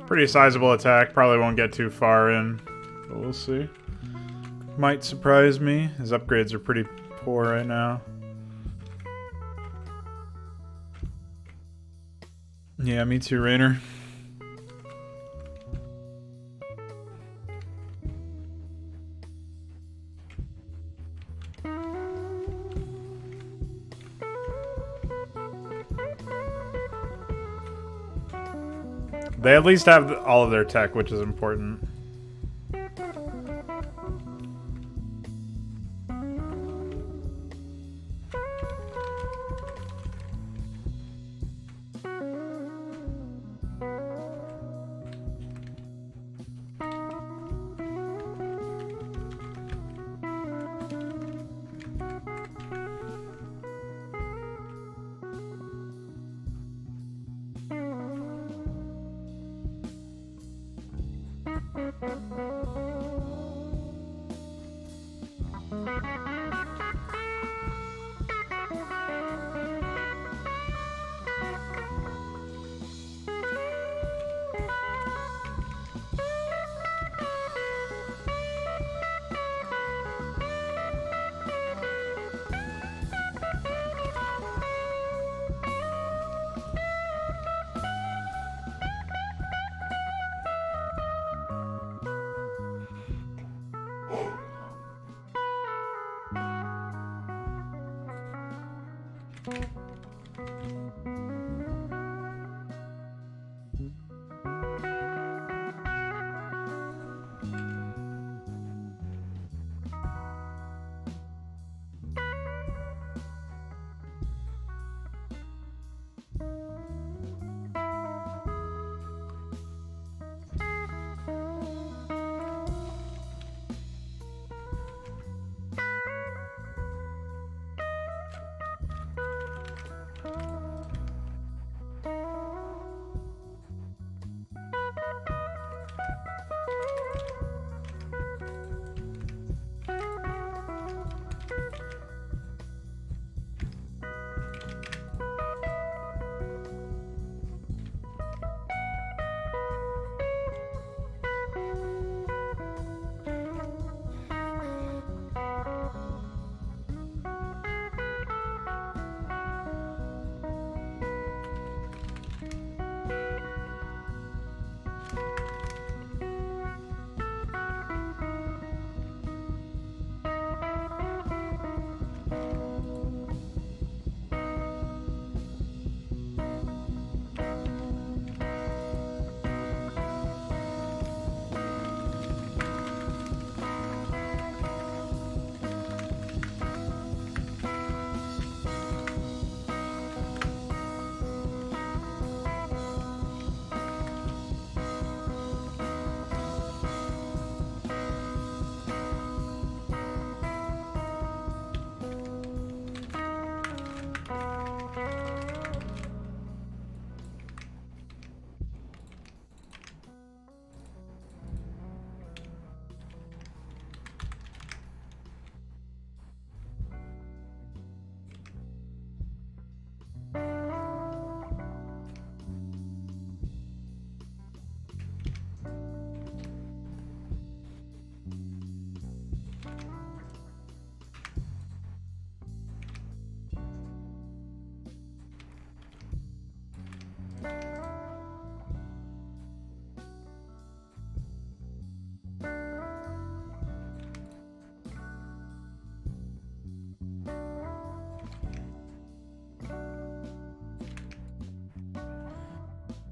Pretty sizable attack. Probably won't get too far in, but we'll see. Might surprise me. His upgrades are pretty poor right now. Yeah, me too, Rainer. They at least have all of their tech, which is important.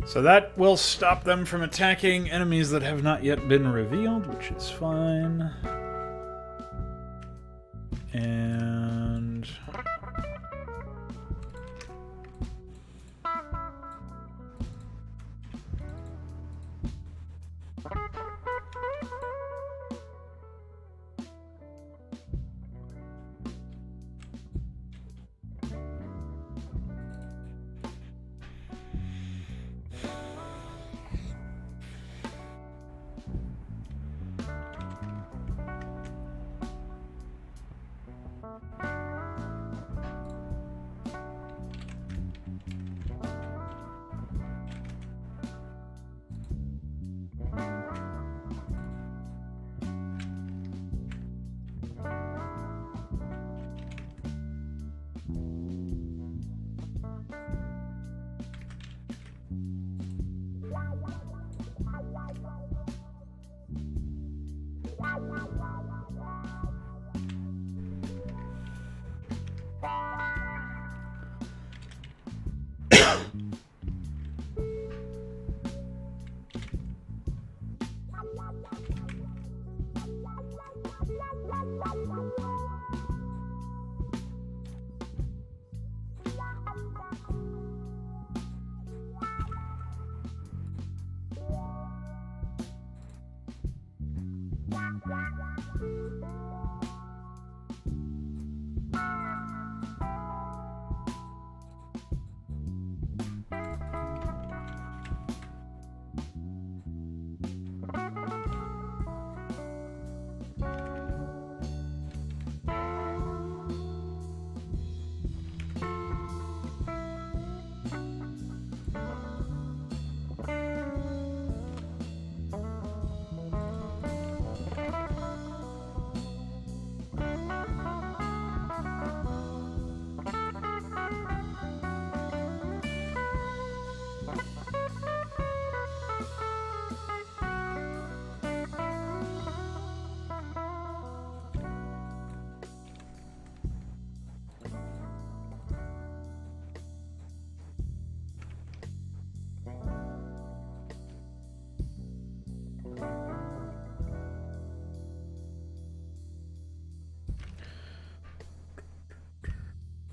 So that will stop them from attacking enemies that have not yet been revealed, which is fine. And...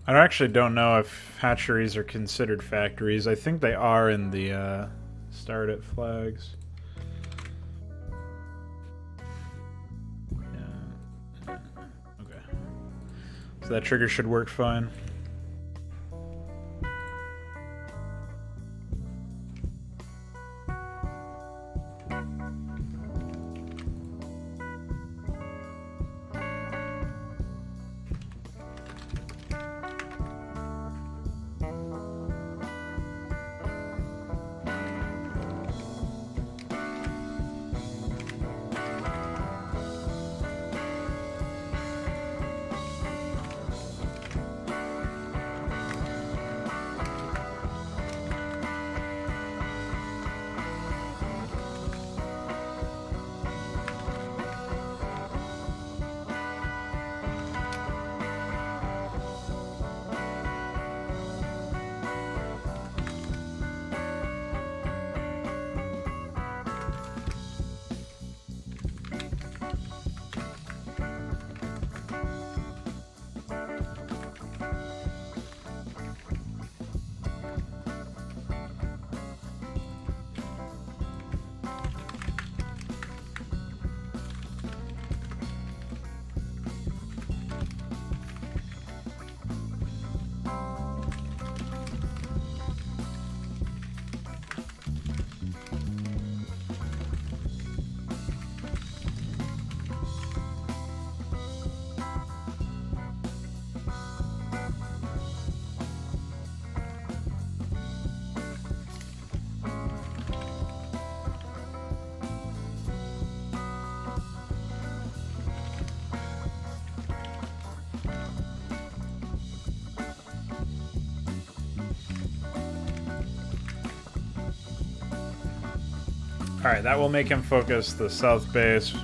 I actually don't know if hatcheries are considered factories. I think they are in the start at flags. Yeah. Okay. So that trigger should work fine. Alright, that will make him focus the south base.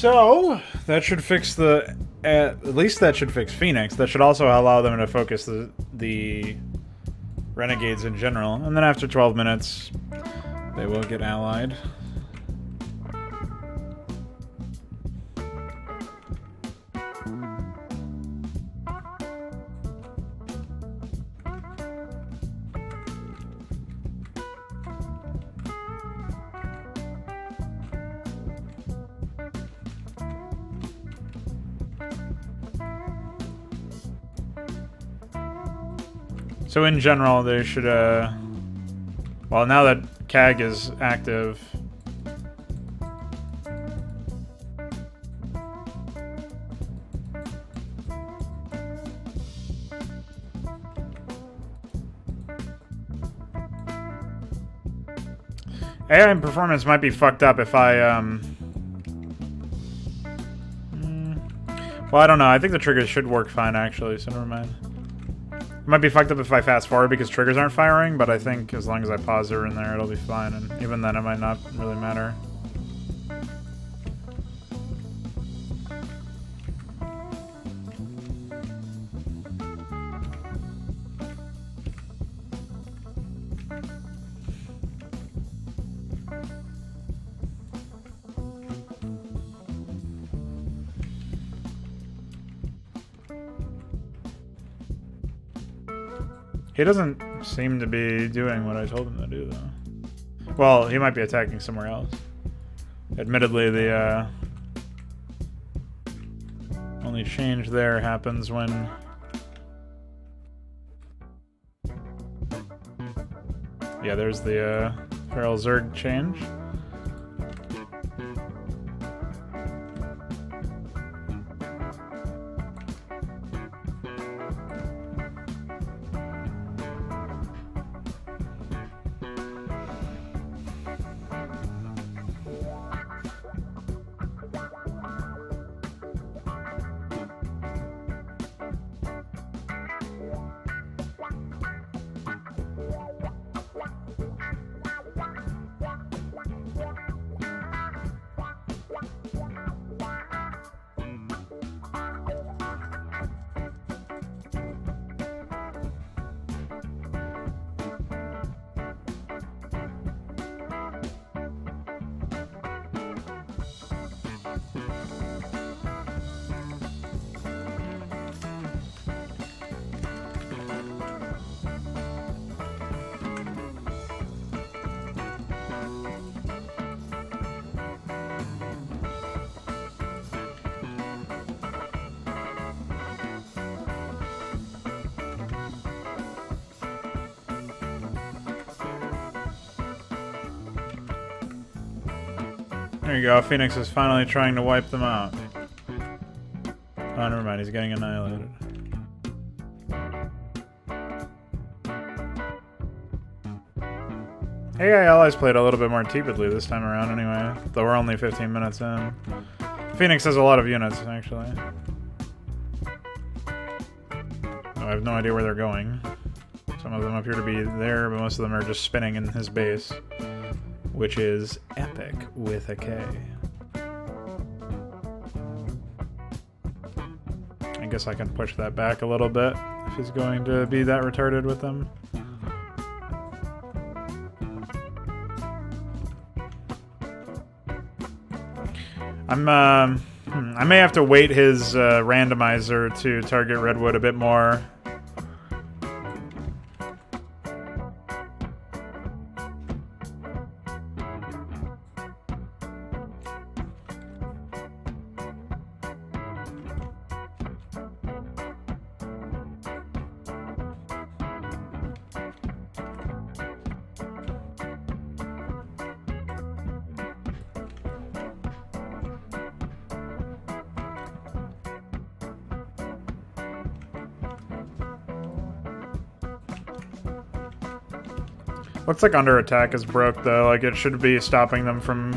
So that should fix the. At least that should fix Phoenix. That should also allow them to focus the renegades in general. And then after 12 minutes, they will get allied. So in general, they should, well, now that CAG is active, AI performance might be fucked up if I, well, I don't know. I think the triggers should work fine, actually, so never mind. It might be fucked up if I fast forward because triggers aren't firing, but I think as long as I pause her in there, it'll be fine, and even then it might not really matter. He doesn't seem to be doing what I told him to do, though. Well, he might be attacking somewhere else. Admittedly, the only change there happens when... Yeah, there's the Feral Zerg change. There you go, Phoenix is finally trying to wipe them out. Oh, never mind, he's getting annihilated. AI allies played a little bit more tepidly this time around anyway, though we're only 15 minutes in. Phoenix has a lot of units, actually. Oh, I have no idea where they're going. Some of them appear to be there, but most of them are just spinning in his base. Which is epic with a K. I guess I can push that back a little bit if he's going to be that retarded with them. I may have to weight his randomizer to target Redwood a bit more. Looks like under attack is broke though, like it should be stopping them from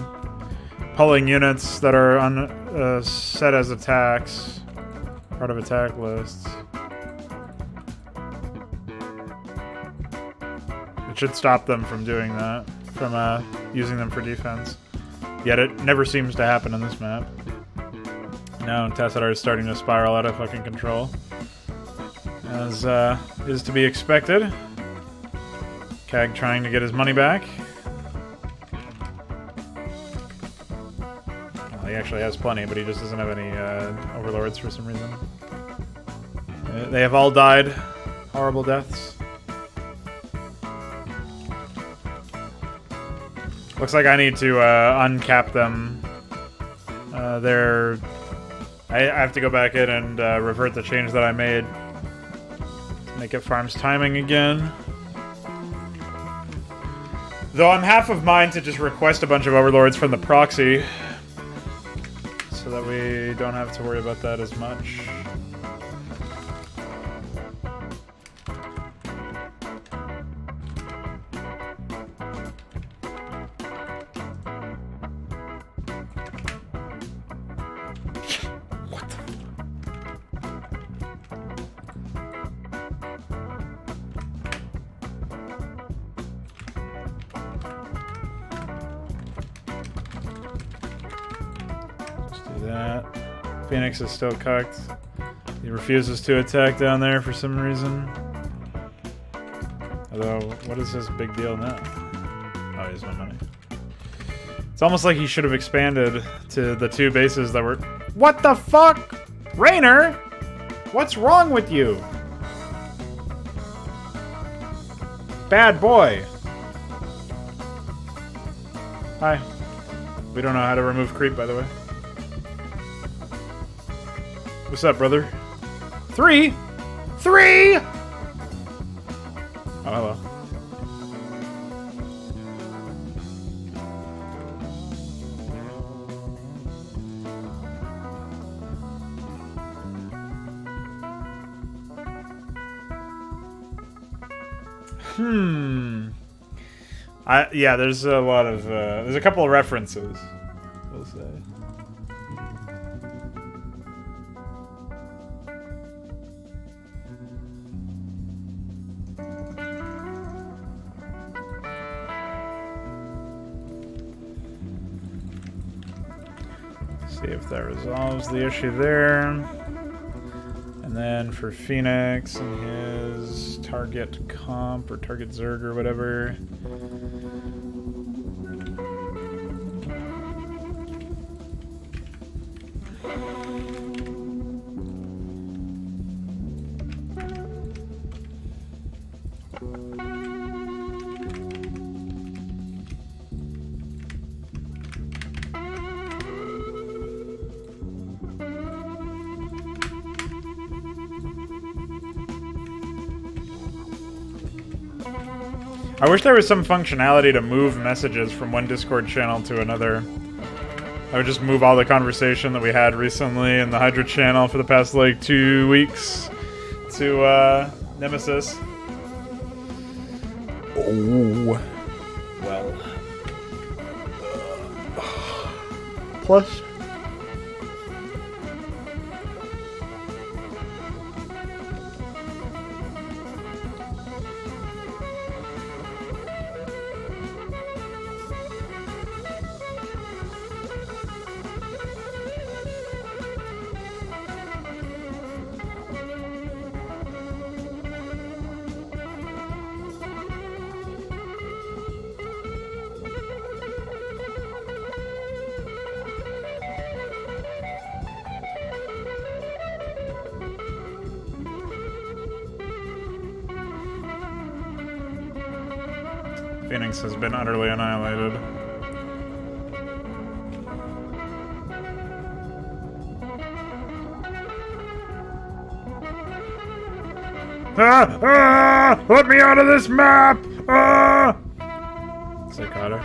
pulling units that are on set as attacks, part of attack lists. It should stop them from doing that, from using them for defense. Yet it never seems to happen in this map. No, Tassadar is starting to spiral out of fucking control. As is to be expected. Cag trying to get his money back. Well, he actually has plenty, but he just doesn't have any overlords for some reason. They have all died. Horrible deaths. Looks like I need to uncap them. I have to go back in and revert the change that I made. Make it farms timing again. Though I'm half of mine to just request a bunch of overlords from the proxy. So that we don't have to worry about that as much. Phoenix is still cocked. He refuses to attack down there for some reason. Although, what is his big deal now? Oh, he has no money. It's almost like he should have expanded to the 2 bases that were... What the fuck? Rainer? What's wrong with you? Bad boy. Hi. We don't know how to remove creep, by the way. What's up, brother? 3? 3? Oh, hello. Yeah, there's a lot of, there's a couple of references, we'll say. See if that resolves the issue there. And then for Phoenix and his target comp or target Zerg or whatever. I wish there was some functionality to move messages from one Discord channel to another. I would just move all the conversation that we had recently in the Hydra channel for the past, like, 2 weeks to, Nemesis. Oh. Well. Plus... Phoenix has been utterly annihilated. Let me out of this map! Psychotic.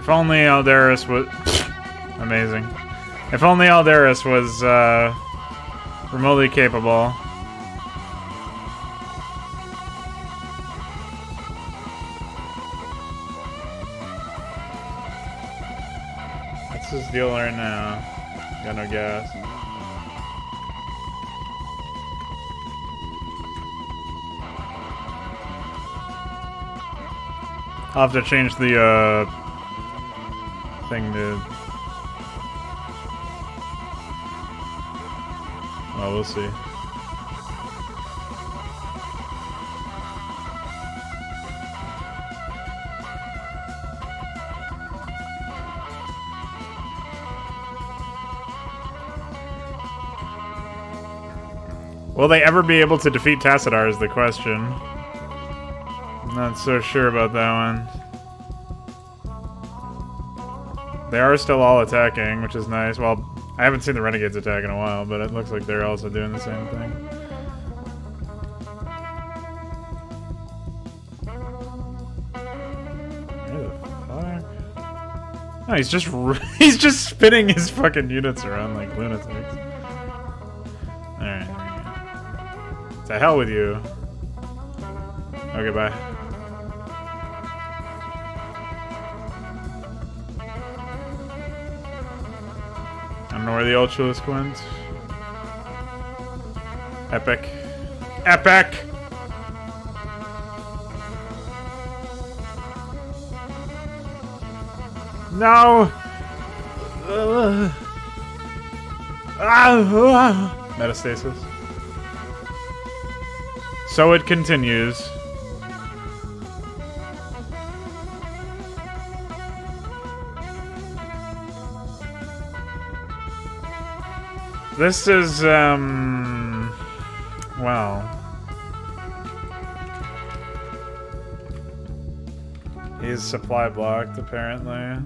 If only Aldaris was... Amazing. If only Aldaris was, remotely capable. What's his deal right now? Got no gas. I'll have to change the, thing to... Oh, we'll see. Will they ever be able to defeat Tassadar is the question. I'm not so sure about that one. They are still all attacking, which is nice. Well, I haven't seen the Renegades attack in a while, but it looks like they're also doing the same thing. Where the fuck? No, he's just spinning his fucking units around like lunatics. Alright, there we go. To hell with you. Okay, bye. I don't know where the Ultralisk went. Epic. Epic! No! Metastasis. So it continues. This is, well. He's supply blocked, apparently.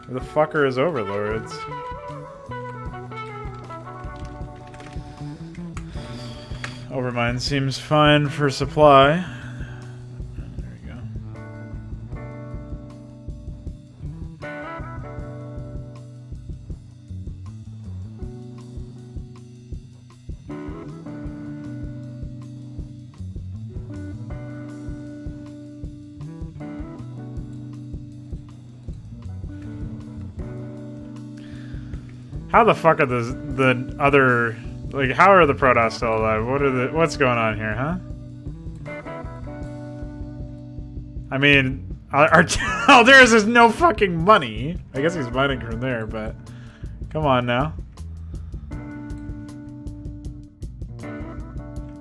Who the fuck are his overlords? Overmind seems fine for supply. There we go. How the fuck are the other, like, how are the Protoss still alive? What's going on here, huh? I mean, Aldaris has no fucking money. I guess he's mining from there, but come on now.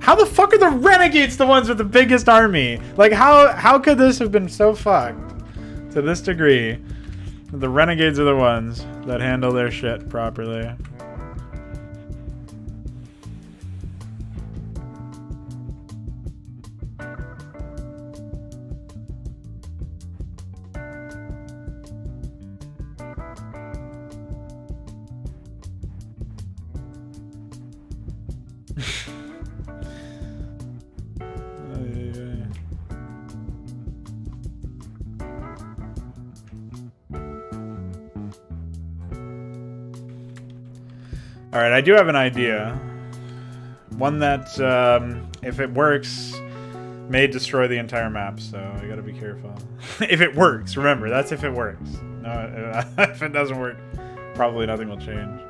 How the fuck are the Renegades the ones with the biggest army? Like, how could this have been so fucked to this degree? The Renegades are the ones that handle their shit properly. Alright, I do have an idea. One that, if it works, may destroy the entire map, so I gotta be careful. If it works, remember, that's if it works. No, if it doesn't work, probably nothing will change.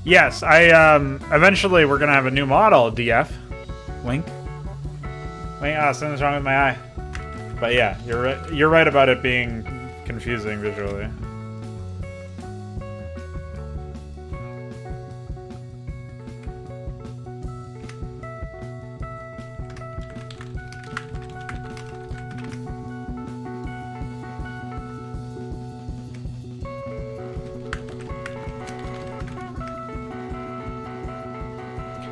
Yes, I eventually we're gonna have a new model, DF. Wink. Wink. Ah, something's wrong with my eye. But yeah, you're right. You're right about it being confusing visually.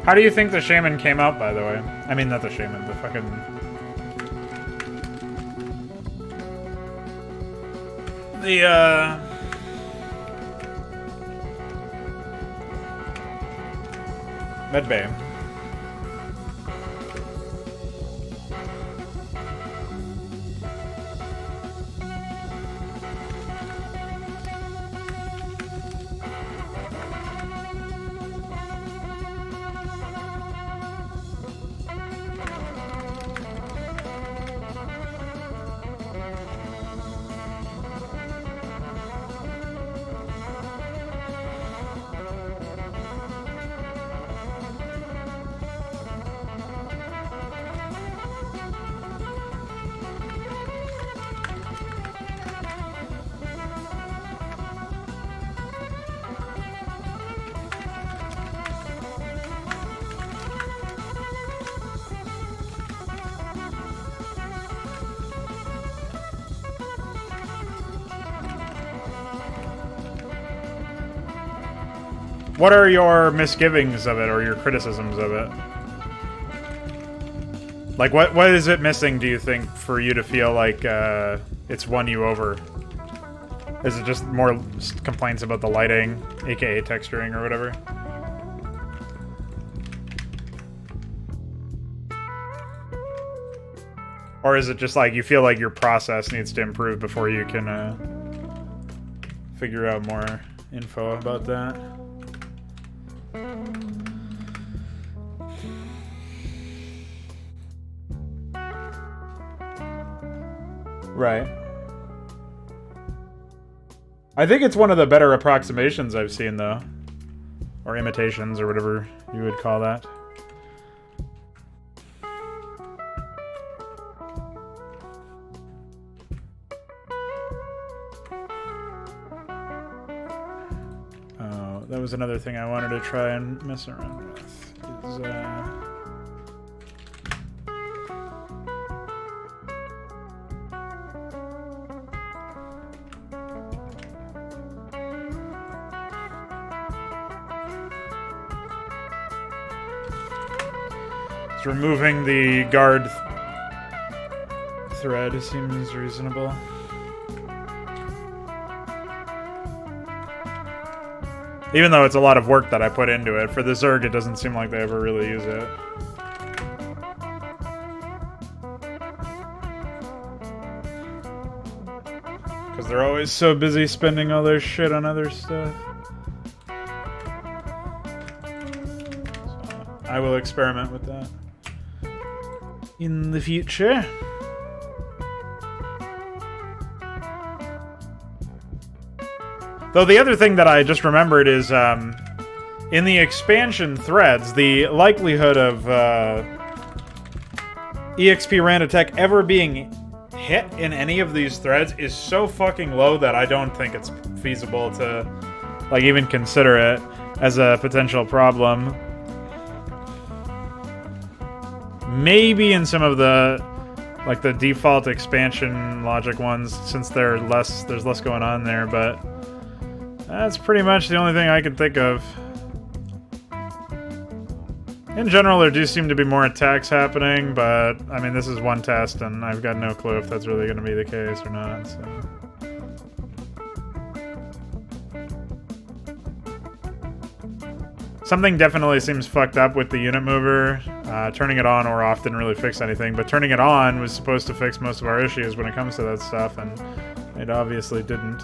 How do you think the shaman came out, by the way? I mean, not the shaman, the fucking... The, Medbay. What are your misgivings of it, or your criticisms of it? Like, what is it missing, do you think, for you to feel like it's won you over? Is it just more complaints about the lighting, aka texturing, or whatever? Or is it just like you feel like your process needs to improve before you can figure out more info about that? Right. I think it's one of the better approximations I've seen, though. Or imitations, or whatever you would call that. Oh, that was another thing I wanted to try and mess around with. Is, removing the guard thread seems reasonable. Even though it's a lot of work that I put into it. For the Zerg, it doesn't seem like they ever really use it. Because they're always so busy spending all their shit on other stuff. So I will experiment with that in the future. Though the other thing that I just remembered is, in the expansion threads, the likelihood of EXP Randatech ever being hit in any of these threads is so fucking low that I don't think it's feasible to, like, even consider it as a potential problem. Maybe in some of the, like, the default expansion logic ones, since there's less going on there, but that's pretty much the only thing I can think of. In general, there do seem to be more attacks happening, but, I mean, this is one test, and I've got no clue if that's really going to be the case or not, so... Something definitely seems fucked up with the unit mover. Turning it on or off didn't really fix anything, but turning it on was supposed to fix most of our issues when it comes to that stuff, and it obviously didn't.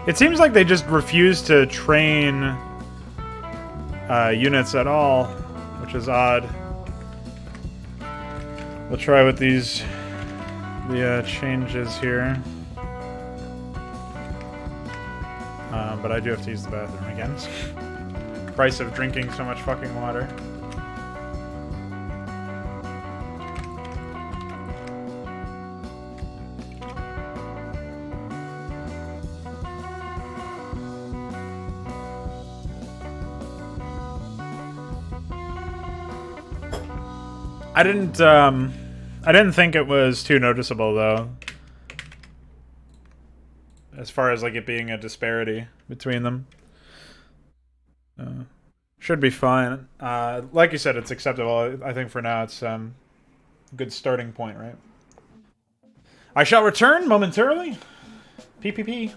It seems like they just refuse to train units at all, which is odd. We'll try with the changes here. But I do have to use the bathroom again. Price of drinking so much fucking water. I didn't think it was too noticeable though. As far as like it being a disparity between them. Should be fine. Like you said, it's acceptable. I think for now it's a good starting point, right? I shall return momentarily. PPP.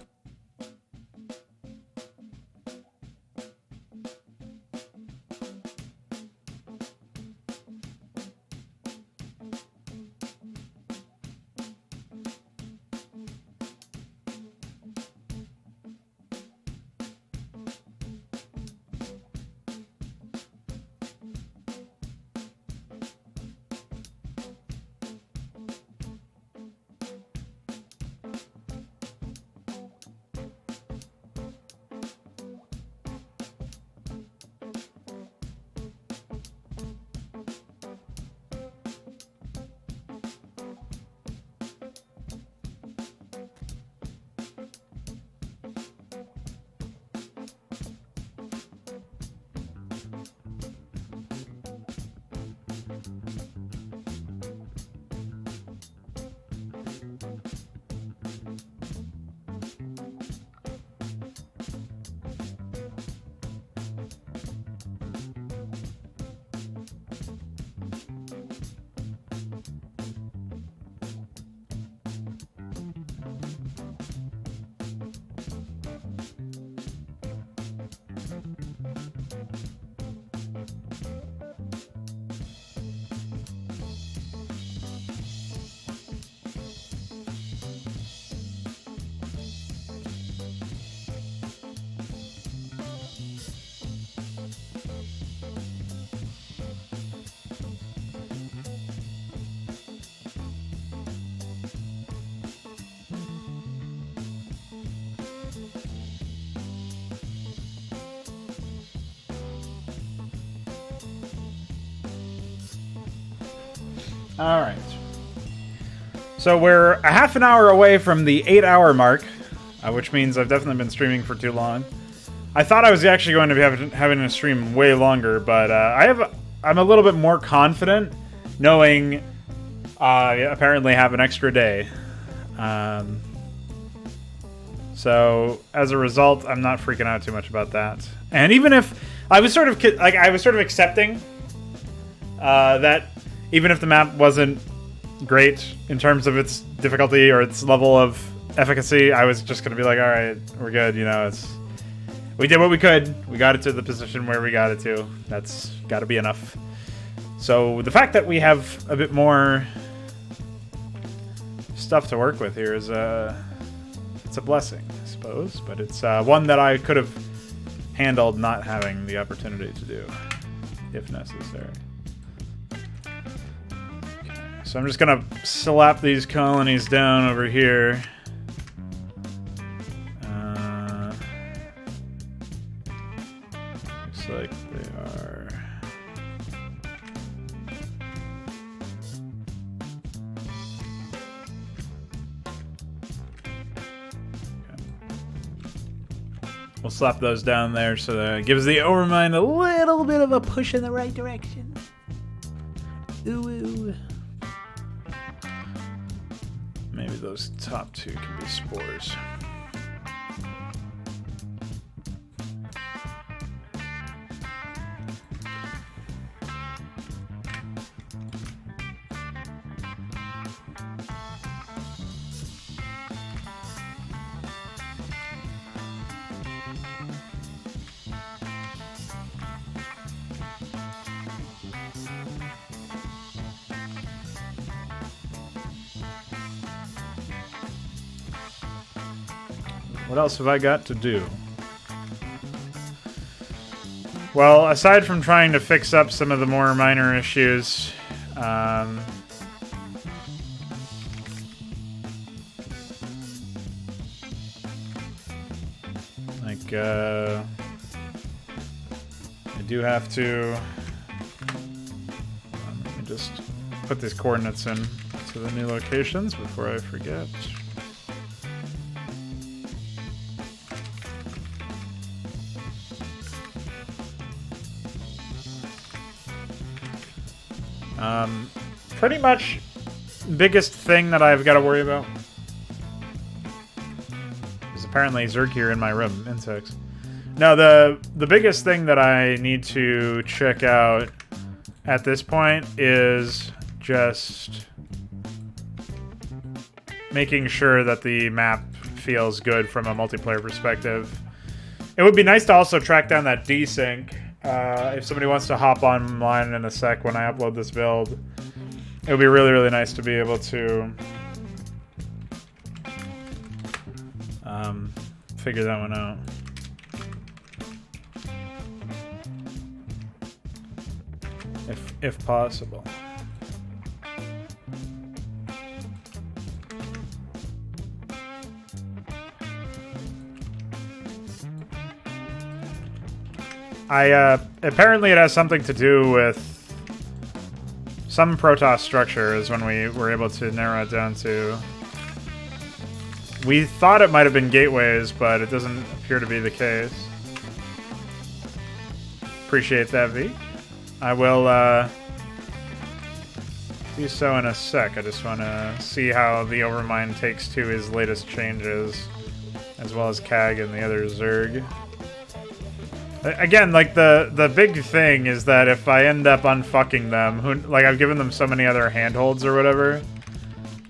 Alright. So we're a half an hour away from the 8-hour mark, which means I've definitely been streaming for too long. I thought I was actually going to be having a stream way longer, but I'm a little bit more confident knowing I apparently have an extra day. So as a result, I'm not freaking out too much about that. And even if I was sort of accepting that even if the map wasn't great in terms of its difficulty or its level of efficacy, I was just gonna be like, all right, we're good. You know, we did what we could. We got it to the position where we got it to. That's got to be enough. So the fact that we have a bit more stuff to work with here is it's a blessing, I suppose. But it's one that I could have handled not having the opportunity to do, if necessary. So I'm just gonna slap these colonies down over here. Looks like they are. Okay. We'll slap those down there so that it gives the Overmind a little bit of a push in the right direction. Ooh, ooh. Maybe those top two can be spores. What else have I got to do? Well, aside from trying to fix up some of the more minor issues, like, I do have to... let me just put these coordinates in to the new locations before I forget. Pretty much biggest thing that I've got to worry about is apparently Zerg here in my room, insects. No, the biggest thing that I need to check out at this point is just making sure that the map feels good from a multiplayer perspective. It would be nice to also track down that desync. If somebody wants to hop online in a sec when I upload this build, it would be really, really nice to be able to figure that one out. If possible. Apparently it has something to do with some Protoss structure is when we were able to narrow it down to. We thought it might have been gateways, but it doesn't appear to be the case. Appreciate that, V. I will do so in a sec. I just want to see how the Overmind takes to his latest changes, as well as Kag and the other Zerg. Again, like, the big thing is that if I end up unfucking them, like, I've given them so many other handholds or whatever,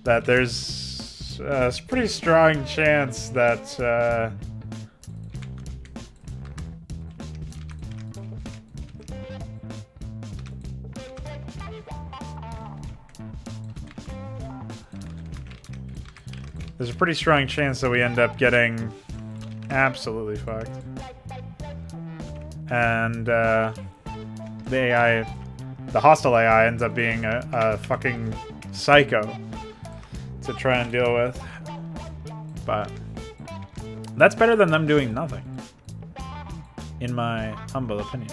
that there's a pretty strong chance that, there's a pretty strong chance that we end up getting absolutely fucked. And the AI, the hostile AI, ends up being a fucking psycho to try and deal with. But that's better than them doing nothing, in my humble opinion.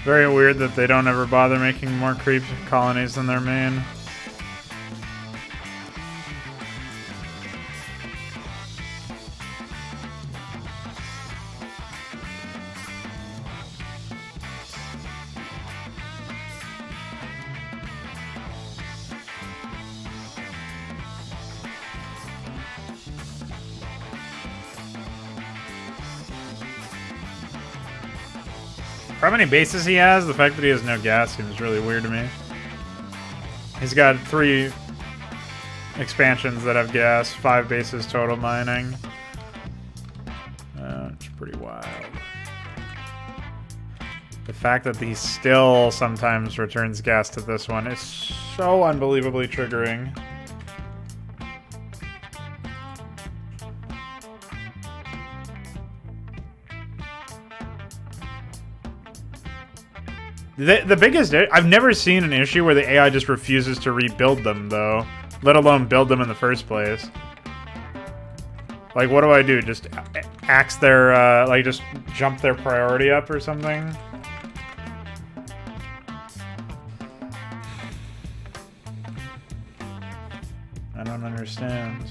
Very weird that they don't ever bother making more creep colonies than their main. How many bases he has? The fact that he has no gas seems really weird to me. He's got 3 expansions that have gas, 5 bases total mining. It's pretty wild. The fact that he still sometimes returns gas to this one is so unbelievably triggering. The biggest... I've never seen an issue where the AI just refuses to rebuild them, though. Let alone build them in the first place. Like, what do I do? Just axe their... like, just jump their priority up or something? I don't understand.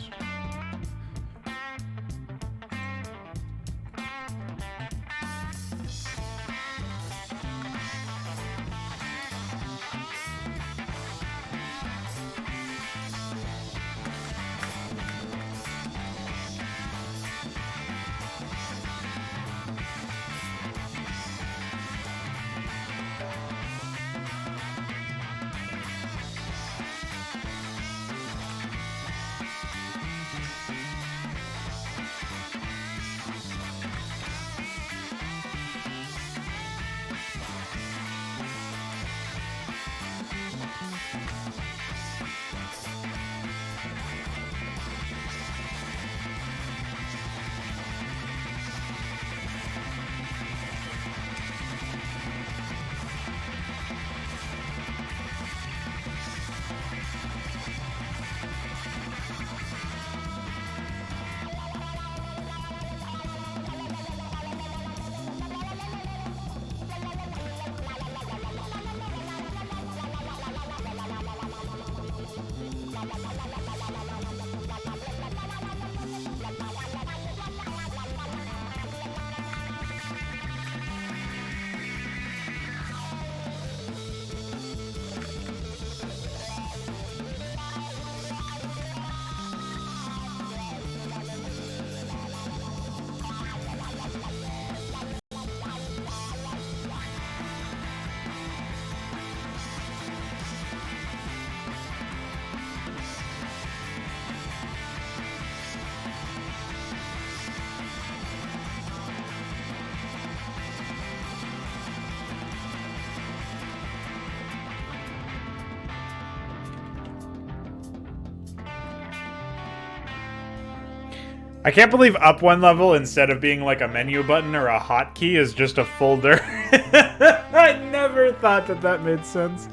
I can't believe up one level instead of being like a menu button or a hotkey is just a folder. I never thought that that made sense.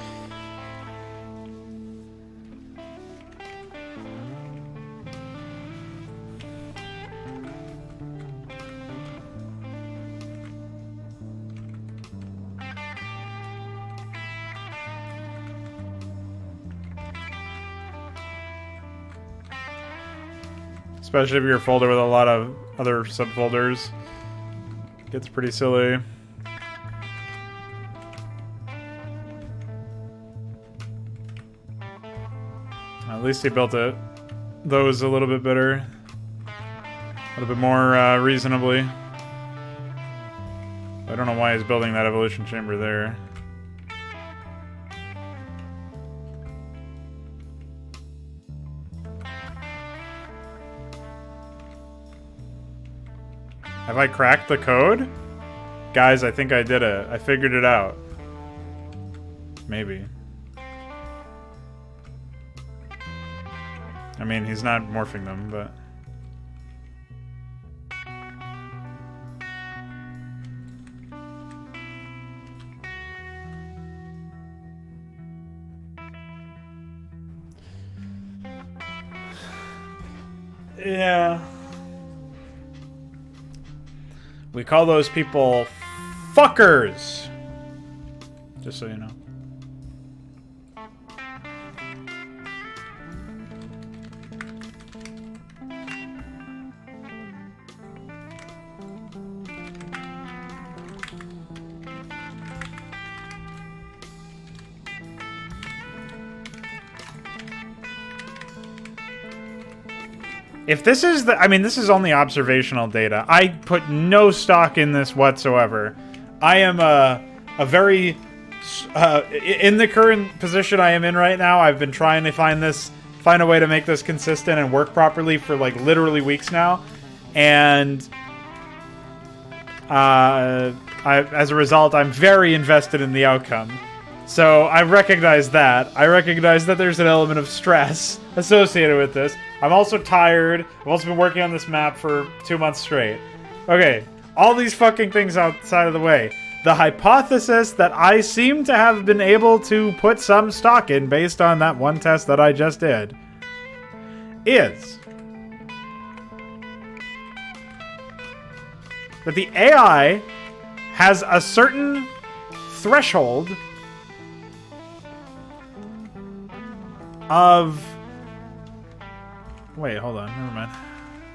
Especially if you're a folder with a lot of other subfolders. Gets pretty silly. At least he built those a little bit better. A little bit more reasonably. I don't know why he's building that evolution chamber there. Have I cracked the code? Guys, I think I did it. I figured it out. Maybe. I mean, he's not morphing them, but... Yeah. We call those people fuckers. Just so you know. If this is the... I mean, this is only observational data. I put no stock in this whatsoever. I am a very... in the current position I am in right now, I've been trying to find a way to make this consistent and work properly for, like, literally weeks now. And as a result, I'm very invested in the outcome. So I recognize that. I recognize that there's an element of stress associated with this. I'm also tired. I've also been working on this map for 2 months straight. Okay, all these fucking things outside of the way. The hypothesis that I seem to have been able to put some stock in based on that one test that I just did is that the AI has a certain threshold of... Wait, hold on. Never mind.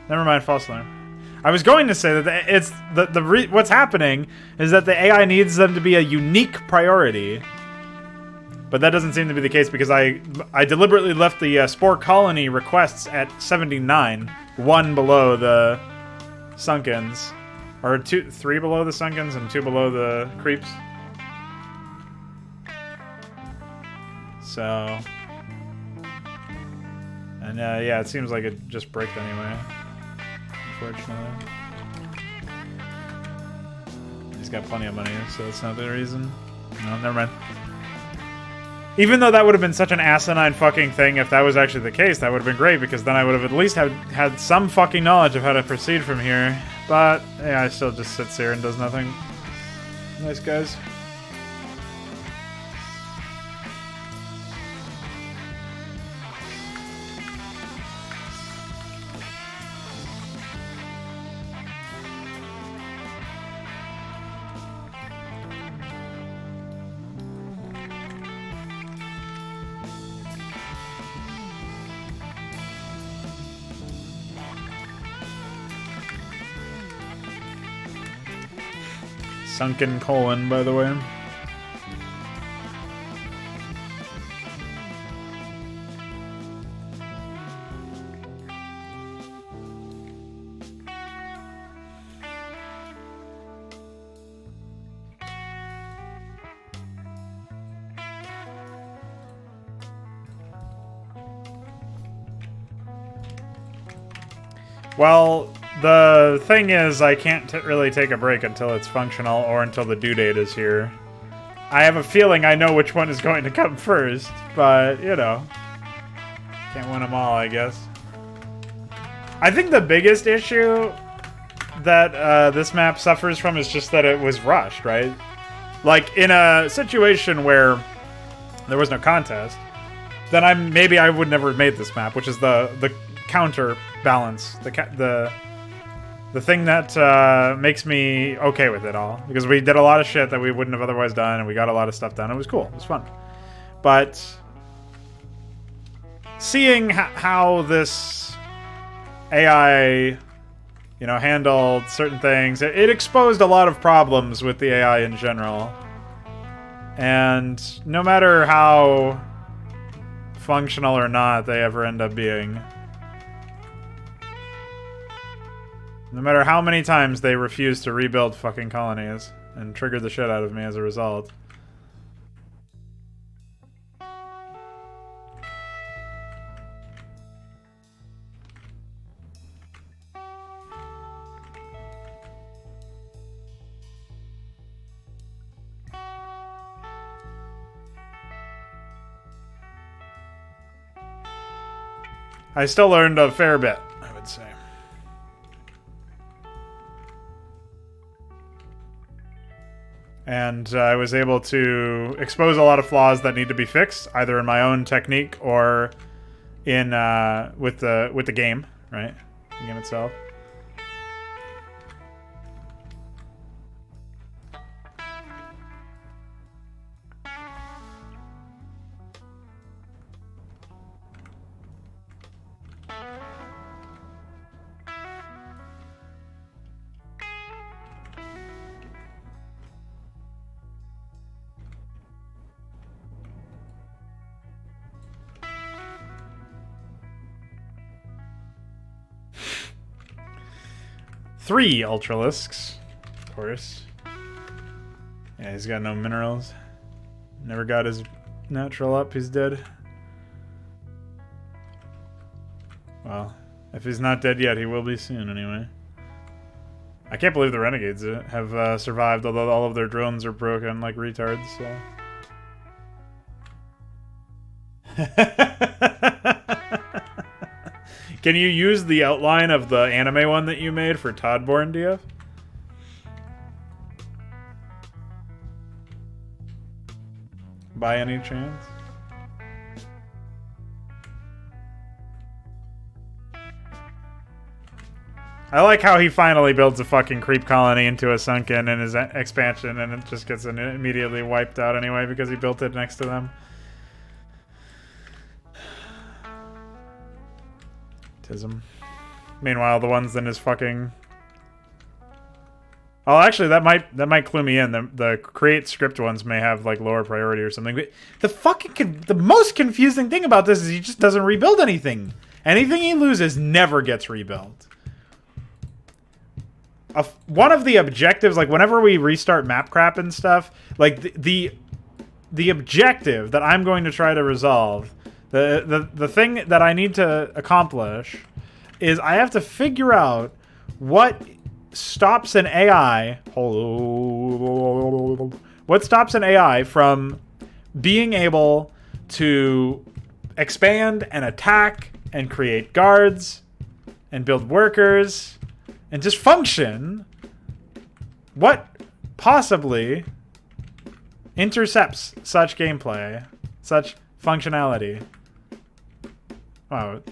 Never mind, false alarm. I was going to say that what's happening is that the AI needs them to be a unique priority. But that doesn't seem to be the case because I deliberately left the spore colony requests at 79, 1 below the Sunkens. Or 3 below the Sunkens and 2 below the Creeps. So... And yeah, it seems like it just bricked anyway. Unfortunately. He's got plenty of money, so that's not the reason. No, never mind. Even though that would have been such an asinine fucking thing, if that was actually the case, that would have been great, because then I would have at least had some fucking knowledge of how to proceed from here. But, yeah, I still just sits here and does nothing. Nice guys. Sunken colon, by the way. Well, the thing is, I can't really take a break until it's functional or until the due date is here. I have a feeling I know which one is going to come first, but, you know. Can't win them all, I guess. I think the biggest issue that this map suffers from is just that it was rushed, right? Like, in a situation where there was no contest, then maybe I would never have made this map, which is the counterbalance, the thing that makes me okay with it all. Because we did a lot of shit that we wouldn't have otherwise done, and we got a lot of stuff done. It was cool. It was fun. But seeing how this AI, you know, handled certain things, it exposed a lot of problems with the AI in general. And no matter how functional or not they ever end up being, no matter how many times they refuse to rebuild fucking colonies and trigger the shit out of me as a result. I still learned a fair bit, I would say. And I was able to expose a lot of flaws that need to be fixed, either in my own technique or in with the game, right? The game itself. Three Ultralisks, of course. Yeah, he's got no minerals. Never got his natural up, he's dead. Well, if he's not dead yet, he will be soon anyway. I can't believe the Renegades have survived, although all of their drones are broken like retards, so... Can you use the outline of the anime one that you made for Toddborn, DF? By any chance? I like how he finally builds a fucking creep colony into a sunken in his expansion, and it just gets immediately wiped out anyway because he built it next to them. Tism. Meanwhile, the ones in his fucking... Oh, actually, that might clue me in. The create script ones may have like lower priority or something. But the most confusing thing about this is he just doesn't rebuild anything. Anything he loses never gets rebuilt. One of the objectives, like whenever we restart map crap and stuff, like the objective that I'm going to try to resolve, the thing that I need to accomplish is I have to figure out what stops an AI from being able to expand and attack and create guards and build workers and just function. What possibly intercepts such gameplay, such functionality? Wow, is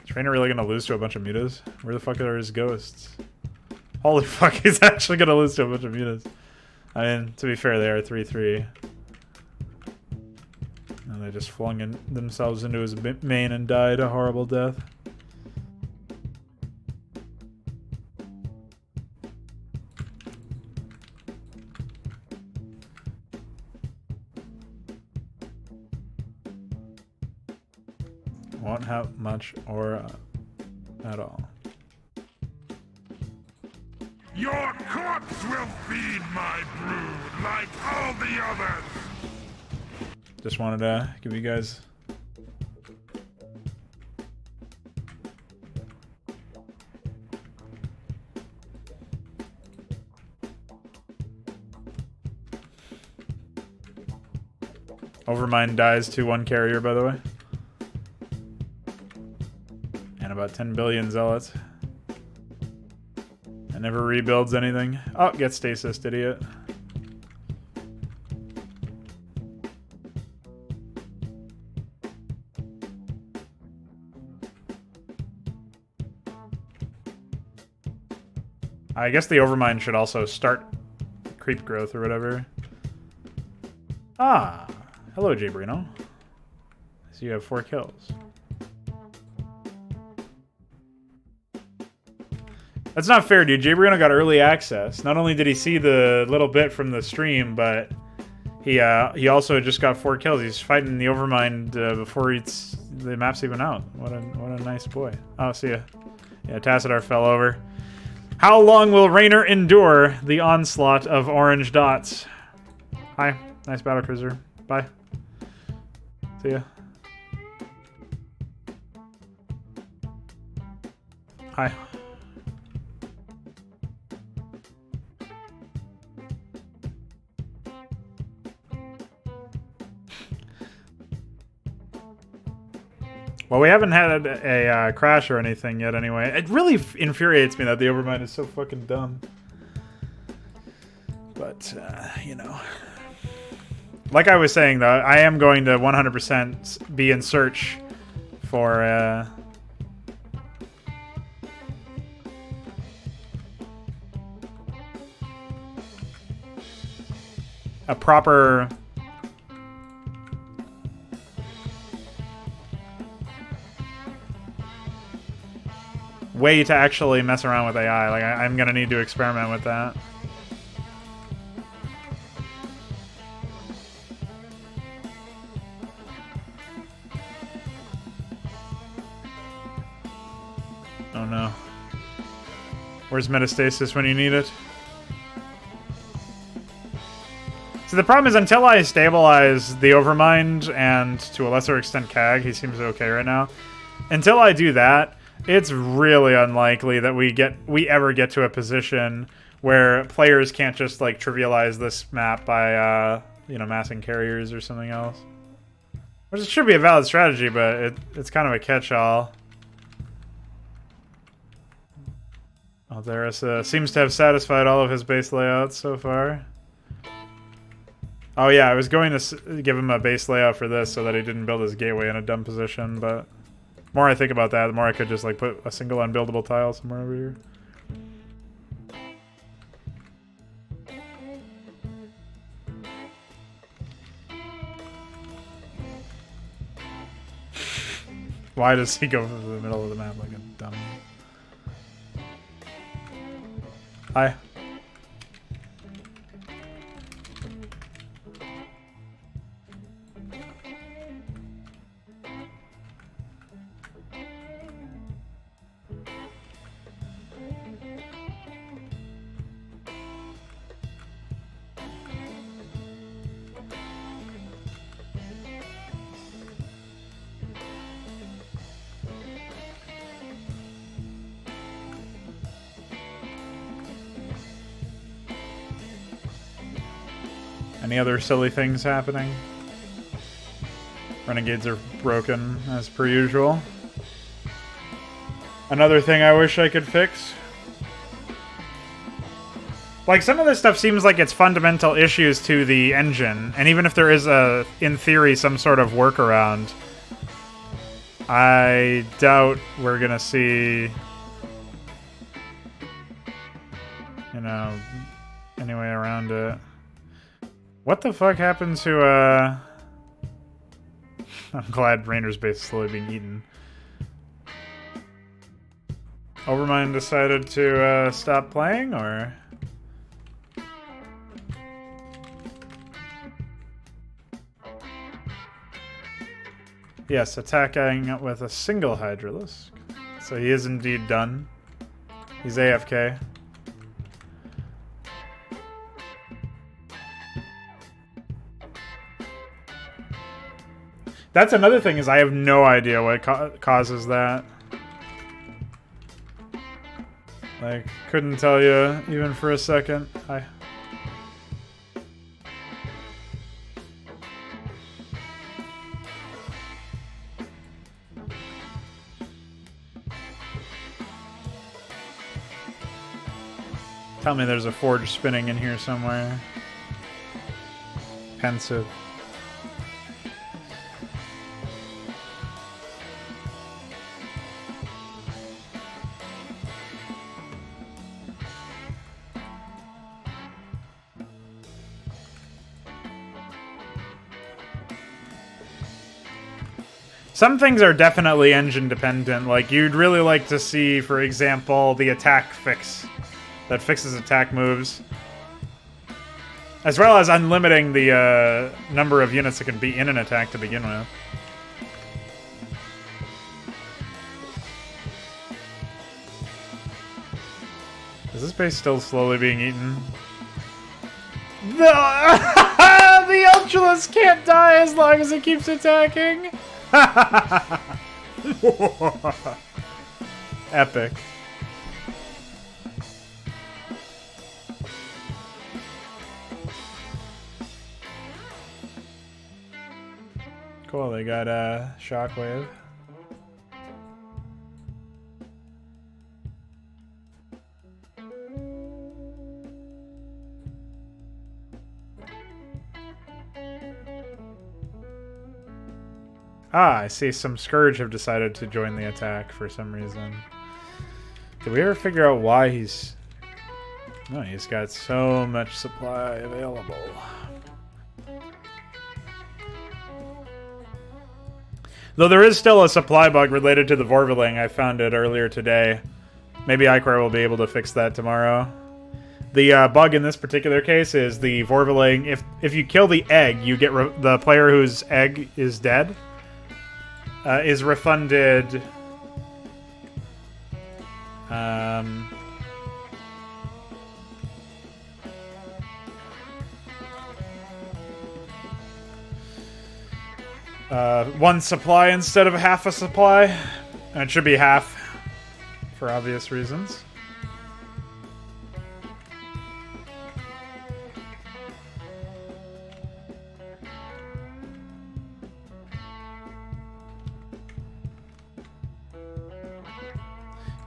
Trainer really gonna lose to a bunch of mutas? Where the fuck are his ghosts? Holy fuck, he's actually gonna lose to a bunch of mutas. I mean, to be fair, they are 3-3. And they just flung themselves into his main and died a horrible death. Won't have much aura at all. Your corpse will feed my brood like all the others! Just wanted to give you guys... Overmind dies to 1 carrier, by the way. And about 10 billion zealots. And never rebuilds anything. Oh, get stasis, idiot. I guess the Overmind should also start creep growth or whatever. Ah, hello, Jabrino. So you have 4 kills. That's not fair, dude. Jabrino got early access. Not only did he see the little bit from the stream, but he also just got 4 kills. He's fighting the Overmind before the map's even out. What a nice boy. Oh, see ya. Yeah, Tassadar fell over. How long will Raynor endure the onslaught of orange dots? Hi. Nice battle cruiser. Bye. See ya. Hi. Well, we haven't had a crash or anything yet anyway. It really infuriates me that the Overmind is so fucking dumb. But, you know. Like I was saying, though, I am going to 100% be in search for... a proper... way to actually mess around with AI. Like, I'm gonna need to experiment with that. Oh no. Where's metastasis when you need it? So the problem is, until I stabilize the Overmind and to a lesser extent CAG, he seems okay right now. Until I do that, it's really unlikely that we ever get to a position where players can't just like trivialize this map by you know, massing carriers or something else. Which should be a valid strategy, but it's kind of a catch-all. Aldaris seems to have satisfied all of his base layouts so far. Oh yeah, I was going to give him a base layout for this so that he didn't build his gateway in a dumb position, but the more I think about that, the more I could just like put a single unbuildable tile somewhere over here. Why does he go to the middle of the map like a dumb... Hi. Any other silly things happening? Renegades are broken, as per usual. Another thing I wish I could fix. Like, some of this stuff seems like it's fundamental issues to the engine, and even if there is in theory, some sort of workaround, I doubt we're gonna see, you know, any way around it. What the fuck happened to, I'm glad Rainer's base is slowly being eaten. Overmind decided to, stop playing, or? Yes, attacking with a single Hydralisk. So he is indeed done. He's AFK. That's another thing, is I have no idea what causes that. Like, couldn't tell you even for a second. Tell me there's a forge spinning in here somewhere. Pensive. Some things are definitely engine dependent. Like, you'd really like to see, for example, the attack fix that fixes attack moves, as well as unlimiting the number of units that can be in an attack to begin with. Is this base still slowly being eaten? The Ultralisk can't die as long as it keeps attacking. Epic. Cool, they got a shockwave. Ah, I see some Scourge have decided to join the attack for some reason. Did we ever figure out why he's... No, he's got so much supply available. Though there is still a supply bug related to the Vorvaling. I found it earlier today. Maybe Iquare will be able to fix that tomorrow. The bug in this particular case is the Vorvaling. If you kill the egg, you get the player whose egg is dead. Is refunded 1 supply instead of half a supply. And it should be half for obvious reasons.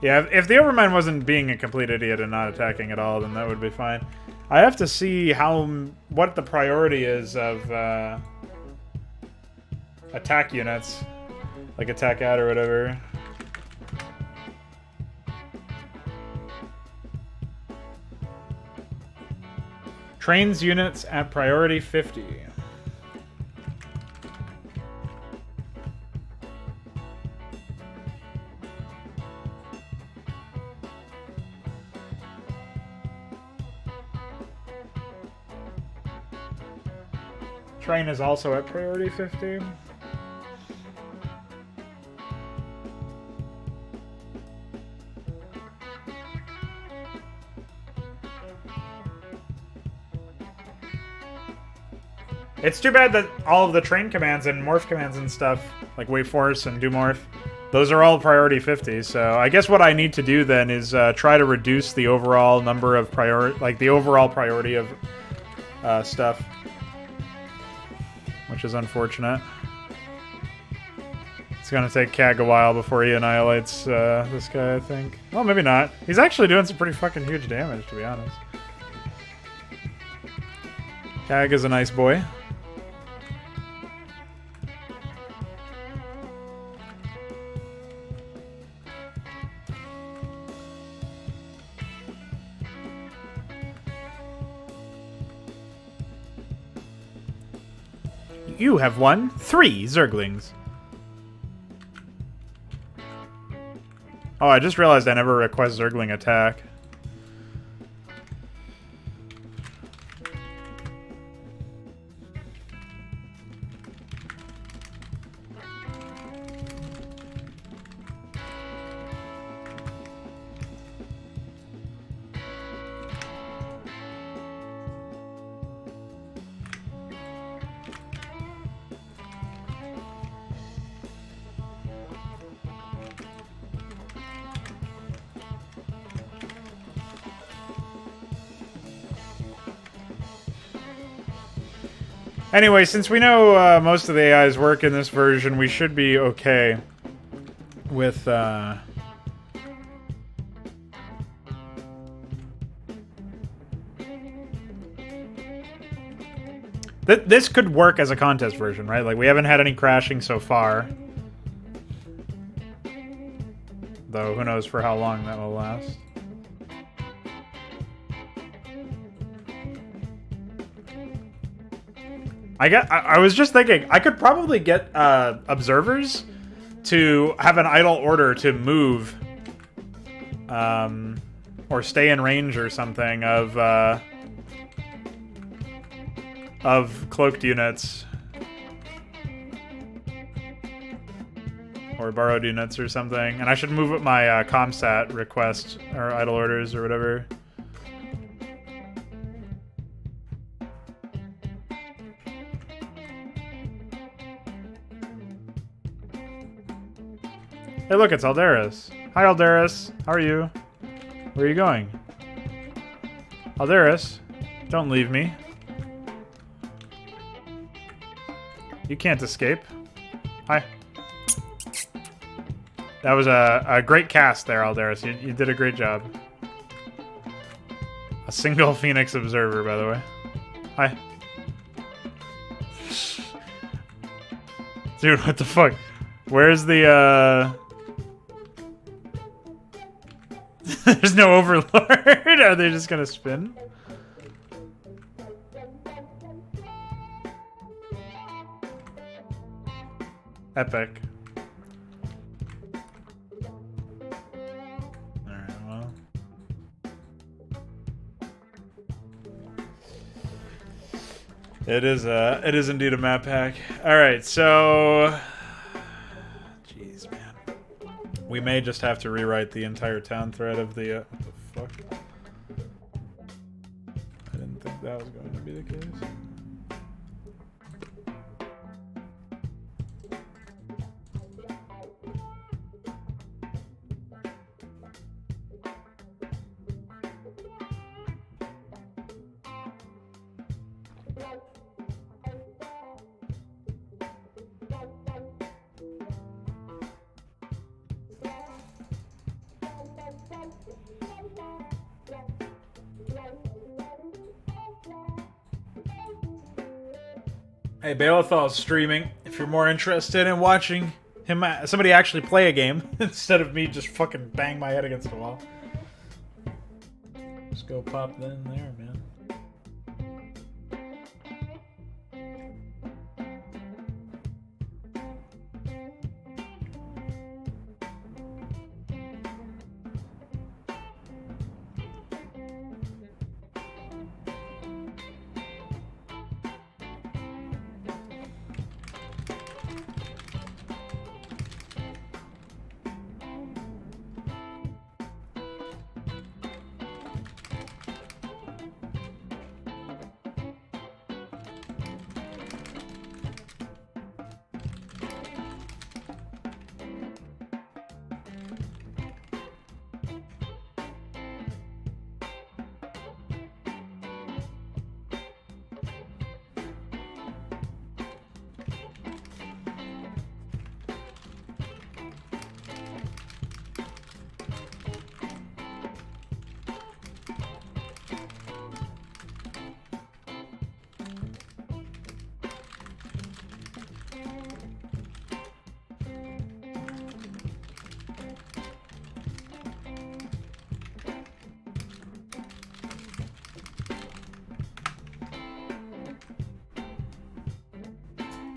Yeah, if the Overmind wasn't being a complete idiot and not attacking at all, then that would be fine. I have to see what the priority is of attack units, like attack ad or whatever. Trains units at priority 50. Train is also at priority 50. It's too bad that all of the train commands and morph commands and stuff, like Wave Force and Do Morph, those are all priority 50. So I guess what I need to do then is try to reduce the overall number of the overall priority of stuff, which is unfortunate. It's gonna take Kag a while before he annihilates this guy, I think. Well, maybe not. He's actually doing some pretty fucking huge damage, to be honest. Kag is a nice boy. You have won 3 Zerglings. Oh, I just realized I never request Zergling attack. Anyway, since we know most of the AIs work in this version, we should be okay with this could work as a contest version, right? Like, we haven't had any crashing so far. Though, who knows for how long that will last. I was just thinking, I could probably get observers to have an idle order to move or stay in range or something of cloaked units or borrowed units or something, and I should move up my comsat request or idle orders or whatever. Hey, look, it's Aldaris. Hi, Aldaris. How are you? Where are you going? Aldaris, don't leave me. You can't escape. Hi. That was a great cast there, Aldaris. You did a great job. A single Phoenix Observer, by the way. Hi. Dude, what the fuck? Where's the, There's no Overlord? Are they just gonna spin? Epic. Alright, well. It is indeed a map pack. Alright, so jeez, man. We may just have to rewrite the entire town thread of the what the fuck? I didn't think that was going to be the case. Hey, Balethal is streaming. If you're more interested in watching him, somebody actually play a game instead of me just fucking bang my head against the wall. Just go pop that in there, man.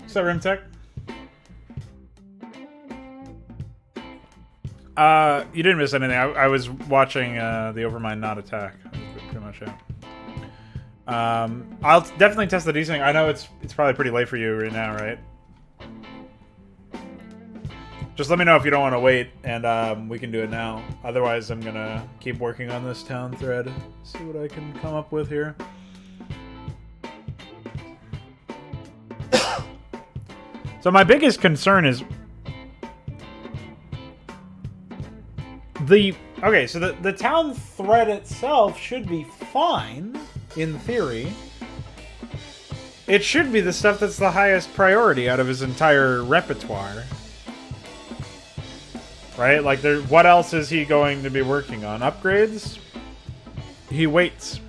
What's up, Rimtech? You didn't miss anything. I was watching the Overmind not attack. That was pretty much it. I'll definitely test the desync. I know it's probably pretty late for you right now, right? Just let me know if you don't want to wait, and we can do it now. Otherwise, I'm gonna keep working on this town thread. See what I can come up with here. So my biggest concern is the town thread itself should be fine in theory. It should be the stuff that's the highest priority out of his entire repertoire. Right? Like what else is he going to be working on? Upgrades? He waits.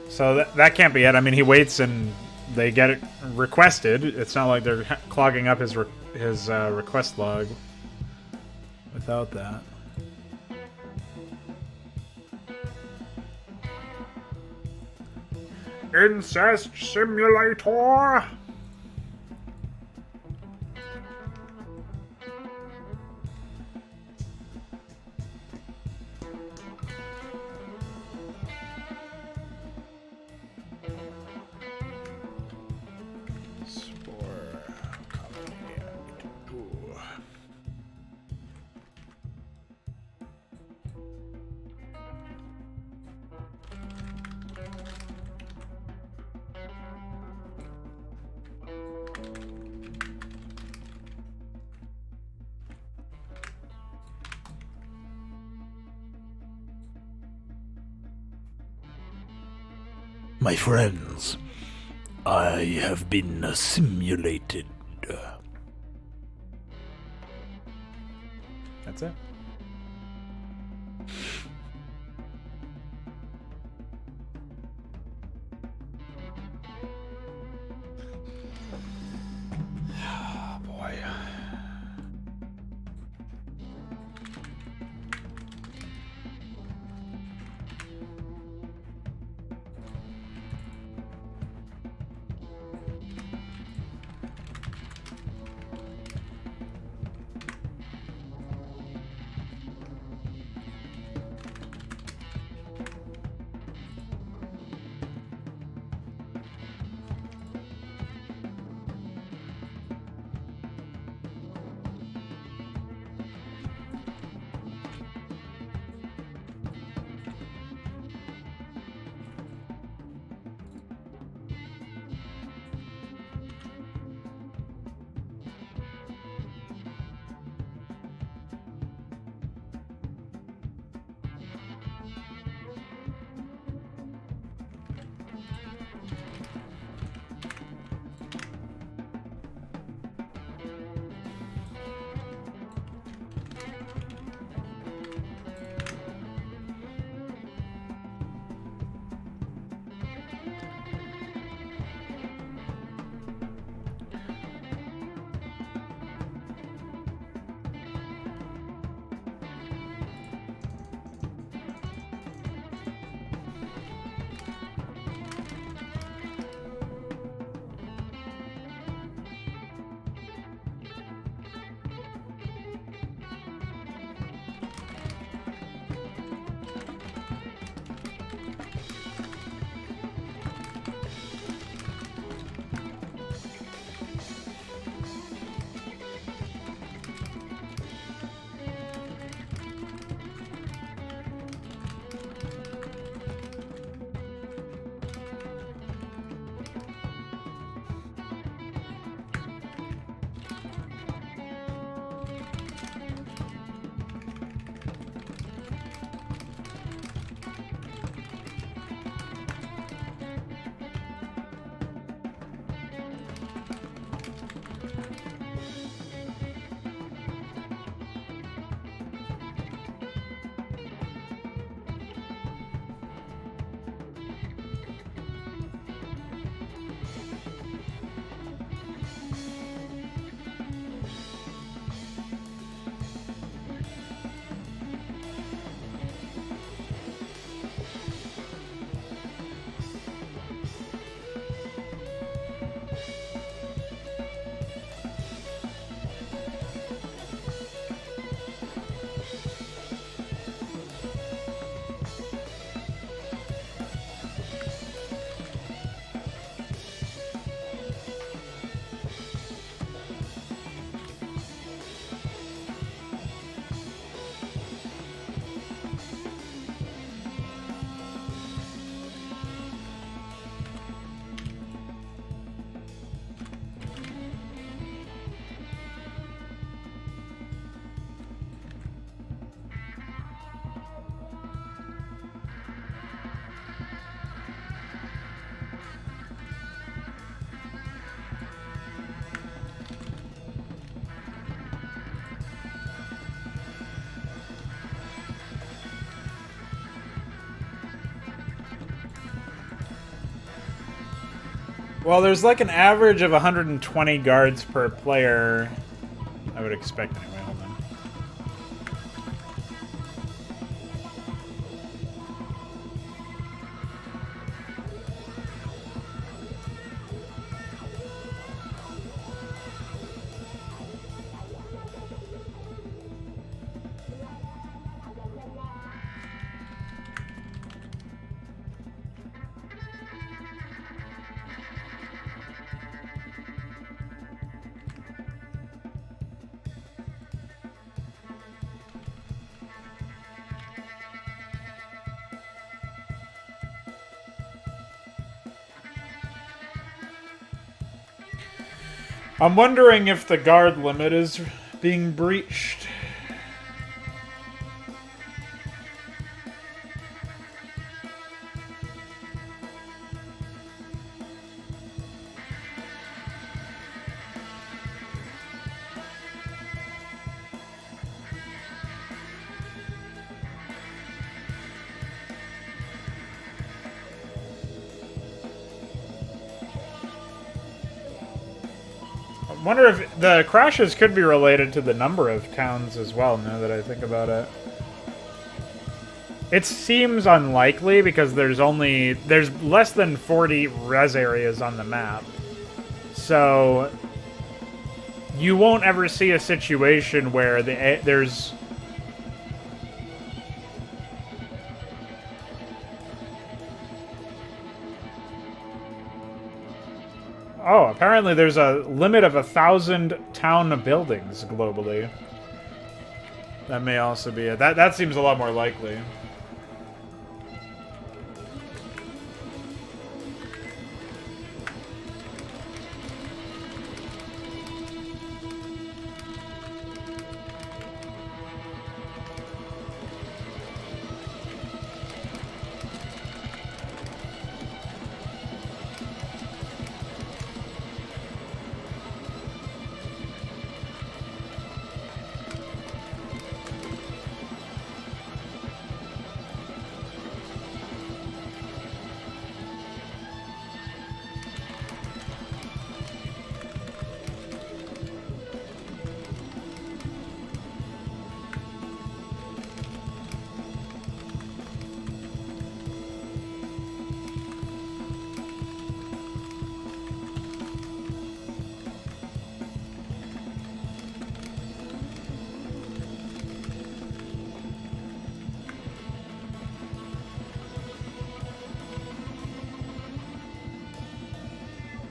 So that can't be it. I mean, he waits and they get it requested. It's not like they're clogging up his request log without that. Incest Simulator! My friends, I have been simulated. That's it. Boy. Well, there's like an average of 120 guards per player. I would expect anyway. Hold on. I'm wondering if the guard limit is being breached. I wonder if the crashes could be related to the number of towns as well, now that I think about it. It seems unlikely because there's less than 40 res areas on the map. So you won't ever see a situation where there's... Oh, apparently there's a limit of 1,000 town buildings globally. That may also be it. That seems a lot more likely.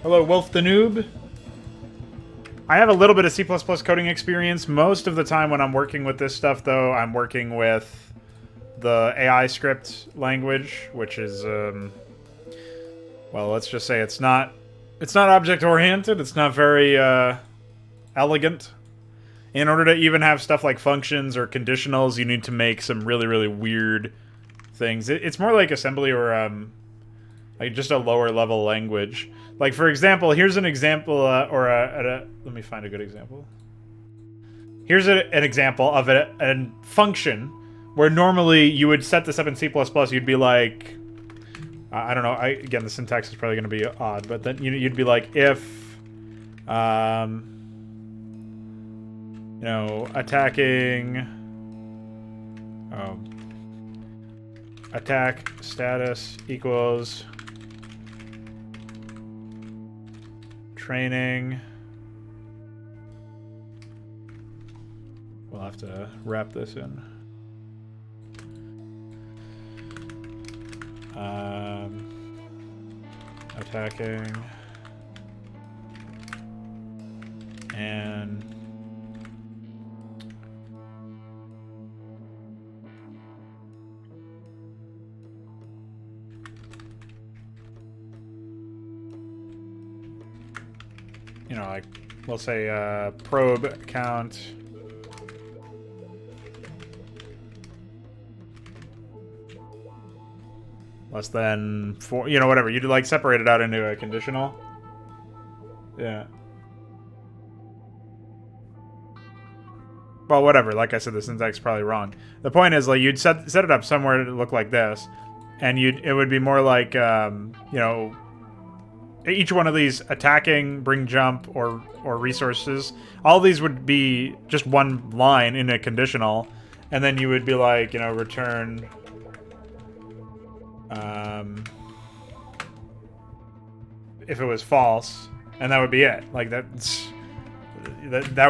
Hello, Wolf the Noob. I have a little bit of C++ coding experience. Most of the time when I'm working with this stuff, though, I'm working with the AI script language, which is, well, let's just say it's not object-oriented. It's not very elegant. In order to even have stuff like functions or conditionals, you need to make some really, really weird things. It's more like assembly or like just a lower level language. Like, for example, here's an example, let me find a good example. Here's an example of a function where normally you would set this up in C++, you'd be like, I don't know, again, the syntax is probably going to be odd, but then you'd be like, if, you know, attacking, attack status equals training. We'll have to wrap this in. Attacking and you know, like, we'll say probe count less than 4, you know, whatever. You'd like separate it out into a conditional. Yeah. Well, whatever. Like I said, the syntax is probably wrong. The point is, like, you'd set it up somewhere to look like this, and it would be more like, you know, each one of these attacking, bring jump, or resources, all these would be just one line in a conditional, and then you would be like, you know, return if it was false, and that would be it. Like that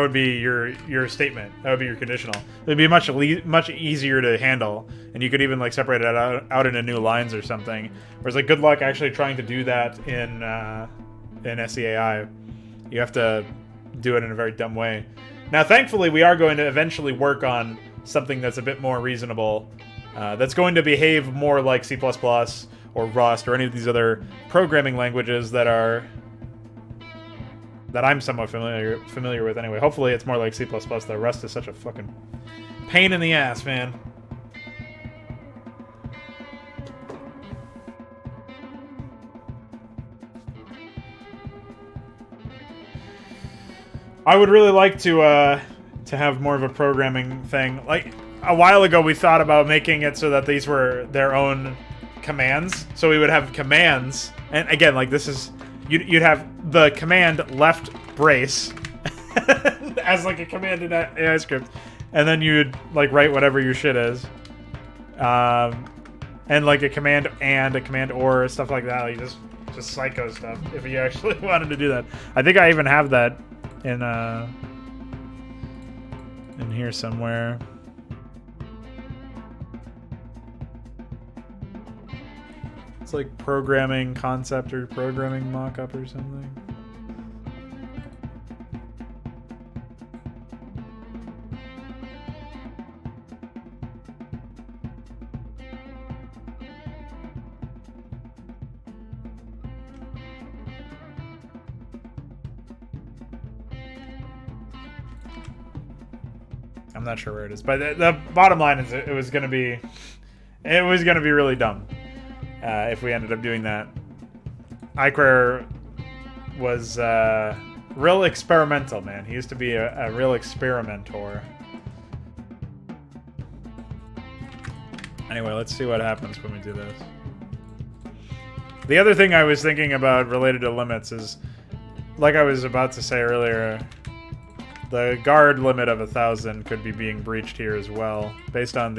would be your statement. That would be your conditional. It would be much easier to handle, and you could even like separate it out into new lines or something. Whereas like good luck actually trying to do that in SEAI. You have to do it in a very dumb way. Now, thankfully, we are going to eventually work on something that's a bit more reasonable. That's going to behave more like C++ or Rust or any of these other programming languages that I'm somewhat familiar with anyway. Hopefully it's more like C++, though. Rust is such a fucking pain in the ass, man. I would really like to have more of a programming thing. Like, a while ago we thought about making it so that these were their own commands. So we would have commands, and again, like this is... You'd have the command left brace as like a command in AI script, and then you'd like write whatever your shit is, and like a command and a command or stuff like that, like just psycho stuff. If you actually wanted to do that, I think I even have that in here somewhere. It's like programming concept or programming mockup or something. I'm not sure where it is, but the bottom line is it was gonna be really dumb. If we ended up doing that. Iquare was real experimental, man. He used to be a real experimenter. Anyway, let's see what happens when we do this. The other thing I was thinking about related to limits is, like I was about to say earlier, the guard limit of 1,000 could be being breached here as well, based on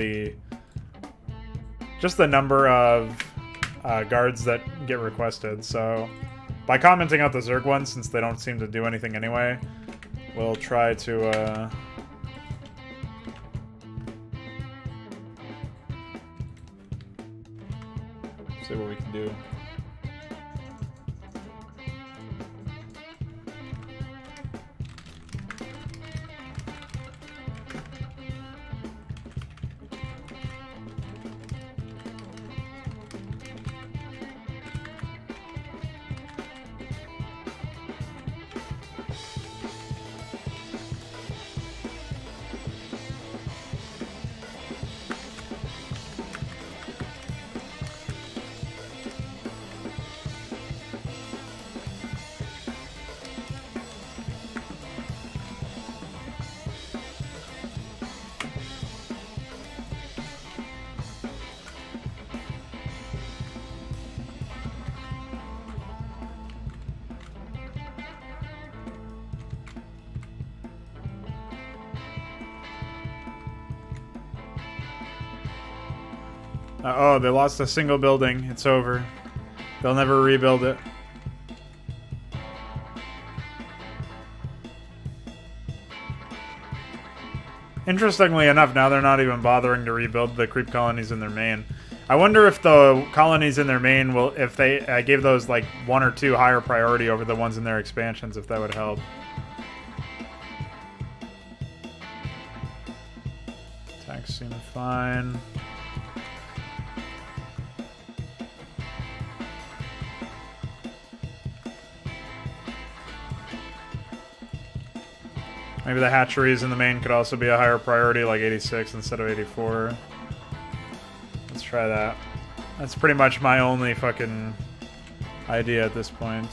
just the number of guards that get requested. So by commenting out the Zerg ones, since they don't seem to do anything anyway, we'll try to see what we can do. Oh, they lost a single building. It's over. They'll never rebuild it. Interestingly enough, now they're not even bothering to rebuild the creep colonies in their main. I wonder if the colonies in their main will, if they gave those like 1 or 2 higher priority over the ones in their expansions, if that would help. Attacks seem fine. Maybe the hatcheries in the main could also be a higher priority, like 86 instead of 84. Let's try that. That's pretty much my only fucking idea at this point.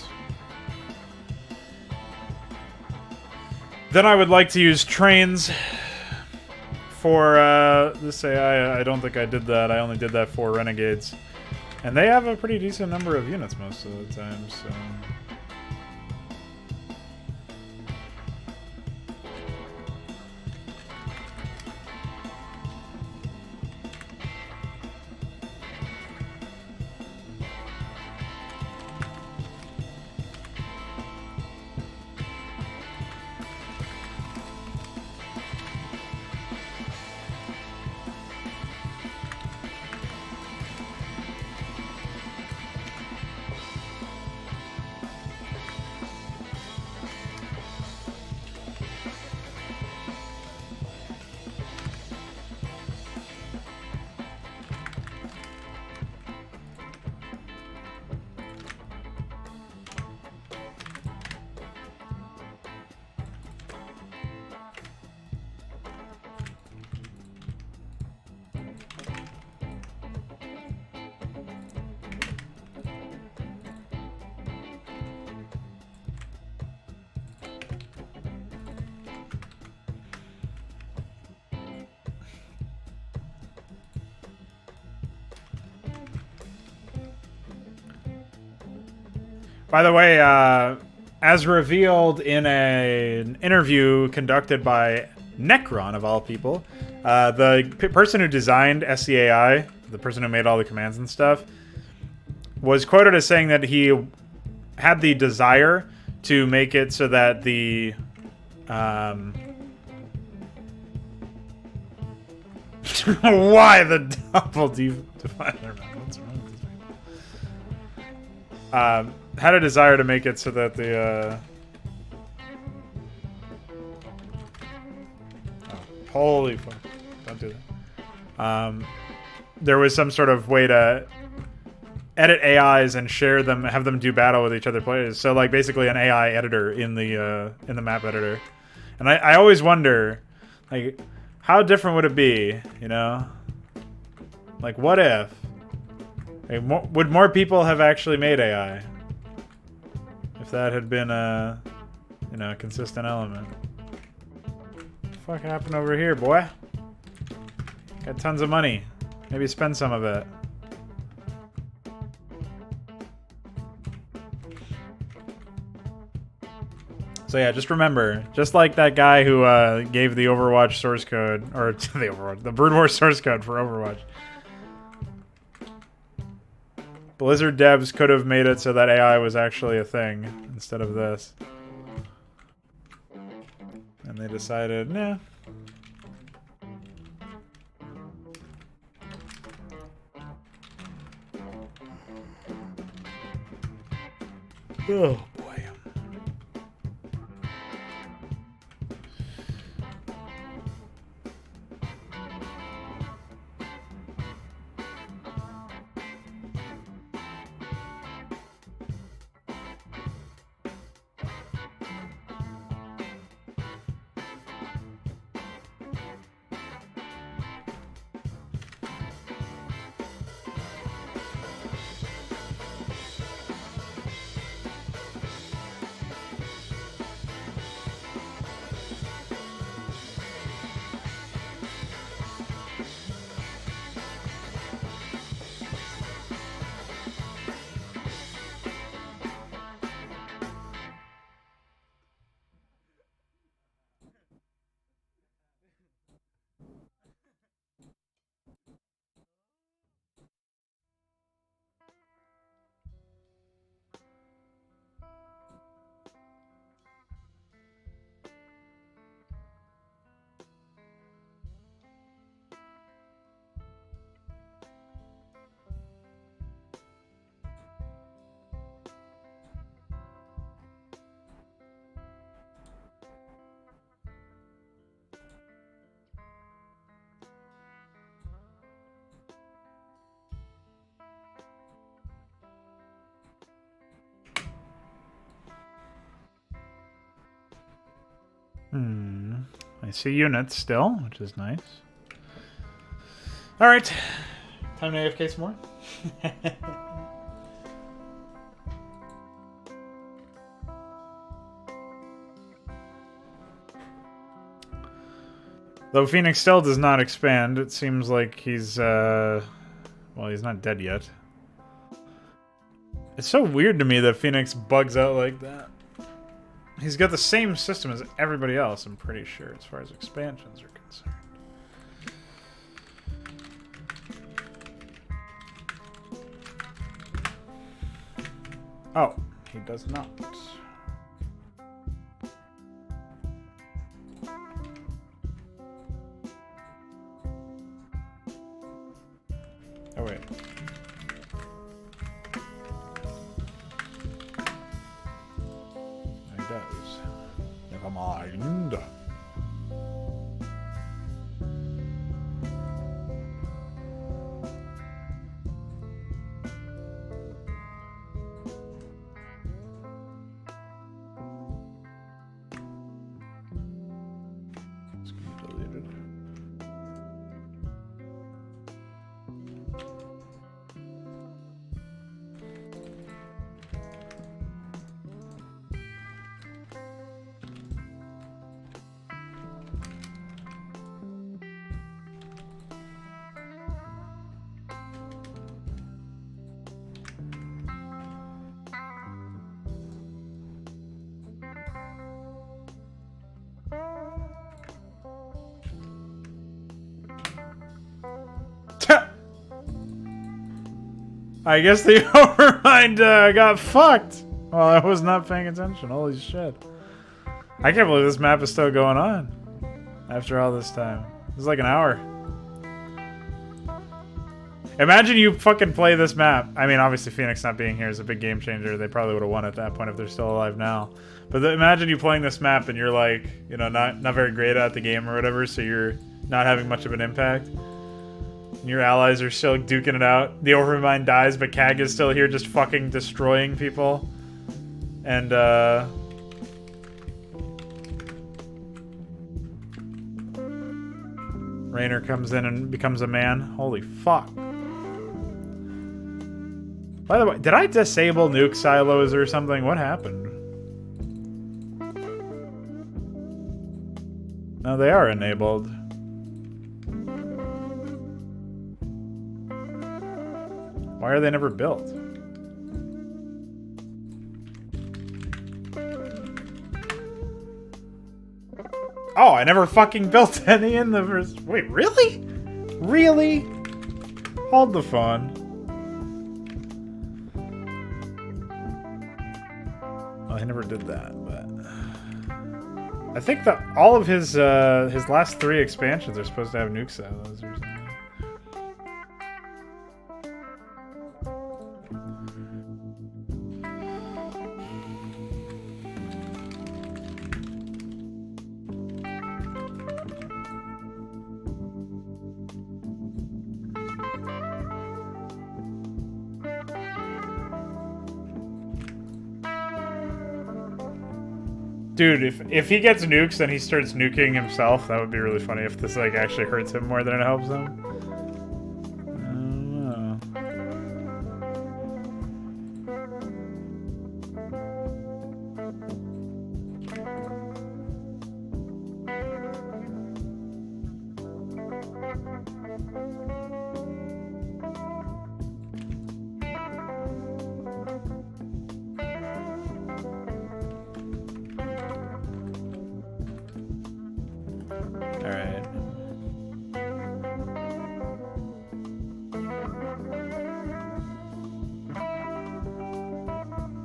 Then I would like to use trains for this AI. I don't think I did that. I only did that for renegades. And they have a pretty decent number of units most of the time, so... By the way, as revealed in an interview conducted by Necron, of all people, the person who designed SCAI, the person who made all the commands and stuff, was quoted as saying that he had the desire to make it so that the... why the double divider? What's wrong with this people? Had a desire to make it so that the holy fuck, don't do that. There was some sort of way to edit AIs and share them, have them do battle with each other players. So like basically an AI editor in the map editor. And I always wonder, like, how different would it be, you know? Like, what if? Like, would more people have actually made AI? If that had been a, you know, a consistent element. What the fuck happened over here, boy? Got tons of money. Maybe spend some of it. So yeah, just remember, just like that guy who gave the Overwatch source code, or the Brood War source code for Overwatch. Blizzard devs could have made it so that AI was actually a thing instead of this. And they decided, nah. Oh boy. I see units still, which is nice. Alright. Time to AFK some more. Though Phoenix still does not expand, it seems like he's, well, he's not dead yet. It's so weird to me that Phoenix bugs out like that. He's got the same system as everybody else, I'm pretty sure, as far as expansions are concerned. Oh, he does not. Oh, wait. He does. Never mind. It's gonna be deleted. I guess the overmind got fucked while I was not paying attention. Holy shit. I can't believe this map is still going on after all this time. It's like an hour. Imagine you fucking play this map. I mean, obviously Phoenix not being here is a big game changer. They probably would have won at that point if they're still alive now. But imagine you playing this map and you're like, you know, not very great at the game or whatever, so you're not having much of an impact. Your allies are still duking it out. The Overmind dies, but Kag is still here just fucking destroying people. And, Raynor comes in and becomes a man. Holy fuck. By the way, did I disable nuke silos or something? What happened? No, they are enabled. Why are they never built? Oh, I never fucking built any in the first... Wait, really? Really? Hold the phone. Well, he never did that, but... I think that all of his last 3 expansions are supposed to have nuke silos or something. Dude, if he gets nukes, then he starts nuking himself. That would be really funny if this like actually hurts him more than it helps him. I don't know. Alright.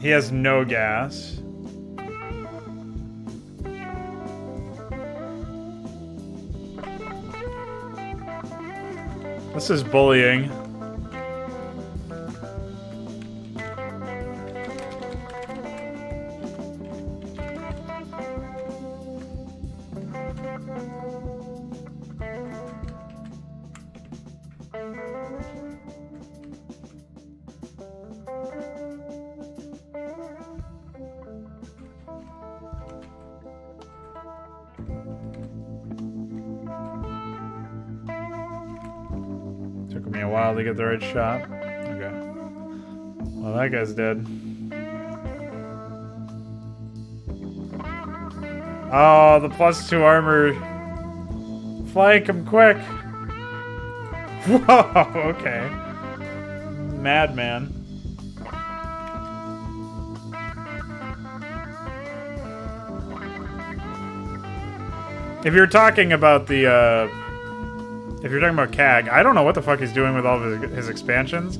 He has no gas. This is bullying. Took me a while to get the right shot. Okay. Well, that guy's dead. Oh, the +2 armor. Flank him quick. Whoa, okay. Madman. If you're talking about the, if you're talking about CAG, I don't know what the fuck he's doing with all of his expansions.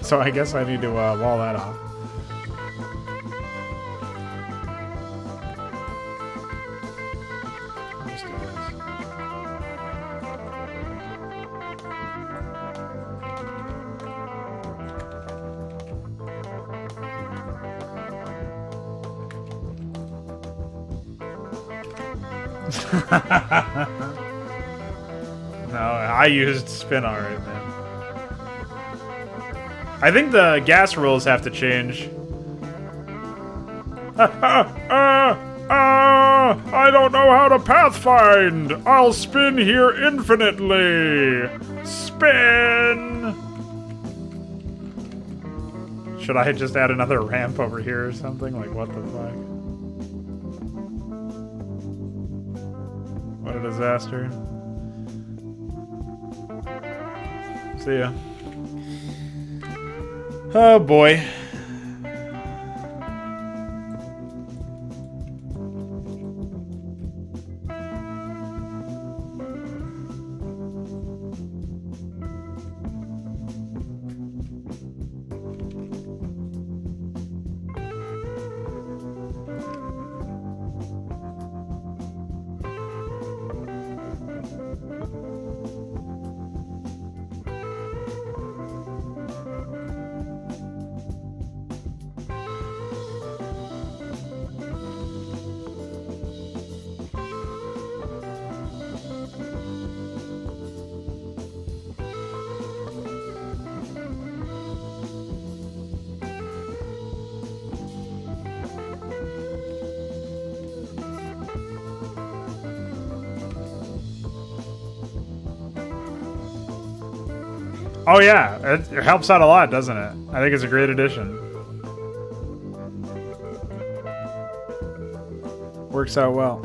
So I guess I need to wall that off. Let's do this. No, I used spin alright, man. I think the gas rules have to change. I don't know how to pathfind. I'll spin here infinitely. Spin. Should I just add another ramp over here or something? Like, what the fuck? What a disaster. See ya. Oh boy. Oh yeah, it helps out a lot, doesn't it? I think it's a great addition. Works out well,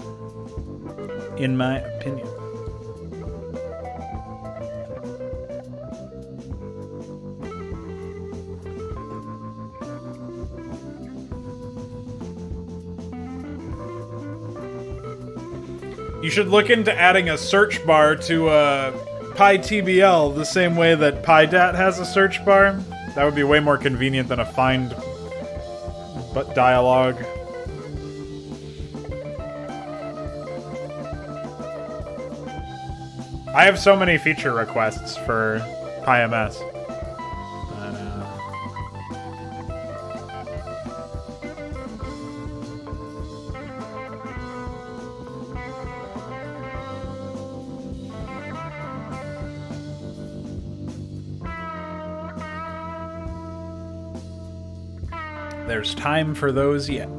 in my opinion. You should look into adding a search bar to PyTBL the same way that PyDat has a search bar. That would be way more convenient than a find but dialogue. I have so many feature requests for PyMS. There's time for those yet.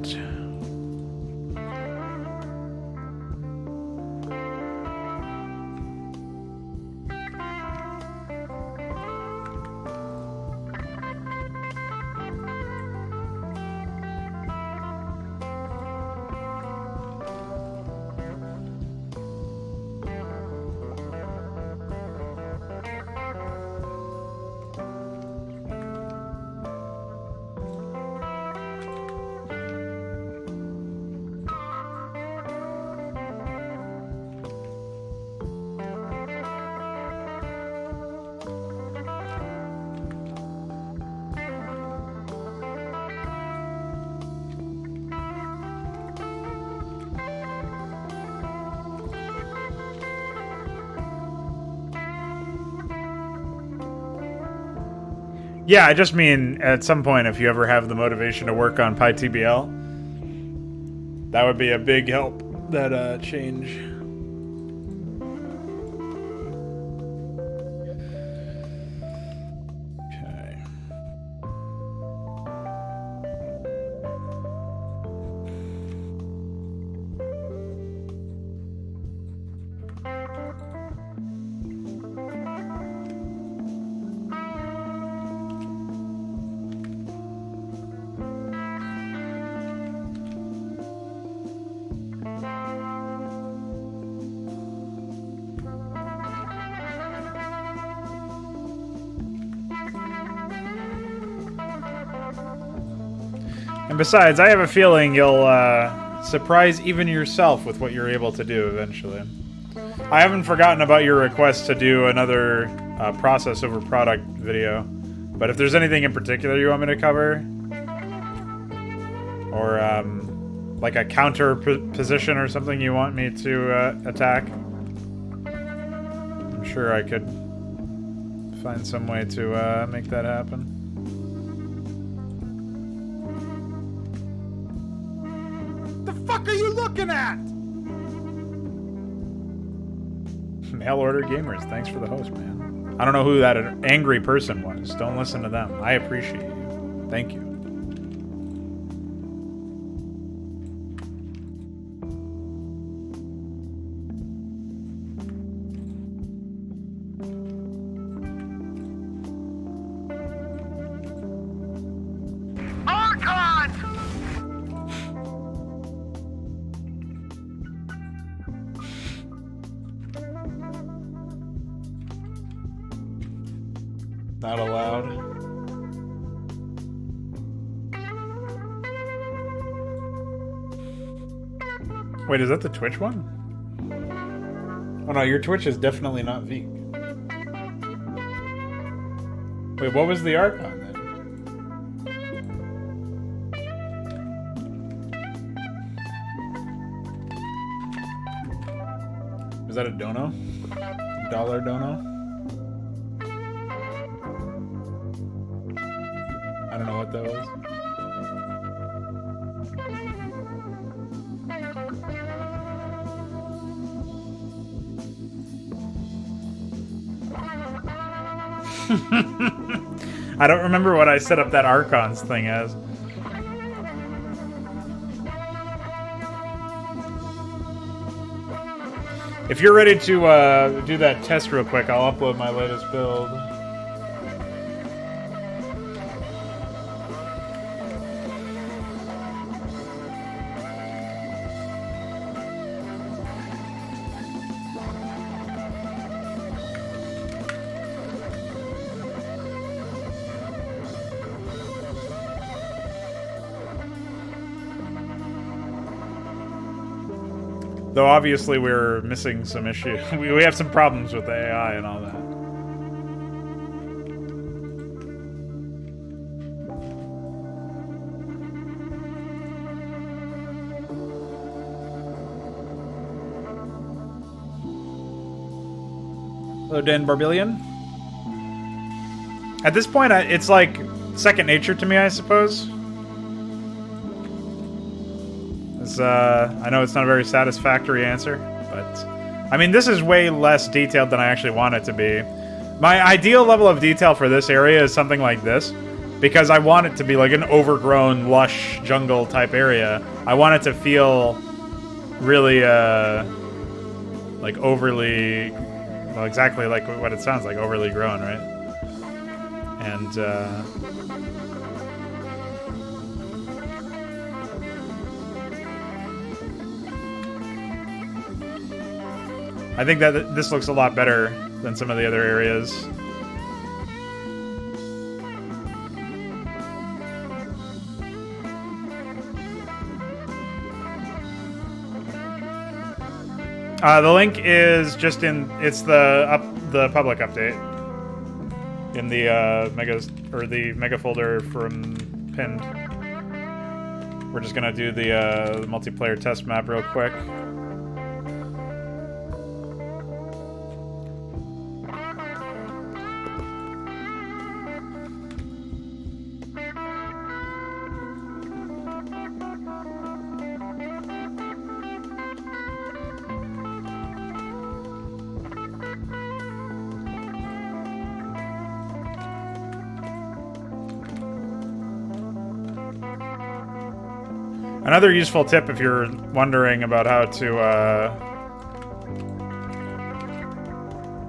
Yeah, I just mean at some point if you ever have the motivation to work on PyTBL, that would be a big help, that change. And besides, I have a feeling you'll surprise even yourself with what you're able to do eventually. I haven't forgotten about your request to do another process over product video, but if there's anything in particular you want me to cover, or like a counter position or something you want me to attack, I'm sure I could find some way to make that happen. The fuck are you looking at? Mail order gamers, thanks for the host, man. I don't know who that angry person was. Don't listen to them. I appreciate you. Thank you. Not allowed. Wait, is that the Twitch one? Oh no, your Twitch is definitely not Veek. Wait, what was the Archon then? Was that a dono? Dollar dono? I don't know what that was. I don't remember what I set up that Archons thing as. If you're ready to do that test real quick, I'll upload my latest build. Though obviously we're missing some issue. We have some problems with the AI and all that. Hello, Dan Barbillion. At this point, it's like second nature to me, I suppose. I know it's not a very satisfactory answer, but I mean, this is way less detailed than I actually want it to be. My ideal level of detail for this area is something like this, because I want it to be like an overgrown, lush jungle type area. I want it to feel really, like overly, well, exactly like what it sounds like, overly grown, right? And, I think that this looks a lot better than some of the other areas. The link is just in, it's the public update in the the mega folder from pinned. We're just gonna do the multiplayer test map real quick. Another useful tip if you're wondering about how to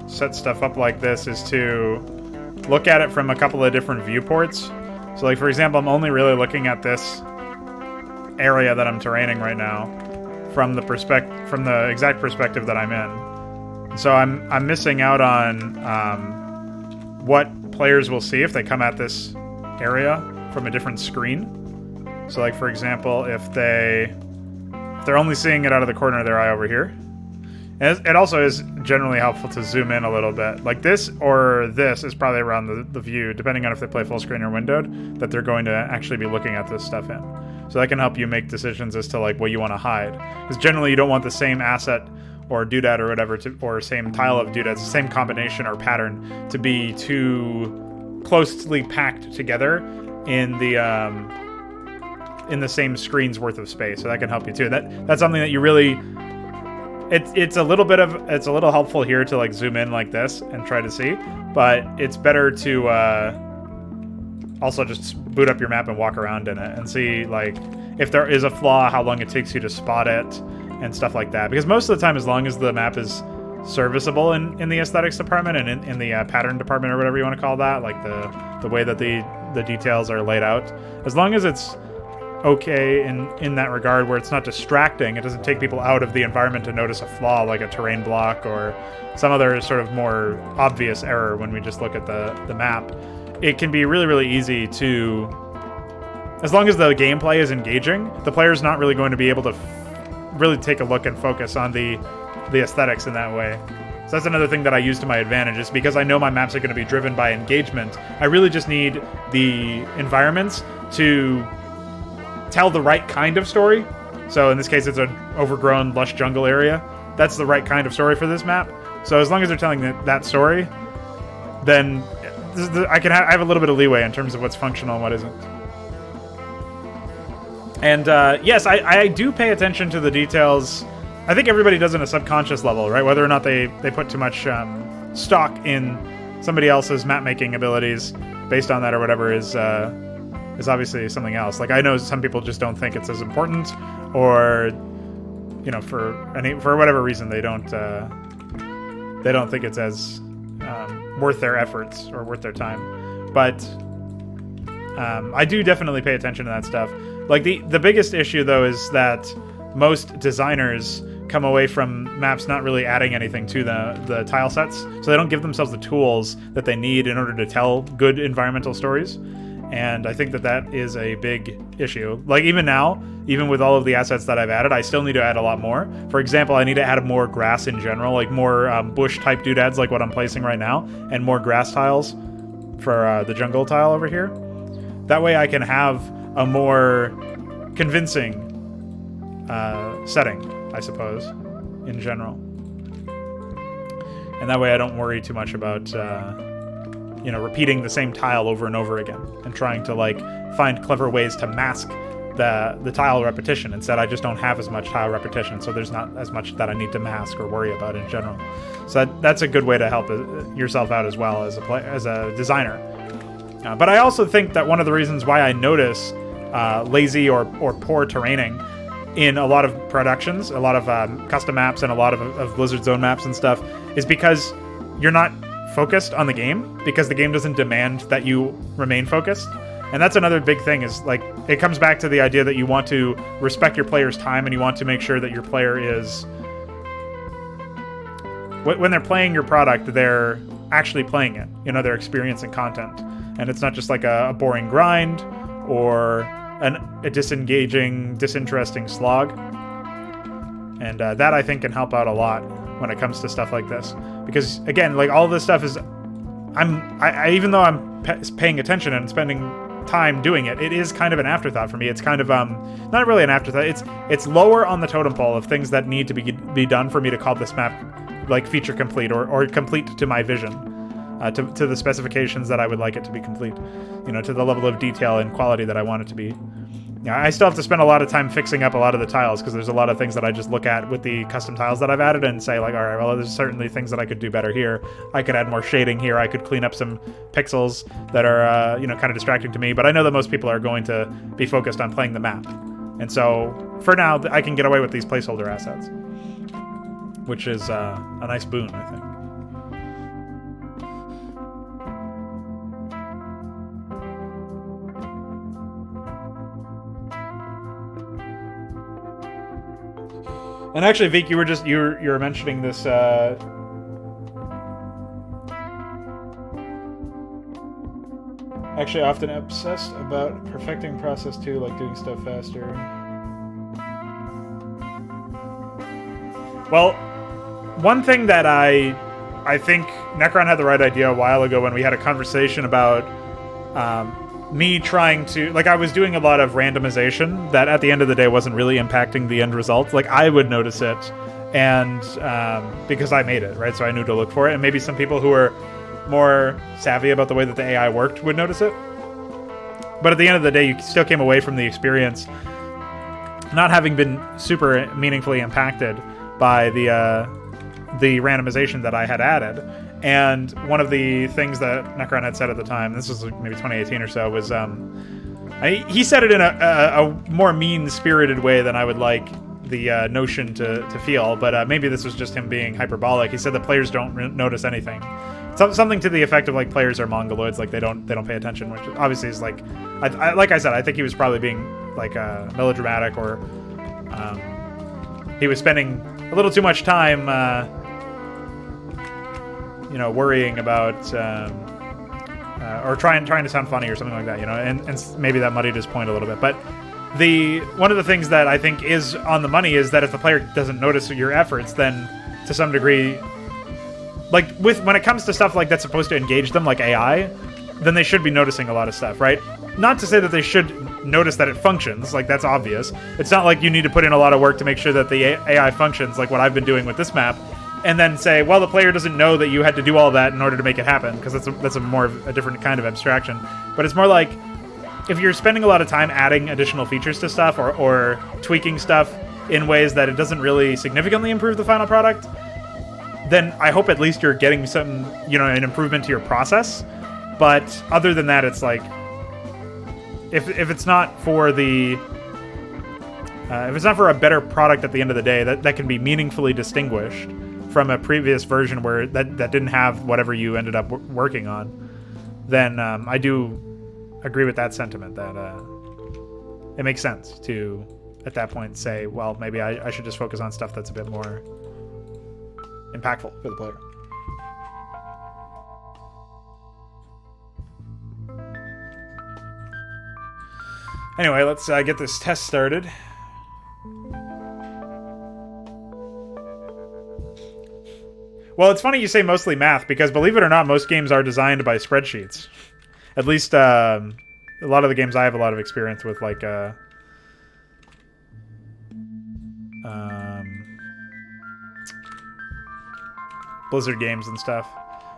set stuff up like this is to look at it from a couple of different viewports. So like, for example, I'm only really looking at this area that I'm terraining right now from the exact perspective that I'm in. So I'm missing out on what players will see if they come at this area from a different screen. So like for example, if they're only seeing it out of the corner of their eye over here. And it also is generally helpful to zoom in a little bit. Like this or this is probably around the view, depending on if they play full screen or windowed, that they're going to actually be looking at this stuff in. So that can help you make decisions as to like what you want to hide. Because generally you don't want the same asset or doodad or whatever, or same tile of doodads, the same combination or pattern to be too closely packed together in the same screen's worth of space. So that can help you too. That's something that you really... It's a little helpful here to like zoom in like this and try to see, but it's better to also just boot up your map and walk around in it and see like if there is a flaw, how long it takes you to spot it and stuff like that. Because most of the time, as long as the map is serviceable in the aesthetics department and in the pattern department or whatever you want to call that, like the way that the details are laid out, as long as it's okay in that regard where it's not distracting, it doesn't take people out of the environment to notice a flaw like a terrain block or some other sort of more obvious error when we just look at the map, it can be really, really easy to, as long as the gameplay is engaging, the player's not really going to be able to really take a look and focus on the aesthetics in that way. So that's another thing that I use to my advantage, is because I know my maps are going to be driven by engagement, I really just need the environments to tell the right kind of story. So in this case, it's an overgrown, lush jungle area. That's the right kind of story for this map. So as long as they're telling that story, then I have a little bit of leeway in terms of what's functional and what isn't. And yes, I do pay attention to the details. I think everybody does on a subconscious level, right? Whether or not they put too much stock in somebody else's map making abilities based on that or whatever is obviously something else. Like I know some people just don't think it's as important, or you know, for whatever reason they don't think it's as worth their efforts or worth their time. But I do definitely pay attention to that stuff. Like the biggest issue though is that most designers come away from maps not really adding anything to the tile sets, so they don't give themselves the tools that they need in order to tell good environmental stories. And I think that is a big issue. Like even now, even with all of the assets that I've added, I still need to add a lot more. For example, I need to add more grass in general, like more bush type doodads like what I'm placing right now, and more grass tiles for the jungle tile over here. That way I can have a more convincing setting, I suppose, in general. And that way I don't worry too much about you know, repeating the same tile over and over again and trying to like find clever ways to mask the tile repetition. Instead, I just don't have as much tile repetition, so there's not as much that I need to mask or worry about in general. So that's a good way to help yourself out as well as a designer. But I also think that one of the reasons why I notice lazy or poor terraining in a lot of productions, a lot of custom maps and a lot of Blizzard Zone maps and stuff, is because you're not focused on the game, because the game doesn't demand that you remain focused. And that's another big thing, is like it comes back to the idea that you want to respect your player's time and you want to make sure that your player is, when they're playing your product, they're actually playing it, you know, they're experiencing content, and it's not just like a boring grind or a disengaging, disinteresting slog. And that I think can help out a lot when it comes to stuff like this, because again, like all this stuff is, I even though I'm paying attention and spending time doing it, it is kind of an afterthought for me. It's kind of not really an afterthought. It's lower on the totem pole of things that need to be done for me to call this map like feature complete or complete to my vision, to the specifications that I would like it to be complete, you know, to the level of detail and quality that I want it to be. Yeah, I still have to spend a lot of time fixing up a lot of the tiles, because there's a lot of things that I just look at with the custom tiles that I've added and say like, all right, well, there's certainly things that I could do better here. I could add more shading here. I could clean up some pixels that are, you know, kind of distracting to me. But I know that most people are going to be focused on playing the map. And so for now, I can get away with these placeholder assets, which is a nice boon, I think. And actually, Vic, you were mentioning this. Actually, often obsessed about perfecting process 2, like doing stuff faster. Well, one thing that I think Necron had the right idea a while ago when we had a conversation about me trying to... Like, I was doing a lot of randomization that at the end of the day wasn't really impacting the end result. Like, I would notice it, and because I made it, right? So I knew to look for it, and maybe some people who are more savvy about the way that the AI worked would notice it. But at the end of the day, you still came away from the experience not having been super meaningfully impacted by the randomization that I had added. And one of the things that Necron had said at the time, this was maybe 2018 or so, was he said it in a more mean-spirited way than I would like the notion to feel, but maybe this was just him being hyperbolic. He said that players don't notice anything. Something to the effect of, like, players are mongoloids, like they don't pay attention, which obviously is like, like I said, I think he was probably being like melodramatic, or he was spending a little too much time, you know, worrying about or trying to sound funny or something like that, you know, and maybe that muddied his point a little bit. But one of the things that I think is on the money is that if the player doesn't notice your efforts, then to some degree, like when it comes to stuff like that's supposed to engage them, like AI, then they should be noticing a lot of stuff, right? Not to say that they should notice that it functions, like that's obvious. It's not like you need to put in a lot of work to make sure that the AI functions, like what I've been doing with this map, and then say, well, the player doesn't know that you had to do all that in order to make it happen, because that's a more of a different kind of abstraction. But it's more like, if you're spending a lot of time adding additional features to stuff, or tweaking stuff in ways that it doesn't really significantly improve the final product, then I hope at least you're getting some, you know, an improvement to your process. But other than that, it's like, if it's not for the if it's not for a better product at the end of the day that can be meaningfully distinguished from a previous version where that didn't have whatever you ended up working on, then I do agree with that sentiment that it makes sense to, at that point, say, well, maybe I should just focus on stuff that's a bit more impactful for the player. Anyway, let's get this test started. Well, it's funny you say mostly math, because believe it or not, most games are designed by spreadsheets. At least a lot of the games I have a lot of experience with, like Blizzard games and stuff.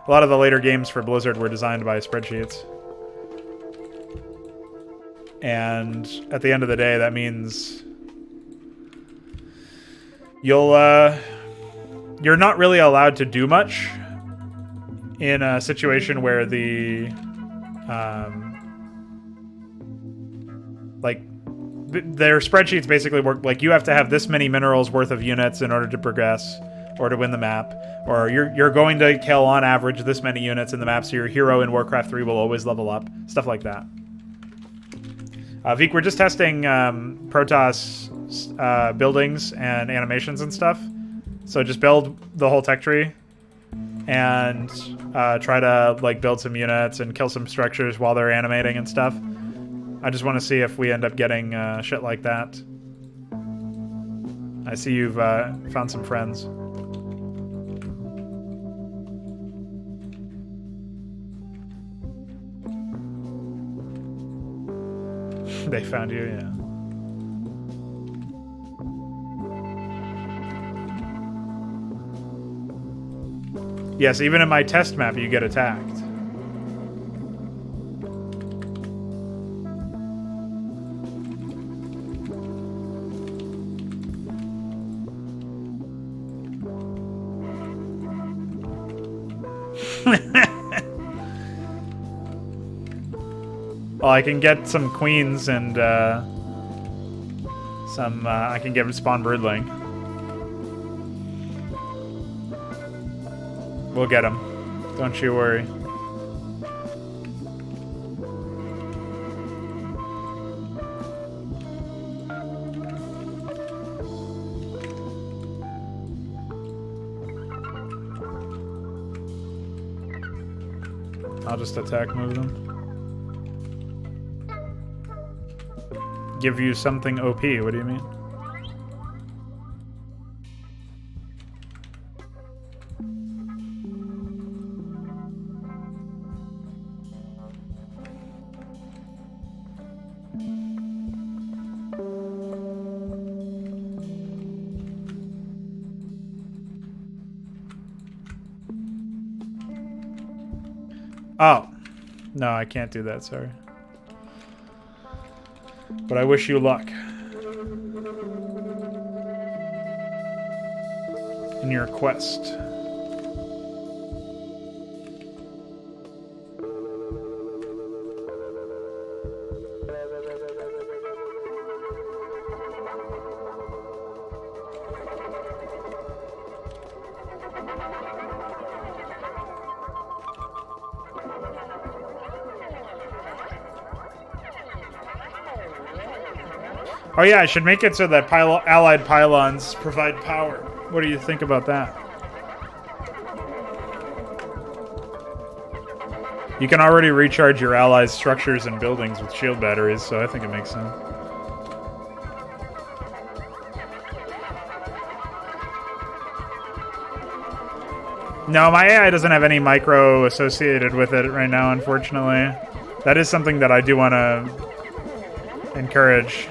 A lot of the later games for Blizzard were designed by spreadsheets. And at the end of the day, that means you're not really allowed to do much in a situation where the their spreadsheets basically work like you have to have this many minerals worth of units in order to progress or to win the map, or you're going to kill on average this many units in the map, so your hero in Warcraft 3 will always level up, stuff like that. Vic, we're just testing Protoss buildings and animations and stuff. So just build the whole tech tree and try to like build some units and kill some structures while they're animating and stuff. I just want to see if we end up getting shit like that. I see you've found some friends. They found you, yeah. Yes, even in my test map, you get attacked. Well, I can get some queens and I can get spawn broodling. We'll get them. Don't you worry. I'll just attack move them. give you something OP. What do you mean? Oh. No, I can't do that, sorry. But I wish you luck. In your quest. Oh yeah, I should make it so that allied pylons provide power. What do you think about that? You can already recharge your allies' structures and buildings with shield batteries, so I think it makes sense. No, my AI doesn't have any micro associated with it right now, unfortunately. That is something that I do want to encourage.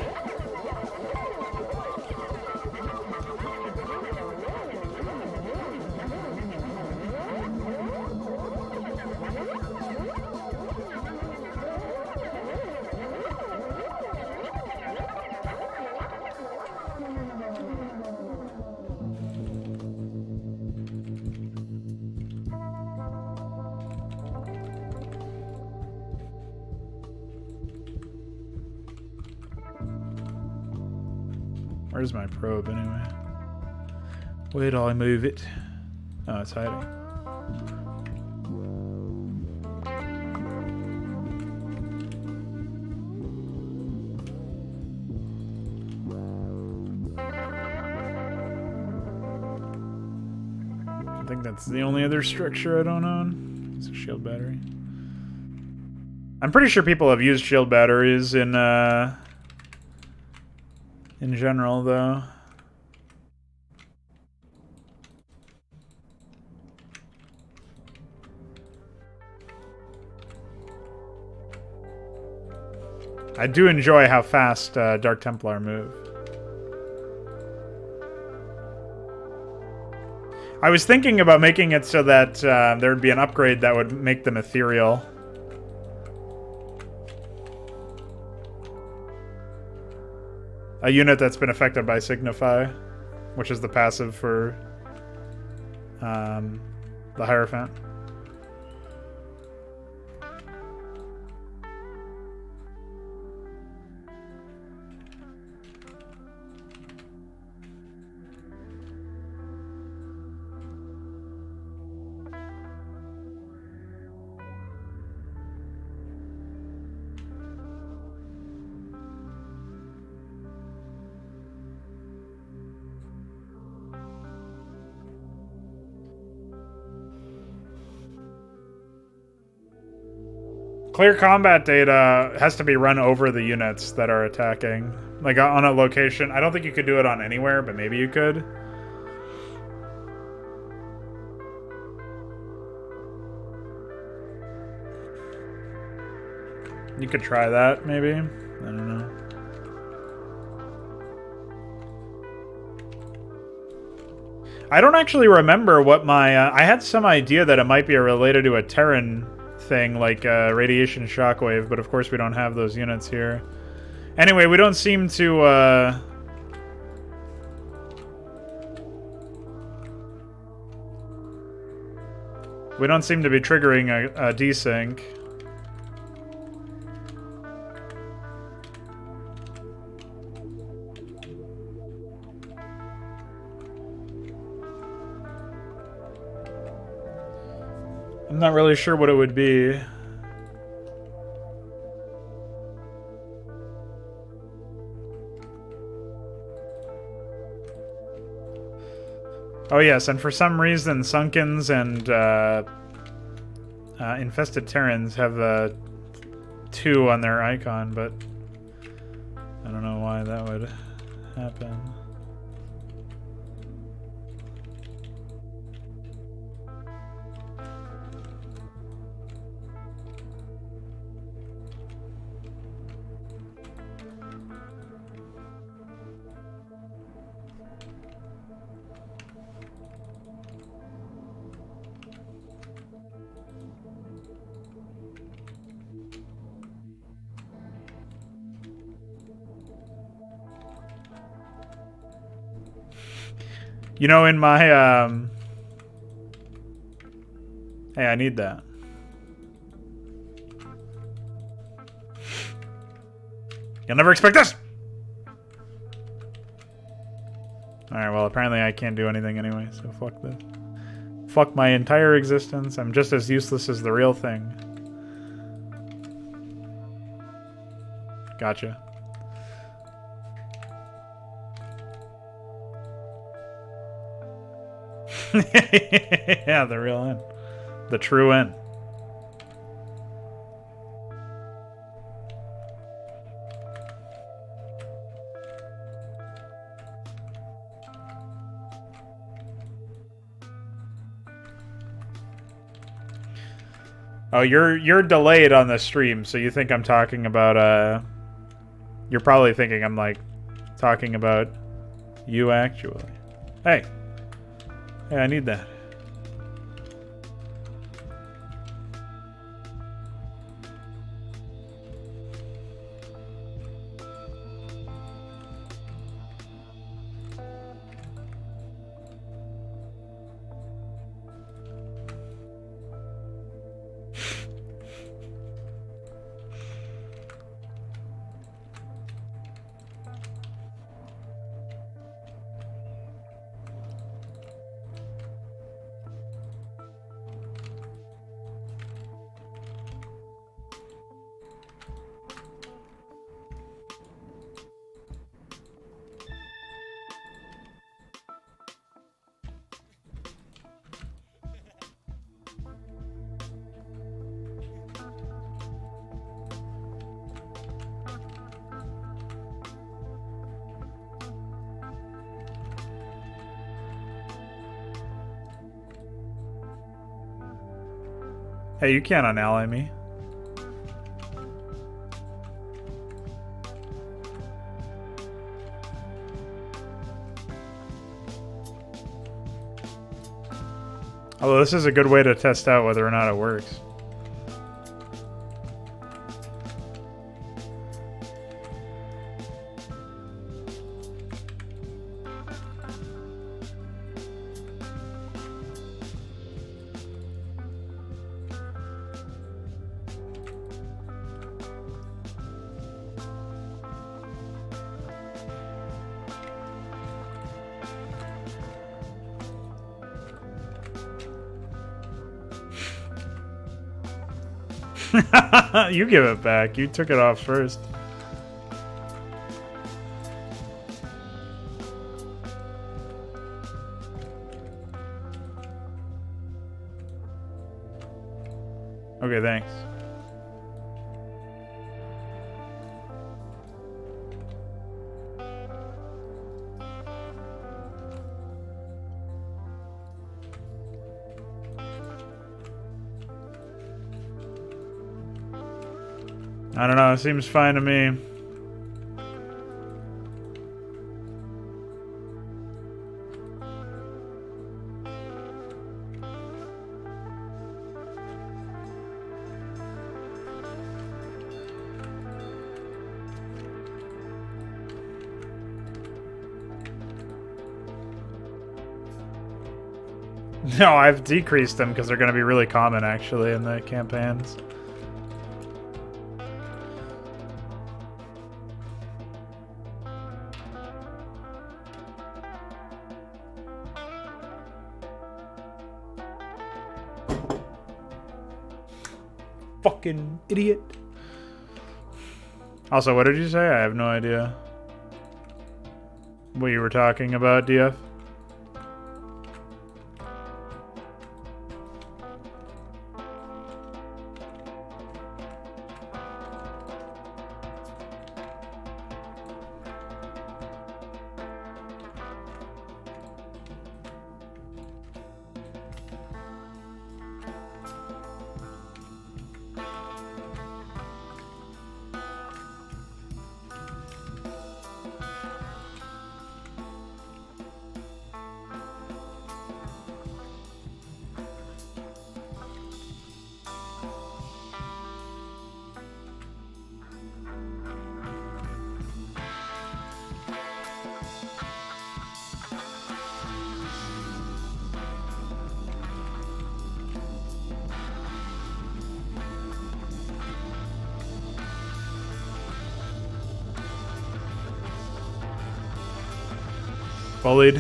Where's my probe anyway? Where do I move it? Oh, it's hiding. I think that's the only other structure I don't own. It's a shield battery. I'm pretty sure people have used shield batteries in general, though. I do enjoy how fast Dark Templar move. I was thinking about making it so that there would be an upgrade that would make them ethereal. A unit that's been affected by Signify, which is the passive for the Hierophant. Clear combat data has to be run over the units that are attacking. Like on a location. I don't think you could do it on anywhere, but maybe you could. You could try that, maybe. I don't know. I don't actually remember what my... I had some idea that it might be related to a Terran thing, like radiation shockwave, but of course we don't have those units here. Anyway, we don't seem to... we don't seem to be triggering a desync. I'm not really sure what it would be. Oh yes, and for some reason Sunkens and Infested Terrans have 2 on their icon, but I don't that would happen. You know, in my, hey, I need that. You'll never expect this! Alright, well, apparently I can't do anything anyway, so fuck this. Fuck my entire existence. I'm just as useless as the real thing. Gotcha. Yeah, the real end. The true end. Oh, you're delayed on the stream, so you think I'm talking about you're probably thinking I'm like talking about you actually. Hey. Hey, I need that. Hey, you can't unally me. Although this is a good way to test out whether or not it works. You give it back. You took it off first. Okay, thanks. I don't know, it seems fine to me. No, I've decreased them because they're going to be really common actually in the campaigns. Fucking idiot. Also, what did you say? I have no idea what you were talking about, DF. bullied.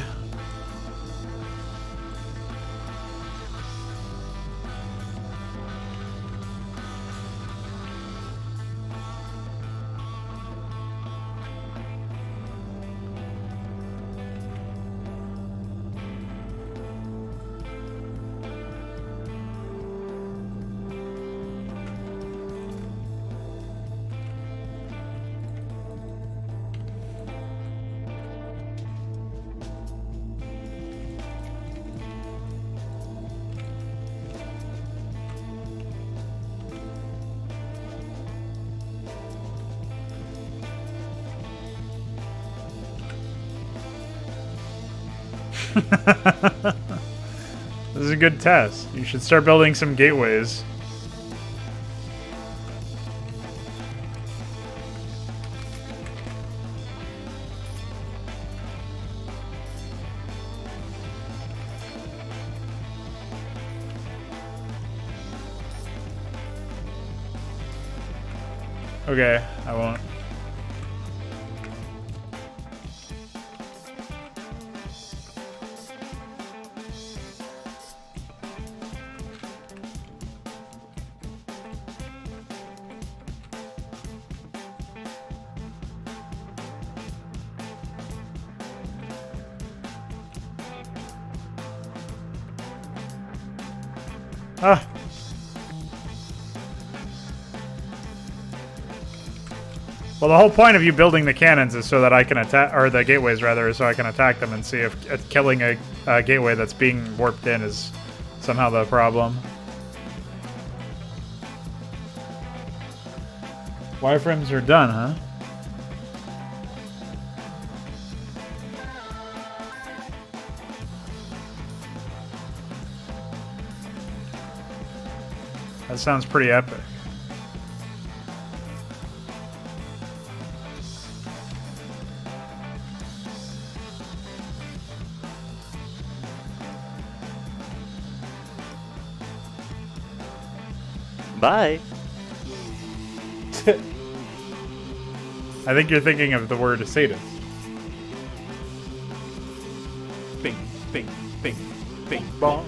This is a good test. You should start building some gateways. Okay, I won't. Ah. Well, the whole point of you building the cannons is so that I can attack, or the gateways rather, is so I can attack them and see if killing a gateway that's being warped in is somehow the problem. Wireframes are done, huh? That sounds pretty epic. Bye. I think you're thinking of the word sadist. Bing, bing, bing, bing, bong.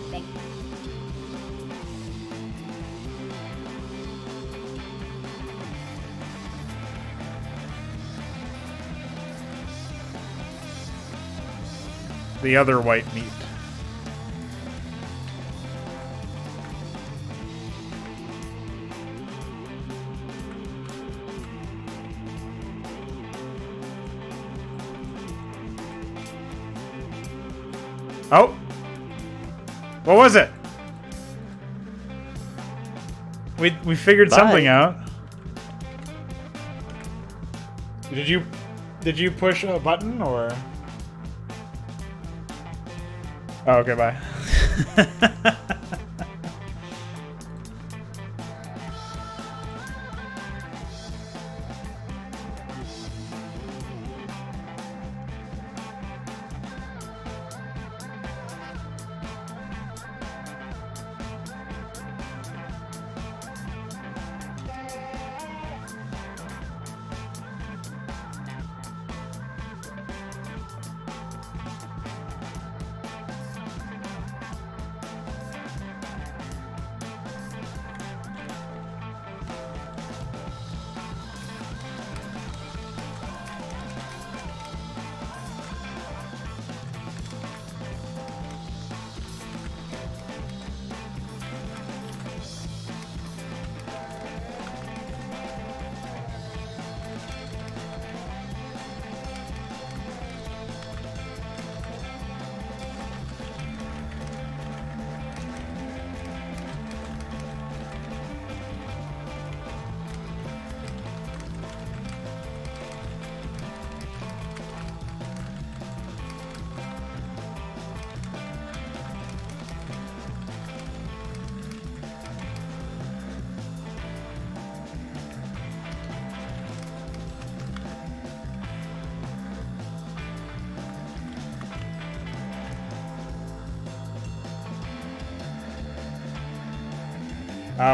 The other white meat. Oh! What was it? We figured something out. Did you push a button or? Oh, okay, bye.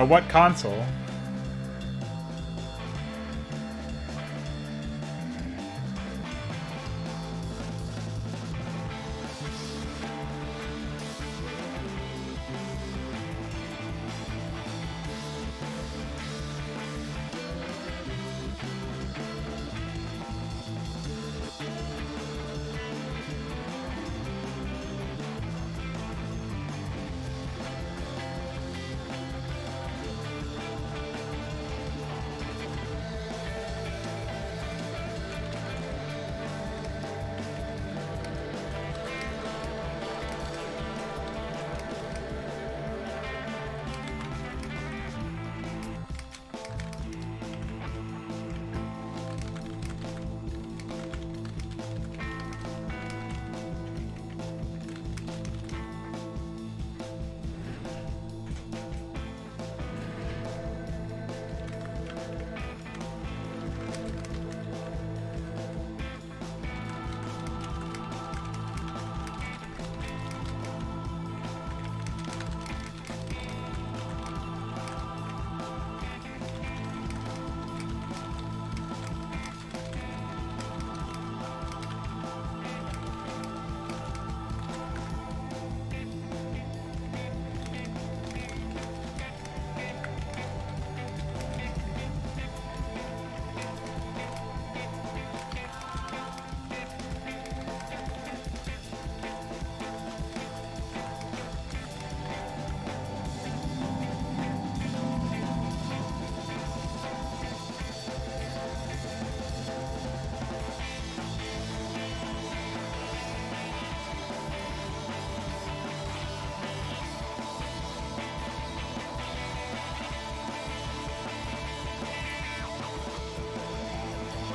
What console?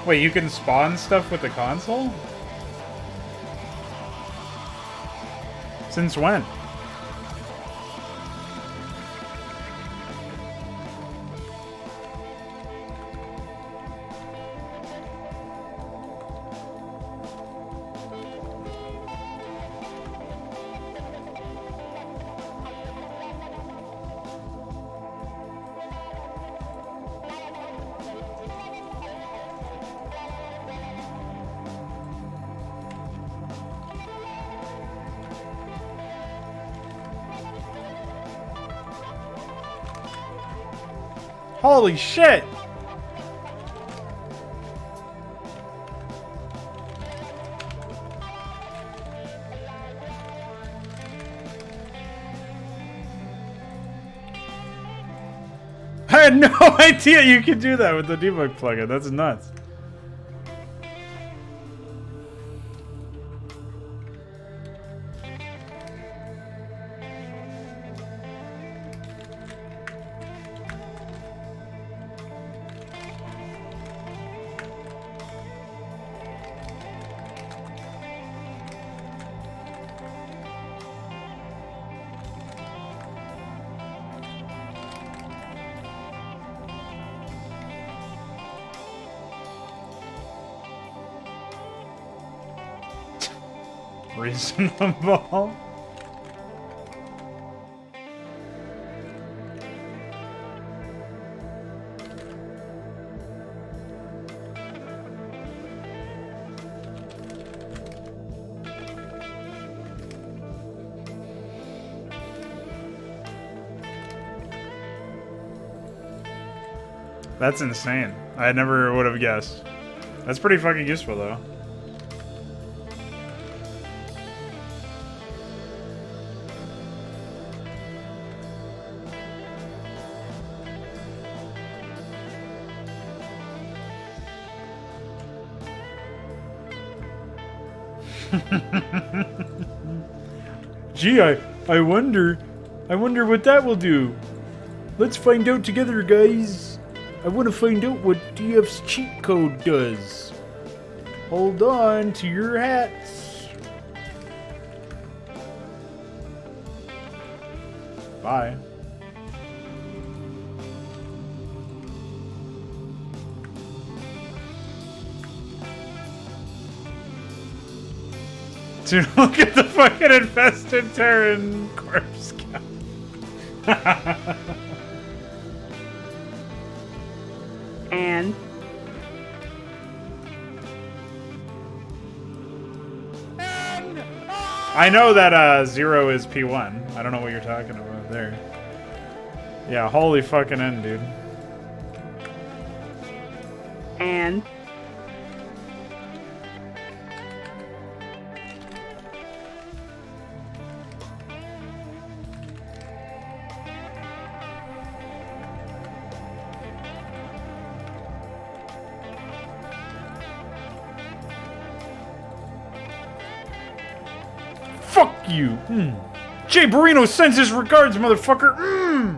Wait, you can spawn stuff with the console? Since when? Holy shit! I had no idea you could do that with the debug plugin. That's nuts. Reasonable. That's insane. I never would have guessed. That's pretty fucking useful though. Gee, I wonder what that will do. Let's find out together, guys. I want to find out what DF's cheat code does. Hold on to your hats. Bye. Dude, look at the fucking infested Terran corpse count. And I know that 0 is P1. I don't know what you're talking about there. Yeah, holy fucking end, dude. And Fuck you! Jay Barrino sends his regards, motherfucker!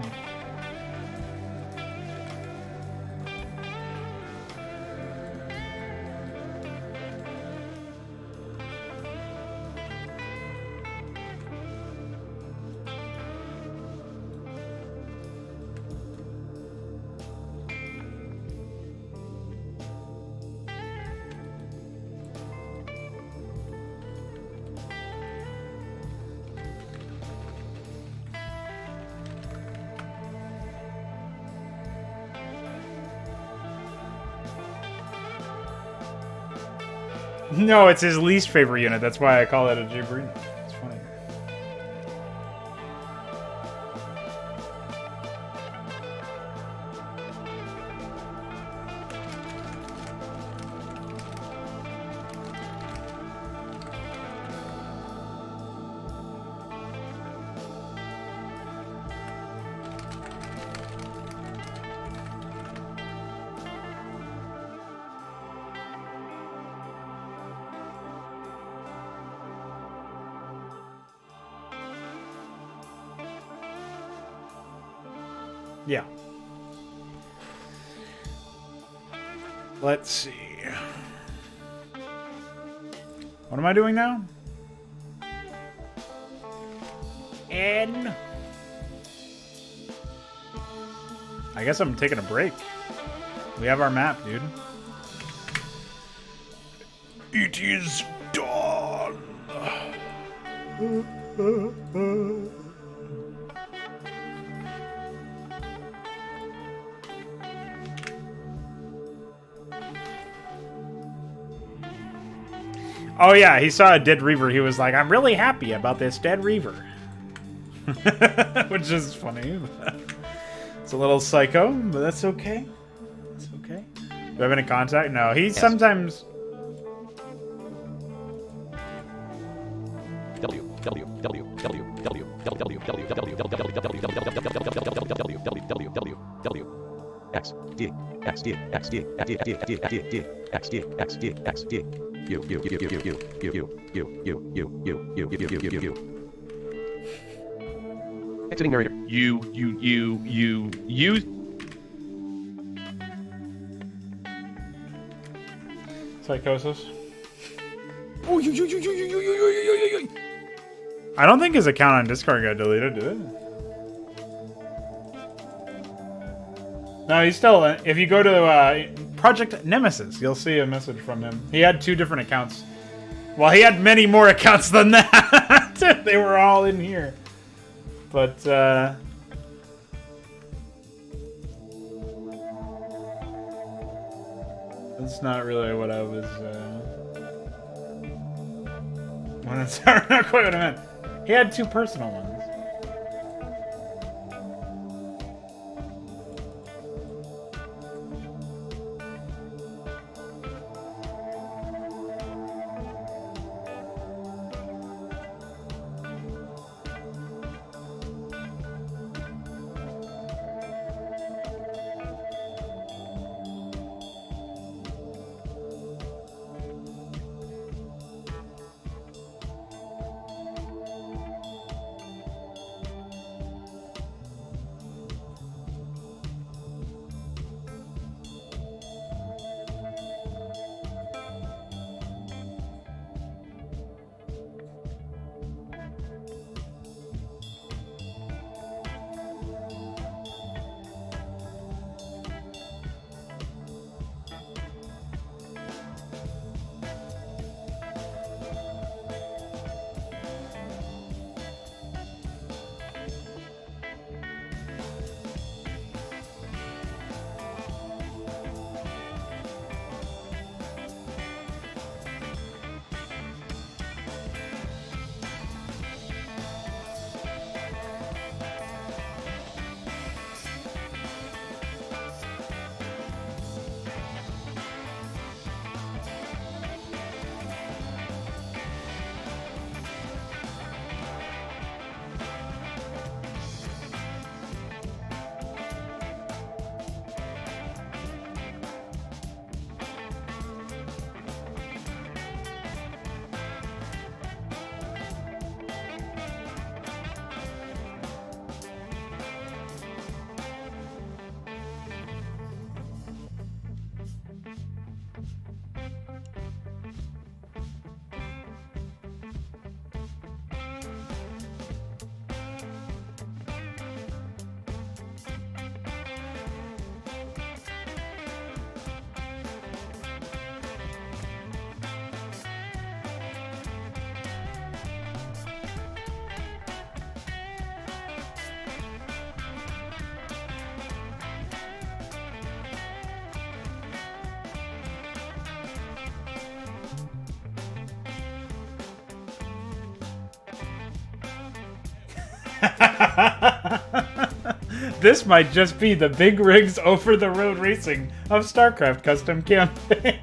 No, it's his least favorite unit. That's why I call it a Jay Barrino. It's funny. Yeah. Let's see. What am I doing now? N. I guess I'm taking a break. We have our map, dude. It is dawn. Oh yeah, he saw a dead reaver. He was like, I'm really happy about this dead reaver. Which is funny. It's a little psycho, but that's okay. It's okay. Do I have any contact? No, he sometimes... X D X D X D X D X D X D X D X D X D X D you exiting narrator you Psychosis. I don't think his account on Discord got deleted, did it? No, he's still... if you go to Project Nemesis, you'll see a message from him. He had 2 different accounts. Well, he had many more accounts than that. They were all in here. But, that's not really what I was, well, that's not quite what I meant. He had 2 personal ones. This might just be the big rigs over the road racing of Starcraft custom campaign.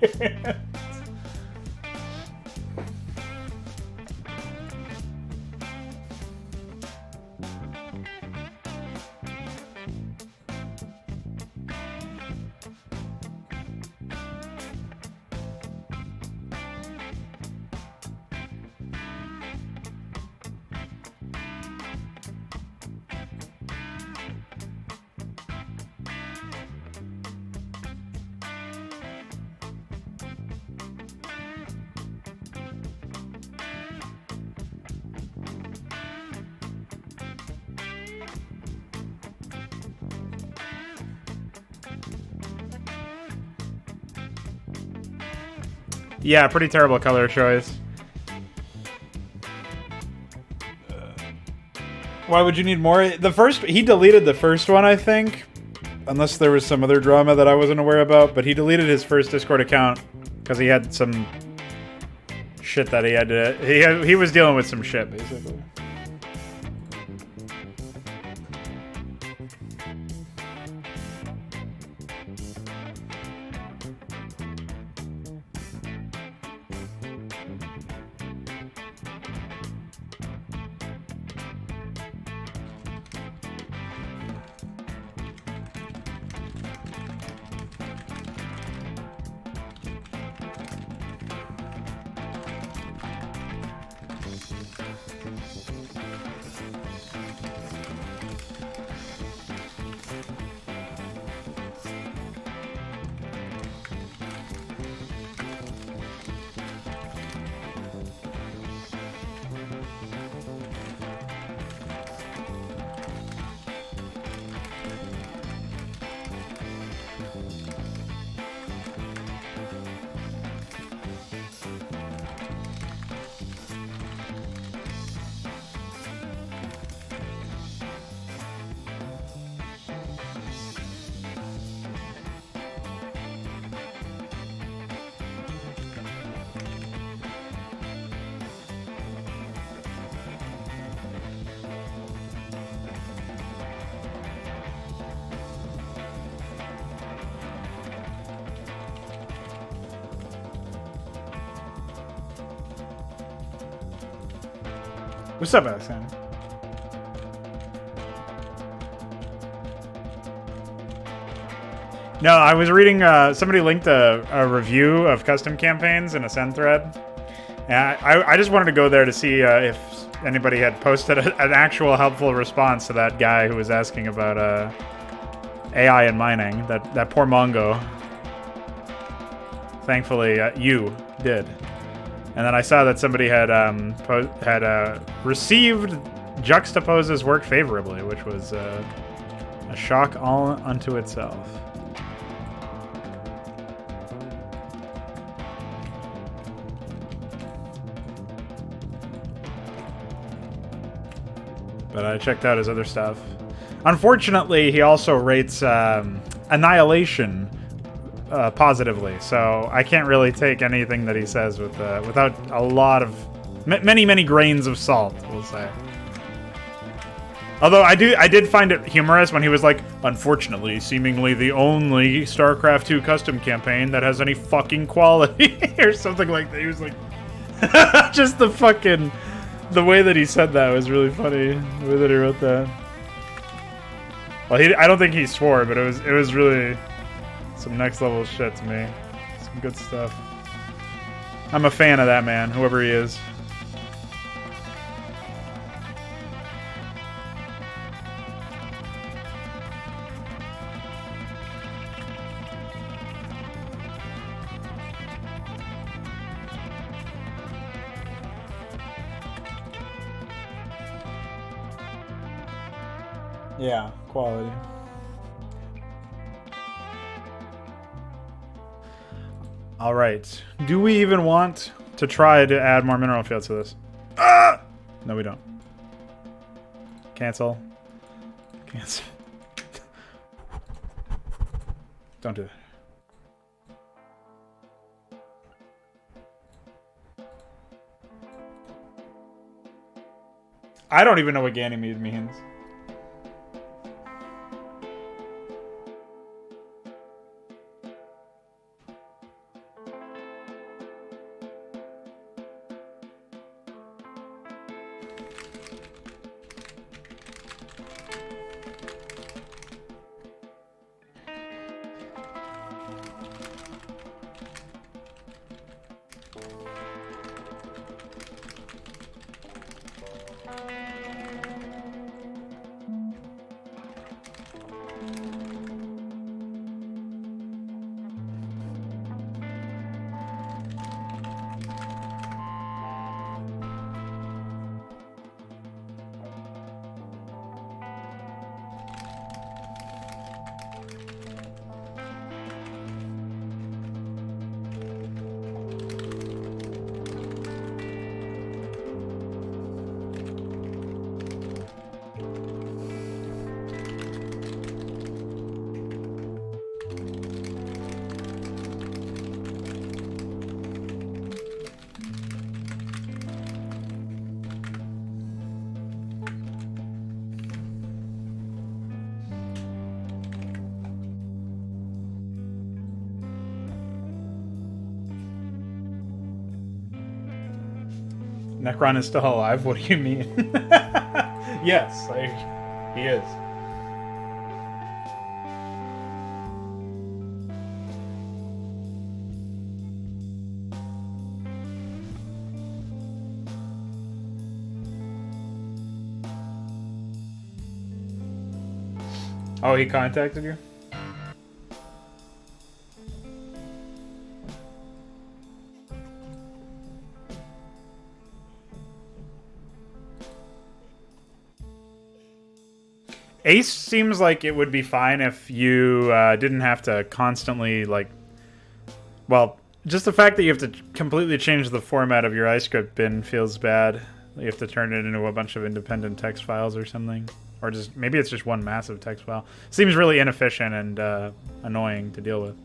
Yeah, pretty terrible color choice. Why would you need more? The first, he deleted the first one, I think. Unless there was some other drama that I wasn't aware about. But he deleted his first Discord account because he had some shit that he had to... He was dealing with some shit, basically. What's up, Aslan? No, I was reading, somebody linked a review of custom campaigns in a Send thread. And I just wanted to go there to see if anybody had posted an actual helpful response to that guy who was asking about AI and mining. That poor Mongo. Thankfully, you did. And then I saw that somebody had received Juxtapose's work favorably, which was a shock all unto itself. But I checked out his other stuff. Unfortunately, he also rates Annihilation positively, so I can't really take anything that he says with without a lot of many grains of salt, we'll say. Although I did find it humorous when he was like, unfortunately, seemingly the only StarCraft 2 custom campaign that has any fucking quality, or something like that. He was like, just the way that he said that was really funny. The way that he wrote that. Well, I don't think he swore, but it was really some next level shit to me. Some good stuff. I'm a fan of that man, whoever he is. Yeah, quality. All right. Do we even want to try to add more mineral fields to this? Ah! No, we don't. Cancel. Cancel. Don't do that. I don't even know what Ganymede means. Necron is still alive? What do you mean? Yes, like, he is. Oh, he contacted you? Ace seems like it would be fine if you didn't have to constantly, like... Well, just the fact that you have to completely change the format of your iScript bin feels bad. You have to turn it into a bunch of independent text files or something. Or just maybe it's just one massive text file. Seems really inefficient and annoying to deal with.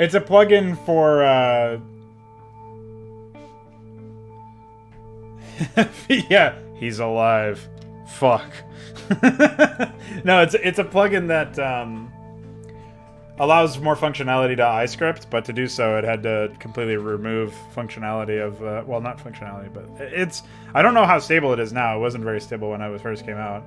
It's a plugin for yeah, he's alive. Fuck. No, it's a plugin that allows more functionality to iScript, but to do so it had to completely remove functionality of well, not functionality, but it's, I don't know how stable it is now. It wasn't very stable when it first came out.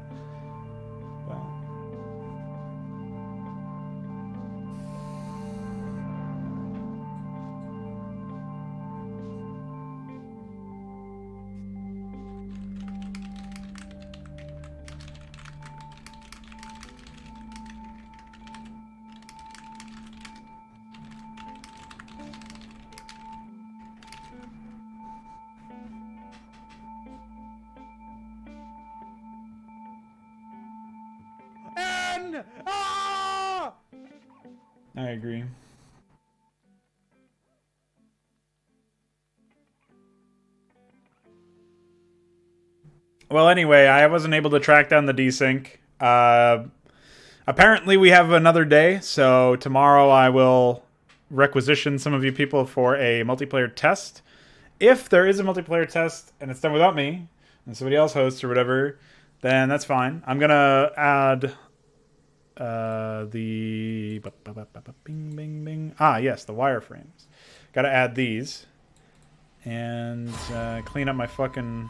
I agree. Well, anyway, I wasn't able to track down the desync. Apparently, we have another day, so tomorrow I will requisition some of you people for a multiplayer test. If there is a multiplayer test and it's done without me, and somebody else hosts or whatever, then that's fine. I'm gonna add the bing bing bing. Ah, yes, the wireframes. Gotta add these and clean up my fucking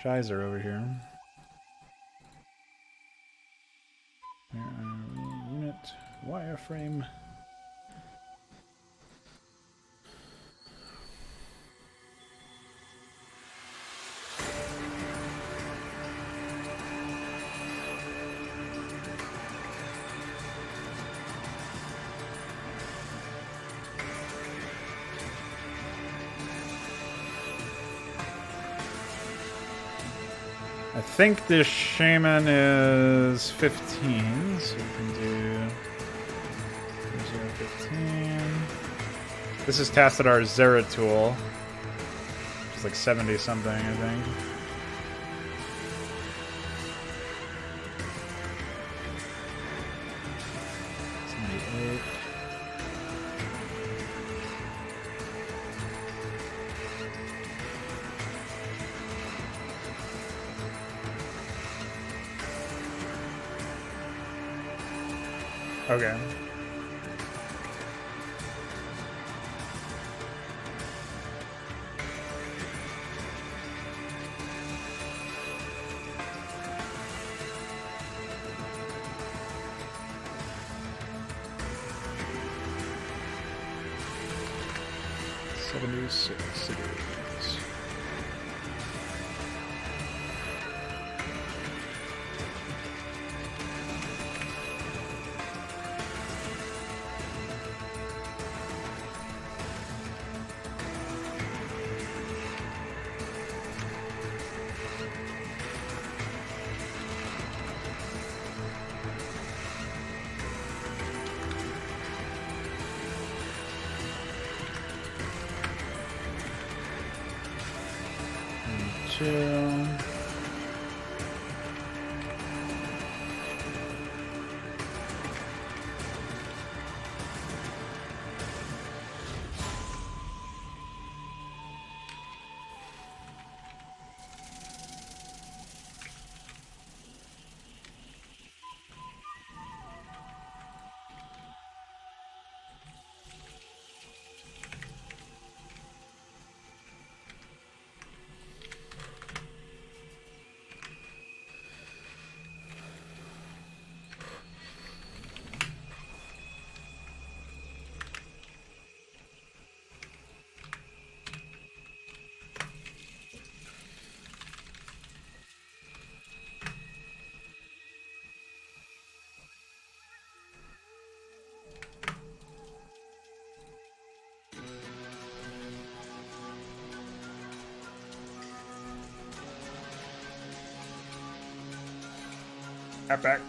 Shizer over here. Unit wireframe. I think this shaman is 15, so we can do 15. This is Tassadar's Zeratul, which is like 70 something, I think. Okay. Cities. 2. Epic.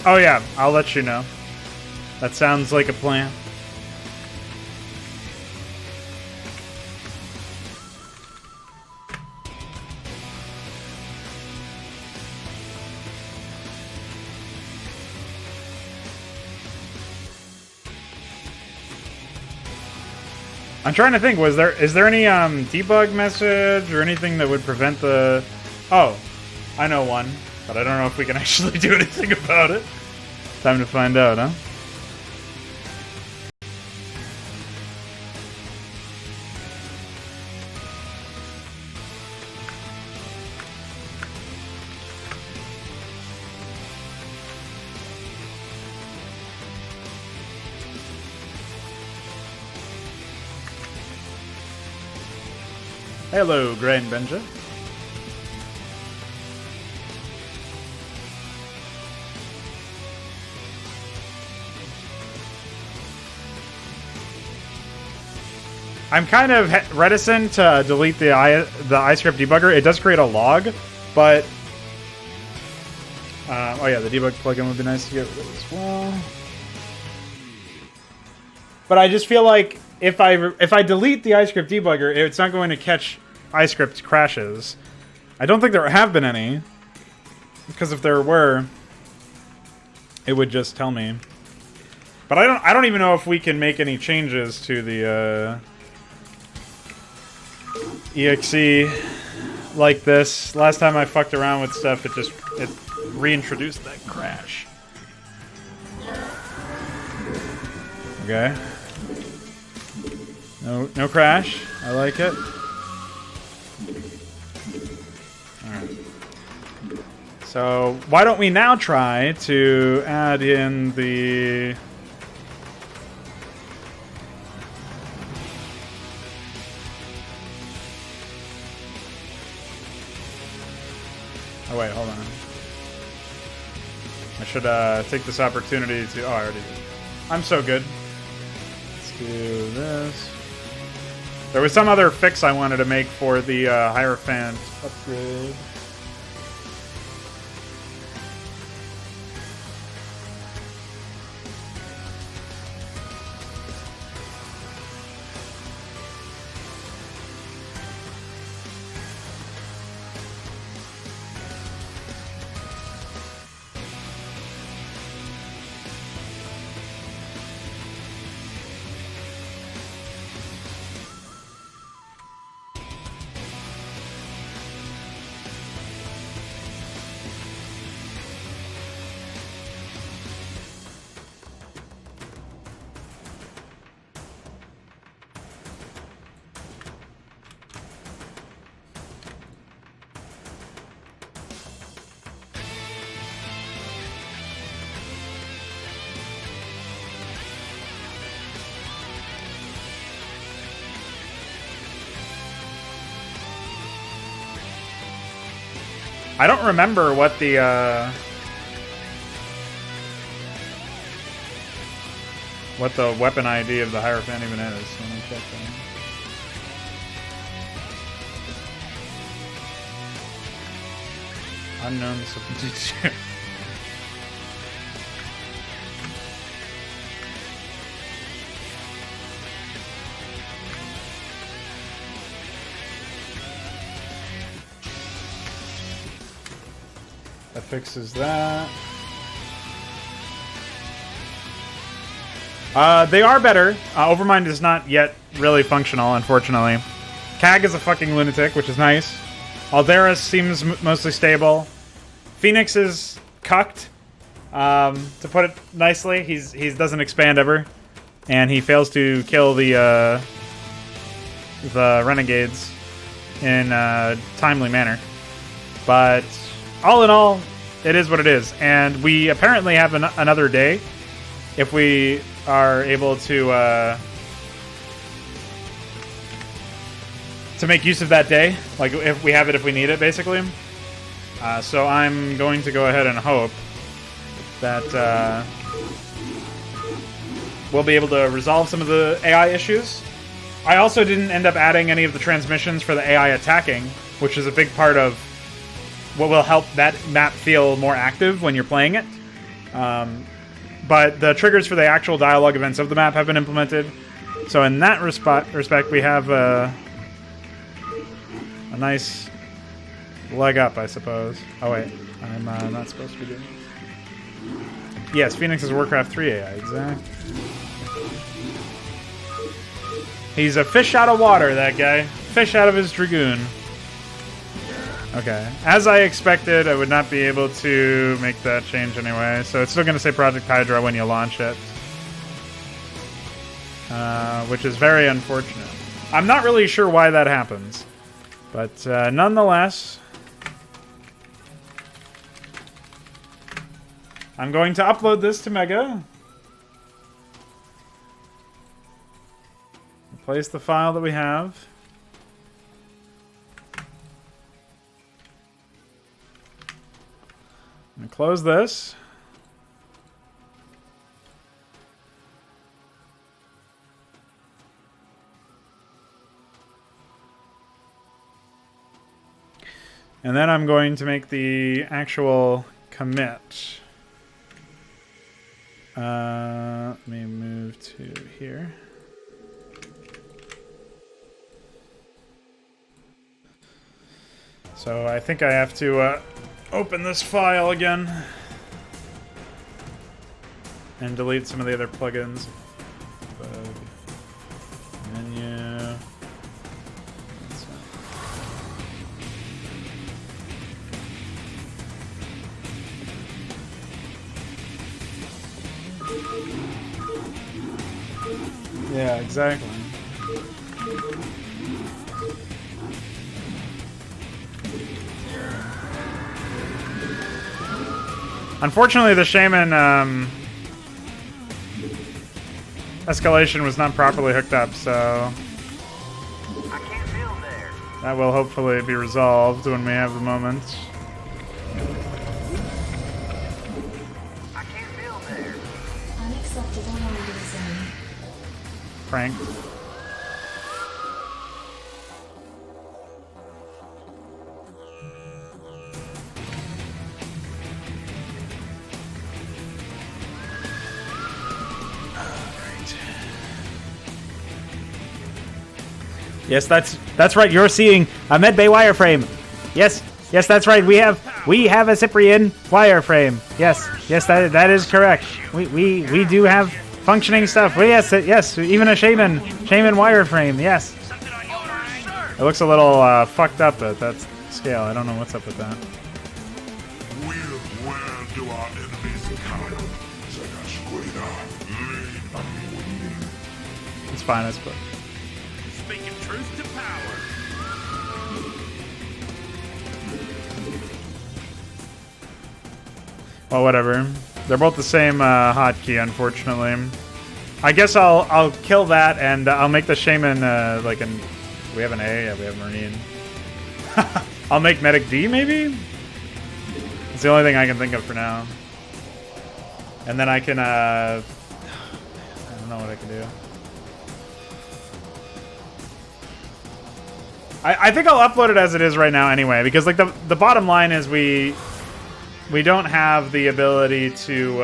Oh yeah, I'll let you know. That sounds like a plan. I'm trying to think, is there any debug message or anything that would prevent the... Oh, I know one, but I don't know if we can actually do anything about it. Time to find out, huh? Hello, Grain Benja. I'm kind of reticent to delete the iScript debugger. It does create a log, but oh yeah, the debug plugin would be nice to get rid of as well. But I just feel like if I delete the iScript debugger, it's not going to catch iScript crashes. I don't think there have been any, because if there were, it would just tell me. But I don't even know if we can make any changes to the exe like this. Last time I fucked around with stuff, it reintroduced that crash. Okay. No crash. I like it. Alright. So, why don't we now try to add in the... Oh wait, hold on. I should take this opportunity to... Oh, I already did. I'm so good. Let's do this. There was some other fix I wanted to make for the Hierophant upgrade. I don't remember what the weapon ID of the Hierophant even is. Let me check that. Unknown substitute. That fixes that. They are better. Overmind is not yet really functional, unfortunately. Cag is a fucking lunatic, which is nice. Alderis seems mostly stable. Phoenix is cucked, to put it nicely. He doesn't expand ever, and he fails to kill the renegades in a timely manner. But all in all, it is what it is, and we apparently have another day if we are able to make use of that day. Like, if we have it, if we need it, basically. So I'm going to go ahead and hope that we'll be able to resolve some of the AI issues. I also didn't end up adding any of the transmissions for the AI attacking, which is a big part of what will help that map feel more active when you're playing it. But the triggers for the actual dialogue events of the map have been implemented. So in that respect, we have a nice leg up, I suppose. Oh wait, I'm not supposed to be doing this. Yes, Phoenix is Warcraft 3 AI, exactly. He's a fish out of water, that guy. Fish out of his dragoon. Okay. As I expected, I would not be able to make that change anyway, so it's still going to say Project Hydra when you launch it. Which is very unfortunate. I'm not really sure why that happens. But nonetheless, I'm going to upload this to Mega. Replace the file that we have. I'm going to close this. And then I'm going to make the actual commit. Let me move to here. So I think I have to open this file again and delete some of the other plugins. Menu. Yeah, exactly. Unfortunately, the Shaman escalation was not properly hooked up, so that will hopefully be resolved when we have the moment. Unacceptable landing zone. Frank. Yes, that's right. You're seeing a medbay wireframe. Yes, that's right. We have a Cyprian wireframe. Yes, that is correct. We do have functioning stuff. Well, yes, even a shaman wireframe. Yes. It looks a little fucked up at that scale. I don't know what's up with that. Where do our enemies come? It's fine, I suppose. Speaking truth to power. Well, whatever. They're both the same hotkey, unfortunately. I guess I'll kill that and I'll make the shaman like an. We have an A. Yeah, we have Marine. I'll make Medic D maybe. the only thing I can think of for now. And then I can, I don't know what I can do. I think I'll upload it as it is right now anyway, because like the bottom line is we don't have the ability to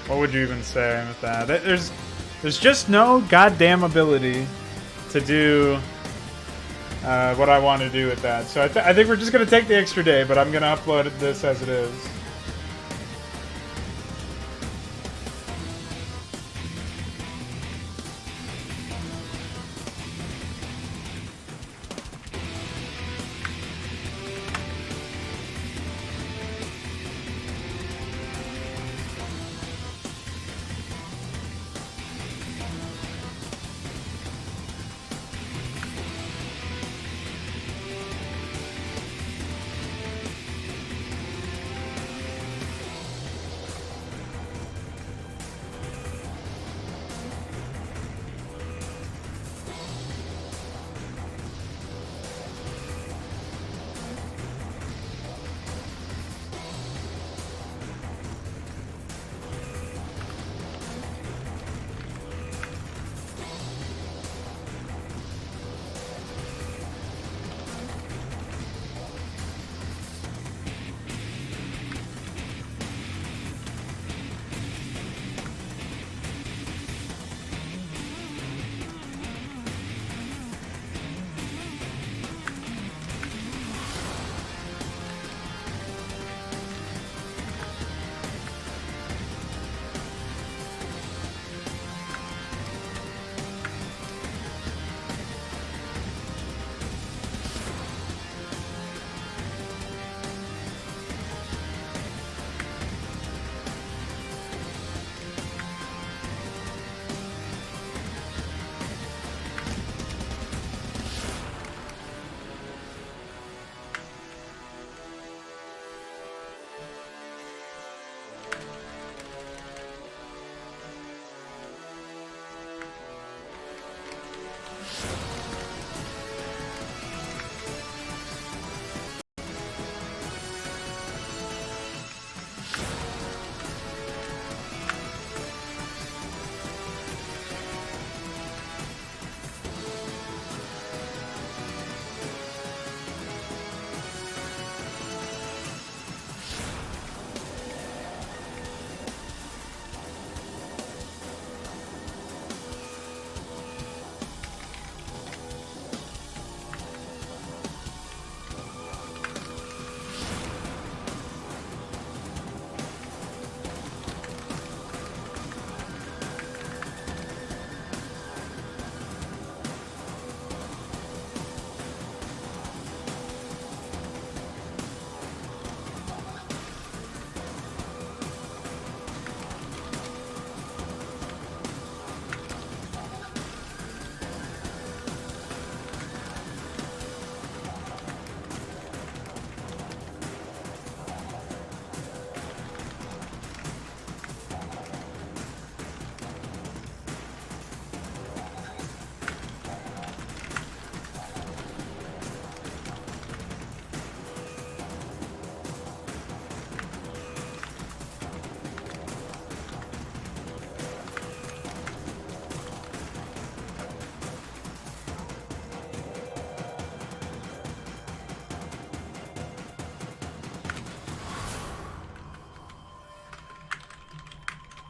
what would you even say with that? There's just no goddamn ability to do what I want to do with that. So I think we're just gonna take the extra day, but I'm gonna upload this as it is.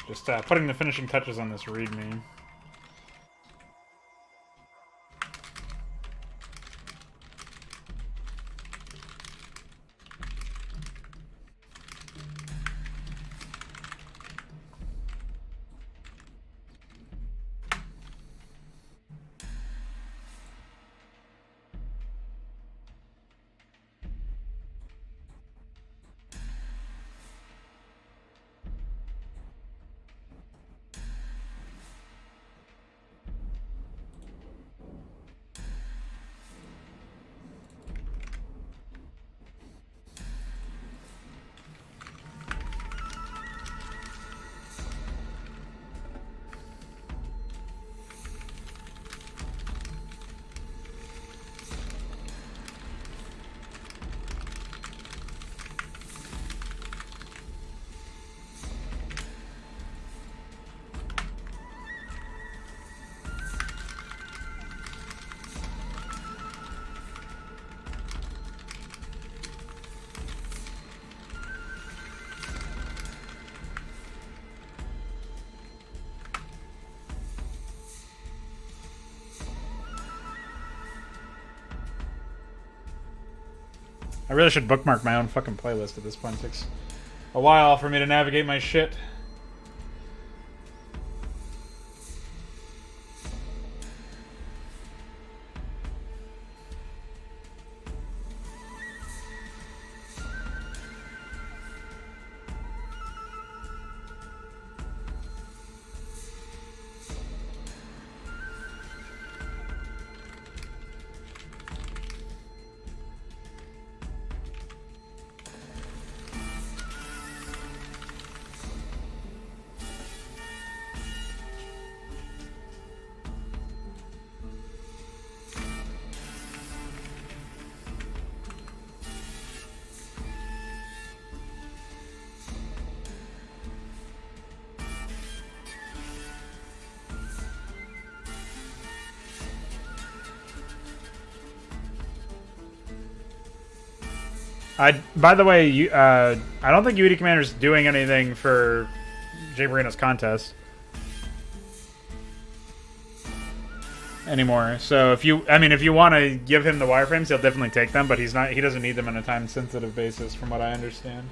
Just putting the finishing touches on this readme. I really should bookmark my own fucking playlist at this point. It takes a while for me to navigate my shit. By the way, I don't think UED Commander's doing anything for Jay Marino's contest anymore. So if you want to give him the wireframes, he'll definitely take them, but he doesn't need them on a time-sensitive basis, from what I understand.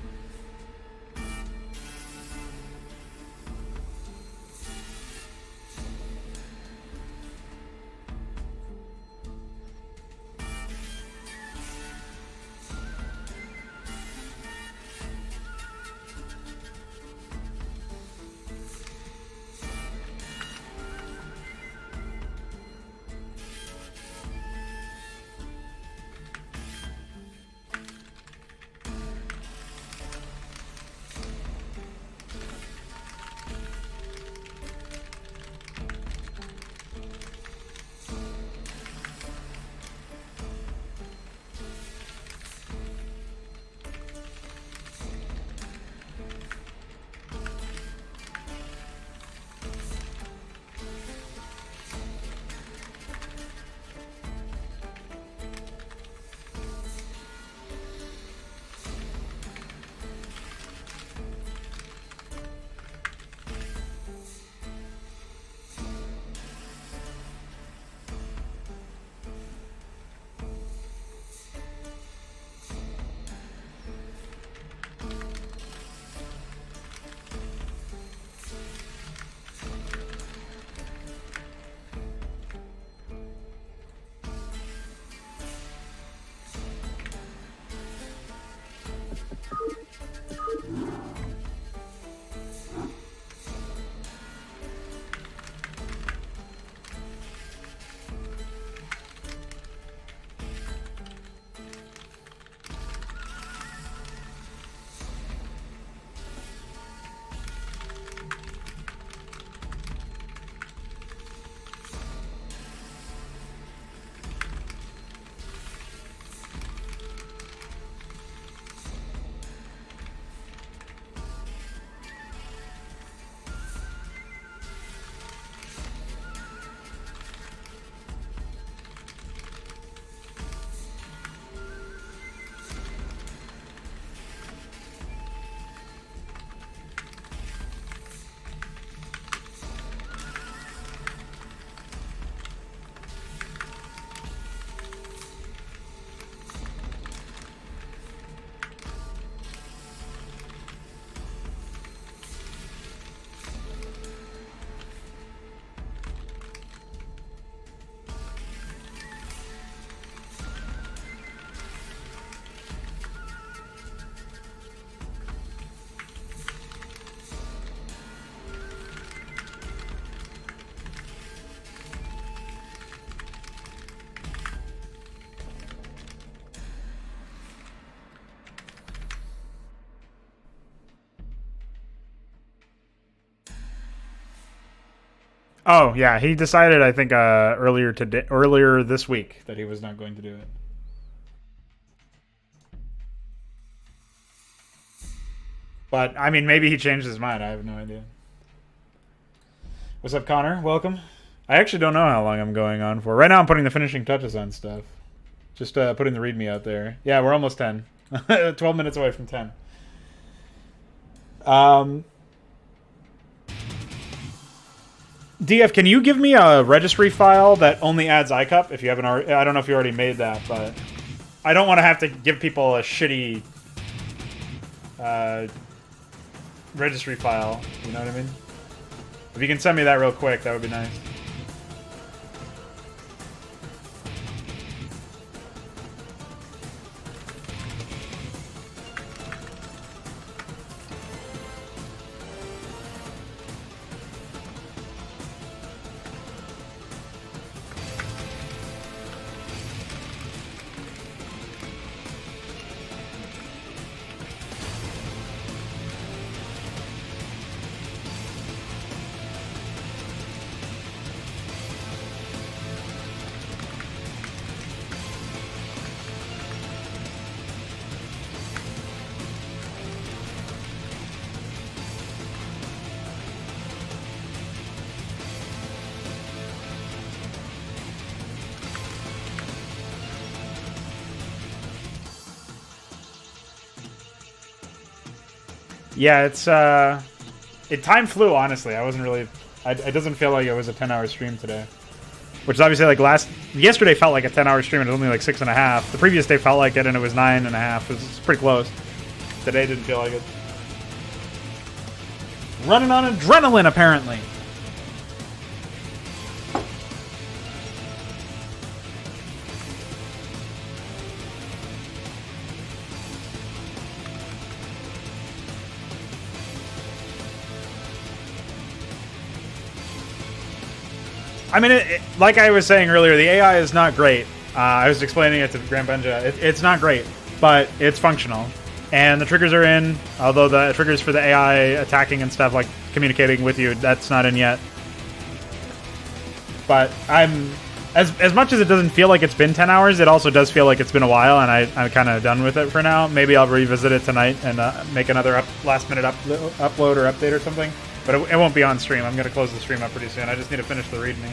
Oh yeah, he decided I think earlier this week that he was not going to do it. But I mean, maybe he changed his mind. I have no idea. What's up, Connor? Welcome. I actually don't know how long I'm going on for. Right now, I'm putting the finishing touches on stuff. Just putting the README out there. Yeah, we're almost 10. 12 minutes away from 10. DF, can you give me a registry file that only adds iCup if you haven't already? I don't know if you already made that, but I don't want to have to give people a shitty registry file. You know what I mean? If you can send me that real quick, that would be nice. Yeah, it's time flew, honestly. I wasn't really it doesn't feel like it was a 10-hour stream today. Which is obviously like yesterday felt like a 10-hour stream and it was only like 6.5. The previous day felt like it and it was 9.5. It was pretty close. Today didn't feel like it. Running on adrenaline, apparently. I mean, like I was saying earlier, the AI is not great. I was explaining it to Grand Benja. It's not great, but it's functional. And the triggers are in, although the triggers for the AI attacking and stuff, like communicating with you, that's not in yet. But I'm... As much as it doesn't feel like it's been 10 hours, it also does feel like it's been a while, and I'm kind of done with it for now. Maybe I'll revisit it tonight and make another last-minute upload or update or something. But it won't be on stream. I'm going to close the stream up pretty soon. I just need to finish the readme.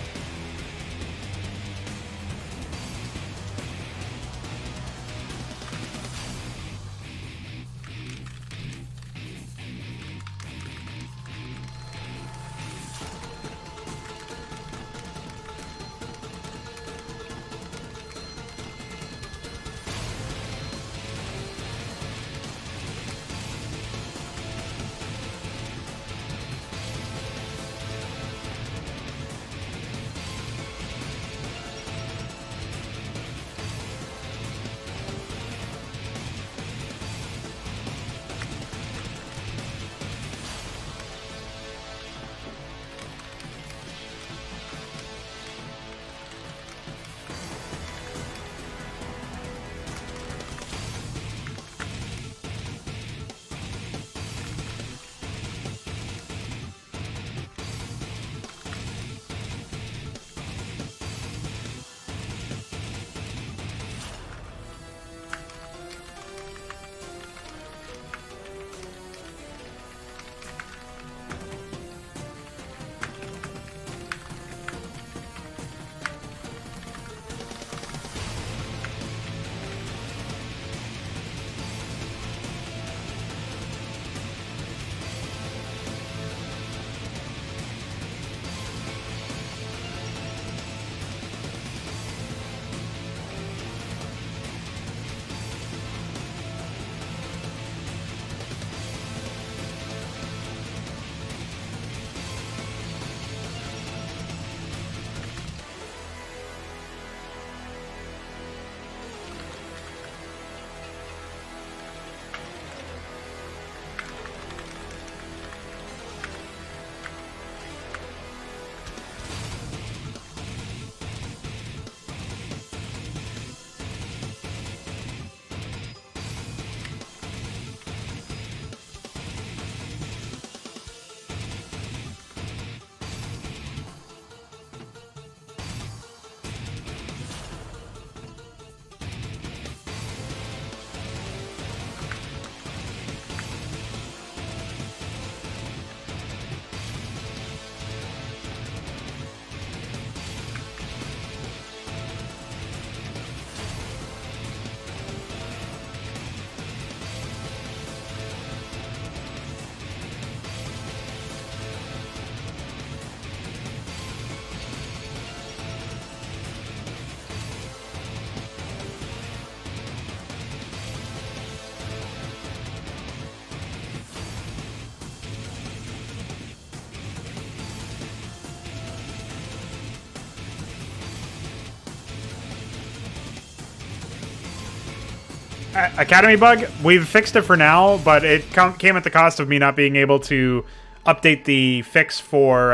Academy bug, we've fixed it for now, but it came at the cost of me not being able to update the fix for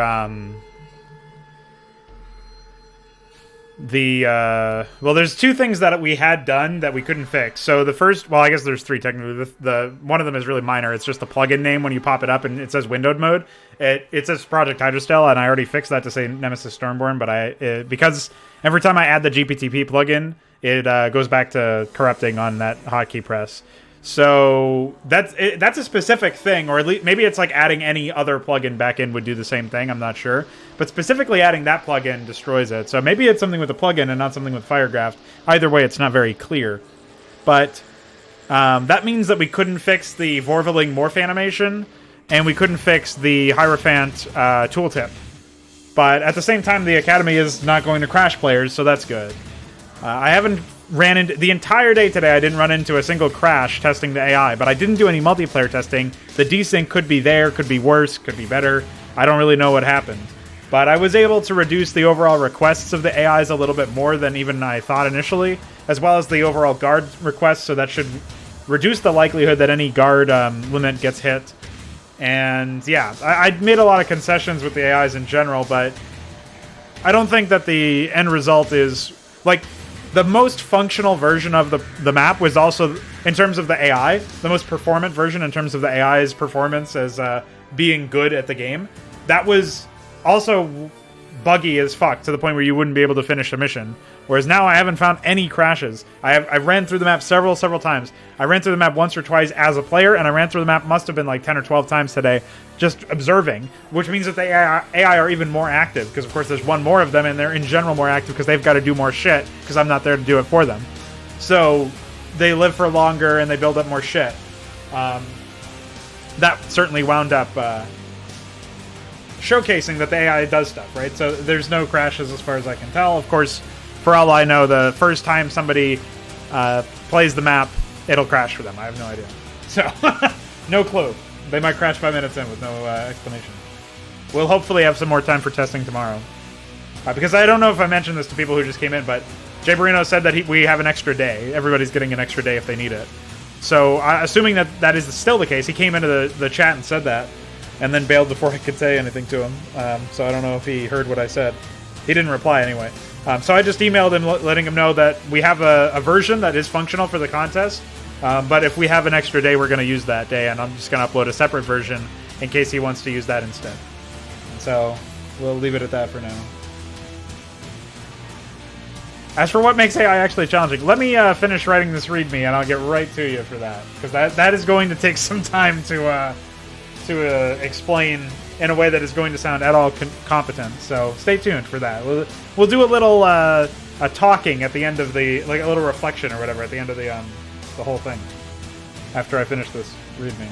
well, there's two things that we had done that we couldn't fix. So the first, well, I guess there's three technically. The one of them is really minor. It's just the plugin name when you pop it up and it says windowed mode. It says Project Hydra, and I already fixed that to say Nemesis Stormborne, but because every time I add the GPTP plugin, it goes back to corrupting on that hotkey press. So that's a specific thing, or at least maybe it's like adding any other plugin back in would do the same thing. I'm not sure, but specifically adding that plugin destroys it. So maybe it's something with the plugin and not something with Firegraft. Either way, it's not very clear. But that means that we couldn't fix the Vorvaling morph animation, and we couldn't fix the Hierophant tooltip. But at the same time, the Academy is not going to crash players, so that's good. I haven't ran into the entire day today. I didn't run into a single crash testing the AI, but I didn't do any multiplayer testing. The desync could be there, could be worse, could be better. I don't really know what happened, but I was able to reduce the overall requests of the AIs a little bit more than even I thought initially, as well as the overall guard requests. So that should reduce the likelihood that any guard limit gets hit. And yeah, I made a lot of concessions with the AIs in general, but I don't think that the end result is like. The most functional version of the map was also, in terms of the AI, the most performant version in terms of the AI's performance as being good at the game. That was also buggy as fuck to the point where you wouldn't be able to finish a mission. Whereas now I haven't found any crashes. I ran through the map several times. I ran through the map once or twice as a player, and I ran through the map must have been like 10 or 12 times today, just observing, which means that the AI are even more active, because of course there's one more of them, and they're in general more active because they've got to do more shit, because I'm not there to do it for them. So they live for longer, and they build up more shit. That certainly wound up showcasing that the AI does stuff, right? So there's no crashes as far as I can tell. Of course, for all I know, the first time somebody plays the map, it'll crash for them. I have no idea. So, no clue. They might crash 5 minutes in with no explanation. We'll hopefully have some more time for testing tomorrow. Because I don't know if I mentioned this to people who just came in, but Jay Barino said that we have an extra day. Everybody's getting an extra day if they need it. So, assuming that that is still the case, he came into the chat and said that, and then bailed before I could say anything to him. So I don't know if he heard what I said. He didn't reply anyway. So I just emailed him letting him know that we have a version that is functional for the contest, but if we have an extra day, we're going to use that day, and I'm just going to upload a separate version in case he wants to use that instead. And so we'll leave it at that for now. As for what makes AI actually challenging, let me finish writing this README, and I'll get right to you for that, because that is going to take some time to explain in a way that is going to sound at all competent. So stay tuned for that. We'll do a little a talking at the end of the, like a little reflection or whatever at the end of the whole thing after I finish this README.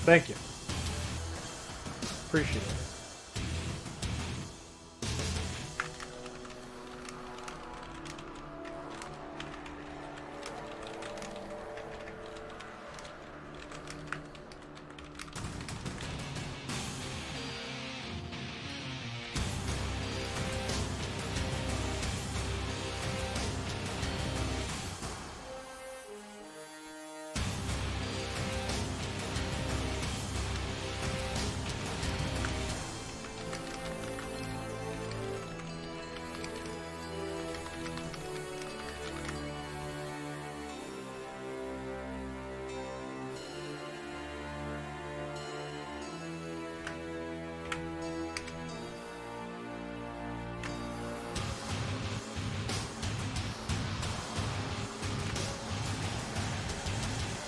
Thank you. Appreciate it.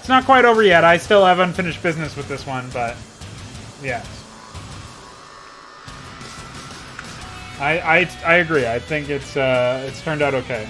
It's not quite over yet. I still have unfinished business with this one, but yes. I agree. I think it's turned out okay.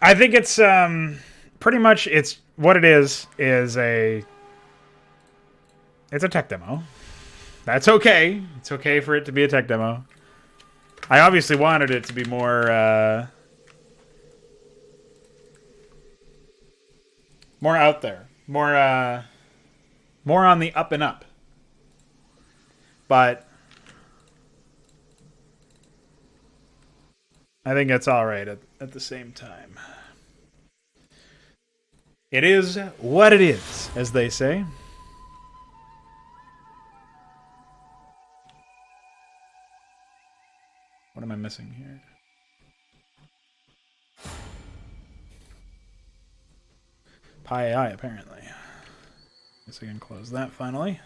I think it's pretty much it's what it is a it's a tech demo. That's okay. It's okay for it to be a tech demo. I obviously wanted it to be more more out there, more on the up and up. But I think it's all right at the same time. It is what it is, as they say. What am I missing here? Pi AI, apparently. Guess I can close that finally.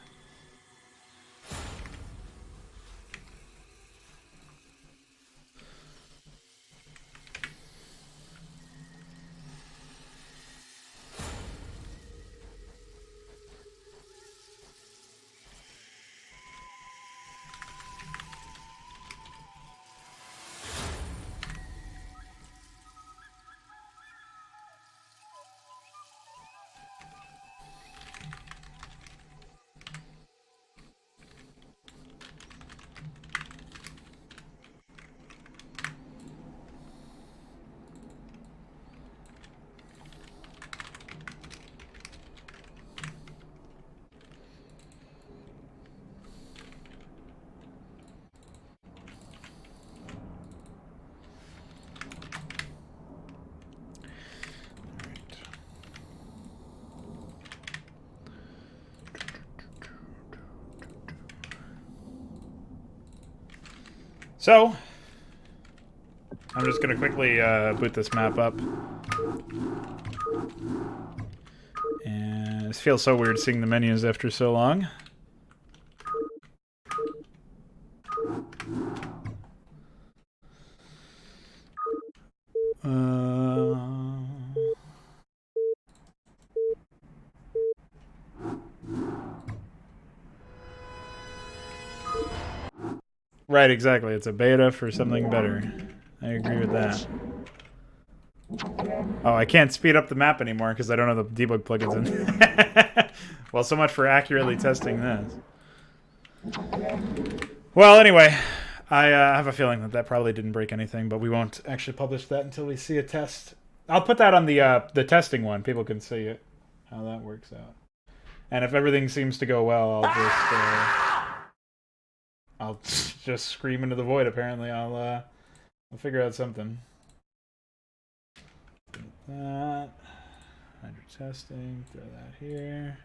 So, I'm just going to quickly boot this map up. And it feels so weird seeing the menus after so long. Right, exactly. It's a beta for something better. I agree with that. Oh, I can't speed up the map anymore because I don't have the debug plugins in. Well, so much for accurately testing this. Well, anyway, I have a feeling that that probably didn't break anything, but we won't actually publish that until we see a test. I'll put that on the testing one. People can see it, how that works out. And if everything seems to go well, I'll just scream into the void. Apparently, I'll figure out something. That Hydra testing. Throw that here.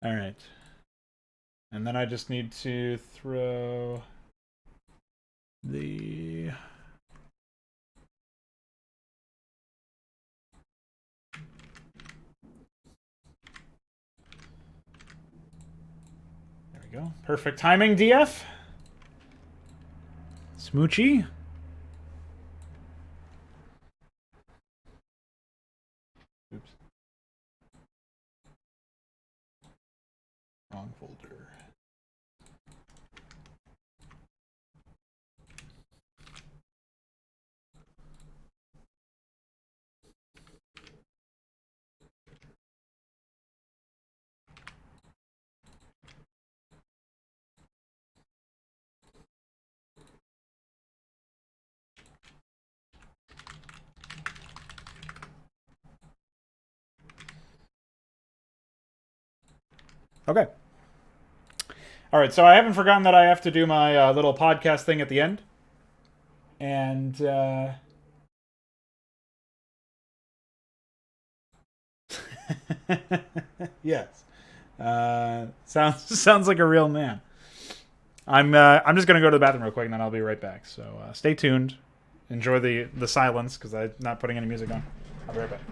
All right. And then I just need to throw the there we go. Perfect timing, DF. Smoochy. Oops. Wrong folder. Okay. All right, so I haven't forgotten that I have to do my little podcast thing at the end. And yes. Sounds like a real man. I'm just gonna go to the bathroom real quick and then I'll be right back. So stay tuned. Enjoy the silence because I'm not putting any music on. I'll be right back.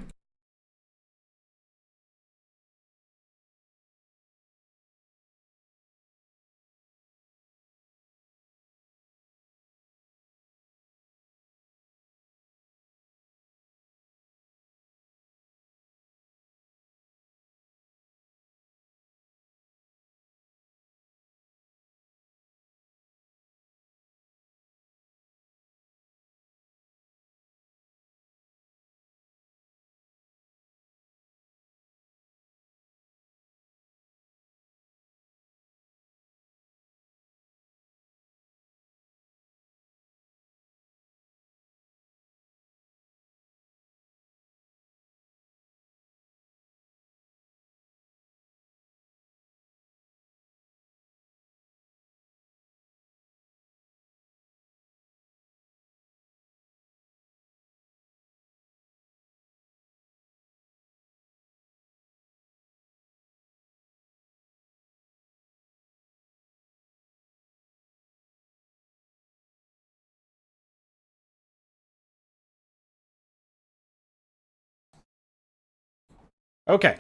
Okay.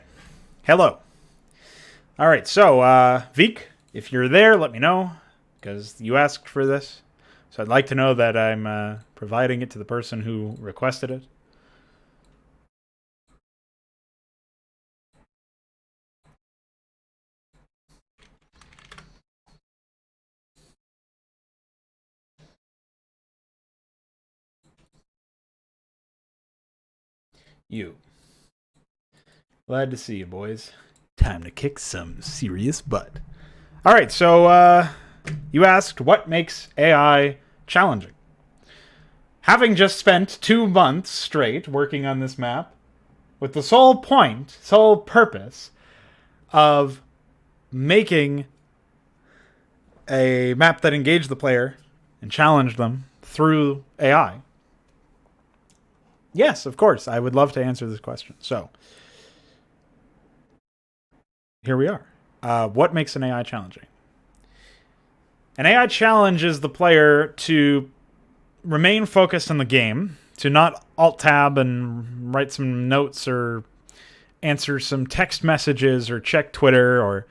Hello. All right, so Veek, if you're there, let me know because you asked for this. So I'd like to know that I'm providing it to the person who requested it. You. Glad to see you, boys. Time to kick some serious butt. All right, so you asked what makes AI challenging. Having just spent 2 months straight working on this map with the sole purpose of making a map that engaged the player and challenged them through AI. Yes, of course, I would love to answer this question. So, here we are. What makes an AI challenging? An AI challenges the player to remain focused on the game, to not alt-tab and write some notes or answer some text messages or check Twitter or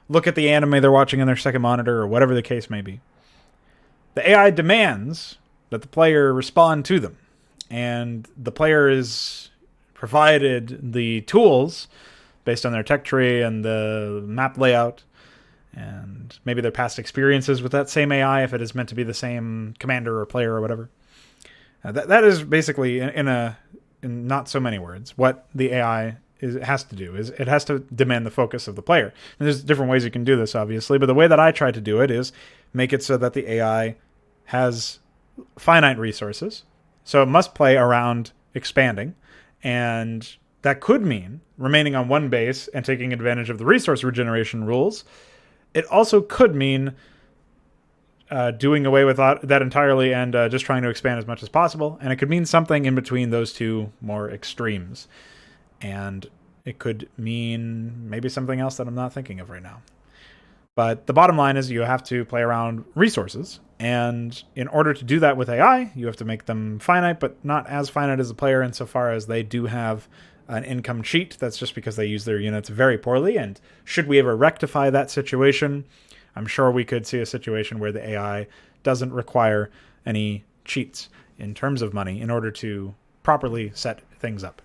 look at the anime they're watching on their second monitor or whatever the case may be. The AI demands that the player respond to them, and the player is provided the tools based on their tech tree and the map layout, and maybe their past experiences with that same AI, if it is meant to be the same commander or player or whatever. That is basically, in not so many words, what the AI has to do. Is it has to demand the focus of the player. And there's different ways you can do this, obviously, but the way that I try to do it is make it so that the AI has finite resources, so it must play around expanding, and that could mean remaining on one base and taking advantage of the resource regeneration rules. It also could mean doing away with that entirely and just trying to expand as much as possible, and it could mean something in between those two more extremes, and it could mean maybe something else that I'm not thinking of right now. But the bottom line is you have to play around resources, and in order to do that with AI, you have to make them finite, but not as finite as the player insofar as they do have an income cheat. That's just because they use their units very poorly, and should we ever rectify that situation, I'm sure we could see a situation where the AI doesn't require any cheats in terms of money in order to properly set things up.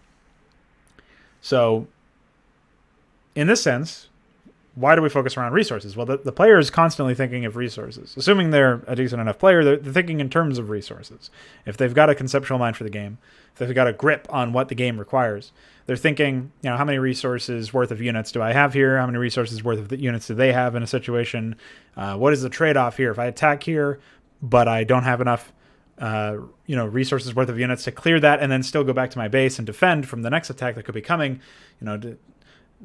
So, in this sense, why do we focus around resources? Well, the player is constantly thinking of resources. Assuming they're a decent enough player, they're thinking in terms of resources. If they've got a conceptual mind for the game, if they've got a grip on what the game requires, they're thinking, how many resources worth of units do I have here? How many resources worth of the units do they have in a situation? What is the trade-off here? If I attack here, but I don't have enough resources worth of units to clear that and then still go back to my base and defend from the next attack that could be coming,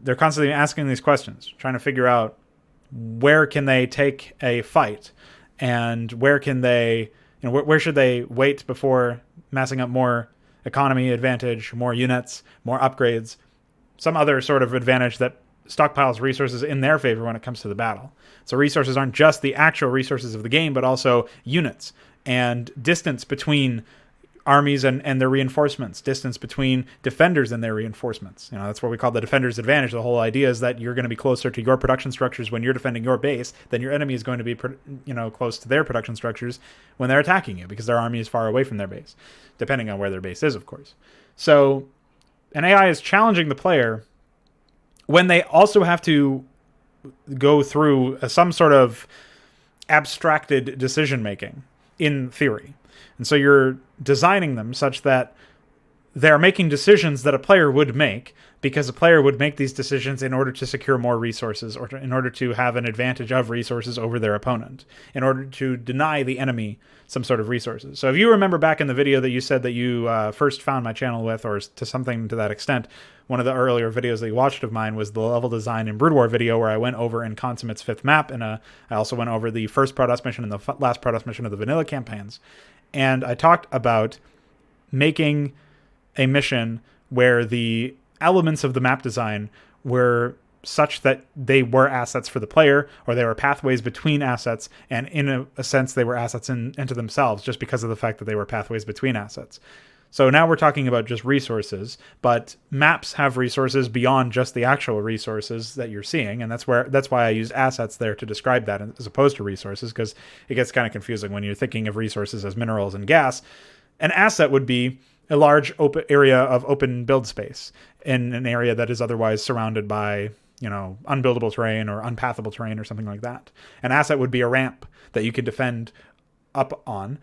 they're constantly asking these questions, trying to figure out where can they take a fight, and where can they, where should they wait before massing up more economy advantage, more units, more upgrades, some other sort of advantage that stockpiles resources in their favor when it comes to the battle. So resources aren't just the actual resources of the game, but also units and distance between armies and their reinforcements, distance between defenders and their reinforcements. That's what we call the defender's advantage. The whole idea is that you're going to be closer to your production structures when you're defending your base than your enemy is going to be, close to their production structures when they're attacking you, because their army is far away from their base, depending on where their base is, of course. So an AI is challenging the player when they also have to go through some sort of abstracted decision-making in theory. And so you're designing them such that they're making decisions that a player would make, because a player would make these decisions in order to secure more resources, or in order to have an advantage of resources over their opponent, in order to deny the enemy some sort of resources. So if you remember back in the video that you said that you first found my channel with, or to something to that extent, one of the earlier videos that you watched of mine was the level design in Brood War video, where I went over in Consummate's 5th map, and I also went over the first Protoss mission and the last Protoss mission of the vanilla campaigns. And I talked about making a mission where the elements of the map design were such that they were assets for the player, or they were pathways between assets, and in a sense they were assets into themselves, just because of the fact that they were pathways between assets. So now we're talking about just resources, but maps have resources beyond just the actual resources that you're seeing, and that's why I use assets there to describe that as opposed to resources, because it gets kind of confusing when you're thinking of resources as minerals and gas. An asset would be a large open area of open build space in an area that is otherwise surrounded by, unbuildable terrain or unpathable terrain or something like that. An asset would be a ramp that you could defend up on,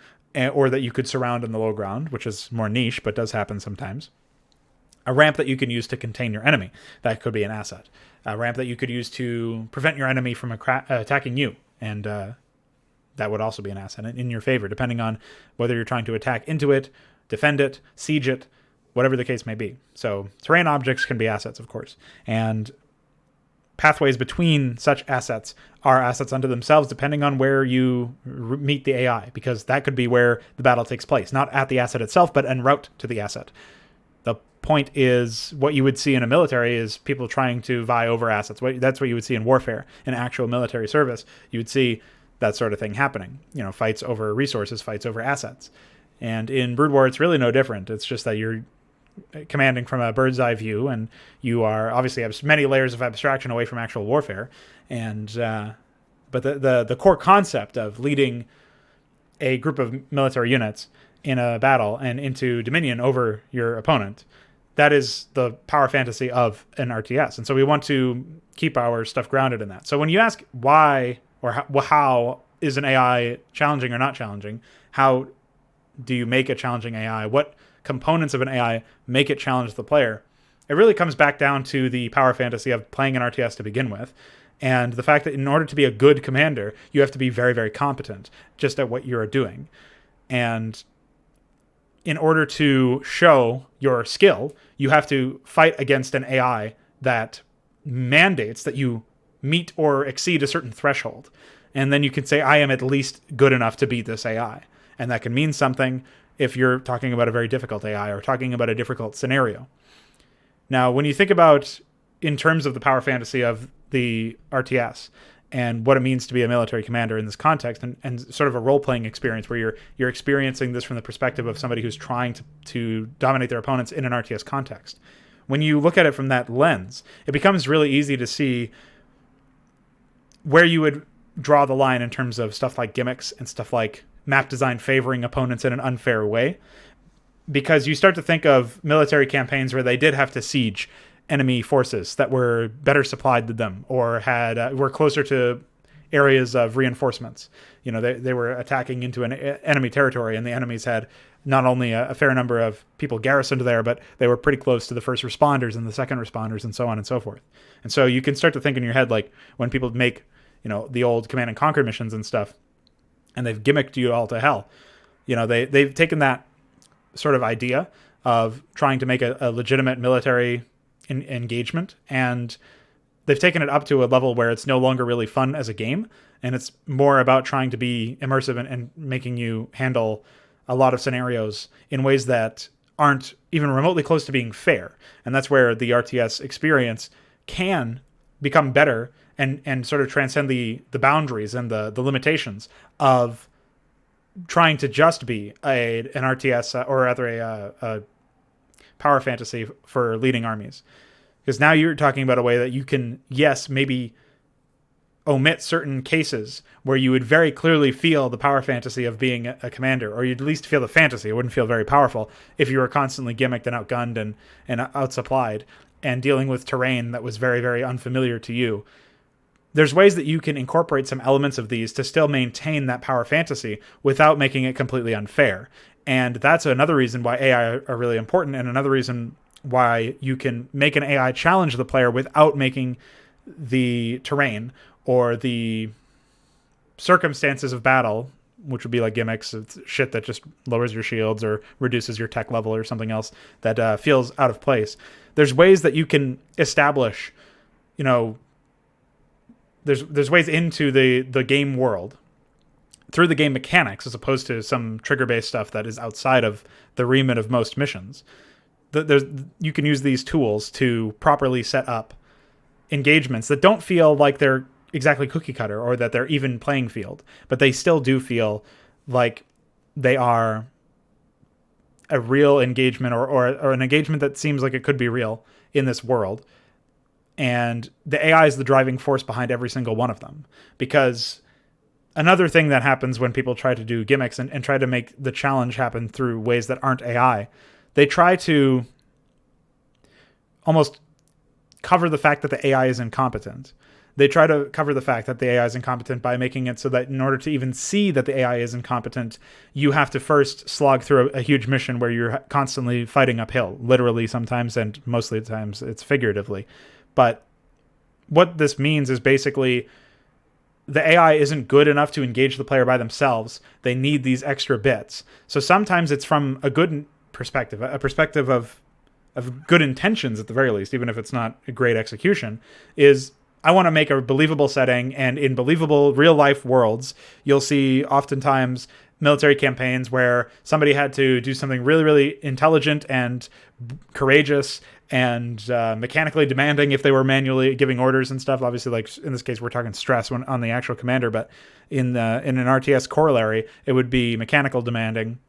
or that you could surround in the low ground, which is more niche, but does happen sometimes. A ramp that you can use to contain your enemy. That could be an asset. A ramp that you could use to prevent your enemy from attacking you. And that would also be an asset in your favor, depending on whether you're trying to attack into it, defend it, siege it, whatever the case may be. So terrain objects can be assets, of course. And pathways between such assets are assets unto themselves, depending on where you meet the AI, because that could be where the battle takes place, not at the asset itself, but en route to the asset. The point is, what you would see in a military is people trying to vie over assets. That's what you would see in warfare, in actual military service. You would see that sort of thing happening. Fights over resources, fights over assets. And in Brood War, it's really no different. It's just that you're commanding from a bird's eye view, and you are obviously have many layers of abstraction away from actual warfare. And but the core concept of leading a group of military units in a battle and into dominion over your opponent that is the power fantasy of an RTS. And so we want to keep our stuff grounded in that. So when you ask why or how is an AI challenging or not challenging, how do you make a challenging AI? What components of an AI make it challenge the player? It really comes back down to the power fantasy of playing an RTS to begin with. And the fact that in order to be a good commander, you have to be very, very competent just at what you're doing. And in order to show your skill, you have to fight against an AI that mandates that you meet or exceed a certain threshold. And then you can say, I am at least good enough to beat this AI. And that can mean something if you're talking about a very difficult AI or talking about a difficult scenario. Now, when you think about in terms of the power fantasy of the RTS and what it means to be a military commander in this context, and sort of a role-playing experience where you're experiencing this from the perspective of somebody who's trying to dominate their opponents in an RTS context. When you look at it from that lens, it becomes really easy to see where you would draw the line in terms of stuff like gimmicks and stuff like map design favoring opponents in an unfair way, because you start to think of military campaigns where they did have to siege enemy forces that were better supplied than them or had were closer to areas of reinforcements. You know, they were attacking into an enemy territory, and the enemies had not only a fair number of people garrisoned there, but they were pretty close to the first responders and the second responders and so on and so forth. And so you can start to think in your head, like when people make, you know, the old Command and Conquer missions and stuff, and they've gimmicked you all to hell. You know, they've taken that sort of idea of trying to make a legitimate military engagement, and they've taken it up to a level where it's no longer really fun as a game, and it's more about trying to be immersive and making you handle a lot of scenarios in ways that aren't even remotely close to being fair. And that's where the RTS experience can become better and sort of transcend the boundaries and the limitations of trying to just be an RTS or rather a power fantasy for leading armies. Because now you're talking about a way that you can, yes, maybe omit certain cases where you would very clearly feel the power fantasy of being a commander, or you'd at least feel the fantasy. It wouldn't feel very powerful if you were constantly gimmicked and outgunned and outsupplied and dealing with terrain that was very, very unfamiliar to you. There's ways that you can incorporate some elements of these to still maintain that power fantasy without making it completely unfair. And that's another reason why AI are really important, and another reason why you can make an AI challenge the player without making the terrain or the circumstances of battle, which would be like gimmicks, shit that just lowers your shields or reduces your tech level or something else that feels out of place. There's ways that you can establish, you know, there's ways into the game world through the game mechanics as opposed to some trigger-based stuff that is outside of the remit of most missions. You can use these tools to properly set up engagements that don't feel like they're exactly cookie cutter or that they're even playing field, but they still do feel like they are a real engagement or an engagement that seems like it could be real in this world. And the AI is the driving force behind every single one of them. Because another thing that happens when people try to do gimmicks and try to make the challenge happen through ways that aren't AI, they try to almost cover the fact that the AI is incompetent. They try to cover the fact that the AI is incompetent by making it so that in order to even see that the AI is incompetent, you have to first slog through a huge mission where you're constantly fighting uphill, literally sometimes, and mostly of the times it's figuratively. But what this means is basically the AI isn't good enough to engage the player by themselves. They need these extra bits. So sometimes it's from a good perspective, a perspective of good intentions at the very least, even if it's not a great execution, is I want to make a believable setting, and in believable real-life worlds, you'll see oftentimes military campaigns where somebody had to do something really, really intelligent and courageous and mechanically demanding if they were manually giving orders and stuff. Obviously, like in this case, we're talking stress on the actual commander, but in an RTS corollary, it would be mechanically demanding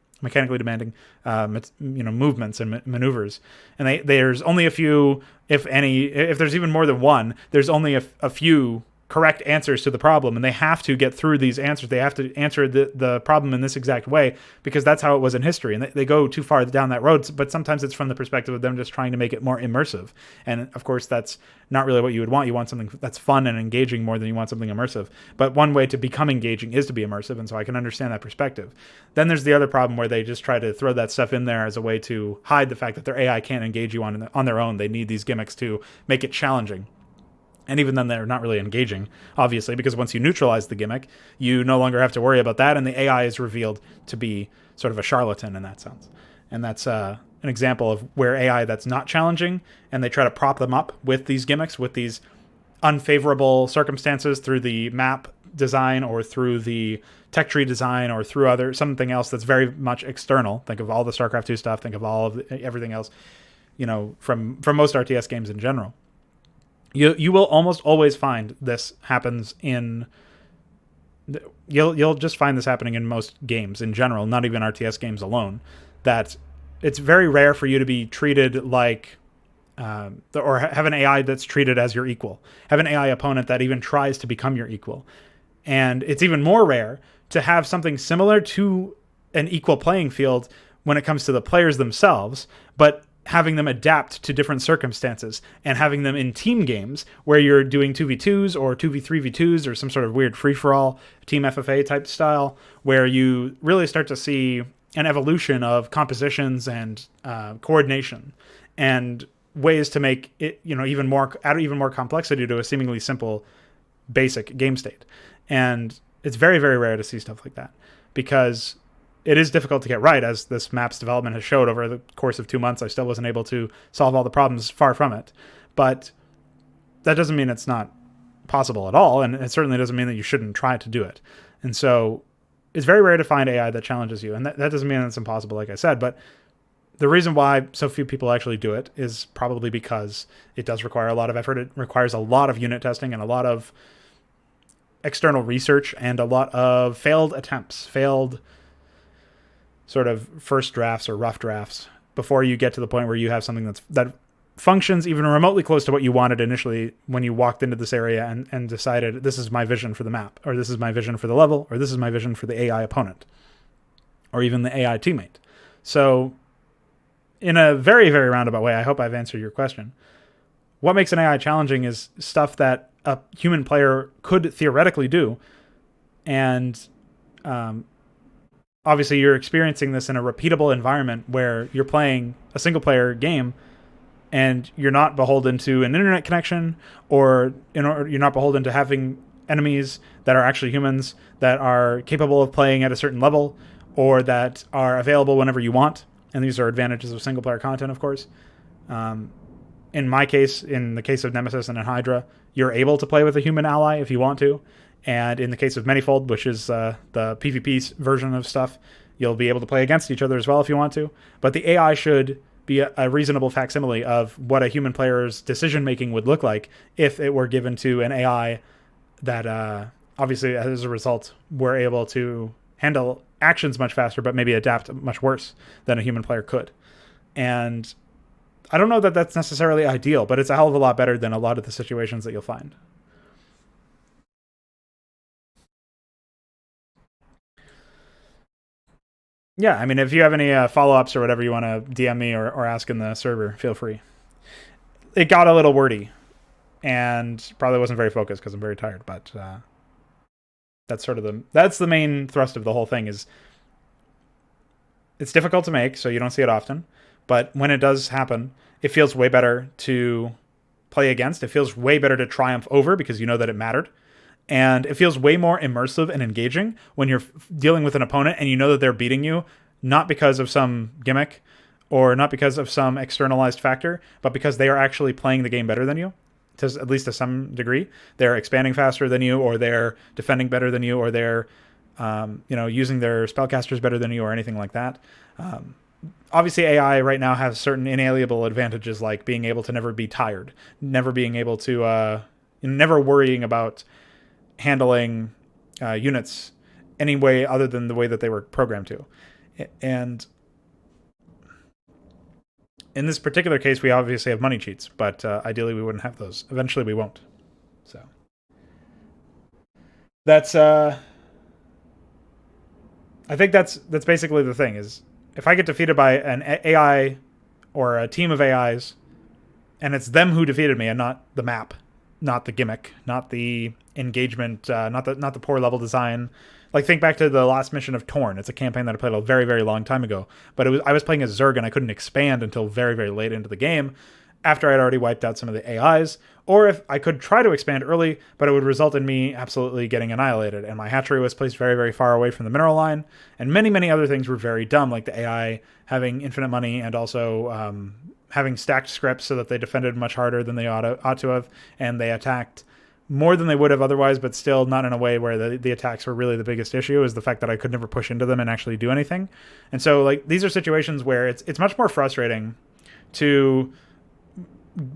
movements and maneuvers. And there's only a few, if any, if there's even more than one, there's only a few correct answers to the problem, and they have to get through these answers. They have to answer the problem in this exact way because that's how it was in history. And they go too far down that road, but sometimes it's from the perspective of them just trying to make it more immersive. And of course, that's not really what you would want. You want something that's fun and engaging more than you want something immersive. But one way to become engaging is to be immersive, and so I can understand that perspective. Then there's the other problem where they just try to throw that stuff in there as a way to hide the fact that their AI can't engage you on their own. They need these gimmicks to make it challenging. And even then, they're not really engaging, obviously, because once you neutralize the gimmick, you no longer have to worry about that, and the AI is revealed to be sort of a charlatan in that sense. And that's an example of where AI that's not challenging, and they try to prop them up with these gimmicks, with these unfavorable circumstances through the map design or through the tech tree design or through something else that's very much external. Think of all the Starcraft 2 stuff, think of all of everything else, from most RTS games in general. You will almost always find this happens in... You'll just find this happening in most games in general, not even RTS games alone, that it's very rare for you to be treated like... or have an AI that's treated as your equal. Have an AI opponent that even tries to become your equal. And it's even more rare to have something similar to an equal playing field when it comes to the players themselves, but having them adapt to different circumstances and having them in team games where you're doing 2v2s or 2v3v2s or some sort of weird free-for-all team FFA type style where you really start to see an evolution of compositions and coordination and ways to make it, add even more complexity to a seemingly simple basic game state. And it's very, very rare to see stuff like that because it is difficult to get right, as this map's development has showed over the course of 2 months. I still wasn't able to solve all the problems, far from it. But that doesn't mean it's not possible at all, and it certainly doesn't mean that you shouldn't try to do it. And so it's very rare to find AI that challenges you, and that doesn't mean it's impossible, like I said, but the reason why so few people actually do it is probably because it does require a lot of effort. It requires a lot of unit testing and a lot of external research and a lot of failed attempts, failed sort of first drafts or rough drafts before you get to the point where you have something that functions even remotely close to what you wanted initially when you walked into this area and decided this is my vision for the map, or this is my vision for the level, or this is my vision for the AI opponent, or even the AI teammate. So in a very, very roundabout way, I hope I've answered your question. What makes an AI challenging is stuff that a human player could theoretically do, and obviously you're experiencing this in a repeatable environment where you're playing a single player game and you're not beholden to an internet connection, or you're not beholden to having enemies that are actually humans that are capable of playing at a certain level or that are available whenever you want. And these are advantages of single player content, of course. In my case, in the case of Nemesis and in Hydra, you're able to play with a human ally if you want to. And in the case of Manifold, which is the PvP version of stuff, you'll be able to play against each other as well if you want to. But the AI should be a reasonable facsimile of what a human player's decision-making would look like if it were given to an AI that, obviously, as a result, were able to handle actions much faster, but maybe adapt much worse than a human player could. And I don't know that that's necessarily ideal, but it's a hell of a lot better than a lot of the situations that you'll find. Yeah, I mean, if you have any follow-ups or whatever you want to DM me or ask in the server, feel free. It got a little wordy, and probably wasn't very focused because I'm very tired, but that's sort of that's the main thrust of the whole thing. Is it's difficult to make, so you don't see it often, but when it does happen, it feels way better to play against. It feels way better to triumph over because you know that it mattered. And it feels way more immersive and engaging when you're dealing with an opponent and you know that they're beating you, not because of some gimmick or not because of some externalized factor, but because they are actually playing the game better than you, at least to some degree. They're expanding faster than you, or they're defending better than you, or they're using their spellcasters better than you, or anything like that. Obviously, AI right now has certain inalienable advantages, like being able to never be tired, never being able to, never worrying about handling units any way other than the way that they were programmed to. And in this particular case, we obviously have money cheats, but ideally we wouldn't have those. Eventually we won't. So that's I think that's basically the thing is if I get defeated by an AI or a team of AIs and it's them who defeated me and not the map, not the gimmick, not the engagement, not the poor level design. Like think back to the last mission of Torn. It's a campaign that I played a very, very long time ago, but I was playing as Zerg and I couldn't expand until very, very late into the game after I'd already wiped out some of the AIs, or if I could try to expand early, but it would result in me absolutely getting annihilated. And my hatchery was placed very, very far away from the mineral line, and many, many other things were very dumb, like the AI having infinite money and also having stacked scripts so that they defended much harder than they ought to have, and they attacked more than they would have otherwise, but still not in a way where the attacks were really the biggest issue, is the fact that I could never push into them and actually do anything. And so like these are situations where it's much more frustrating to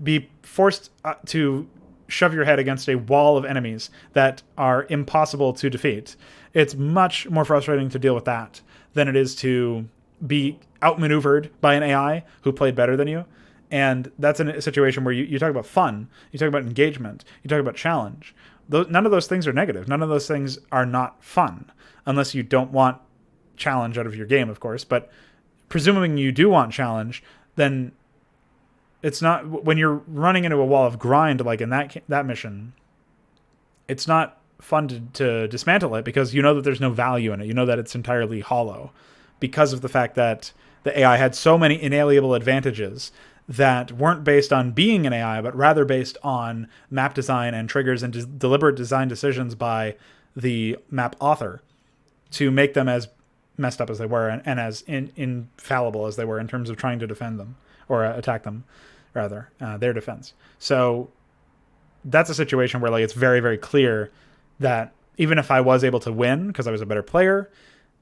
be forced to shove your head against a wall of enemies that are impossible to defeat. It's much more frustrating to deal with that than it is to be outmaneuvered by an AI who played better than you. And that's a situation where you talk about fun, you talk about engagement, you talk about challenge. None of those things are negative. None of those things are not fun, unless you don't want challenge out of your game, of course. But presuming you do want challenge, then it's not, when you're running into a wall of grind like in that mission, it's not fun to dismantle it because you know that there's no value in it. You know that it's entirely hollow because of the fact that the AI had so many inalienable advantages that weren't based on being an AI, but rather based on map design and triggers and deliberate design decisions by the map author to make them as messed up as they were and as infallible as they were in terms of trying to defend them or attack them, rather, their defense. So that's a situation where like it's very, very clear that even if I was able to win because I was a better player,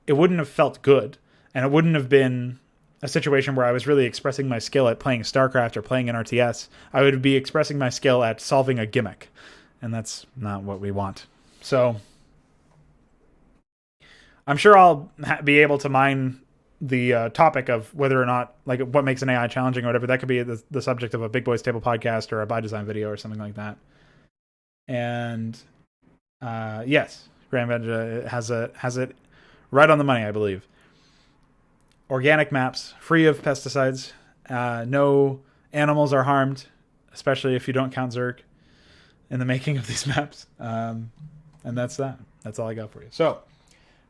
it wouldn't have felt good, and it wouldn't have been a situation where I was really expressing my skill at playing Starcraft or playing an RTS. I would be expressing my skill at solving a gimmick, and that's not what we want. So I'm sure I'll be able to mine the topic of whether or not, like, what makes an AI challenging or whatever. That could be the subject of a Big Boys Table podcast or a by design video or something like that. And yes, Grand Veg has it right on the money, I believe. Organic maps, free of pesticides. No animals are harmed, especially if you don't count Zerg in the making of these maps. And that's that. That's all I got for you. So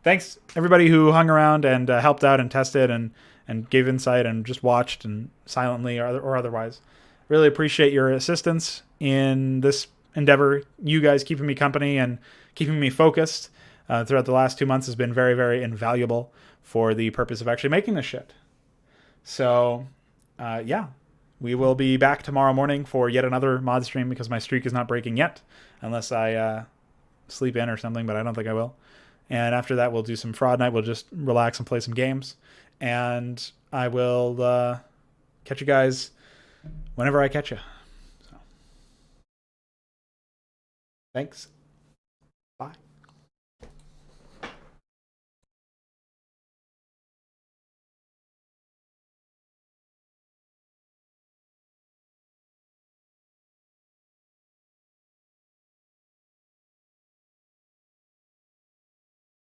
thanks everybody who hung around and helped out and tested and gave insight and just watched and silently or otherwise. Really appreciate your assistance in this endeavor. You guys keeping me company and keeping me focused throughout the last 2 months has been very, very invaluable for the purpose of actually making this shit. So, yeah, we will be back tomorrow morning for yet another mod stream because my streak is not breaking yet, unless I sleep in or something, but I don't think I will. And after that, we'll do some fraud night. We'll just relax and play some games. And I will catch you guys whenever I catch you. So, thanks. Bye.